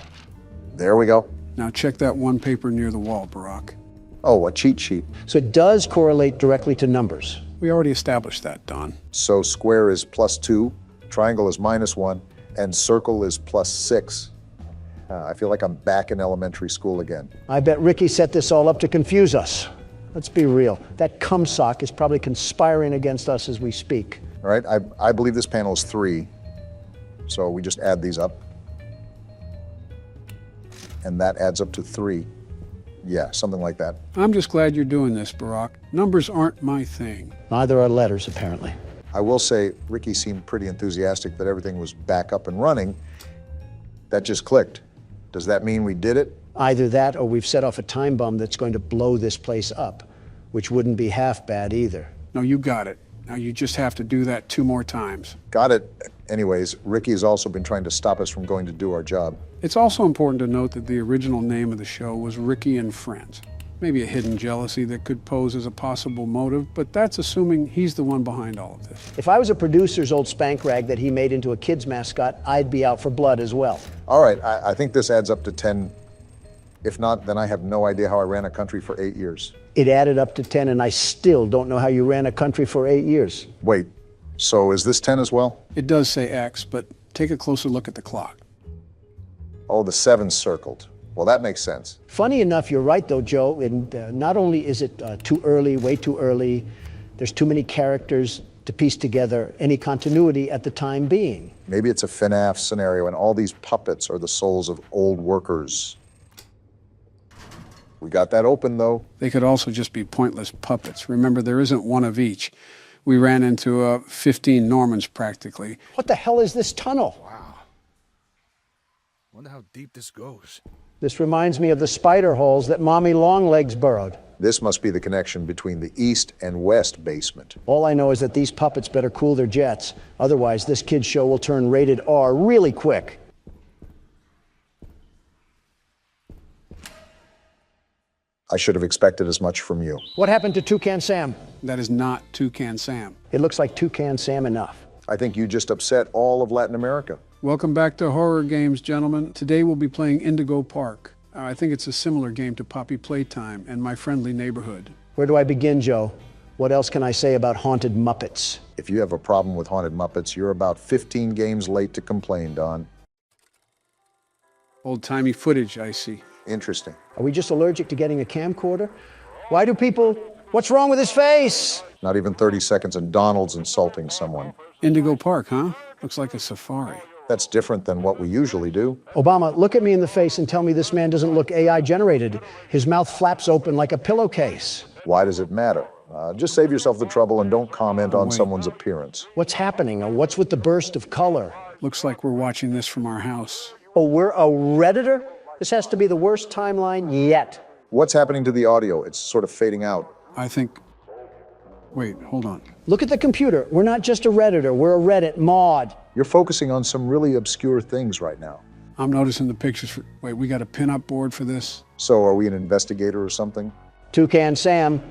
There we go. Now check that one paper near the wall, Barack. Oh, a cheat sheet. So it does correlate directly to numbers. We already established that, Don. So square is +2, triangle is -1, and circle is +6. I feel like I'm back in elementary school again. I bet Ricky set this all up to confuse us. Let's be real. That cumsock is probably conspiring against us as we speak. All right, I believe this panel is 3. So we just add these up. And that adds up to 3. Yeah, something like that. I'm just glad you're doing this, Barack. Numbers aren't my thing. Neither are letters, apparently. I will say, Ricky seemed pretty enthusiastic that everything was back up and running. That just clicked. Does that mean we did it? Either that or we've set off a time bomb that's going to blow this place up, which wouldn't be half bad either. No, you got it. Now you just have to do that 2 more times. Got it. Anyways, Ricky has also been trying to stop us from going to do our job. It's also important to note that the original name of the show was Ricky and Friends. Maybe a hidden jealousy that could pose as a possible motive, but that's assuming he's the one behind all of this. If I was a producer's old spank rag that he made into a kid's mascot, I'd be out for blood as well. All right, I think this adds up to 10. If not, then I have no idea how I ran a country for 8 years. It added up to 10, and I still don't know how you ran a country for 8 years. Wait, so is this 10 as well? It does say X, but take a closer look at the clock. Oh, the 7's circled. Well, that makes sense. Funny enough, you're right, though, Joe. And not only is it too early, way too early, there's too many characters to piece together any continuity at the time being. Maybe it's a FNAF scenario, and all these puppets are the souls of old workers. We got that open, though. They could also just be pointless puppets. Remember, there isn't one of each. We ran into 15 Normans, practically. What the hell is this tunnel? Wow. Wonder how deep this goes. This reminds me of the spider holes that Mommy Longlegs burrowed. This must be the connection between the east and west basement. All I know is that these puppets better cool their jets. Otherwise, this kid's show will turn rated R really quick. I should have expected as much from you. What happened to Toucan Sam? That is not Toucan Sam. It looks like Toucan Sam enough. I think you just upset all of Latin America. Welcome back to Horror Games, gentlemen. Today we'll be playing Indigo Park. I think it's a similar game to Poppy Playtime and My Friendly Neighborhood. Where do I begin, Joe? What else can I say about haunted Muppets? If you have a problem with haunted Muppets, you're about 15 games late to complain, Don. Old-timey footage, I see. Interesting. Are we just allergic to getting a camcorder? Why do people... What's wrong with his face? Not even 30 seconds and Donald's insulting someone. Indigo Park, huh? Looks like a safari. That's different than what we usually do. Obama, look at me in the face and tell me this man doesn't look AI generated. His mouth flaps open like a pillowcase. Why does it matter? Just save yourself the trouble and don't comment on someone's appearance. What's happening? What's with the burst of color? Looks like we're watching this from our house. Oh, we're a Redditor? This has to be the worst timeline yet. What's happening to the audio? It's sort of fading out. I think... Wait, hold on. Look at the computer. We're not just a Redditor, we're a Reddit mod. You're focusing on some really obscure things right now. I'm noticing the pictures for... Wait, we got a pin-up board for this? So are we an investigator or something? Toucan Sam,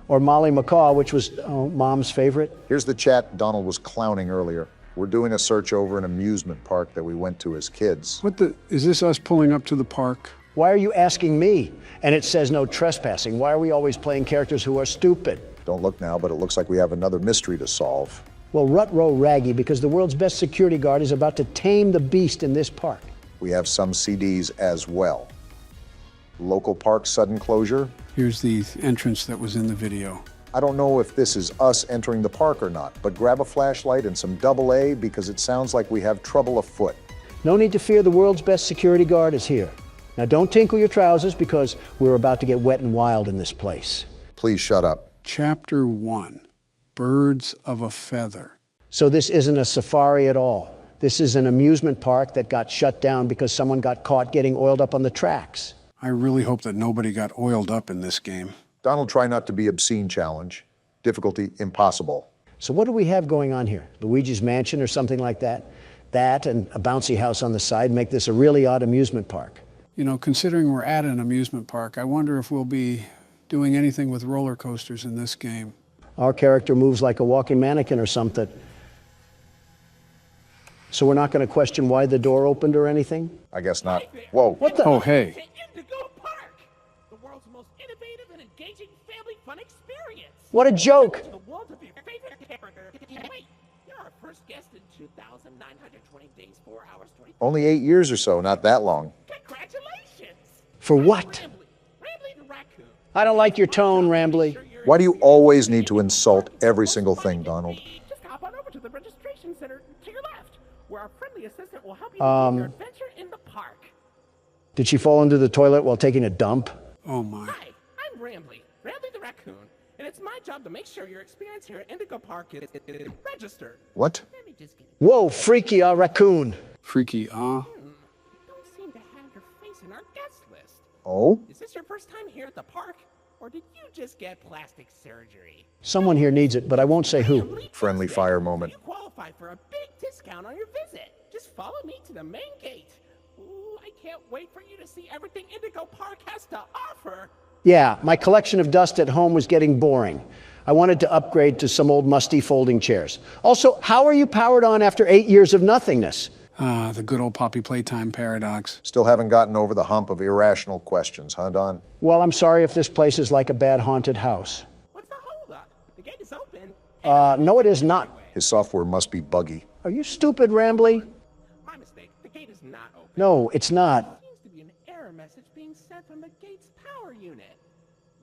or Molly McCaw, which was Mom's favorite. Here's the chat Donald was clowning earlier. We're doing a search over an amusement park that we went to as kids. What the... Is this us pulling up to the park? Why are you asking me? And it says no trespassing. Why are we always playing characters who are stupid? Don't look now, but it looks like we have another mystery to solve. Well, rut-row raggy, because the world's best security guard is about to tame the beast in this park. We have some CDs as well. Local park sudden closure. Here's the entrance that was in the video. I don't know if this is us entering the park or not, but grab a flashlight and some AA because it sounds like we have trouble afoot. No need to fear, the world's best security guard is here. Now don't tinkle your trousers because we're about to get wet and wild in this place. Please shut up. Chapter 1, Birds of a Feather. So this isn't a safari at all. This is an amusement park that got shut down because someone got caught getting oiled up on the tracks. I really hope that nobody got oiled up in this game. Donald, try not to be obscene challenge. Difficulty impossible. So what do we have going on here? Luigi's Mansion or something like that? That and a bouncy house on the side make this a really odd amusement park. You know, considering we're at an amusement park, I wonder if we'll be doing anything with roller coasters in this game. Our character moves like a walking mannequin or something. So we're not going to question why the door opened or anything? I guess not. Whoa. What the? Oh, hey. The world's most innovative and engaging family fun experience. What a joke. The world of your favorite character. Wait, you're our first guest in 2,920 days, 4 hours, 20. Only 8 years or so, not that long. Congratulations. For what? Rambly the raccoon. I don't like your tone, Rambly. Why do you always need to insult every single thing, Donald? Just hop on over to the registration center to your left, where our friendly assistant will help you begin your adventure in the park. Did she fall into the toilet while taking a dump? Oh my. Hi, I'm Rambly the raccoon, and it's my job to make sure your experience here at Indigo Park is registered. What? Whoa, freaky raccoon. Freaky, Don't seem to have your face in our guest list. Oh? Is this your first time here at the park, or did you just get plastic surgery? Someone here needs it, but I won't say who. Friendly fire moment. You qualify for a big discount on your visit. Just follow me to the main gate. Ooh, I can't wait for you to see everything Indigo Park has to offer. Yeah, my collection of dust at home was getting boring. I wanted to upgrade to some old musty folding chairs. Also, how are you powered on after 8 years of nothingness? Ah, the good old Poppy Playtime paradox. Still haven't gotten over the hump of irrational questions, huh, Don? Well, I'm sorry if this place is like a bad haunted house. What's the holdup? The gate is open. No, it is not. His software must be buggy. Are you stupid, Rambly? My mistake. The gate is not open. No, it's not. There seems to be an error message being sent from the gate's power unit.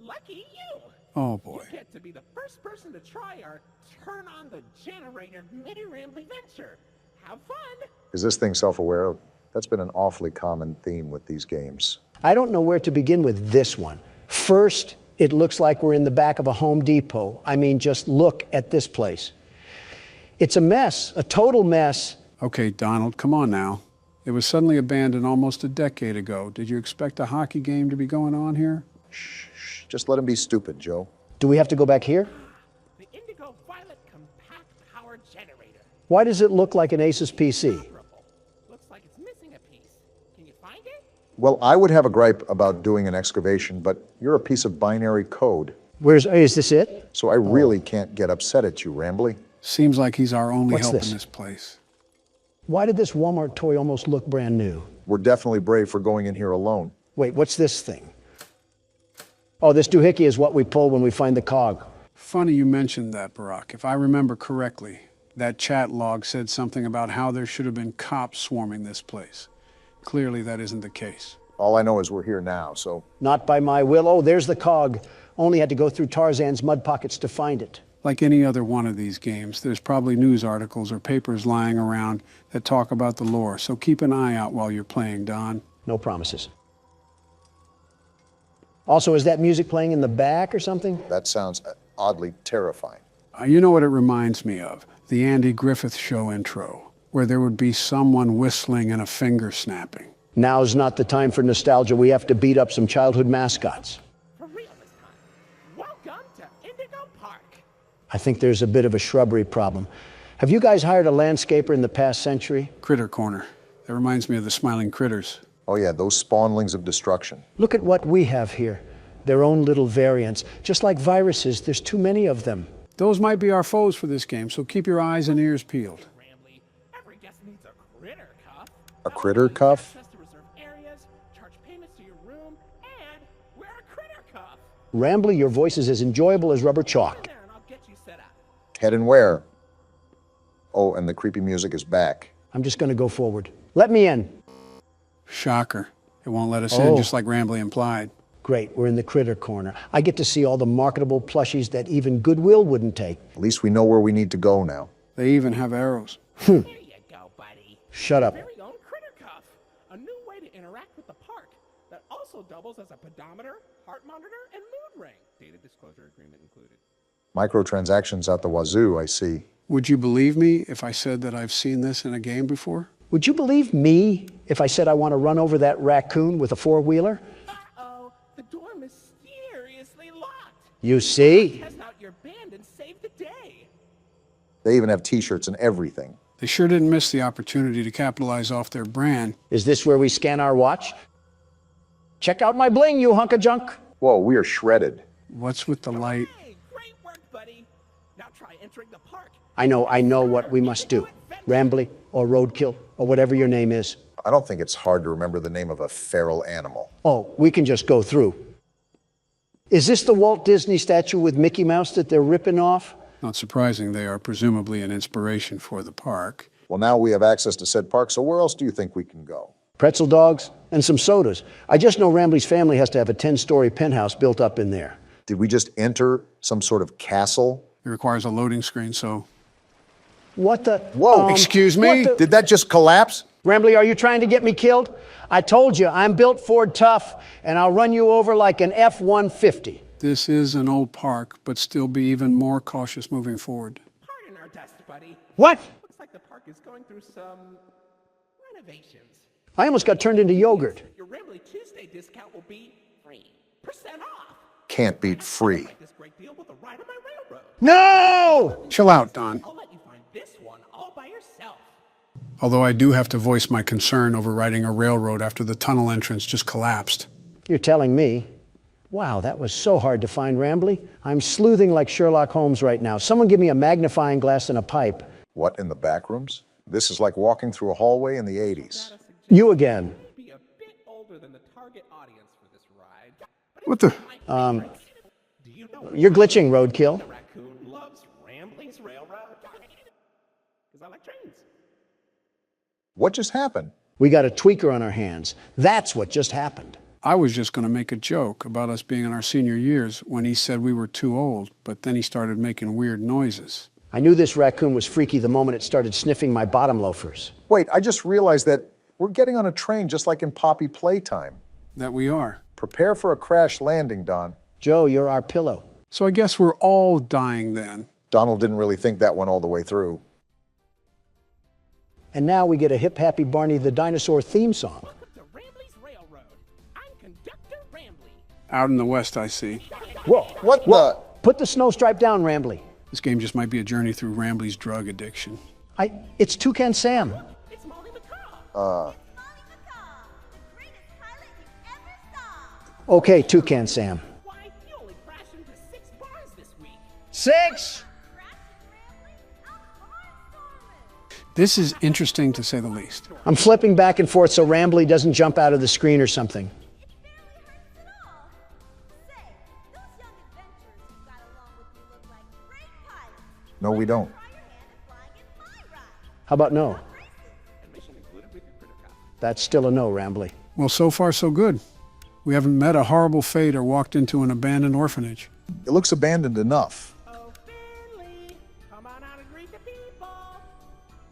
Lucky you. Oh boy. You get to be the first person to try our turn on the generator mini Rambly venture. Have fun. Is this thing self-aware? That's been an awfully common theme with these games. I don't know where to begin with this one. First, it looks like we're in the back of a Home Depot. I mean, just look at this place. It's a mess, a total mess. Okay, Donald, come on now. It was suddenly abandoned almost a decade ago. Did you expect a hockey game to be going on here? Shh, just let him be stupid, Joe. Do we have to go back here? The Indigo Violet Compact Power Generator. Why does it look like an Asus PC? Looks like it's missing a piece. Can you find it? Well, I would have a gripe about doing an excavation, but you're a piece of binary code. Is this it? So I really can't get upset at you, Rambly. Seems like he's our only What's help this? in this place. Why did this Walmart toy almost look brand new? We're definitely brave for going in here alone. Wait, what's this thing? Oh, this doohickey is what we pull when we find the cog. Funny you mentioned that, Barack. If I remember correctly, that chat log said something about how there should have been cops swarming this place. Clearly that isn't the case. All I know is we're here now, so... Not by my will. Oh, there's the cog. Only had to go through Tarzan's mud pockets to find it. Like any other one of these games, there's probably news articles or papers lying around that talk about the lore, so keep an eye out while you're playing, Don. No promises. Also, is that music playing in the back or something? That sounds oddly terrifying. You know what it reminds me of? The Andy Griffith Show intro, where there would be someone whistling and a finger snapping. Now's not the time for nostalgia. We have to beat up some childhood mascots. For real this time. Welcome to Indigo Park. I think there's a bit of a shrubbery problem. Have you guys hired a landscaper in the past century? Critter Corner. That reminds me of the smiling critters. Oh yeah, those spawnlings of destruction. Look at what we have here. Their own little variants. Just like viruses, there's too many of them. Those might be our foes for this game, so keep your eyes and ears peeled. Every guest needs a critter cuff. A critter cuff? Access to reserved areas, charge payments to your room, and wear a critter cuff. Rambly, your voice is as enjoyable as rubber chalk. And I'll get you set up. Heading where? Oh, and the creepy music is back. I'm just going to go forward. Let me in. Shocker. It won't let us in, just like Rambly implied. Great, we're in the critter corner. I get to see all the marketable plushies that even Goodwill wouldn't take. At least we know where we need to go now. They even have arrows. There you go, buddy. Shut up. Very own critter cuff. A new way to interact with the park that also doubles as a pedometer, heart monitor, and mood ring. Data disclosure agreement included. Microtransactions out the wazoo, I see. Would you believe me if I said that I've seen this in a game before? Would you believe me if I said I want to run over that raccoon with a four-wheeler? Uh-oh, the door mysteriously locked. You see? Test out your band and save the day. They even have t-shirts and everything. They sure didn't miss the opportunity to capitalize off their brand. Is this where we scan our watch? Check out my bling, you hunk of junk. Whoa, we are shredded. What's with the light? Hey, great work, buddy. Now try entering the park. I know what we must do. Rambly or Roadkill or whatever your name is. I don't think it's hard to remember the name of a feral animal. Oh, we can just go through. Is this the Walt Disney statue with Mickey Mouse that they're ripping off? Not surprising, they are presumably an inspiration for the park. Well, now we have access to said park, so where else do you think we can go? Pretzel dogs and some sodas. I just know Rambly's family has to have a 10-story penthouse built up in there. Did we just enter some sort of castle? It requires a loading screen, so... What the? Whoa. Excuse me? Did that just collapse? Rambly, are you trying to get me killed? I told you, I'm built Ford tough, and I'll run you over like an F-150. This is an old park, but still be even more cautious moving forward. Pardon our dust, buddy. What? Looks like the park is going through some renovations. I almost got turned into yogurt. Your Rambly Tuesday discount will be 3% off. Can't beat free. This great deal with a ride on my railroad. No! Chill out, Don. I'll let you find this one all by yourself. Although I do have to voice my concern over riding a railroad after the tunnel entrance just collapsed. You're telling me? Wow, that was so hard to find, Rambly. I'm sleuthing like Sherlock Holmes right now. Someone give me a magnifying glass and a pipe. What, in the back rooms? This is like walking through a hallway in the 80s. You again. Be a bit older than the target audience for this ride. What the? Do you know You're glitching, Roadkill. the raccoon loves Rambling's Railroad? Because I like trains. What just happened? We got a tweaker on our hands. That's what just happened. I was just going to make a joke about us being in our senior years when he said we were too old, but then he started making weird noises. I knew this raccoon was freaky the moment it started sniffing my bottom loafers. Wait, I just realized that we're getting on a train just like in Poppy Playtime. That we are. Prepare for a crash landing, Don. Joe, you're our pillow. So I guess we're all dying then. Donald didn't really think that one all the way through. And now we get a Hip Happy Barney the Dinosaur theme song. Welcome to Rambling's Railroad. I'm Conductor Rambly. Out in the west, I see. Whoa, What the? Put the snow stripe down, Rambly. This game just might be a journey through Rambly's drug addiction. It's Toucan Sam. It's Molly McCaw. Okay, Toucan Sam. Why, you only crashed into 6 bars this week. 6? This is interesting to say the least. I'm flipping back and forth so Rambly doesn't jump out of the screen or something. No, we don't. How about no? That's still a no, Rambly. Well, so far so good. We haven't met a horrible fate or walked into an abandoned orphanage. It looks abandoned enough. Oh, Finley, come on out and greet the people.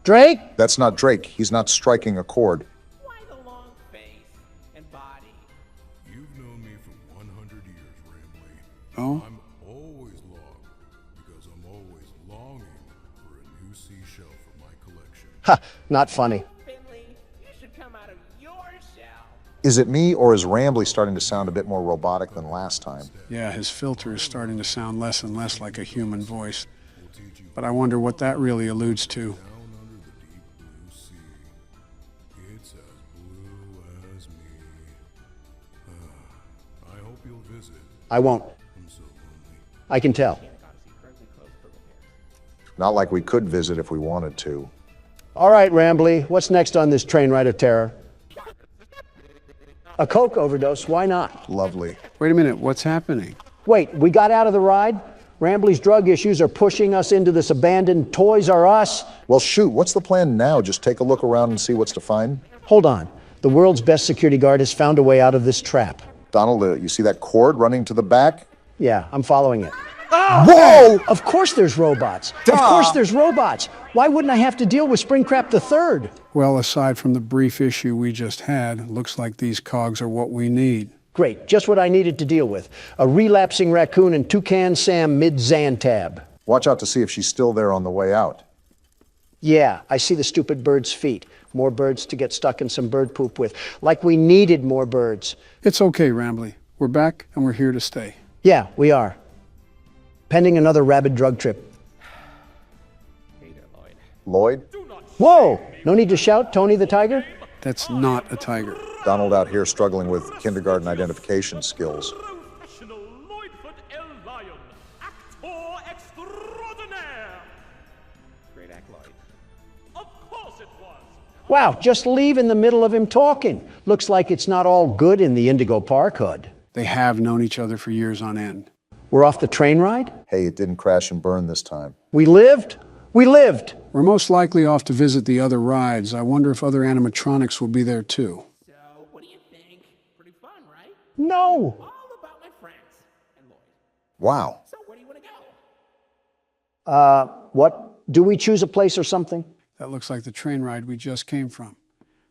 Drake? That's not Drake. He's not striking a chord. Why the long face and body? You've known me for 100 years, Rambly. Oh? I'm always long because I'm always longing for a new seashell for my collection. Ha, not funny. Finley, you should come out of your shell. Is it me, or is Rambley starting to sound a bit more robotic than last time? Yeah, his filter is starting to sound less and less like a human voice. But I wonder what that really alludes to. I won't. I can tell. Not like we could visit if we wanted to. All right, Rambley, what's next on this train ride of terror? A coke overdose, why not? Lovely. Wait a minute, what's happening? Wait, we got out of the ride? Rambley's drug issues are pushing us into this abandoned Toys R Us. Well, shoot, what's the plan now? Just take a look around and see what's to find? Hold on. The world's best security guard has found a way out of this trap. Donald, you see that cord running to the back? Yeah, I'm following it. Whoa! Of course there's robots. Duh. Of course there's robots. Why wouldn't I have to deal with Springtrap III? Well, aside from the brief issue we just had, looks like these cogs are what we need. Great, just what I needed to deal with. A relapsing raccoon and Toucan Sam mid-Xantab. Watch out to see if she's still there on the way out. Yeah, I see the stupid bird's feet. More birds to get stuck in some bird poop with. Like we needed more birds. It's okay, Rambley. We're back and we're here to stay. Yeah, we are. Pending another rabid drug trip. Lloyd? Whoa! No need to shout, Tony the Tiger? That's not a tiger. Donald out here struggling with kindergarten identification skills. Wow, just leave in the middle of him talking. Looks like it's not all good in the Indigo Park hood. They have known each other for years on end. We're off the train ride? Hey, it didn't crash and burn this time. We lived? We lived! We're most likely off to visit the other rides. I wonder if other animatronics will be there too. So, what do you think? Pretty fun, right? No! All about my friends and Lloyd. Wow. So, where do you want to go? What? Do we choose a place or something? That looks like the train ride we just came from.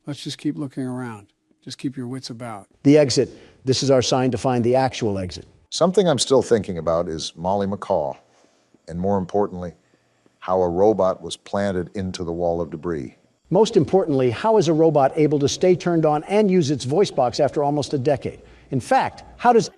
Let's just keep looking around. Just keep your wits about. The exit. This is our sign to find the actual exit. Something I'm still thinking about is Molly McCaw, and more importantly, how a robot was planted into the wall of debris. Most importantly, how is a robot able to stay turned on and use its voice box after almost a decade? In fact, how does...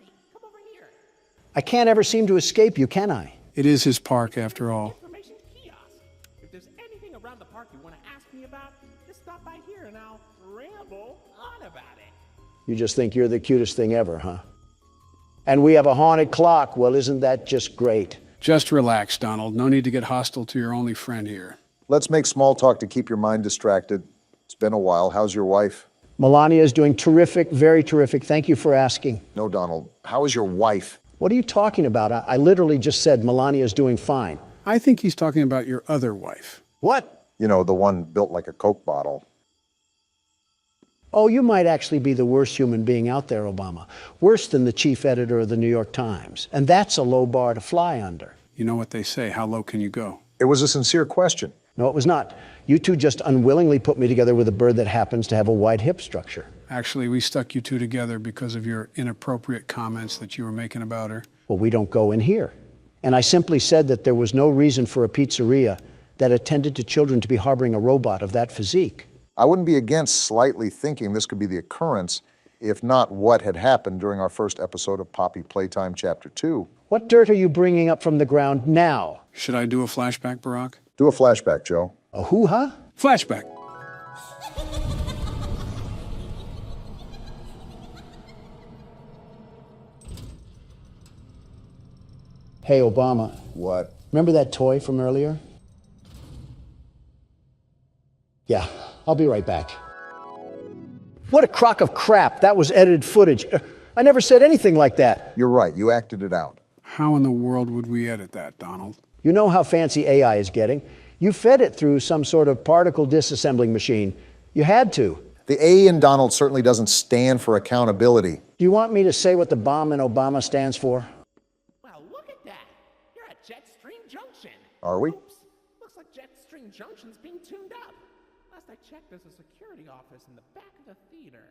I can't ever seem to escape you, can I? It is his park after all. Information kiosk. If there's anything around the park you want to ask me about, just stop by here and I'll ramble on about it. You just think you're the cutest thing ever, huh? And we have a haunted clock. Well, isn't that just great? Just relax, Donald. No need to get hostile to your only friend here. Let's make small talk to keep your mind distracted. It's been a while. How's your wife? Melania is doing terrific, very terrific. Thank you for asking. No, Donald. How is your wife? What are you talking about? I literally just said Melania is doing fine. I think he's talking about your other wife. What? You know, the one built like a Coke bottle. Oh, you might actually be the worst human being out there, Obama. Worse than the chief editor of the New York Times. And that's a low bar to fly under. You know what they say, how low can you go? It was a sincere question. No, it was not. You two just unwillingly put me together with a bird that happens to have a wide hip structure. Actually, we stuck you two together because of your inappropriate comments that you were making about her. Well, we don't go in here. And I simply said that there was no reason for a pizzeria that attended to children to be harboring a robot of that physique. I wouldn't be against slightly thinking this could be the occurrence, if not what had happened during our first episode of Poppy Playtime Chapter 2. What dirt are you bringing up from the ground now? Should I do a flashback, Barack? Do a flashback, Joe. A hoo-ha? Flashback. Hey, Obama. What? Remember that toy from earlier? Yeah, I'll be right back. What a crock of crap. That was edited footage. I never said anything like that. You're right. You acted it out. How in the world would we edit that, Donald? You know how fancy AI is getting. You fed it through some sort of particle disassembling machine. You had to. The A in Donald certainly doesn't stand for accountability. Do you want me to say what the bomb in Obama stands for? Well, look at that. You're at Jetstream Junction. Are we? Oops. Looks like Jetstream Junction's being tuned up. Last I checked, there's a security office in the back of the theater.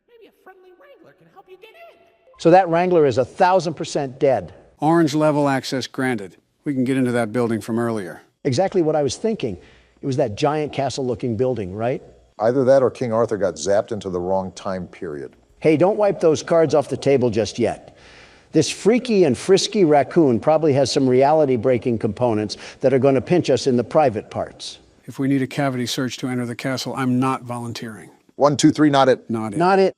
Maybe a friendly Wrangler can help you get in. So that Wrangler is 1,000% dead. Orange level access granted. We can get into that building from earlier. Exactly what I was thinking. It was that giant castle-looking building, right? Either that or King Arthur got zapped into the wrong time period. Hey, don't wipe those cards off the table just yet. This freaky and frisky raccoon probably has some reality-breaking components that are going to pinch us in the private parts. If we need a cavity search to enter the castle, I'm not volunteering. 1, 2, 3, not it. Not it. Not it.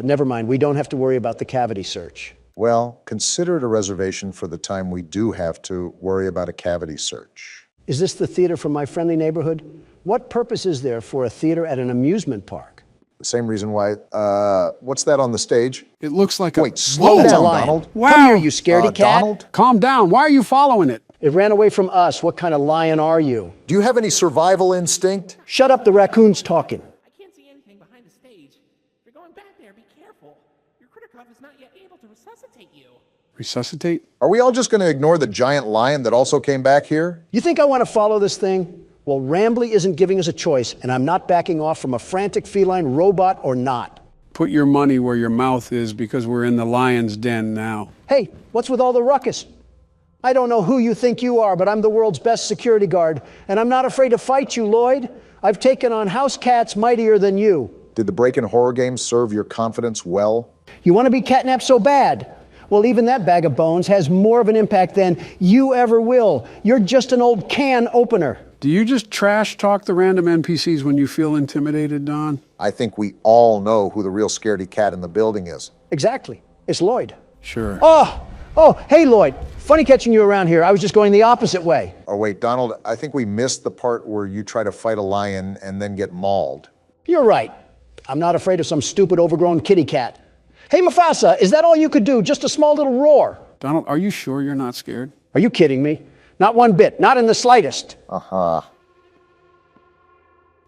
Never mind, we don't have to worry about the cavity search. Well, consider it a reservation for the time we do have to worry about a cavity search. Is this the theater from my friendly neighborhood? What purpose is there for a theater at an amusement park? The same reason why, what's that on the stage? It looks like a... Wait, slow down, lion. Donald. Wow. Come here, you scaredy cat. Donald? Calm down. Why are you following it? It ran away from us. What kind of lion are you? Do you have any survival instinct? Shut up, the raccoon's talking. I can't see anything behind the stage. If you're going back there, be careful. Your critter cuff is not yet able to resuscitate you. Resuscitate? Are we all just going to ignore the giant lion that also came back here? You think I want to follow this thing? Well, Rambly isn't giving us a choice, and I'm not backing off from a frantic feline robot or not. Put your money where your mouth is, because we're in the lion's den now. Hey, what's with all the ruckus? I don't know who you think you are, but I'm the world's best security guard, and I'm not afraid to fight you, Lloyd. I've taken on house cats mightier than you. Did the break-in horror game serve your confidence well? You want to be catnapped so bad? Well, even that bag of bones has more of an impact than you ever will. You're just an old can opener. Do you just trash talk the random NPCs when you feel intimidated, Don? I think we all know who the real scaredy cat in the building is. Exactly. It's Lloyd. Sure. Oh, hey, Lloyd. Funny catching you around here. I was just going the opposite way. Oh, wait, Donald, I think we missed the part where you try to fight a lion and then get mauled. You're right. I'm not afraid of some stupid overgrown kitty cat. Hey, Mufasa, is that all you could do? Just a small little roar? Donald, are you sure you're not scared? Are you kidding me? Not one bit. Not in the slightest. Uh-huh.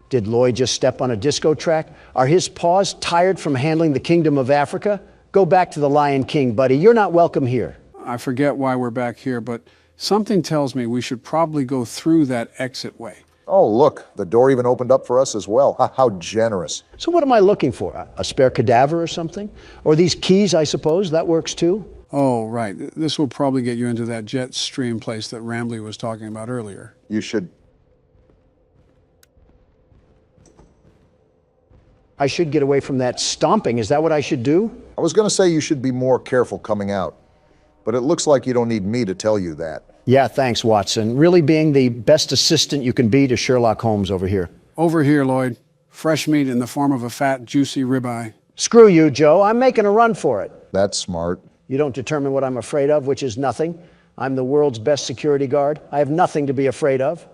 Did Lloyd just step on a disco track? Are his paws tired from handling the kingdom of Africa? Go back to the Lion King, buddy. You're not welcome here. I forget why we're back here, but something tells me we should probably go through that exit way. Oh, look, the door even opened up for us as well. How generous. So what am I looking for? A spare cadaver or something? Or these keys, I suppose? That works too? Oh, right. This will probably get you into that jet stream place that Rambly was talking about earlier. You should... I should get away from that stomping. Is that what I should do? I was going to say you should be more careful coming out, but it looks like you don't need me to tell you that. Yeah, thanks, Watson. Really being the best assistant you can be to Sherlock Holmes over here. Over here, Lloyd. Fresh meat in the form of a fat, juicy ribeye. Screw you, Joe. I'm making a run for it. That's smart. You don't determine what I'm afraid of, which is nothing. I'm the world's best security guard. I have nothing to be afraid of.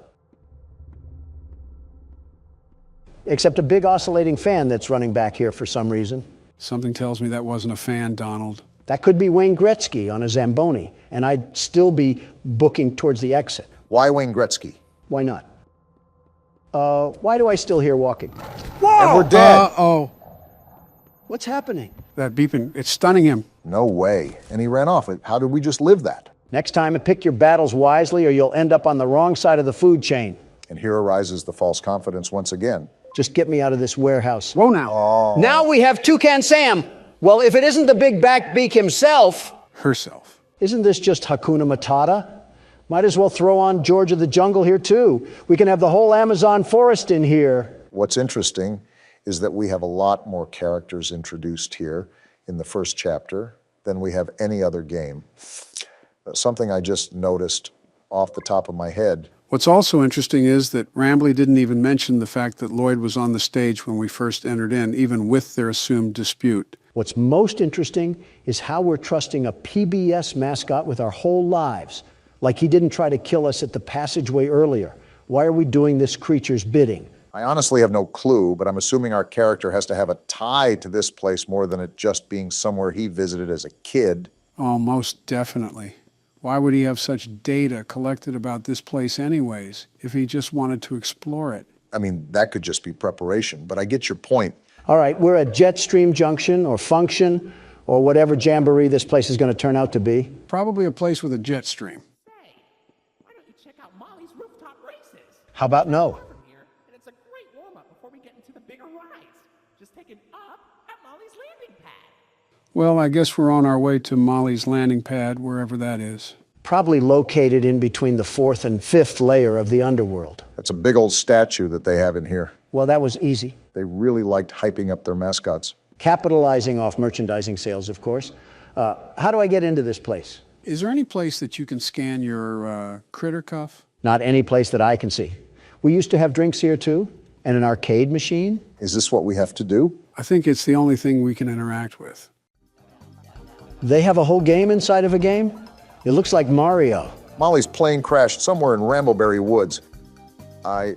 Except a big oscillating fan that's running back here for some reason. Something tells me that wasn't a fan, Donald. That could be Wayne Gretzky on a Zamboni, and I'd still be booking towards the exit. Why Wayne Gretzky? Why not? Why do I still hear walking? Whoa! And we're dead. Uh-oh. What's happening? That beeping, it's stunning him. No way. And he ran off. How did we just live that? Next time, pick your battles wisely, or you'll end up on the wrong side of the food chain. And here arises the false confidence once again. Just get me out of this warehouse. Whoa now. Oh. Now we have Toucan Sam. Well, if it isn't the big backbeak himself. Herself. Isn't this just Hakuna Matata? Might as well throw on George of the Jungle here too. We can have the whole Amazon forest in here. What's interesting is that we have a lot more characters introduced here in the first chapter than we have any other game. Something I just noticed off the top of my head. What's also interesting is that Rambly didn't even mention the fact that Lloyd was on the stage when we first entered in, even with their assumed dispute. What's most interesting is how we're trusting a PBS mascot with our whole lives, like he didn't try to kill us at the passageway earlier. Why are we doing this creature's bidding? I honestly have no clue, but I'm assuming our character has to have a tie to this place more than it just being somewhere he visited as a kid. Oh, most definitely. Why would he have such data collected about this place anyways, if he just wanted to explore it? I mean, that could just be preparation, but I get your point. All right, we're at Jetstream Junction or Function or whatever jamboree this place is going to turn out to be. Probably a place with a jet stream. Say, why don't you check out Molly's rooftop races? How about no? From here, and it's a great warm-up before we get into the bigger rides. Just take it up at Molly's landing pad. Well, I guess we're on our way to Molly's landing pad, wherever that is. Probably located in between the 4th and 5th layer of the underworld. That's a big old statue that they have in here. Well, that was easy. They really liked hyping up their mascots. Capitalizing off merchandising sales, of course. How do I get into this place? Is there any place that you can scan your critter cuff? Not any place that I can see. We used to have drinks here too, and an arcade machine. Is this what we have to do? I think it's the only thing we can interact with. They have a whole game inside of a game? It looks like Mario. Molly's plane crashed somewhere in Rambleberry Woods. I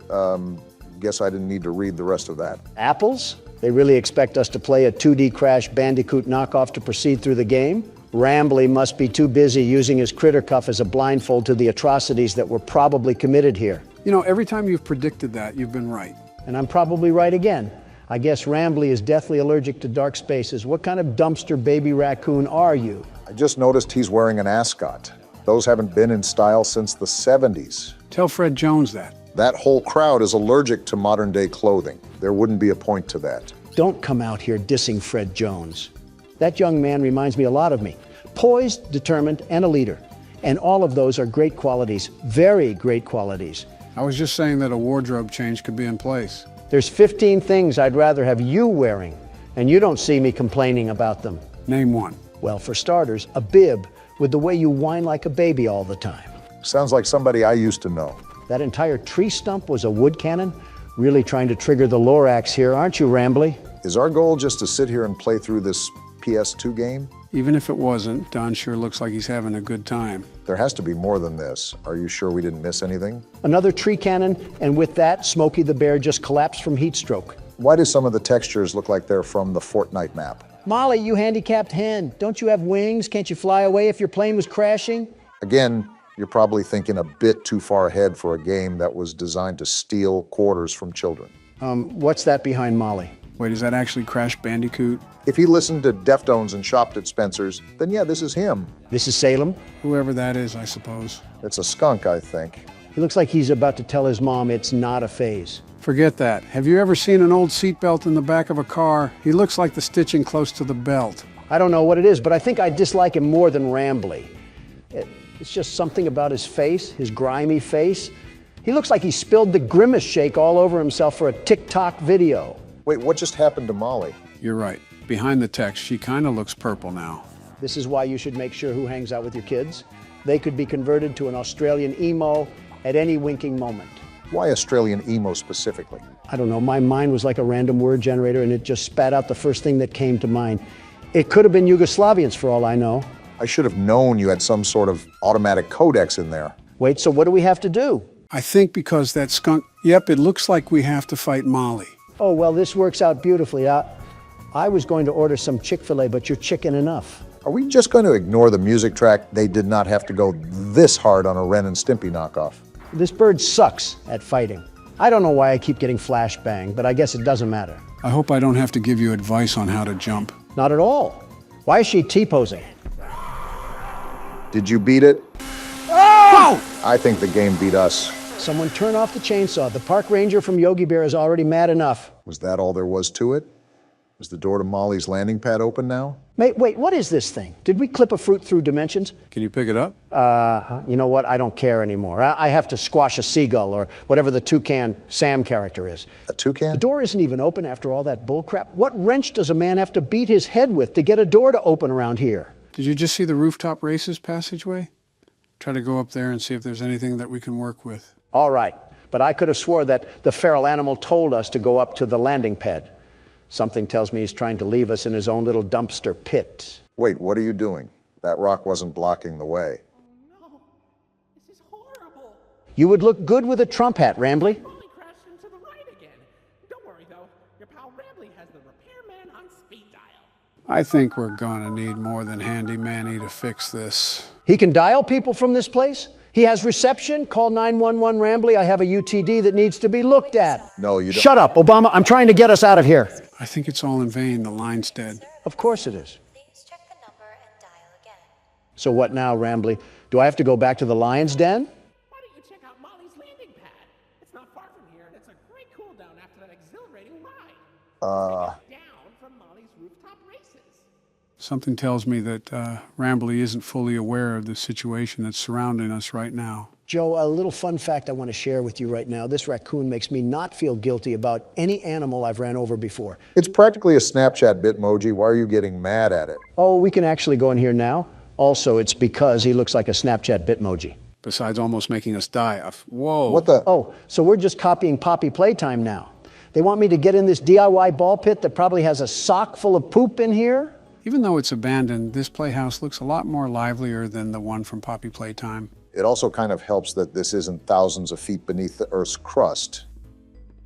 guess I didn't need to read the rest of that. Apples? They really expect us to play a 2D Crash Bandicoot knockoff to proceed through the game? Rambly must be too busy using his critter cuff as a blindfold to the atrocities that were probably committed here. You know, every time you've predicted that, you've been right. And I'm probably right again. I guess Rambly is deathly allergic to dark spaces. What kind of dumpster baby raccoon are you? I just noticed he's wearing an ascot. Those haven't been in style since the 70s. Tell Fred Jones that. That whole crowd is allergic to modern-day clothing. There wouldn't be a point to that. Don't come out here dissing Fred Jones. That young man reminds me a lot of me. Poised, determined, and a leader. And all of those are great qualities, very great qualities. I was just saying that a wardrobe change could be in place. There's 15 things I'd rather have you wearing, and you don't see me complaining about them. Name one. Well, for starters, a bib with the way you whine like a baby all the time. Sounds like somebody I used to know. That entire tree stump was a wood cannon? Really trying to trigger the Lorax here, aren't you, Rambly? Is our goal just to sit here and play through this PS2 game? Even if it wasn't, Don sure looks like he's having a good time. There has to be more than this. Are you sure we didn't miss anything? Another tree cannon, and with that, Smokey the Bear just collapsed from heat stroke. Why do some of the textures look like they're from the Fortnite map? Molly, you handicapped hen, don't you have wings? Can't you fly away if your plane was crashing? Again, you're probably thinking a bit too far ahead for a game that was designed to steal quarters from children. What's that behind Molly? Wait, is that actually Crash Bandicoot? If he listened to Deftones and shopped at Spencer's, then yeah, this is him. This is Salem? Whoever that is, I suppose. It's a skunk, I think. He looks like he's about to tell his mom it's not a phase. Forget that. Have you ever seen an old seatbelt in the back of a car? He looks like the stitching close to the belt. I don't know what it is, but I think I dislike him more than Rambly. It's just something about his face, his grimy face. He looks like he spilled the Grimace shake all over himself for a TikTok video. Wait, what just happened to Molly? You're right. Behind the text, she kind of looks purple now. This is why you should make sure who hangs out with your kids. They could be converted to an Australian emo at any winking moment. Why Australian emo specifically? I don't know, my mind was like a random word generator and it just spat out the first thing that came to mind. It could have been Yugoslavians for all I know. I should have known you had some sort of automatic codex in there. Wait, so what do we have to do? I think because that skunk, yep, it looks like we have to fight Molly. Oh, well, this works out beautifully. I was going to order some Chick-fil-A, but you're chicken enough. Are we just going to ignore the music track? They did not have to go this hard on a Ren and Stimpy knockoff. This bird sucks at fighting. I don't know why I keep getting flashbang, but I guess it doesn't matter. I hope I don't have to give you advice on how to jump. Not at all. Why is she T-posing? Did you beat it? Oh! I think the game beat us. Someone turn off the chainsaw. The park ranger from Yogi Bear is already mad enough. Was that all there was to it? Is the door to Molly's landing pad open now? Wait, what is this thing? Did we clip a fruit through dimensions? Can you pick it up? You know what? I don't care anymore. I have to squash a seagull or whatever the toucan Sam character is. A toucan? The door isn't even open after all that bullcrap. What wrench does a man have to beat his head with to get a door to open around here? Did you just see the rooftop races passageway? Try to go up there and see if there's anything that we can work with. All right, but I could have swore that the feral animal told us to go up to the landing pad. Something tells me he's trying to leave us in his own little dumpster pit. Wait, what are you doing? That rock wasn't blocking the way. Oh no, this is horrible. You would look good with a Trump hat, Rambly. Molly crashed into the right again. Don't worry though, your pal Rambly has the repairman on speed dial. I think we're gonna need more than Handy Manny to fix this. He can dial people from this place? He has reception. Call 911 Rambly. I have a UTD that needs to be looked at. No, you don't. Shut up, Obama. I'm trying to get us out of here. I think it's all in vain. The line's dead. Of course it is. So what now, Rambly? Do I have to go back to the lion's den? Why don't you check out Molly's landing pad? It's not far from here, and it's a great cool down after that exhilarating ride. Down from Molly's rooftop races. Something tells me that Rambley isn't fully aware of the situation that's surrounding us right now. Joe, a little fun fact I want to share with you right now. This raccoon makes me not feel guilty about any animal I've ran over before. It's practically a Snapchat Bitmoji. Why are you getting mad at it? Oh, we can actually go in here now. Also, it's because he looks like a Snapchat Bitmoji. Besides almost making us die off. Whoa. What the? Oh, so we're just copying Poppy Playtime now. They want me to get in this DIY ball pit that probably has a sock full of poop in here? Even though it's abandoned, this playhouse looks a lot more livelier than the one from Poppy Playtime. It also kind of helps that this isn't thousands of feet beneath the Earth's crust.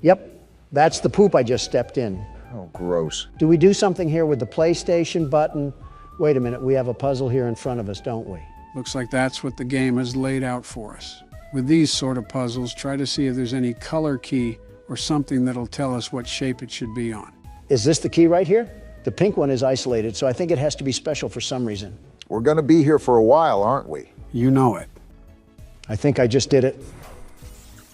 Yep, that's the poop I just stepped in. Oh, gross. Do we do something here with the PlayStation button? Wait a minute, we have a puzzle here in front of us, don't we? Looks like that's what the game has laid out for us. With these sort of puzzles, try to see if there's any color key or something that'll tell us what shape it should be on. Is this the key right here? The pink one is isolated, so I think it has to be special for some reason. We're gonna be here for a while, aren't we? You know it. I think I just did it.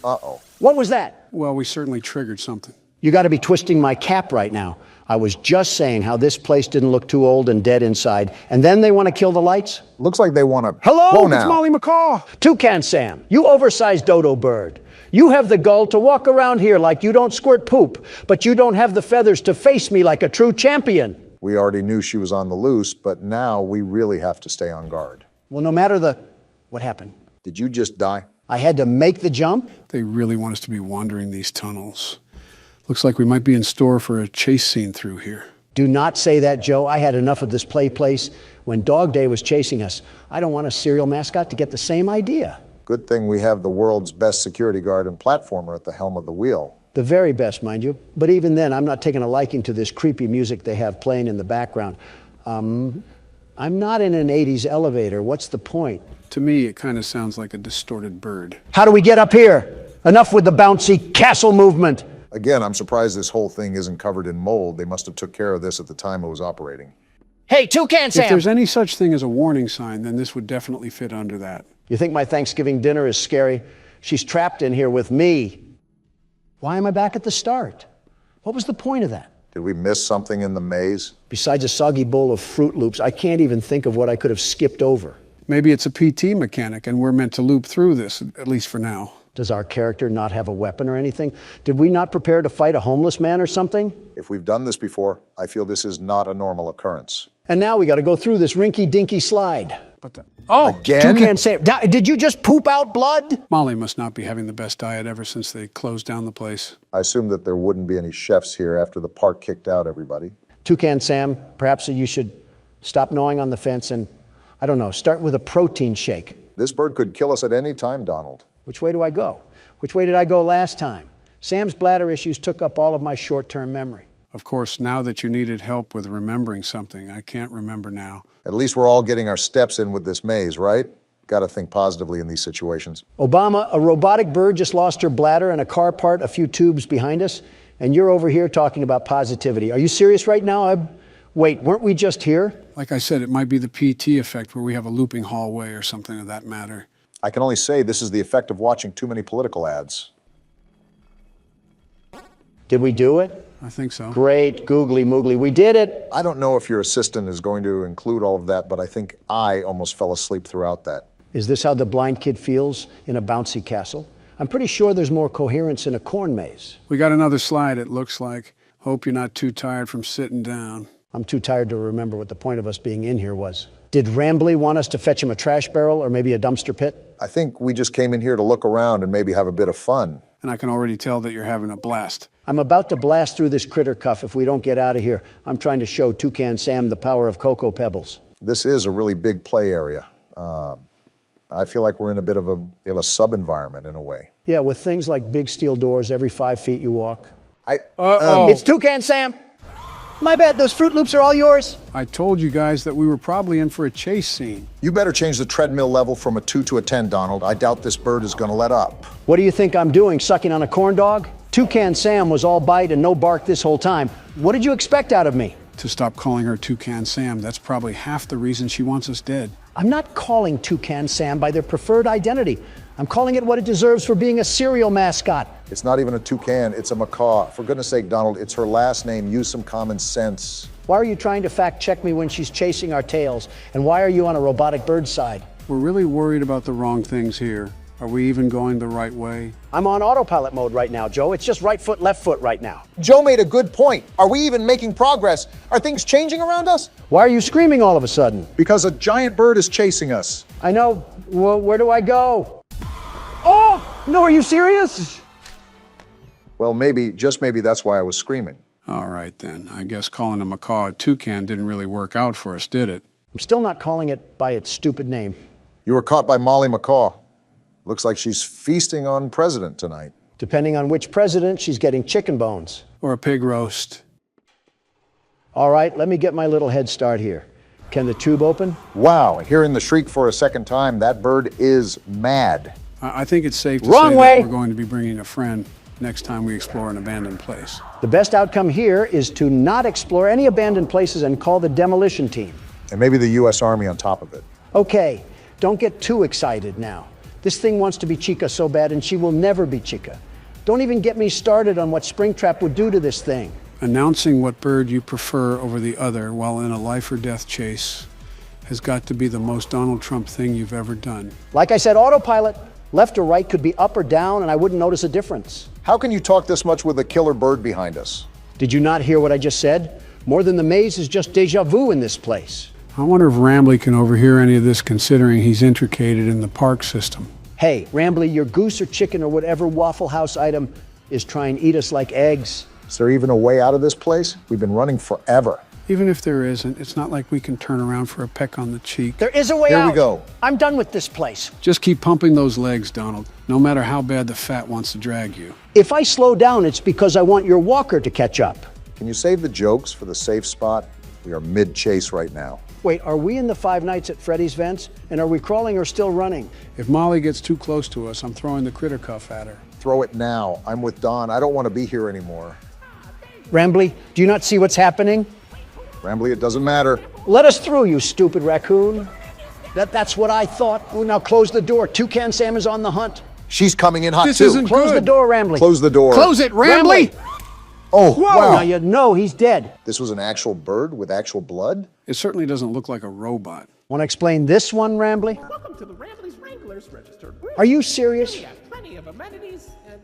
Uh-oh. What was that? Well, we certainly triggered something. You gotta be twisting my cap right now. I was just saying how this place didn't look too old and dead inside, and then they want to kill the lights? Looks like they want to... Hello, Whoa, it's now. Molly McCaw. Toucan Sam, you oversized dodo bird. You have the gall to walk around here like you don't squirt poop, but you don't have the feathers to face me like a true champion. We already knew she was on the loose, but now we really have to stay on guard. Well, no matter the... What happened? Did you just die? I had to make the jump? They really want us to be wandering these tunnels. Looks like we might be in store for a chase scene through here. Do not say that, Joe. I had enough of this play place when Dog Day was chasing us. I don't want a serial mascot to get the same idea. Good thing we have the world's best security guard and platformer at the helm of the wheel. The very best, mind you. But even then, I'm not taking a liking to this creepy music they have playing in the background. I'm not in an 80s elevator. What's the point? To me, it kind of sounds like a distorted bird. How do we get up here? Enough with the bouncy castle movement. Again, I'm surprised this whole thing isn't covered in mold. They must have took care of this at the time it was operating. Hey, Toucan Sam! If there's any such thing as a warning sign, then this would definitely fit under that. You think my Thanksgiving dinner is scary? She's trapped in here with me. Why am I back at the start? What was the point of that? Did we miss something in the maze? Besides a soggy bowl of Fruit Loops, I can't even think of what I could have skipped over. Maybe it's a PT mechanic and we're meant to loop through this, at least for now. Does our character not have a weapon or anything? Did we not prepare to fight a homeless man or something? If we've done this before, I feel this is not a normal occurrence. And now we got to go through this rinky-dinky slide. Oh, again? Toucan Sam, did you just poop out blood? Molly must not be having the best diet ever since they closed down the place. I assumed that there wouldn't be any chefs here after the park kicked out everybody. Toucan Sam, perhaps you should stop gnawing on the fence and, I don't know, start with a protein shake. This bird could kill us at any time, Donald. Which way do I go? Which way did I go last time? Sam's bladder issues took up all of my short-term memory. Of course, now that you needed help with remembering something, I can't remember now. At least we're all getting our steps in with this maze, right? Got to think positively in these situations. Obama, a robotic bird just lost her bladder and a car part a few tubes behind us, and you're over here talking about positivity. Are you serious right now? Wait, weren't we just here? Like I said, it might be the PT effect where we have a looping hallway or something of that matter. I can only say this is the effect of watching too many political ads. Did we do it? I think so. Great, googly moogly, we did it. I don't know if your assistant is going to include all of that, but I think I almost fell asleep throughout that. Is this how the blind kid feels in a bouncy castle? I'm pretty sure there's more coherence in a corn maze. We got another slide, it looks like. Hope you're not too tired from sitting down. I'm too tired to remember what the point of us being in here was. Did Rambley want us to fetch him a trash barrel or maybe a dumpster pit? I think we just came in here to look around and maybe have a bit of fun. And I can already tell that you're having a blast. I'm about to blast through this critter cuff if we don't get out of here. I'm trying to show Toucan Sam the power of Cocoa Pebbles. This is a really big play area. I feel like we're in a bit of a sub-environment in a way. Yeah, with things like big steel doors every 5 feet you walk. Uh-oh. It's Toucan Sam. My bad, those Fruit Loops are all yours. I told you guys that we were probably in for a chase scene. You better change the treadmill level from a 2 to a 10, Donald. I doubt this bird is going to let up. What do you think I'm doing, sucking on a corn dog? Toucan Sam was all bite and no bark this whole time. What did you expect out of me? To stop calling her Toucan Sam. That's probably half the reason she wants us dead. I'm not calling Toucan Sam by their preferred identity. I'm calling it what it deserves for being a serial mascot. It's not even a toucan, it's a macaw. For goodness sake, Donald, it's her last name. Use some common sense. Why are you trying to fact check me when she's chasing our tails? And why are you on a robotic bird's side? We're really worried about the wrong things here. Are we even going the right way? I'm on autopilot mode right now, Joe. It's just right foot, left foot right now. Joe made a good point. Are we even making progress? Are things changing around us? Why are you screaming all of a sudden? Because a giant bird is chasing us. I know. Well, where do I go? Oh, no, are you serious? Well, maybe, just maybe that's why I was screaming. All right, then. I guess calling a macaw a toucan didn't really work out for us, did it? I'm still not calling it by its stupid name. You were caught by Molly McCaw. Looks like she's feasting on President tonight. Depending on which president, she's getting chicken bones. Or a pig roast. All right, let me get my little head start here. Can the tube open? Wow, hearing the shriek for a second time, that bird is mad. I think it's safe to Wrong say way. that we're going to be bringing a friend next time we explore an abandoned place. The best outcome here is to not explore any abandoned places and call the demolition team. And maybe the U.S. Army on top of it. Okay, don't get too excited now. This thing wants to be Chica so bad, and she will never be Chica. Don't even get me started on what Springtrap would do to this thing. Announcing what bird you prefer over the other while in a life or death chase has got to be the most Donald Trump thing you've ever done. Like I said, autopilot. Left or right could be up or down, and I wouldn't notice a difference. How can you talk this much with a killer bird behind us? Did you not hear what I just said? More than the maze is just deja vu in this place. I wonder if Rambley can overhear any of this, considering he's intricated in the park system. Hey, Rambley, your goose or chicken or whatever Waffle House item is trying to eat us like eggs. Is there even a way out of this place? We've been running forever. Even if there isn't, it's not like we can turn around for a peck on the cheek. There is a way out. Here we go. I'm done with this place. Just keep pumping those legs, Donald, no matter how bad the fat wants to drag you. If I slow down, it's because I want your walker to catch up. Can you save the jokes for the safe spot? We are mid-chase right now. Wait, are we in the Five Nights at Freddy's vents? And are we crawling or still running? If Molly gets too close to us, I'm throwing the critter cuff at her. Throw it now. I'm with Don. I don't want to be here anymore. Rambley, do you not see what's happening? Rambley, it doesn't matter. Let us through, you stupid raccoon. That's what I thought. Oh, now close the door. Toucan Sam is on the hunt. She's coming in hot This too. isn't Close good. the door, Rambley. Close the door. Close it, Rambley! Oh, Whoa. wow. Now you know he's dead. This was an actual bird with actual blood? It certainly doesn't look like a robot. Want to explain this one, Rambley? Welcome to the Rambley's Wranglers registered room. Are you serious? We have plenty of amenities and...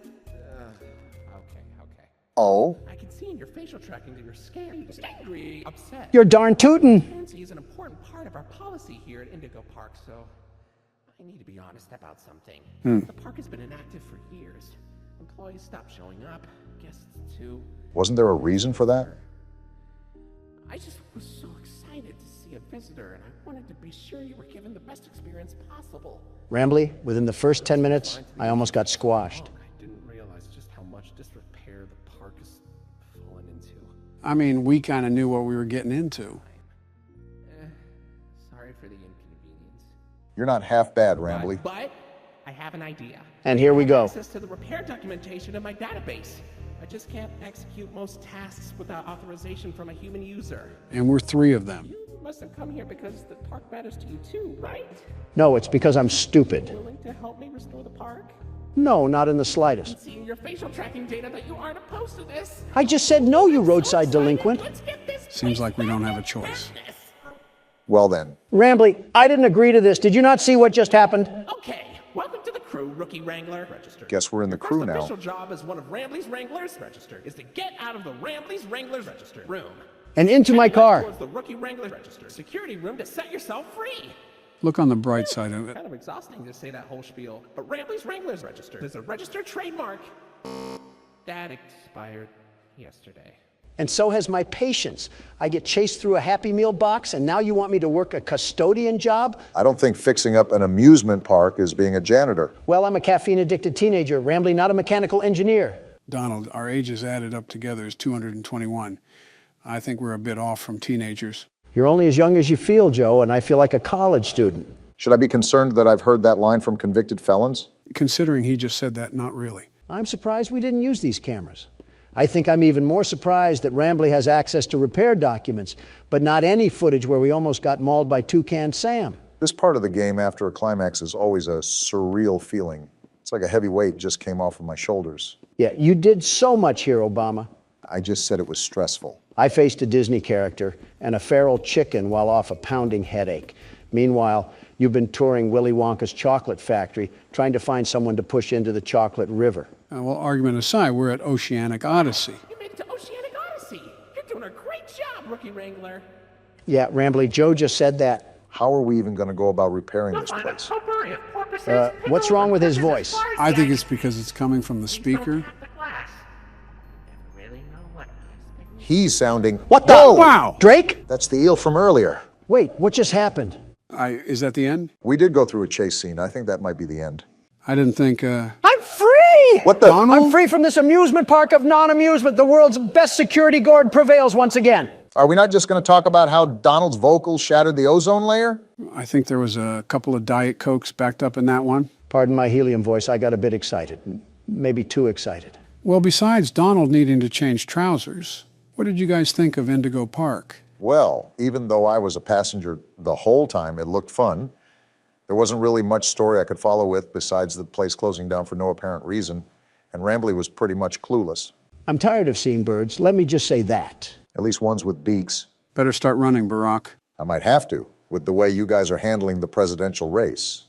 okay. Oh? I can see in your facial tracking that you're scared, angry, upset. You're darn tootin'. Transparency is an important part of our policy here at Indigo Park, so I need to be honest about something. The park has been inactive for years. Employees stopped showing up, guests too. Wasn't there a reason for that? I just was so excited to see a visitor, and I wanted to be sure you were given the best experience possible. Rambley, within the first 10 minutes, I almost got squashed. I didn't realize just how much disrepair the park has fallen into. I mean, we kind of knew what we were getting into. Sorry for the inconvenience. You're not half bad, Rambley. But I have an idea. And here we go. Access to the repair documentation in my database. I just can't execute most tasks without authorization from a human user. And we're three of them. You must have come here because the park matters to you too, right? No, it's because I'm stupid. Willing to help me restore the park? No, not in the slightest. Seeing your facial tracking data that you aren't opposed to this. I just said no, you roadside delinquent. Let's get this. Seems like we don't have a choice. Well then. Rambley, I didn't agree to this. Did you not see what just happened? Okay, welcome to the crew, Rookie Wrangler. Registered. Guess we're in the crew First now. official job as one of Rambley's Wranglers, registered, is to get out of the Rambley's Wranglers registered room. And into my car. Towards the Rookie Wrangler registered security room to set yourself free. Look on the bright side of it. Kind of exhausting to say that whole spiel, but Rambley's Wranglers registered is a registered trademark. That expired yesterday. And so has my patience. I get chased through a Happy Meal box, and now you want me to work a custodian job? I don't think fixing up an amusement park is being a janitor. Well, I'm a caffeine-addicted teenager, Rambley, not a mechanical engineer. Donald, our ages added up together is 221. I think we're a bit off from teenagers. You're only as young as you feel, Joe, and I feel like a college student. Should I be concerned that I've heard that line from convicted felons? Considering he just said that, not really. I'm surprised we didn't use these cameras. I think I'm even more surprised that Rambley has access to repair documents, but not any footage where we almost got mauled by Toucan Sam. This part of the game after a climax is always a surreal feeling. It's like a heavy weight just came off of my shoulders. Yeah, you did so much here, Obama. I just said it was stressful. I faced a Disney character and a feral chicken while off a pounding headache. Meanwhile, you've been touring Willy Wonka's chocolate factory, trying to find someone to push into the chocolate river. Well, argument aside, we're at Oceanic Odyssey. You made it to Oceanic Odyssey. You're doing a great job, Rookie Wrangler. Yeah, Rambly, Joe just said that. How are we even going to go about repairing this place? What's wrong with his voice? I think it's because it's coming from the speaker. He's sounding... What the? Whoa! Wow! Drake? That's the eel from earlier. Wait, what just happened? Is that the end? We did go through a chase scene. I think that might be the end. I didn't think, I'm free! What the? Donald? I'm free from this amusement park of non-amusement. The world's best security guard prevails once again. Are we not just going to talk about how Donald's vocals shattered the ozone layer? I think there was a couple of Diet Cokes backed up in that one. Pardon my helium voice, I got a bit excited. Maybe too excited. Well, besides Donald needing to change trousers, what did you guys think of Indigo Park? Well, even though I was a passenger the whole time, it looked fun. There wasn't really much story I could follow with besides the place closing down for no apparent reason, and Rambly was pretty much clueless. I'm tired of seeing birds. Let me just say that. At least ones with beaks. Better start running, Barack. I might have to, with the way you guys are handling the presidential race.